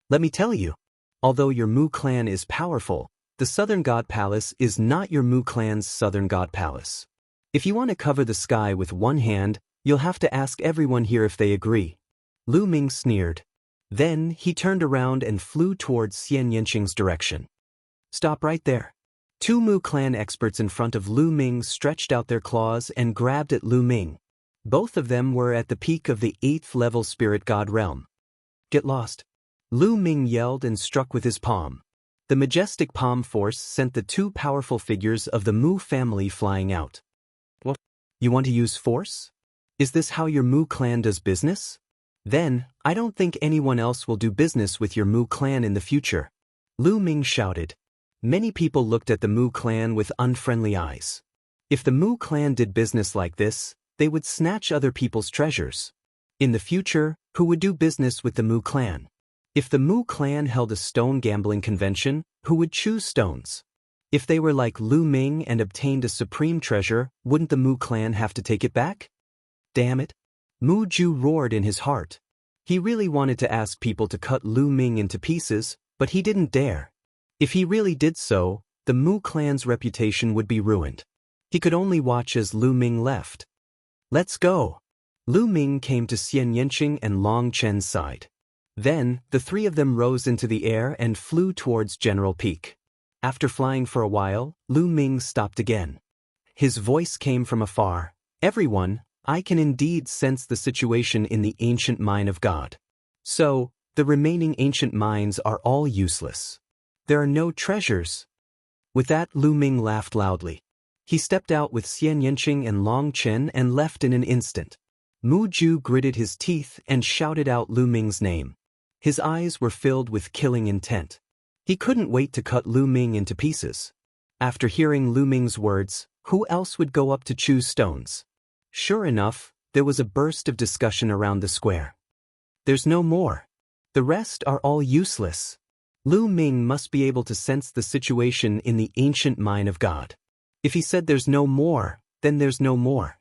Let me tell you, although your Mu clan is powerful, the Southern God Palace is not your Mu clan's Southern God Palace. If you want to cover the sky with one hand, you'll have to ask everyone here if they agree. Lu Ming sneered. Then he turned around and flew towards Xian Yanqing's direction. Stop right there. Two Mu clan experts in front of Lu Ming stretched out their claws and grabbed at Lu Ming. Both of them were at the peak of the 8th level spirit god realm. Get lost. Lu Ming yelled and struck with his palm. The majestic palm force sent the two powerful figures of the Mu family flying out. What? You want to use force? Is this how your Mu clan does business? Then, I don't think anyone else will do business with your Mu clan in the future. Lu Ming shouted. Many people looked at the Mu clan with unfriendly eyes. If the Mu clan did business like this, they would snatch other people's treasures. In the future, who would do business with the Mu clan? If the Mu clan held a stone gambling convention, who would choose stones? If they were like Lu Ming and obtained a supreme treasure, wouldn't the Mu clan have to take it back? Damn it! Mu Ju roared in his heart. He really wanted to ask people to cut Lu Ming into pieces, but he didn't dare. If he really did so, the Mu clan's reputation would be ruined. He could only watch as Lu Ming left. Let's go. Lu Ming came to Xian Yanqing and Long Chen's side. Then, the three of them rose into the air and flew towards General Peak. After flying for a while, Lu Ming stopped again. His voice came from afar. Everyone, I can indeed sense the situation in the ancient mine of God. So, the remaining ancient mines are all useless. There are no treasures. With that, Lu Ming laughed loudly. He stepped out with Xian Yanqing and Long Chen and left in an instant. Mu Ju gritted his teeth and shouted out Lu Ming's name. His eyes were filled with killing intent. He couldn't wait to cut Lu Ming into pieces. After hearing Lu Ming's words, who else would go up to choose stones? Sure enough, there was a burst of discussion around the square. There's no more. The rest are all useless. Lu Ming must be able to sense the situation in the ancient mine of God. If he said there's no more, then there's no more.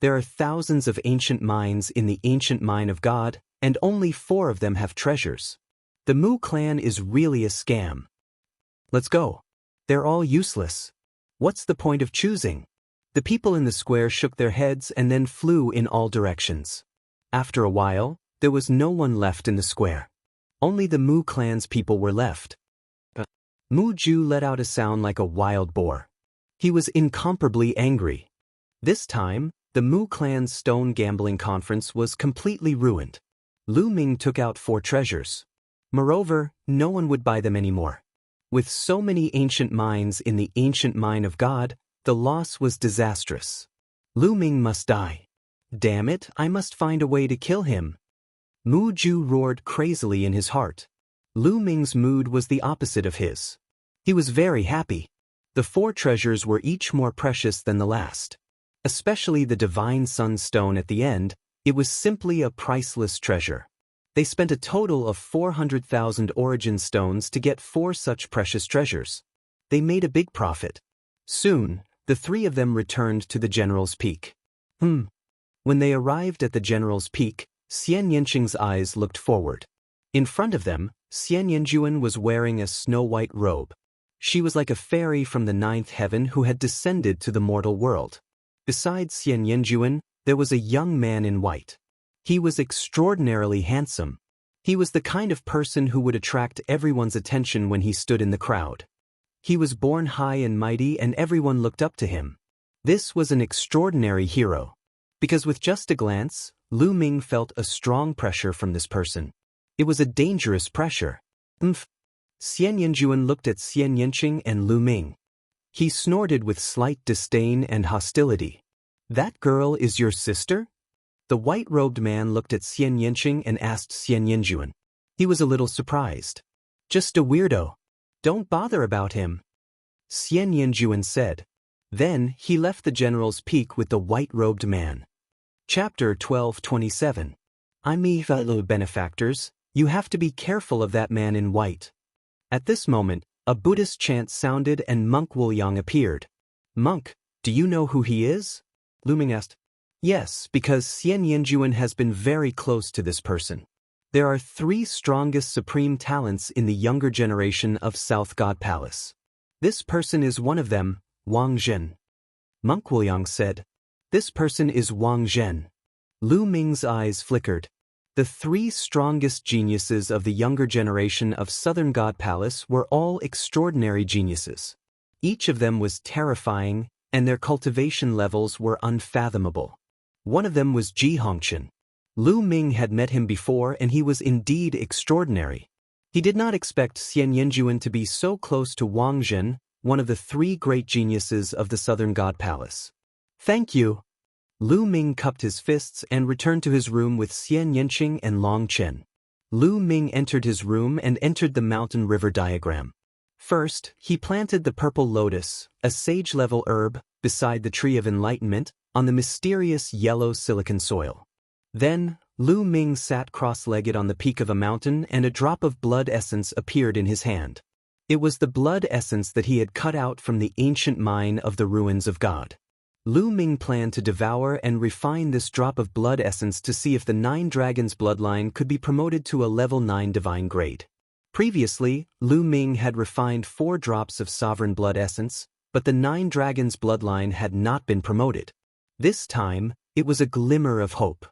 There are thousands of ancient mines in the ancient mine of God, and only 4 of them have treasures. The Mu clan is really a scam. Let's go. They're all useless. What's the point of choosing? The people in the square shook their heads and then flew in all directions. After a while, there was no one left in the square. Only the Mu clan's people were left. Mu Ju let out a sound like a wild boar. He was incomparably angry. This time, the Mu clan's stone gambling conference was completely ruined. Lu Ming took out 4 treasures. Moreover, no one would buy them anymore. With so many ancient mines in the ancient mine of God, the loss was disastrous. Lu Ming must die. Damn it, I must find a way to kill him. Mu Ju roared crazily in his heart. Lu Ming's mood was the opposite of his. He was very happy. The 4 treasures were each more precious than the last. Especially the Divine Sunstone at the end, it was simply a priceless treasure. They spent a total of 400,000 origin stones to get 4 such precious treasures. They made a big profit. Soon, the 3 of them returned to the General's Peak. When they arrived at the General's Peak, Xian Yanqing's eyes looked forward. In front of them, Xian Yanjuan was wearing a snow-white robe. She was like a fairy from the 9th heaven who had descended to the mortal world. Besides Xian Yanjuan, there was a young man in white. He was extraordinarily handsome. He was the kind of person who would attract everyone's attention when he stood in the crowd. He was born high and mighty and everyone looked up to him. This was an extraordinary hero. Because with just a glance, Lu Ming felt a strong pressure from this person. It was a dangerous pressure. Xian Yanjuan looked at Xian Yanqing and Lu Ming. He snorted with slight disdain and hostility. That girl is your sister? The white-robed man looked at Xian Yanqing and asked Xian Yanjuan. He was a little surprised. Just a weirdo. Don't bother about him. Xian Yanjuan said. Then he left the General's Peak with the white-robed man. Chapter 12:27. My fellow benefactors, you have to be careful of that man in white. At this moment, a Buddhist chant sounded and Monk Wuliang appeared. Monk, do you know who he is? Lu Ming asked. Yes, because Xian Yanjuan has been very close to this person. There are 3 strongest supreme talents in the younger generation of South God Palace. This person is one of them, Wang Zhen. Monk Wuliang said. This person is Wang Zhen. Lu Ming's eyes flickered. The 3 strongest geniuses of the younger generation of Southern God Palace were all extraordinary geniuses. Each of them was terrifying, and their cultivation levels were unfathomable. One of them was Ji Hongqian. Lu Ming had met him before and he was indeed extraordinary. He did not expect Xian Yanjuan to be so close to Wang Zhen, one of the 3 great geniuses of the Southern God Palace. Thank you. Lu Ming cupped his fists and returned to his room with Xian Yanqing and Long Chen. Lu Ming entered his room and entered the mountain river diagram. First, he planted the purple lotus, a sage-level herb, beside the tree of enlightenment, on the mysterious yellow silicon soil. Then, Lu Ming sat cross-legged on the peak of a mountain and a drop of blood essence appeared in his hand. It was the blood essence that he had cut out from the ancient mine of the ruins of God. Lu Ming planned to devour and refine this drop of blood essence to see if the 9 Dragons bloodline could be promoted to a level 9 divine grade. Previously, Lu Ming had refined 4 drops of sovereign blood essence, but the 9 Dragons bloodline had not been promoted. This time, It was a glimmer of hope.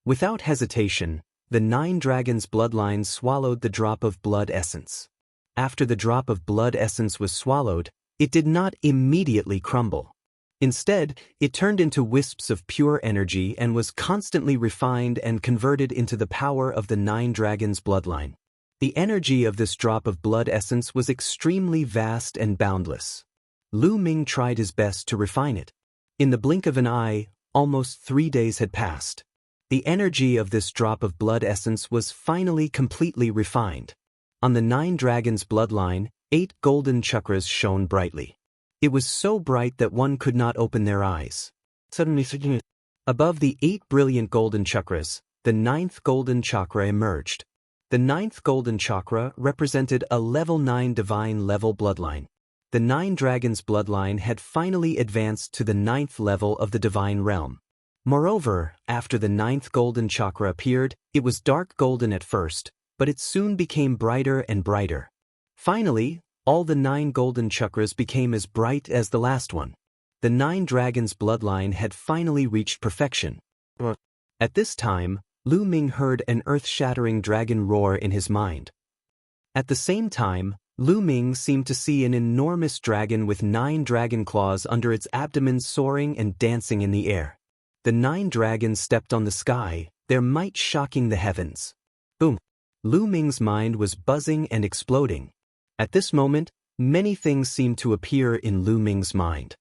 Without hesitation, the 9 dragons' bloodline swallowed the drop of blood essence. After the drop of blood essence was swallowed, it did not immediately crumble. Instead, it turned into wisps of pure energy and was constantly refined and converted into the power of the 9 dragons' bloodline. The energy of this drop of blood essence was extremely vast and boundless. Lu Ming tried his best to refine it. In the blink of an eye, almost 3 days had passed. The energy of this drop of blood essence was finally completely refined. On the 9 dragons' bloodline, 8 golden chakras shone brightly. It was so bright that one could not open their eyes. Suddenly, above the 8 brilliant golden chakras, the 9th golden chakra emerged. The 9th golden chakra represented a level 9 divine level bloodline. The 9 dragons' bloodline had finally advanced to the 9th level of the divine realm. Moreover, after the 9th golden chakra appeared, it was dark golden at first, but it soon became brighter and brighter. Finally, all the 9 golden chakras became as bright as the last one. The 9 dragons' bloodline had finally reached perfection. At this time, Lu Ming heard an earth-shattering dragon roar in his mind. At the same time, Lu Ming seemed to see an enormous dragon with 9 dragon claws under its abdomen soaring and dancing in the air. The 9 dragons stepped on the sky, their might shocking the heavens. Boom! Lu Ming's mind was buzzing and exploding. At this moment, many things seemed to appear in Lu Ming's mind.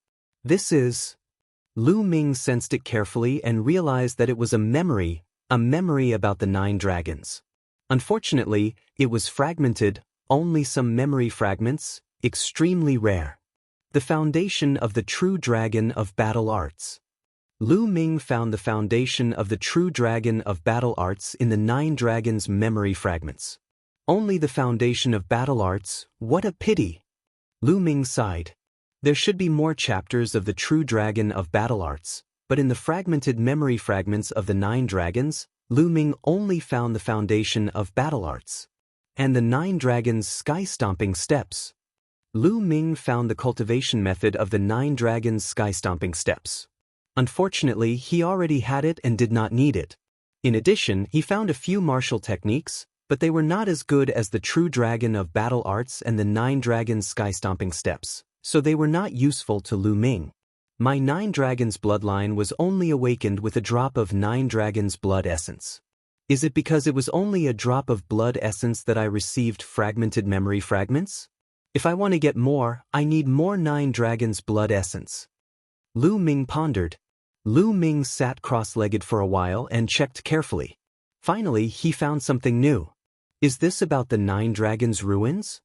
Lu Ming sensed it carefully and realized that it was a memory about the 9 dragons. Unfortunately, it was fragmented, only some memory fragments, extremely rare. The foundation of the true dragon of battle arts. Lu Ming found the foundation of the true dragon of battle arts in the 9 dragons' memory fragments. Only the foundation of battle arts, what a pity! Lu Ming sighed. There should be more chapters of the true dragon of battle arts, but in the fragmented memory fragments of the 9 dragons, Lu Ming only found the foundation of battle arts. And the 9 dragons' sky-stomping steps. Lu Ming found the cultivation method of the 9 dragons' sky-stomping steps. Unfortunately, he already had it and did not need it. In addition, he found a few martial techniques, but they were not as good as the true dragon of battle arts and the 9 dragons' sky-stomping steps, so they were not useful to Lu Ming. My 9 dragons' bloodline was only awakened with a drop of 9 dragons' blood essence. Is it because it was only a drop of blood essence that I received fragmented memory fragments? If I want to get more, I need more 9 dragons' blood essence. Lu Ming pondered. Lu Ming sat cross-legged for a while and checked carefully. Finally, he found something new. Is this about the 9 dragons' ruins?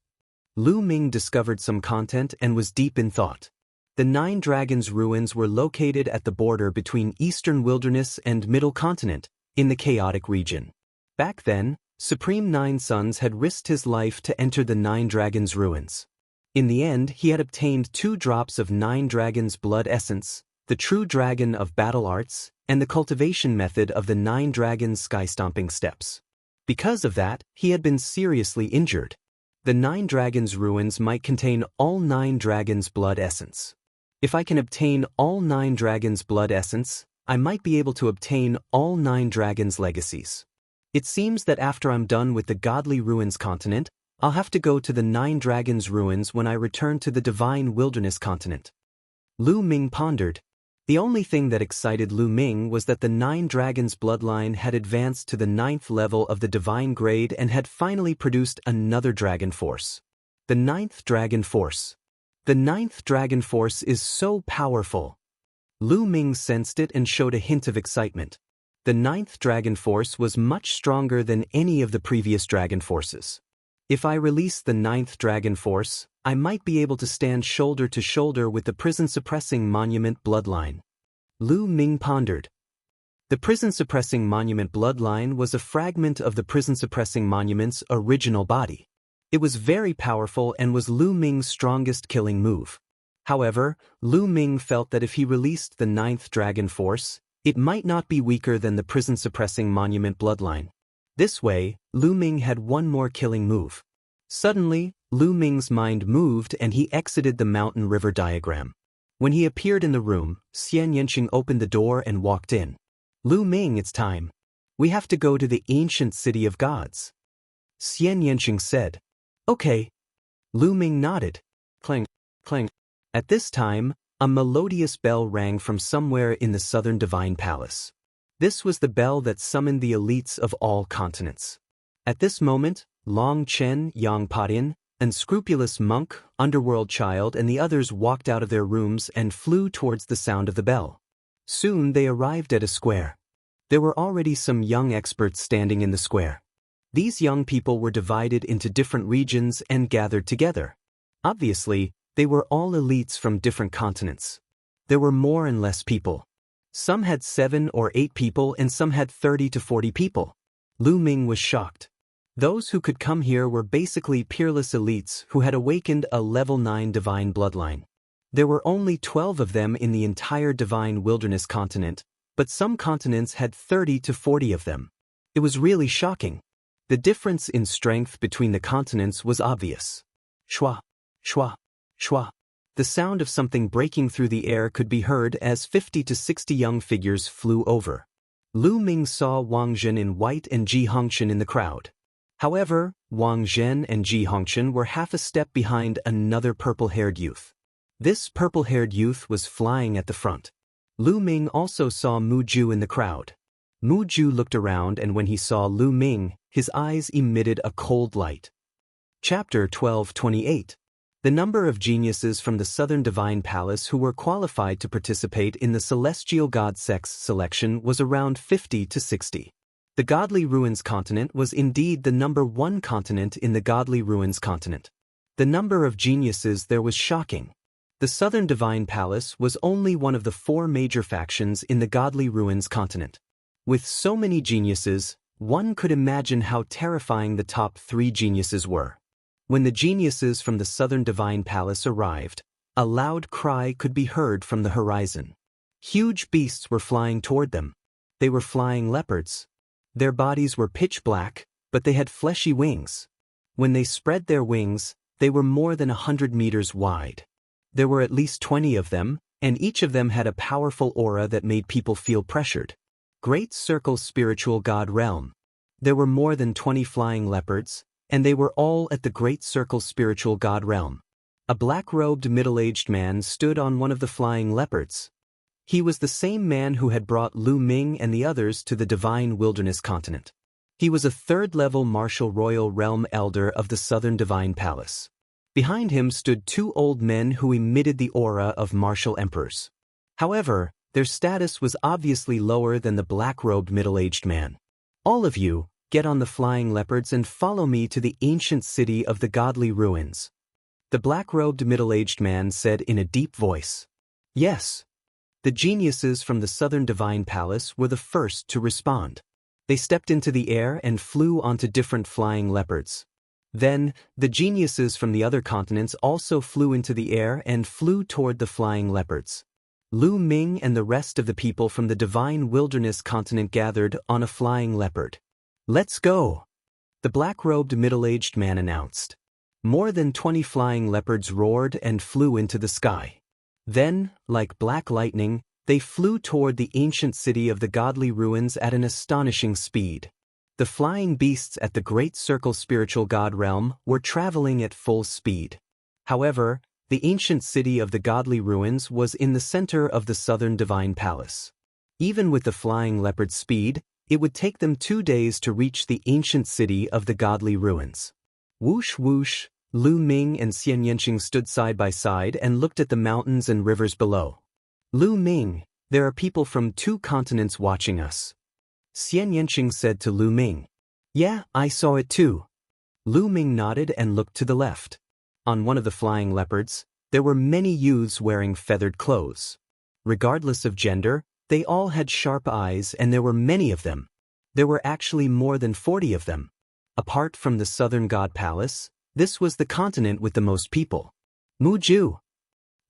Lu Ming discovered some content and was deep in thought. The 9 dragons' ruins were located at the border between Eastern Wilderness and Middle Continent, in the chaotic region. Back then, Supreme 9 Sons had risked his life to enter the 9 dragons' ruins. In the end, he had obtained 2 drops of 9 dragons' blood essence, the true dragon of battle arts, and the cultivation method of the 9 dragons' sky-stomping steps. Because of that, he had been seriously injured. The 9 dragons' ruins might contain all 9 dragons' blood essence. If I can obtain all 9 dragons' blood essence, I might be able to obtain all 9 dragons' legacies. It seems that after I'm done with the Godly Ruins continent, I'll have to go to the 9 dragons' ruins when I return to the Divine Wilderness continent. Lu Ming pondered. The only thing that excited Lu Ming was that the 9 dragons' bloodline had advanced to the 9th level of the divine grade and had finally produced another dragon force. The 9th dragon force. The 9th dragon force is so powerful. Lu Ming sensed it and showed a hint of excitement. The 9th dragon force was much stronger than any of the previous dragon forces. If I release the 9th dragon force, I might be able to stand shoulder to shoulder with the prison-suppressing monument bloodline. Lu Ming pondered. The prison-suppressing monument bloodline was a fragment of the prison-suppressing monument's original body. It was very powerful and was Lu Ming's strongest killing move. However, Lu Ming felt that if he released the 9th dragon force, it might not be weaker than the prison-suppressing monument bloodline. This way, Lu Ming had one more killing move. Suddenly, Lu Ming's mind moved and he exited the mountain river diagram. When he appeared in the room, Xian Yanqing opened the door and walked in. Lu Ming, it's time. We have to go to the ancient city of gods. Xian Yanqing said. Okay. Lu Ming nodded. Clang, clang. At this time, a melodious bell rang from somewhere in the southern divine palace. This was the bell that summoned the elites of all continents. At this moment, Long Chen, Yang Patin, unscrupulous monk, underworld child and the others walked out of their rooms and flew towards the sound of the bell. Soon they arrived at a square. There were already some young experts standing in the square. These young people were divided into different regions and gathered together. Obviously, they were all elites from different continents. There were more and less people. Some had 7 or 8 people and some had 30 to 40 people. Lu Ming was shocked. Those who could come here were basically peerless elites who had awakened a level 9 divine bloodline. There were only 12 of them in the entire divine wilderness continent, but some continents had 30 to 40 of them. It was really shocking. The difference in strength between the continents was obvious. Shwa, shwa, shwa. The sound of something breaking through the air could be heard as 50 to 60 young figures flew over. Lu Ming saw Wang Zhen in white and Ji Hongqian in the crowd. However, Wang Zhen and Ji Hongqian were half a step behind another purple-haired youth. This purple-haired youth was flying at the front. Lu Ming also saw Mu Ju in the crowd. Mu Ju looked around and when he saw Lu Ming, his eyes emitted a cold light. Chapter 12:28. The number of geniuses from the Southern Divine Palace who were qualified to participate in the Celestial God Sex selection was around 50 to 60. The Godly Ruins continent was indeed the number 1 continent in the Godly Ruins continent. The number of geniuses there was shocking. The Southern Divine Palace was only one of the 4 major factions in the Godly Ruins continent. With so many geniuses, one could imagine how terrifying the top 3 geniuses were. When the geniuses from the Southern Divine Palace arrived, a loud cry could be heard from the horizon. Huge beasts were flying toward them. They were flying leopards. Their bodies were pitch black, but they had fleshy wings. When they spread their wings, they were more than 100 meters wide. There were at least 20 of them, and each of them had a powerful aura that made people feel pressured. Great Circle Spiritual God Realm. There were more than 20 flying leopards, and they were all at the Great Circle Spiritual God Realm. A black-robed middle-aged man stood on one of the flying leopards. He was the same man who had brought Lu Ming and the others to the Divine Wilderness continent. He was a 3rd-level Martial Royal Realm Elder of the Southern Divine Palace. Behind him stood 2 old men who emitted the aura of martial emperors. However, their status was obviously lower than the black-robed middle-aged man. All of you, get on the flying leopards and follow me to the ancient city of the Godly Ruins. The black-robed middle-aged man said in a deep voice. Yes. The geniuses from the Southern Divine Palace were the first to respond. They stepped into the air and flew onto different flying leopards. Then, the geniuses from the other continents also flew into the air and flew toward the flying leopards. Lu Ming and the rest of the people from the Divine Wilderness continent gathered on a flying leopard. Let's go! The black-robed middle-aged man announced. More than 20 flying leopards roared and flew into the sky. Then, like black lightning, they flew toward the ancient city of the Godly Ruins at an astonishing speed. The flying beasts at the Great Circle Spiritual God Realm were traveling at full speed. However, the ancient city of the Godly Ruins was in the center of the Southern Divine Palace. Even with the flying leopard speed, it would take them 2 days to reach the ancient city of the Godly Ruins. Whoosh whoosh, Lu Ming and Xian Yanqing stood side by side and looked at the mountains and rivers below. Lu Ming, there are people from 2 continents watching us. Xian Yanqing said to Lu Ming. Yeah, I saw it too. Lu Ming nodded and looked to the left. On one of the flying leopards, there were many youths wearing feathered clothes. Regardless of gender, they all had sharp eyes and there were many of them. There were actually more than 40 of them. Apart from the Southern God Palace, this was the continent with the most people. Mu Ju.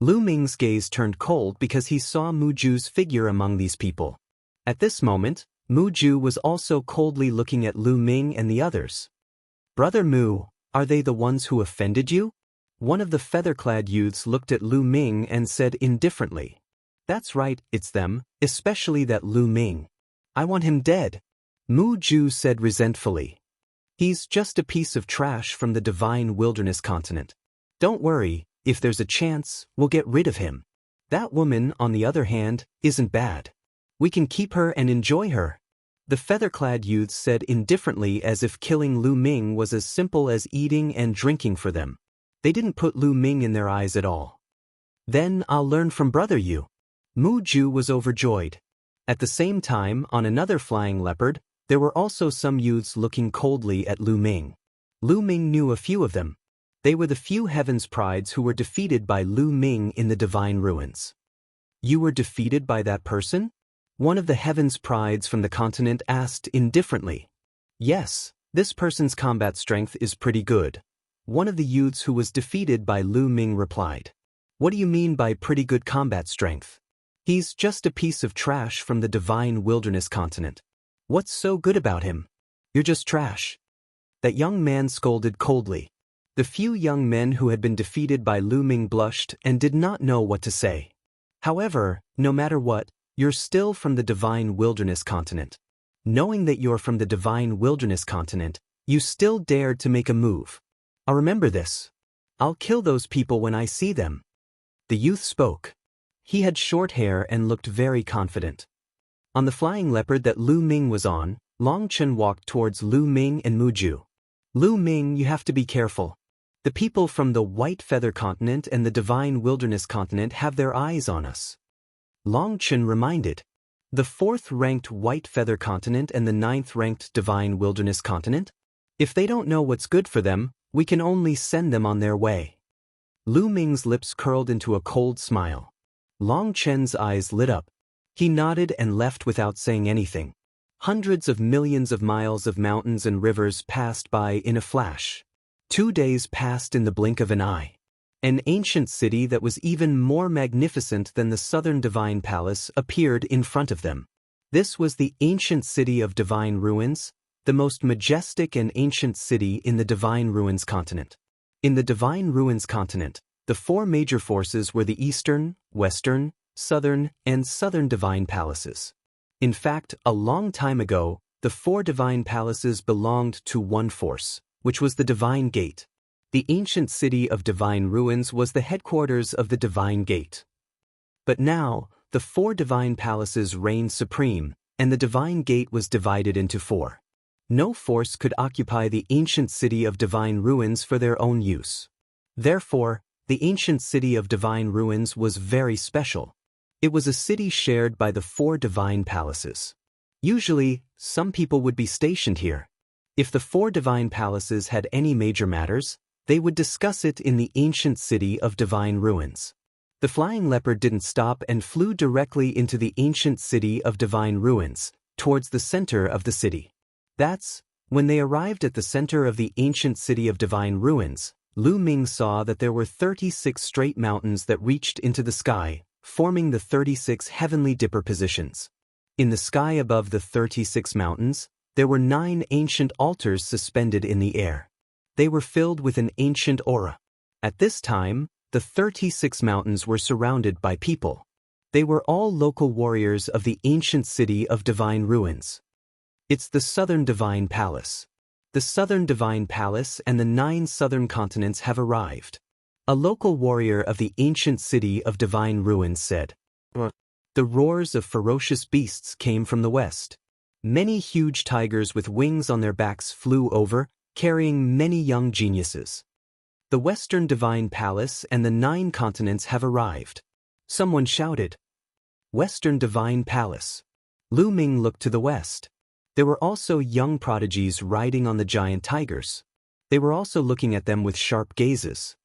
Lu Ming's gaze turned cold because he saw Mu Ju's figure among these people. At this moment, Mu Ju was also coldly looking at Lu Ming and the others. Brother Mu, are they the ones who offended you? One of the feather-clad youths looked at Lu Ming and said indifferently. That's right, it's them, especially that Lu Ming. I want him dead, Mu Ju said resentfully. He's just a piece of trash from the divine wilderness continent. Don't worry, if there's a chance, we'll get rid of him. That woman, on the other hand, isn't bad. We can keep her and enjoy her. The feather-clad youths said indifferently, as if killing Lu Ming was as simple as eating and drinking for them. They didn't put Lu Ming in their eyes at all. Then I'll learn from Brother Yu. Mu Ju was overjoyed. At the same time, on another flying leopard, there were also some youths looking coldly at Lu Ming. Lu Ming knew a few of them. They were the few Heaven's Prides who were defeated by Lu Ming in the Divine Ruins. You were defeated by that person? One of the Heaven's Prides from the continent asked indifferently. Yes, this person's combat strength is pretty good. One of the youths who was defeated by Lu Ming replied. What do you mean by pretty good combat strength? He's just a piece of trash from the Divine Wilderness continent. What's so good about him? You're just trash. That young man scolded coldly. The few young men who had been defeated by Lu Ming blushed and did not know what to say. However, no matter what, you're still from the Divine Wilderness continent. Knowing that you're from the Divine Wilderness continent, you still dared to make a move. I'll remember this. I'll kill those people when I see them. The youth spoke. He had short hair and looked very confident. On the flying leopard that Lu Ming was on, Long Chen walked towards Lu Ming and Mu Ju. Lu Ming, you have to be careful. The people from the White Feather Continent and the Divine Wilderness Continent have their eyes on us. Long Chen reminded. The 4th-ranked White Feather Continent and the 9th-ranked Divine Wilderness Continent? If they don't know what's good for them, we can only send them on their way. Lu Ming's lips curled into a cold smile. Long Chen's eyes lit up. He nodded and left without saying anything. Hundreds of millions of miles of mountains and rivers passed by in a flash. 2 days passed in the blink of an eye. An ancient city that was even more magnificent than the southern Divine Palace appeared in front of them. This was the ancient city of Divine Ruins, the most majestic and ancient city in the Divine Ruins continent. In the Divine Ruins continent, the 4 major forces were the Eastern, Western, Southern, and Southern Divine Palaces. In fact, a long time ago, the 4 Divine Palaces belonged to one force, which was the Divine Gate. The ancient city of Divine Ruins was the headquarters of the Divine Gate. But now, the 4 Divine Palaces reigned supreme, and the Divine Gate was divided into 4. No force could occupy the ancient city of Divine Ruins for their own use. Therefore, the ancient city of Divine Ruins was very special. It was a city shared by the 4 Divine Palaces. Usually, some people would be stationed here. If the 4 Divine Palaces had any major matters, they would discuss it in the ancient city of Divine Ruins. The flying leopard didn't stop and flew directly into the ancient city of Divine Ruins, towards the center of the city. When they arrived at the center of the ancient city of Divine Ruins, Lu Ming saw that there were 36 straight mountains that reached into the sky, forming the 36 heavenly dipper positions. In the sky above the 36 mountains, there were 9 ancient altars suspended in the air. They were filled with an ancient aura. At this time, the 36 mountains were surrounded by people. They were all local warriors of the ancient city of Divine Ruins. It's the Southern Divine Palace. The Southern Divine Palace and the 9 southern continents have arrived. A local warrior of the ancient city of Divine Ruins said. The roars of ferocious beasts came from the west. Many huge tigers with wings on their backs flew over, carrying many young geniuses. The Western Divine Palace and the 9 continents have arrived. Someone shouted. Western Divine Palace. Lu Ming looked to the west. There were also young prodigies riding on the giant tigers. They were also looking at them with sharp gazes.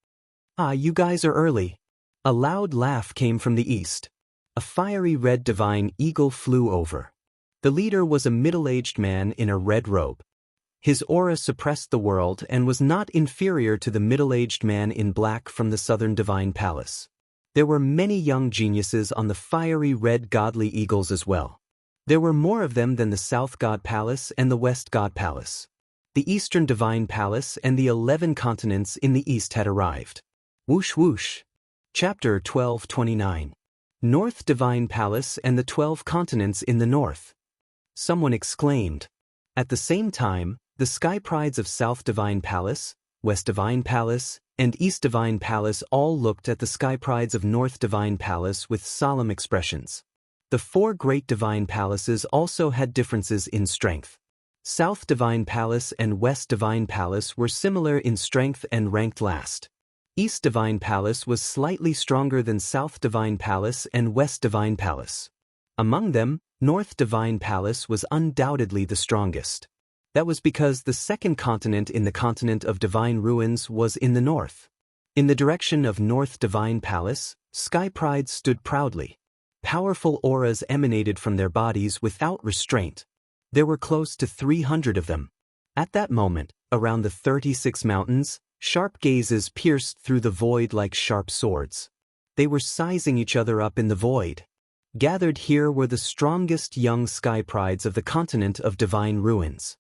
Ah, you guys are early. A loud laugh came from the east. A fiery red divine eagle flew over. The leader was a middle-aged man in a red robe. His aura suppressed the world and was not inferior to the middle-aged man in black from the Southern Divine Palace. There were many young geniuses on the fiery red godly eagles as well. There were more of them than the South God Palace and the West God Palace. The Eastern Divine Palace and the 11 continents in the east had arrived. Whoosh whoosh. Chapter 12:29. North Divine Palace and the 12 continents in the north. someone exclaimed. At the same time, the sky prides of South Divine Palace, West Divine Palace, and East Divine Palace all looked at the sky prides of North Divine Palace with solemn expressions. The four great divine palaces also had differences in strength. South Divine Palace and West Divine Palace were similar in strength and ranked last. East Divine Palace was slightly stronger than South Divine Palace and West Divine Palace. Among them, North Divine Palace was undoubtedly the strongest. That was because the second continent in the continent of divine ruins was in the north. In the direction of North Divine Palace, sky prides stood proudly. Powerful auras emanated from their bodies without restraint. There were close to 300 of them. At that moment, around the 36 mountains, sharp gazes pierced through the void like sharp swords. They were sizing each other up in the void. Gathered here were the strongest young sky prides of the continent of divine ruins.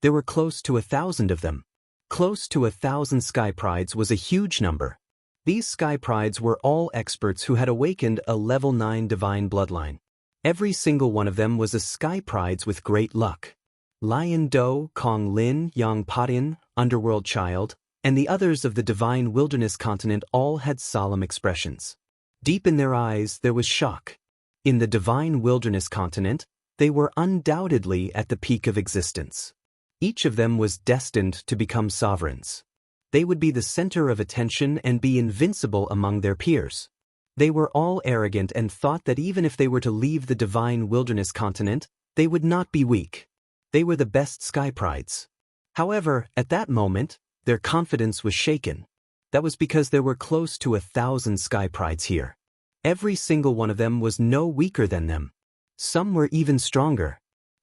There were close to 1,000 of them. Close to 1,000 sky prides was a huge number. These sky prides were all experts who had awakened a level 9 divine bloodline. Every single one of them was a sky prides with great luck. Lion Do, Kong Lin, Yang Patin, Underworld Child, and the others of the divine wilderness continent all had solemn expressions. Deep in their eyes there was shock. In the divine wilderness continent, they were undoubtedly at the peak of existence. Each of them was destined to become sovereigns. They would be the center of attention and be invincible among their peers. They were all arrogant and thought that even if they were to leave the divine wilderness continent, they would not be weak. They were the best sky prides. However, at that moment, their confidence was shaken. That was because there were close to 1,000 sky prides here. Every single one of them was no weaker than them. Some were even stronger.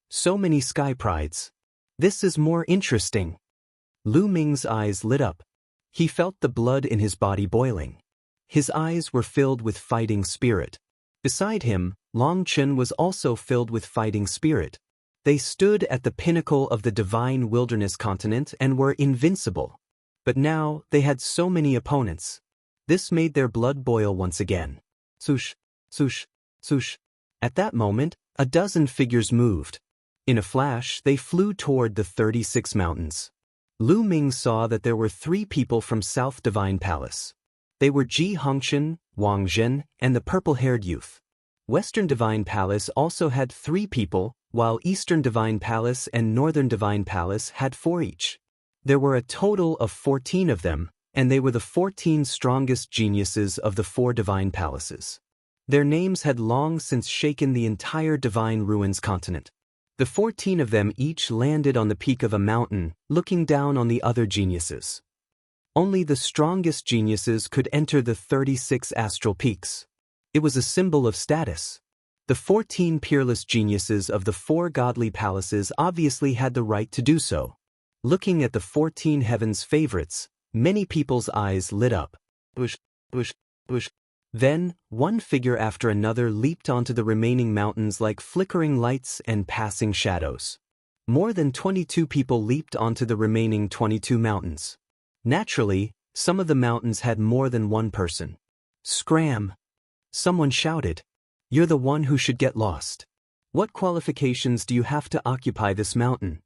So many sky prides. This is more interesting. Lu Ming's eyes lit up. He felt the blood in his body boiling. His eyes were filled with fighting spirit. Beside him, Long Chen was also filled with fighting spirit. They stood at the pinnacle of the divine wilderness continent and were invincible. But now they had so many opponents. This made their blood boil once again. Swoosh, swoosh, swoosh. At that moment, a dozen figures moved. In a flash, they flew toward the 36 mountains. Lu Ming saw that there were 3 people from South Divine Palace. They were Ji Hongchen, Wang Zhen, and the purple-haired youth. Western Divine Palace also had 3 people, while Eastern Divine Palace and Northern Divine Palace had 4 each. There were a total of 14 of them, and they were the 14 strongest geniuses of the 4 divine palaces. Their names had long since shaken the entire divine ruins continent. The 14 of them each landed on the peak of a mountain, looking down on the other geniuses. Only the strongest geniuses could enter the 36 astral peaks. It was a symbol of status. The 14 peerless geniuses of the 4 godly palaces obviously had the right to do so. Looking at the 14 heavens' favorites, many people's eyes lit up. Whoosh, whoosh, whoosh. Then, one figure after another leaped onto the remaining mountains like flickering lights and passing shadows. More than 22 people leaped onto the remaining 22 mountains. Naturally, some of the mountains had more than one person. Scram! Someone shouted. You're the one who should get lost. What qualifications do you have to occupy this mountain?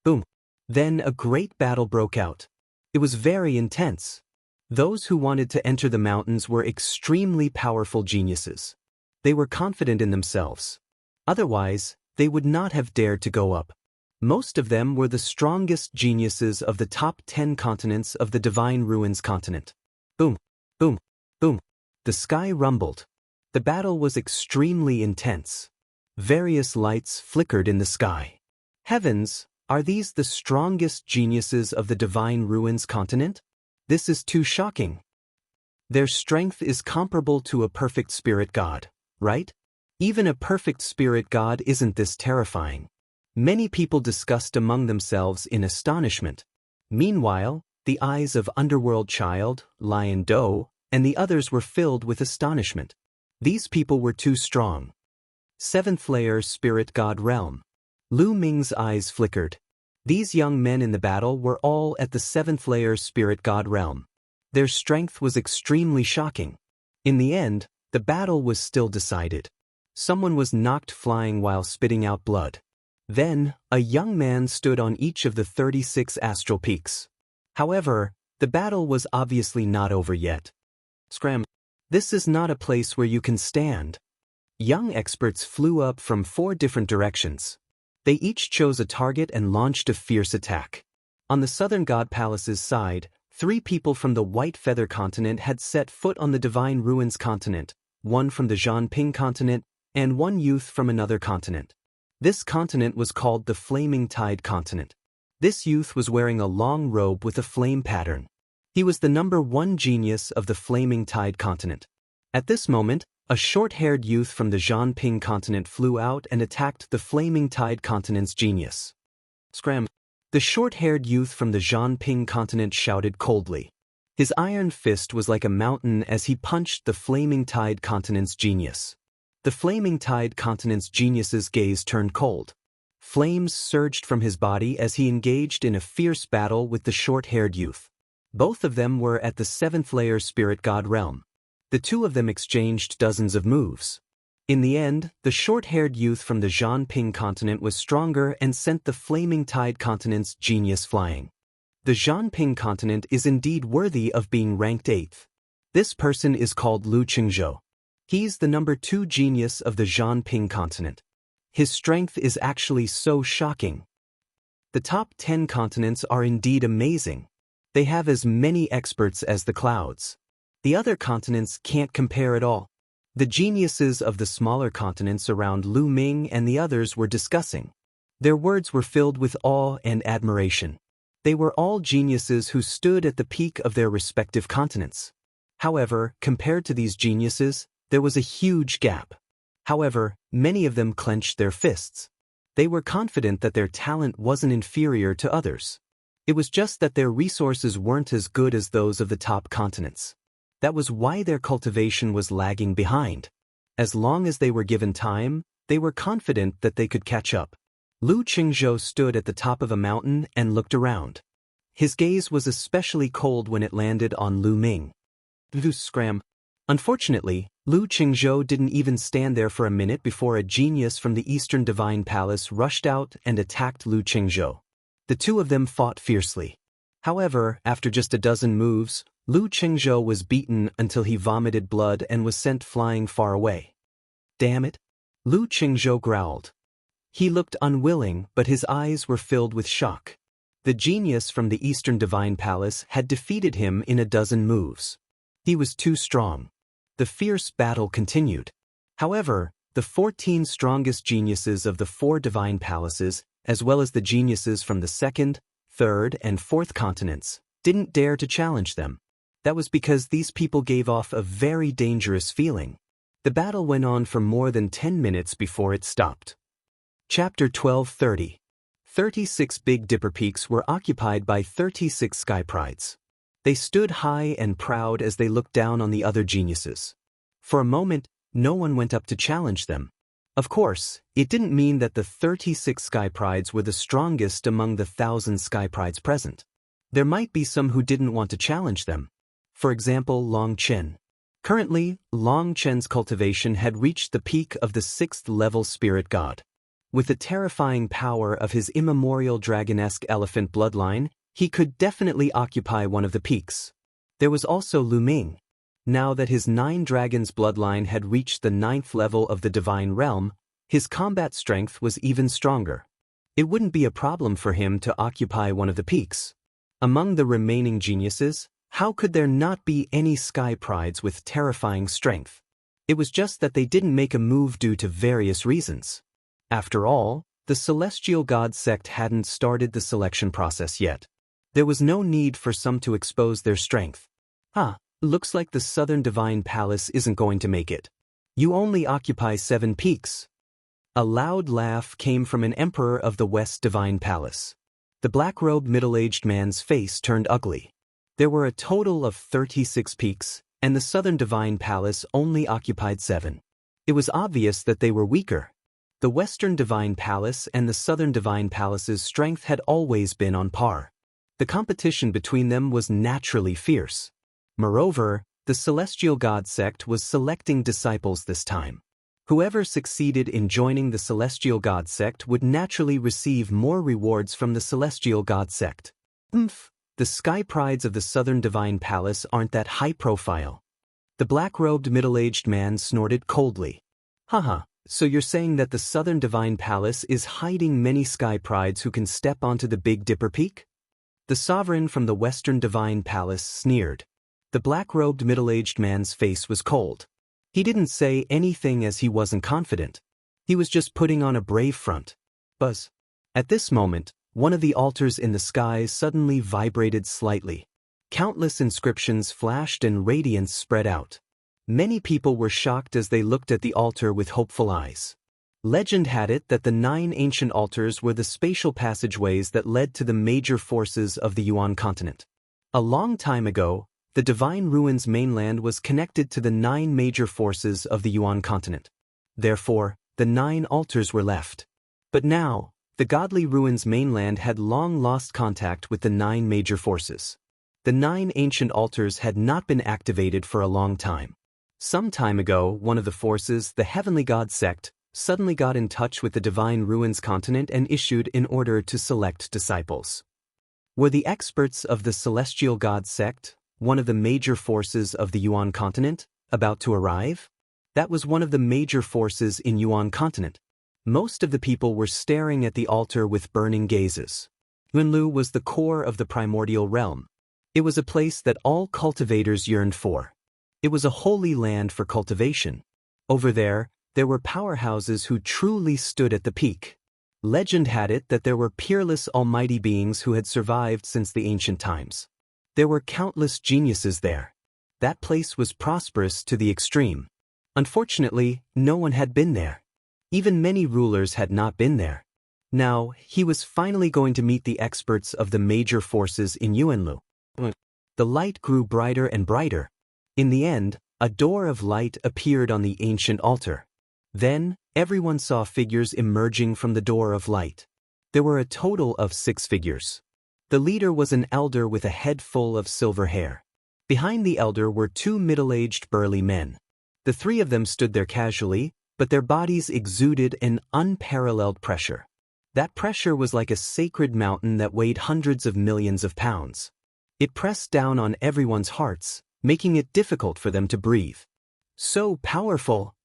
Boom! Then a great battle broke out. It was very intense. Those who wanted to enter the mountains were extremely powerful geniuses. They were confident in themselves. Otherwise, they would not have dared to go up. Most of them were the strongest geniuses of the top 10 continents of the Divine Ruins continent. Boom, boom, boom. The sky rumbled. The battle was extremely intense. Various lights flickered in the sky. Heavens, are these the strongest geniuses of the Divine Ruins continent? This is too shocking. Their strength is comparable to a perfect spirit god, right? Even a perfect spirit god isn't this terrifying. Many people discussed among themselves in astonishment. Meanwhile, the eyes of Underworld Child, Lion Do, and the others were filled with astonishment. These people were too strong. 7th layer spirit god realm. Lu Ming's eyes flickered. These young men in the battle were all at the 7th layer spirit god realm. Their strength was extremely shocking. In the end, the battle was still decided. Someone was knocked flying while spitting out blood. Then, a young man stood on each of the 36 astral peaks. However, the battle was obviously not over yet. Scram. This is not a place where you can stand. Young experts flew up from 4 different directions. They each chose a target and launched a fierce attack. On the southern god palace's side, 3 people from the White Feather continent had set foot on the Divine Ruins continent, 1 from the Zhanping continent, and 1 youth from another continent. This continent was called the Flaming Tide continent. This youth was wearing a long robe with a flame pattern. He was the number 1 genius of the Flaming Tide continent. At this moment, a short-haired youth from the Zhanping continent flew out and attacked the Flaming Tide continent's genius. Scram. The short-haired youth from the Zhanping continent shouted coldly. His iron fist was like a mountain as he punched the Flaming Tide continent's genius. The Flaming Tide continent's genius's gaze turned cold. Flames surged from his body as he engaged in a fierce battle with the short-haired youth. Both of them were at the 7th layer spirit god realm. The 2 of them exchanged dozens of moves. In the end, the short-haired youth from the Zhanping continent was stronger and sent the Flaming Tide continent's genius flying. The Zhanping continent is indeed worthy of being ranked 8th. This person is called Lu Qingzhou. He's the number 2 genius of the Zhanping continent. His strength is actually so shocking. The top 10 continents are indeed amazing. They have as many experts as the clouds. The other continents can't compare at all. The geniuses of the smaller continents around Lu Ming and the others were discussing. Their words were filled with awe and admiration. They were all geniuses who stood at the peak of their respective continents. However, compared to these geniuses, there was a huge gap. However, many of them clenched their fists. They were confident that their talent wasn't inferior to others. It was just that their resources weren't as good as those of the top continents. That was why their cultivation was lagging behind. As long as they were given time, they were confident that they could catch up. Lu Qingzhou stood at the top of a mountain and looked around. His gaze was especially cold when it landed on Lu Ming. Scram. Unfortunately, Lu Qingzhou didn't even stand there for a minute before a genius from the Eastern Divine Palace rushed out and attacked Lu Qingzhou. The 2 of them fought fiercely. However, after just a dozen moves, Lu Qingzhou was beaten until he vomited blood and was sent flying far away. Damn it! Lu Qingzhou growled. He looked unwilling, but his eyes were filled with shock. The genius from the Eastern Divine Palace had defeated him in a dozen moves. He was too strong. The fierce battle continued. However, the 14 strongest geniuses of the 4 divine palaces, as well as the geniuses from the 2nd, 3rd, and 4th continents, didn't dare to challenge them. That was because these people gave off a very dangerous feeling. The battle went on for more than 10 minutes before it stopped. Chapter 1230. 36 Big Dipper Peaks were occupied by 36 Sky Prides. They stood high and proud as they looked down on the other geniuses. For a moment, no one went up to challenge them. Of course, it didn't mean that the 36 Sky Prides were the strongest among the 1,000 Sky Prides present. There might be some who didn't want to challenge them. For example, Long Chen. Currently, Long Chen's cultivation had reached the peak of the 6th level spirit god. With the terrifying power of his immemorial dragon-esque elephant bloodline, he could definitely occupy one of the peaks. There was also Lu Ming. Now that his 9 dragons bloodline had reached the 9th level of the divine realm, his combat strength was even stronger. It wouldn't be a problem for him to occupy one of the peaks. Among the remaining geniuses, how could there not be any Sky Prides with terrifying strength? It was just that they didn't make a move due to various reasons. After all, the Celestial God sect hadn't started the selection process yet. There was no need for some to expose their strength. Looks like the Southern Divine Palace isn't going to make it. You only occupy 7 peaks. A loud laugh came from an emperor of the West Divine Palace. The black-robed middle-aged man's face turned ugly. There were a total of 36 peaks, and the Southern Divine Palace only occupied 7. It was obvious that they were weaker. The Western Divine Palace and the Southern Divine Palace's strength had always been on par. The competition between them was naturally fierce. Moreover, the Celestial God sect was selecting disciples this time. Whoever succeeded in joining the Celestial God sect would naturally receive more rewards from the Celestial God sect. The sky prides of the Southern Divine Palace aren't that high profile. The black-robed middle-aged man snorted coldly. Haha, so you're saying that the Southern Divine Palace is hiding many sky prides who can step onto the Big Dipper Peak? The sovereign from the Western Divine Palace sneered. The black-robed middle-aged man's face was cold. He didn't say anything as he wasn't confident. He was just putting on a brave front. Buzz. At this moment, one of the altars in the skies suddenly vibrated slightly. Countless inscriptions flashed and radiance spread out. Many people were shocked as they looked at the altar with hopeful eyes. Legend had it that the 9 ancient altars were the spatial passageways that led to the major forces of the Yuan continent. A long time ago, the Divine Ruins mainland was connected to the 9 major forces of the Yuan continent. Therefore, the 9 altars were left. But now, the Godly Ruins mainland had long lost contact with the 9 major forces. The 9 ancient altars had not been activated for a long time. Some time ago, one of the forces, the Heavenly God sect, suddenly got in touch with the Divine Ruins continent and issued an order to select disciples. Were the experts of the Celestial God sect, one of the major forces of the Yuan continent, about to arrive? That was one of the major forces in Yuan continent. Most of the people were staring at the altar with burning gazes. Yunlu was the core of the primordial realm. It was a place that all cultivators yearned for. It was a holy land for cultivation. Over there were powerhouses who truly stood at the peak. Legend had it that there were peerless almighty beings who had survived since the ancient times. There were countless geniuses there. That place was prosperous to the extreme. Unfortunately, no one had been there. Even many rulers had not been there. Now, he was finally going to meet the experts of the major forces in Yuanlu. The light grew brighter and brighter. In the end, a door of light appeared on the ancient altar. Then, everyone saw figures emerging from the door of light. There were a total of 6 figures. The leader was an elder with a head full of silver hair. Behind the elder were 2 middle-aged burly men. The 3 of them stood there casually, but their bodies exuded an unparalleled pressure. That pressure was like a sacred mountain that weighed hundreds of millions of pounds. It pressed down on everyone's hearts, making it difficult for them to breathe. So powerful!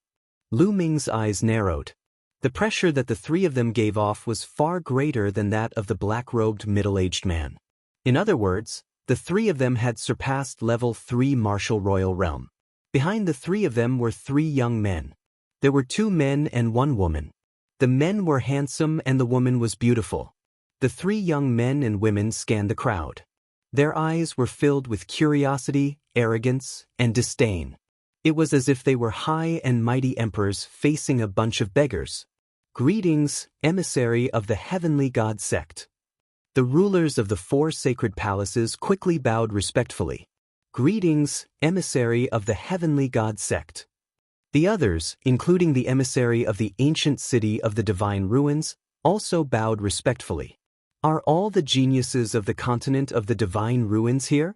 Lu Ming's eyes narrowed. The pressure that the 3 of them gave off was far greater than that of the black-robed middle-aged man. In other words, the 3 of them had surpassed level 3 martial royal realm. Behind the 3 of them were 3 young men. There were 2 men and 1 woman. The men were handsome and the woman was beautiful. The 3 young men and women scanned the crowd. Their eyes were filled with curiosity, arrogance, and disdain. It was as if they were high and mighty emperors facing a bunch of beggars. Greetings, emissary of the Heavenly God sect. The rulers of the 4 sacred palaces quickly bowed respectfully. Greetings, emissary of the Heavenly God sect. The others, including the emissary of the ancient city of the Divine Ruins, also bowed respectfully. Are all the geniuses of the continent of the Divine Ruins here?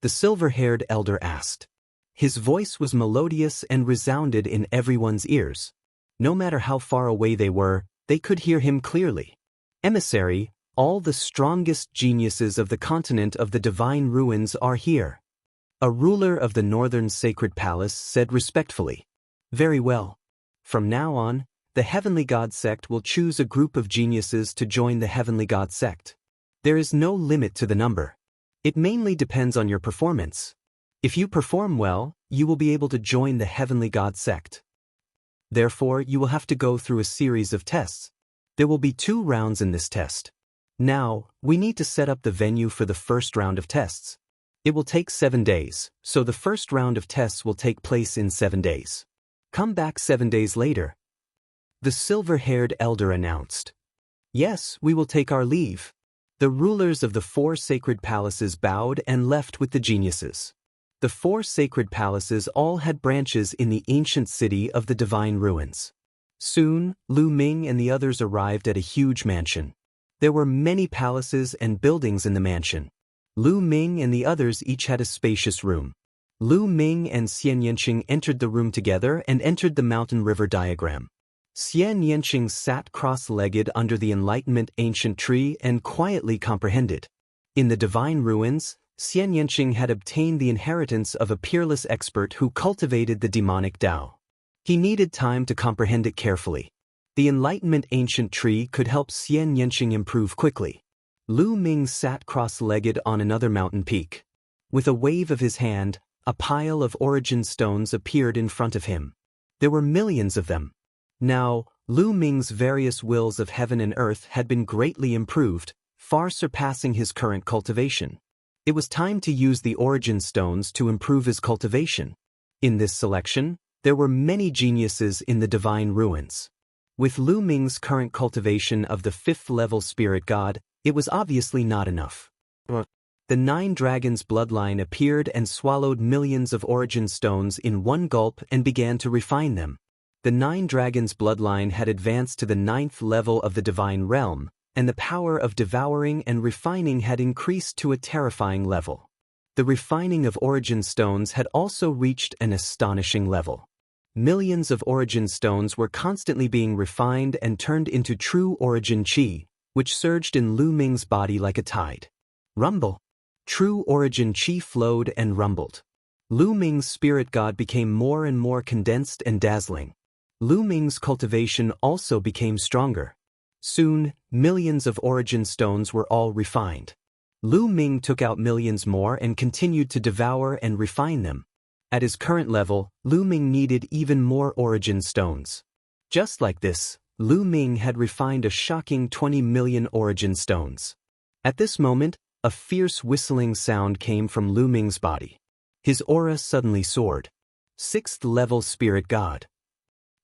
The silver-haired elder asked. His voice was melodious and resounded in everyone's ears. No matter how far away they were, they could hear him clearly. Emissary, all the strongest geniuses of the continent of the Divine Ruins are here. A ruler of the Northern Sacred Palace said respectfully. Very well. From now on, the Heavenly God sect will choose a group of geniuses to join the Heavenly God sect. There is no limit to the number. It mainly depends on your performance. If you perform well, you will be able to join the Heavenly God sect. Therefore, you will have to go through a series of tests. There will be 2 rounds in this test. Now, we need to set up the venue for the first round of tests. It will take 7 days, so the first round of tests will take place in 7 days. Come back 7 days later. The silver-haired elder announced. Yes, we will take our leave. The rulers of the 4 sacred palaces bowed and left with the geniuses. The 4 sacred palaces all had branches in the ancient city of the Divine Ruins. Soon, Lu Ming and the others arrived at a huge mansion. There were many palaces and buildings in the mansion. Lu Ming and the others each had a spacious room. Lu Ming and Xian Yanqing entered the room together and entered the mountain river diagram. Xian Yanqing sat cross-legged under the Enlightenment ancient tree and quietly comprehended. In the divine ruins, Xian Yanqing had obtained the inheritance of a peerless expert who cultivated the demonic Tao. He needed time to comprehend it carefully. The Enlightenment ancient tree could help Xian Yanqing improve quickly. Lu Ming sat cross-legged on another mountain peak. With a wave of his hand, a pile of origin stones appeared in front of him. There were millions of them. Now, Lu Ming's various wills of heaven and earth had been greatly improved, far surpassing his current cultivation. It was time to use the origin stones to improve his cultivation. In this selection, there were many geniuses in the divine ruins. With Lu Ming's current cultivation of the 5th-level spirit god, it was obviously not enough. The 9 dragons bloodline appeared and swallowed millions of origin stones in one gulp and began to refine them. The 9 dragons bloodline had advanced to the 9th level of the divine realm, and the power of devouring and refining had increased to a terrifying level. The refining of origin stones had also reached an astonishing level. Millions of origin stones were constantly being refined and turned into true origin chi, which surged in Lu Ming's body like a tide. Rumble. True origin chi flowed and rumbled. Lu Ming's spirit god became more and more condensed and dazzling. Lu Ming's cultivation also became stronger. Soon, millions of origin stones were all refined. Lu Ming took out millions more and continued to devour and refine them. At his current level, Lu Ming needed even more origin stones. Just like this, Lu Ming had refined a shocking 20 million origin stones. At this moment, a fierce whistling sound came from Lu Ming's body. His aura suddenly soared. 6th-level spirit god.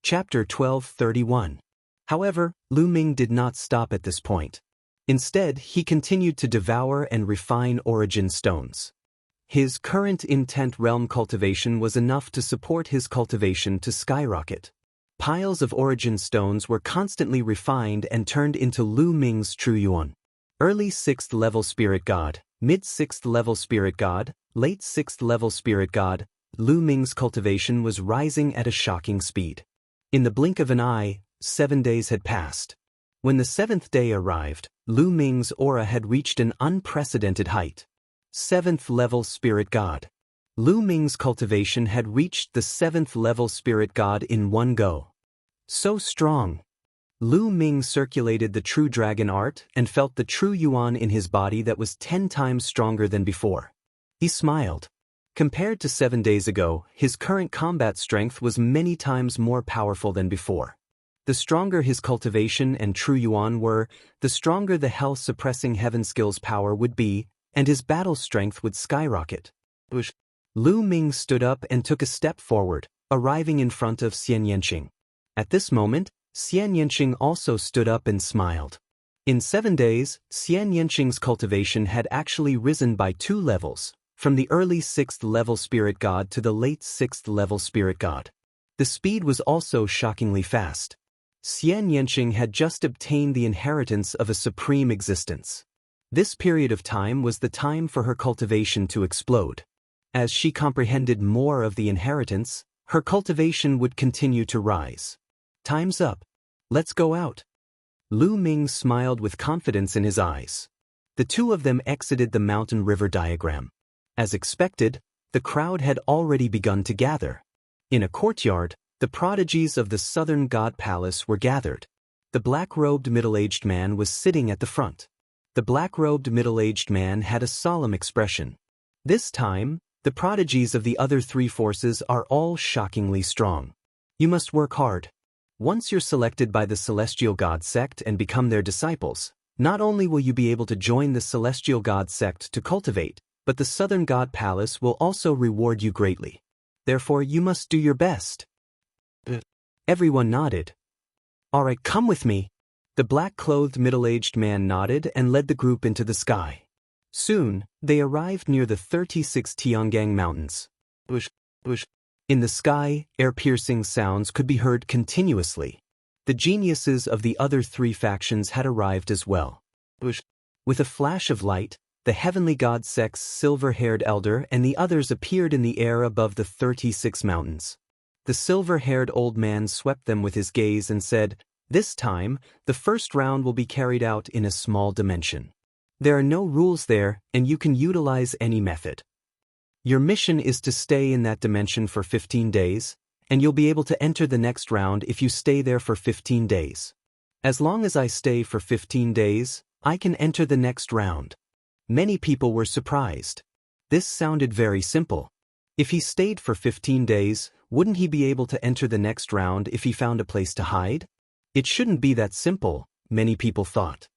Chapter 12:31. However, Lu Ming did not stop at this point. Instead, he continued to devour and refine origin stones. His current intent realm cultivation was enough to support his cultivation to skyrocket. Piles of origin stones were constantly refined and turned into Lu Ming's true yuan. Early 6th-level spirit god, mid 6th-level spirit god, late 6th-level spirit god, Lu Ming's cultivation was rising at a shocking speed. In the blink of an eye, 7 days had passed. When the 7th day arrived, Lu Ming's aura had reached an unprecedented height. 7th-level spirit god. Lu Ming's cultivation had reached the 7th-level spirit god in one go. So strong. Lu Ming circulated the true dragon art and felt the true yuan in his body that was 10 times stronger than before. He smiled. Compared to 7 days ago, his current combat strength was many times more powerful than before. The stronger his cultivation and true yuan were, the stronger the hell-suppressing heaven skills power would be, and his battle strength would skyrocket. Lu Ming stood up and took a step forward, arriving in front of Xian Yanqing. At this moment, Xian Yanqing also stood up and smiled. In 7 days, Xian Yanqing's cultivation had actually risen by 2 levels, from the early 6th-level spirit god to the late 6th-level spirit god. The speed was also shockingly fast. Xian Yanqing had just obtained the inheritance of a supreme existence. This period of time was the time for her cultivation to explode. As she comprehended more of the inheritance, her cultivation would continue to rise. Time's up. Let's go out. Lu Ming smiled with confidence in his eyes. The two of them exited the mountain river diagram. As expected, the crowd had already begun to gather. In a courtyard, the prodigies of the southern god palace were gathered. The black-robed middle-aged man was sitting at the front. The black-robed middle-aged man had a solemn expression. This time, the prodigies of the other 3 forces are all shockingly strong. You must work hard. Once you're selected by the Celestial God sect and become their disciples, not only will you be able to join the Celestial God sect to cultivate, but the Southern God Palace will also reward you greatly. Therefore, you must do your best. Everyone nodded. All right, come with me. The black-clothed middle-aged man nodded and led the group into the sky. Soon, they arrived near the 36 Tiangang Mountains. In the sky, air-piercing sounds could be heard continuously. The geniuses of the other 3 factions had arrived as well. With a flash of light, the heavenly god Sek's silver-haired elder and the others appeared in the air above the 36 mountains. The silver-haired old man swept them with his gaze and said, "This time, the first round will be carried out in a small dimension. There are no rules there, and you can utilize any method. Your mission is to stay in that dimension for 15 days, and you'll be able to enter the next round if you stay there for 15 days. As long as I stay for 15 days, I can enter the next round." Many people were surprised. This sounded very simple. If he stayed for 15 days, wouldn't he be able to enter the next round if he found a place to hide? It shouldn't be that simple, many people thought.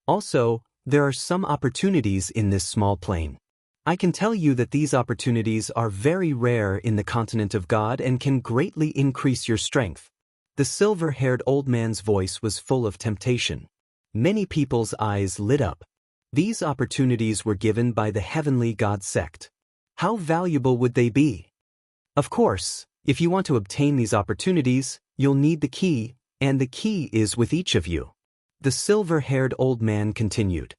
Also, there are some opportunities in this small plane. I can tell you that these opportunities are very rare in the continent of God and can greatly increase your strength. The silver-haired old man's voice was full of temptation. Many people's eyes lit up. These opportunities were given by the heavenly god sect. How valuable would they be? Of course, if you want to obtain these opportunities, you'll need the key, and the key is with each of you. The silver-haired old man continued.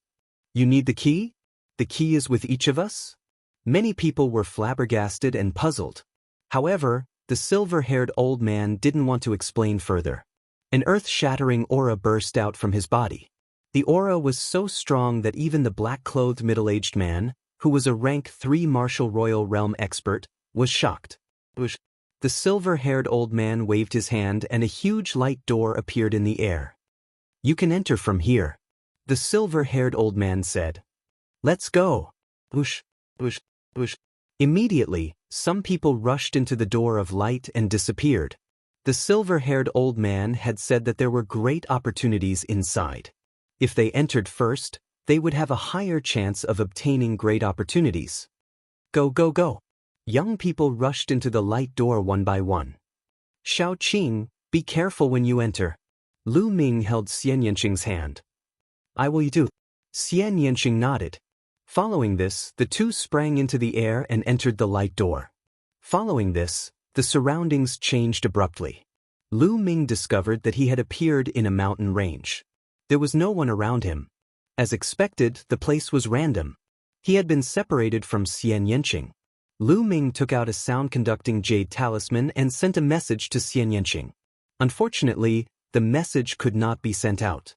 You need the key? The key is with each of us? Many people were flabbergasted and puzzled. However, the silver-haired old man didn't want to explain further. An earth-shattering aura burst out from his body. The aura was so strong that even the black-clothed middle-aged man, who was a rank 3 martial royal realm expert, was shocked. The silver-haired old man waved his hand and a huge light door appeared in the air. You can enter from here. The silver-haired old man said. Let's go. Immediately, some people rushed into the door of light and disappeared. The silver-haired old man had said that there were great opportunities inside. If they entered first, they would have a higher chance of obtaining great opportunities. Go, go, go. Young people rushed into the light door one by one. Xiao Qing, be careful when you enter. Lu Ming held Xian Yanqing's hand. I will do. Xian Yanqing nodded. Following this, the two sprang into the air and entered the light door. Following this, the surroundings changed abruptly. Lu Ming discovered that he had appeared in a mountain range. There was no one around him. As expected, the place was random. He had been separated from Xian Yanqing. Lu Ming took out a sound-conducting jade talisman and sent a message to Xian Yanqing. Unfortunately, the message could not be sent out.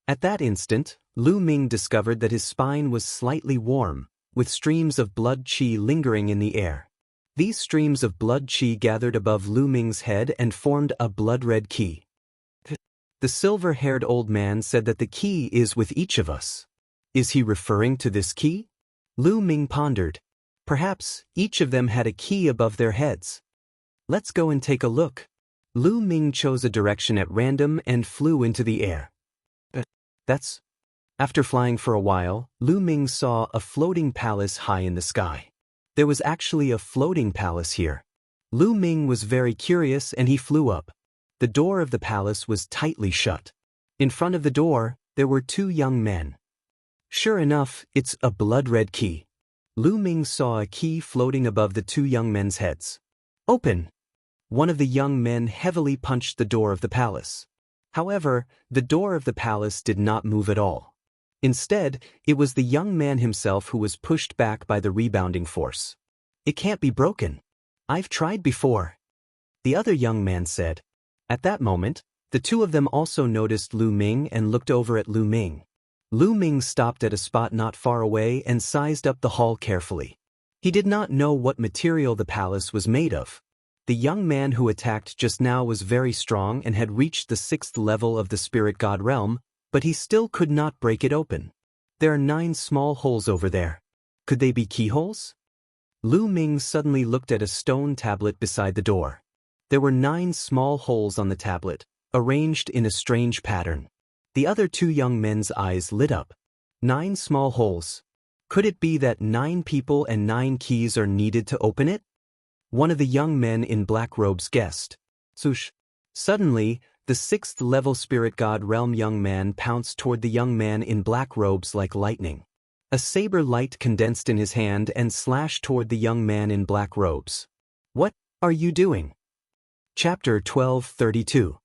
At that instant, Lu Ming discovered that his spine was slightly warm, with streams of blood qi lingering in the air. These streams of blood qi gathered above Lu Ming's head and formed a blood-red key. The silver-haired old man said that the key is with each of us. Is he referring to this key? Lu Ming pondered. Perhaps each of them had a key above their heads. Let's go and take a look. Lu Ming chose a direction at random and flew into the air. After flying for a while, Lu Ming saw a floating palace high in the sky. There was actually a floating palace here. Lu Ming was very curious and he flew up. The door of the palace was tightly shut. In front of the door, there were two young men. Sure enough, it's a blood-red key. Lu Ming saw a key floating above the two young men's heads. Open! One of the young men heavily punched the door of the palace. However, the door of the palace did not move at all. Instead, it was the young man himself who was pushed back by the rebounding force. It can't be broken. I've tried before. The other young man said. At that moment, the two of them also noticed Lu Ming and looked over at Lu Ming. Lu Ming stopped at a spot not far away and sized up the hall carefully. He did not know what material the palace was made of. The young man who attacked just now was very strong and had reached the 6th level of the spirit god realm, but he still could not break it open. There are 9 small holes over there. Could they be keyholes? Lu Ming suddenly looked at a stone tablet beside the door. There were 9 small holes on the tablet, arranged in a strange pattern. The other two young men's eyes lit up. 9 small holes. Could it be that 9 people and 9 keys are needed to open it? One of the young men in black robes guessed. Swoosh. Suddenly, the 6th level spirit god realm young man pounced toward the young man in black robes like lightning. A saber light condensed in his hand and slashed toward the young man in black robes. What are you doing? Chapter 12:32.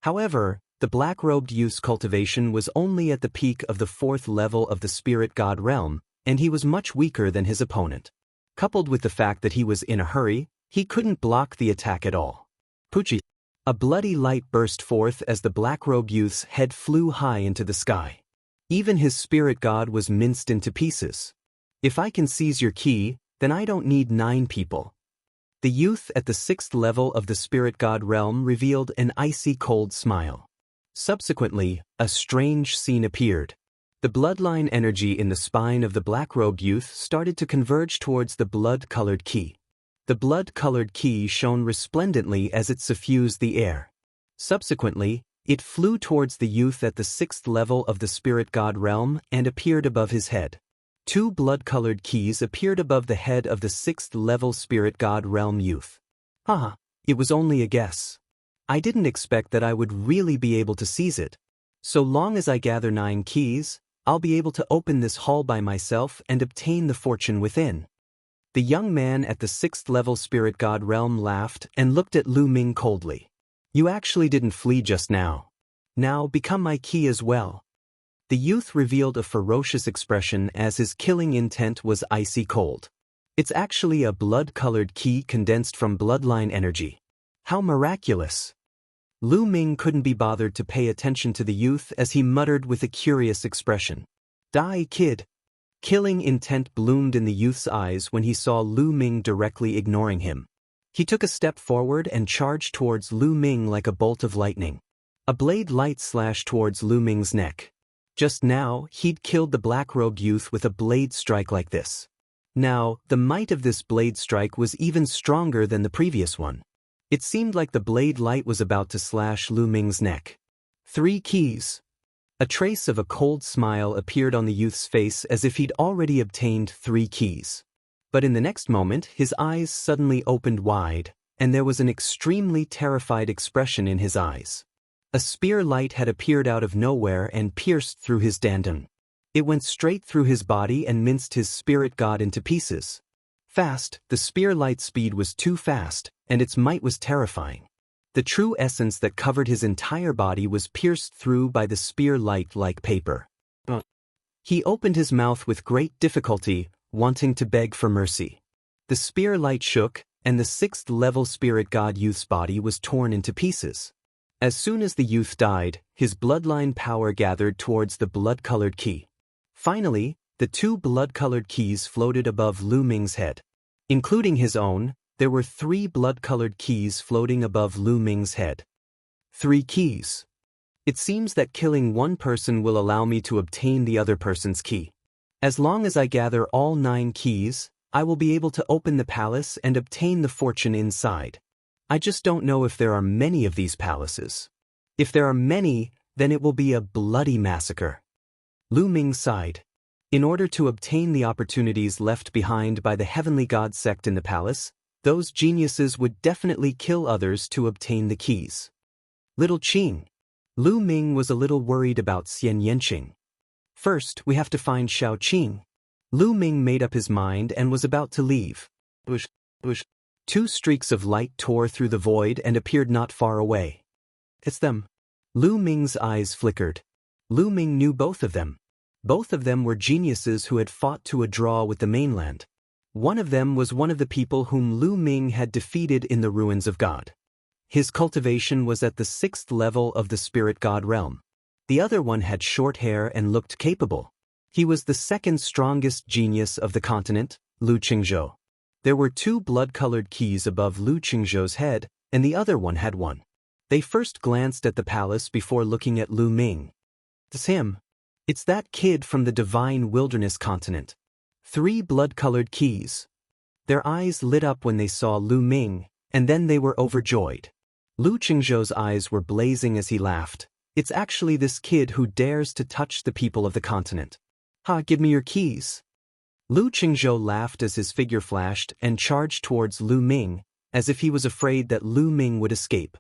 However, the black-robed youth's cultivation was only at the peak of the 4th level of the spirit god realm, and he was much weaker than his opponent. Coupled with the fact that he was in a hurry, he couldn't block the attack at all. Poochie! A bloody light burst forth as the black-robed youth's head flew high into the sky. Even his spirit god was minced into pieces. If I can seize your key, then I don't need 9 people. The youth at the 6th level of the spirit god realm revealed an icy cold smile. Subsequently, a strange scene appeared. The bloodline energy in the spine of the black-robed youth started to converge towards the blood-colored key. The blood-colored key shone resplendently as it suffused the air. Subsequently, it flew towards the youth at the 6th level of the spirit god realm and appeared above his head. 2 blood-colored keys appeared above the head of the 6th level spirit god realm youth. Haha, it was only a guess. I didn't expect that I would really be able to seize it. So long as I gather 9 keys, I'll be able to open this hall by myself and obtain the fortune within. The young man at the 6th level spirit god realm laughed and looked at Lu Ming coldly. You actually didn't flee just now. Now become my key as well. The youth revealed a ferocious expression as his killing intent was icy cold. It's actually a blood-colored key condensed from bloodline energy. How miraculous! Lu Ming couldn't be bothered to pay attention to the youth as he muttered with a curious expression. Die, kid! Killing intent bloomed in the youth's eyes when he saw Lu Ming directly ignoring him. He took a step forward and charged towards Lu Ming like a bolt of lightning. A blade light slashed towards Lu Ming's neck. Just now, he'd killed the black-robed youth with a blade strike like this. Now, the might of this blade strike was even stronger than the previous one. It seemed like the blade light was about to slash Lu Ming's neck. 3 keys. A trace of a cold smile appeared on the youth's face as if he'd already obtained 3 keys. But in the next moment, his eyes suddenly opened wide, and there was an extremely terrified expression in his eyes. A spear light had appeared out of nowhere and pierced through his dandun. It went straight through his body and minced his spirit god into pieces. Fast, the spear light's speed was too fast, and its might was terrifying. The true essence that covered his entire body was pierced through by the spear light like paper. He opened his mouth with great difficulty, wanting to beg for mercy. The spear light shook, and the 6th level spirit god youth's body was torn into pieces. As soon as the youth died, his bloodline power gathered towards the blood-colored key. Finally, the 2 blood-colored keys floated above Lu Ming's head. Including his own, there were 3 blood-colored keys floating above Lu Ming's head. 3 keys. It seems that killing one person will allow me to obtain the other person's key. As long as I gather all 9 keys, I will be able to open the palace and obtain the fortune inside. I just don't know if there are many of these palaces. If there are many, then it will be a bloody massacre. Lu Ming sighed. In order to obtain the opportunities left behind by the heavenly god sect in the palace, those geniuses would definitely kill others to obtain the keys. Little Qing. Lu Ming was a little worried about Xian Yanqing. First, we have to find Xiao Qing. Lu Ming made up his mind and was about to leave. Bush. 2 streaks of light tore through the void and appeared not far away. It's them. Lu Ming's eyes flickered. Lu Ming knew both of them. Both of them were geniuses who had fought to a draw with the mainland. One of them was one of the people whom Lu Ming had defeated in the ruins of God. His cultivation was at the 6th level of the spirit god realm. The other one had short hair and looked capable. He was the 2nd strongest genius of the continent, Lu Qingzhou. There were 2 blood-colored keys above Lu Qingzhou's head, and the other one had 1. They first glanced at the palace before looking at Lu Ming. It's him. It's that kid from the divine wilderness continent. 3 blood-colored keys. Their eyes lit up when they saw Lu Ming, and then they were overjoyed. Lu Qingzhou's eyes were blazing as he laughed. It's actually this kid who dares to touch the people of the continent. Ha, give me your keys. Lu Qingzhou laughed as his figure flashed and charged towards Lu Ming, as if he was afraid that Lu Ming would escape.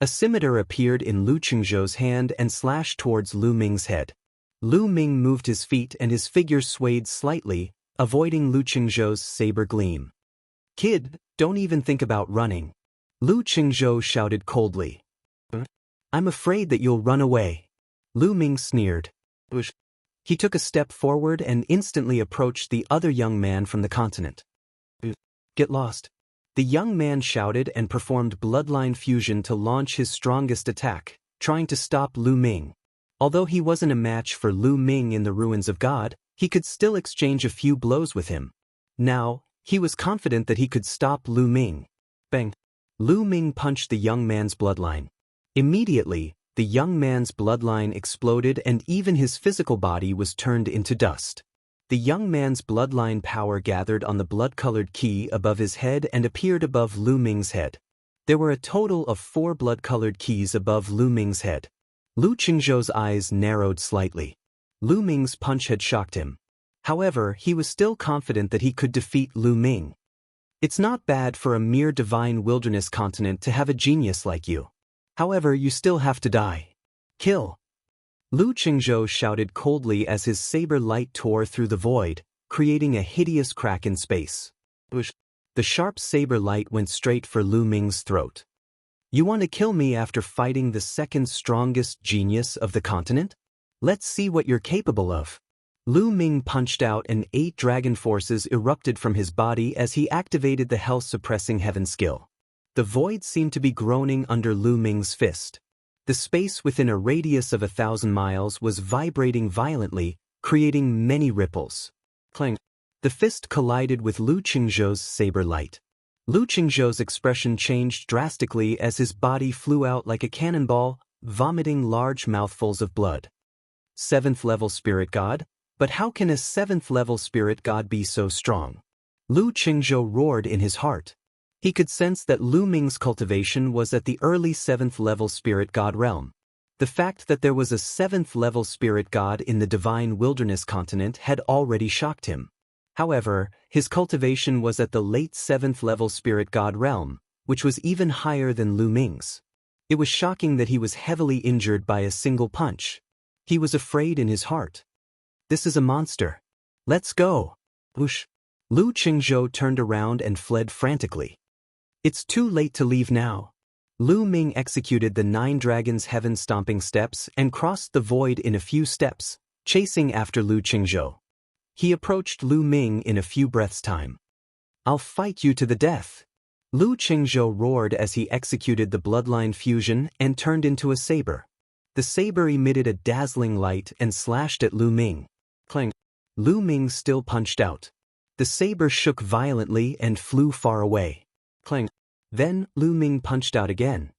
A scimitar appeared in Lu Qingzhou's hand and slashed towards Lu Ming's head. Lu Ming moved his feet and his figure swayed slightly, avoiding Lu Qingzhou's saber gleam. Kid, don't even think about running. Lu Qingzhou shouted coldly. I'm afraid that you'll run away. Lu Ming sneered. Whoosh. He took a step forward and instantly approached the other young man from the continent. Get lost. The young man shouted and performed bloodline fusion to launch his strongest attack, trying to stop Lu Ming. Although he wasn't a match for Lu Ming in the ruins of God, he could still exchange a few blows with him. Now, he was confident that he could stop Lu Ming. Bang! Lu Ming punched the young man's bloodline. Immediately, the young man's bloodline exploded and even his physical body was turned into dust. The young man's bloodline power gathered on the blood-colored key above his head and appeared above Lu Ming's head. There were a total of 4 blood-colored keys above Lu Ming's head. Lu Qingzhou's eyes narrowed slightly. Lu Ming's punch had shocked him. However, he was still confident that he could defeat Lu Ming. It's not bad for a mere divine wilderness continent to have a genius like you. However, you still have to die. Kill! Lu Qingzhou shouted coldly as his saber light tore through the void, creating a hideous crack in space. Whoosh! The sharp saber light went straight for Lu Ming's throat. You want to kill me after fighting the second strongest genius of the continent? Let's see what you're capable of. Lu Ming punched out and 8 dragon forces erupted from his body as he activated the hell-suppressing heaven skill. The void seemed to be groaning under Lu Ming's fist. The space within a radius of 1,000 miles was vibrating violently, creating many ripples. Clang! The fist collided with Lu Qingzhou's saber light. Lu Qingzhou's expression changed drastically as his body flew out like a cannonball, vomiting large mouthfuls of blood. 7th level spirit god? But how can a 7th level spirit god be so strong? Lu Qingzhou roared in his heart. He could sense that Lu Ming's cultivation was at the early 7th level spirit god realm. The fact that there was a 7th level spirit god in the divine wilderness continent had already shocked him. However, his cultivation was at the late 7th level spirit god realm, which was even higher than Lu Ming's. It was shocking that he was heavily injured by a single punch. He was afraid in his heart. This is a monster. Let's go. Whoosh! Lu Qingzhou turned around and fled frantically. It's too late to leave now. Lu Ming executed the 9 dragons' heaven-stomping steps and crossed the void in a few steps, chasing after Lu Qingzhou. He approached Lu Ming in a few breaths' time. I'll fight you to the death. Lu Qingzhou roared as he executed the bloodline fusion and turned into a saber. The saber emitted a dazzling light and slashed at Lu Ming. Clang! Lu Ming still punched out. The saber shook violently and flew far away. Clang! Then, Lu Ming punched out again.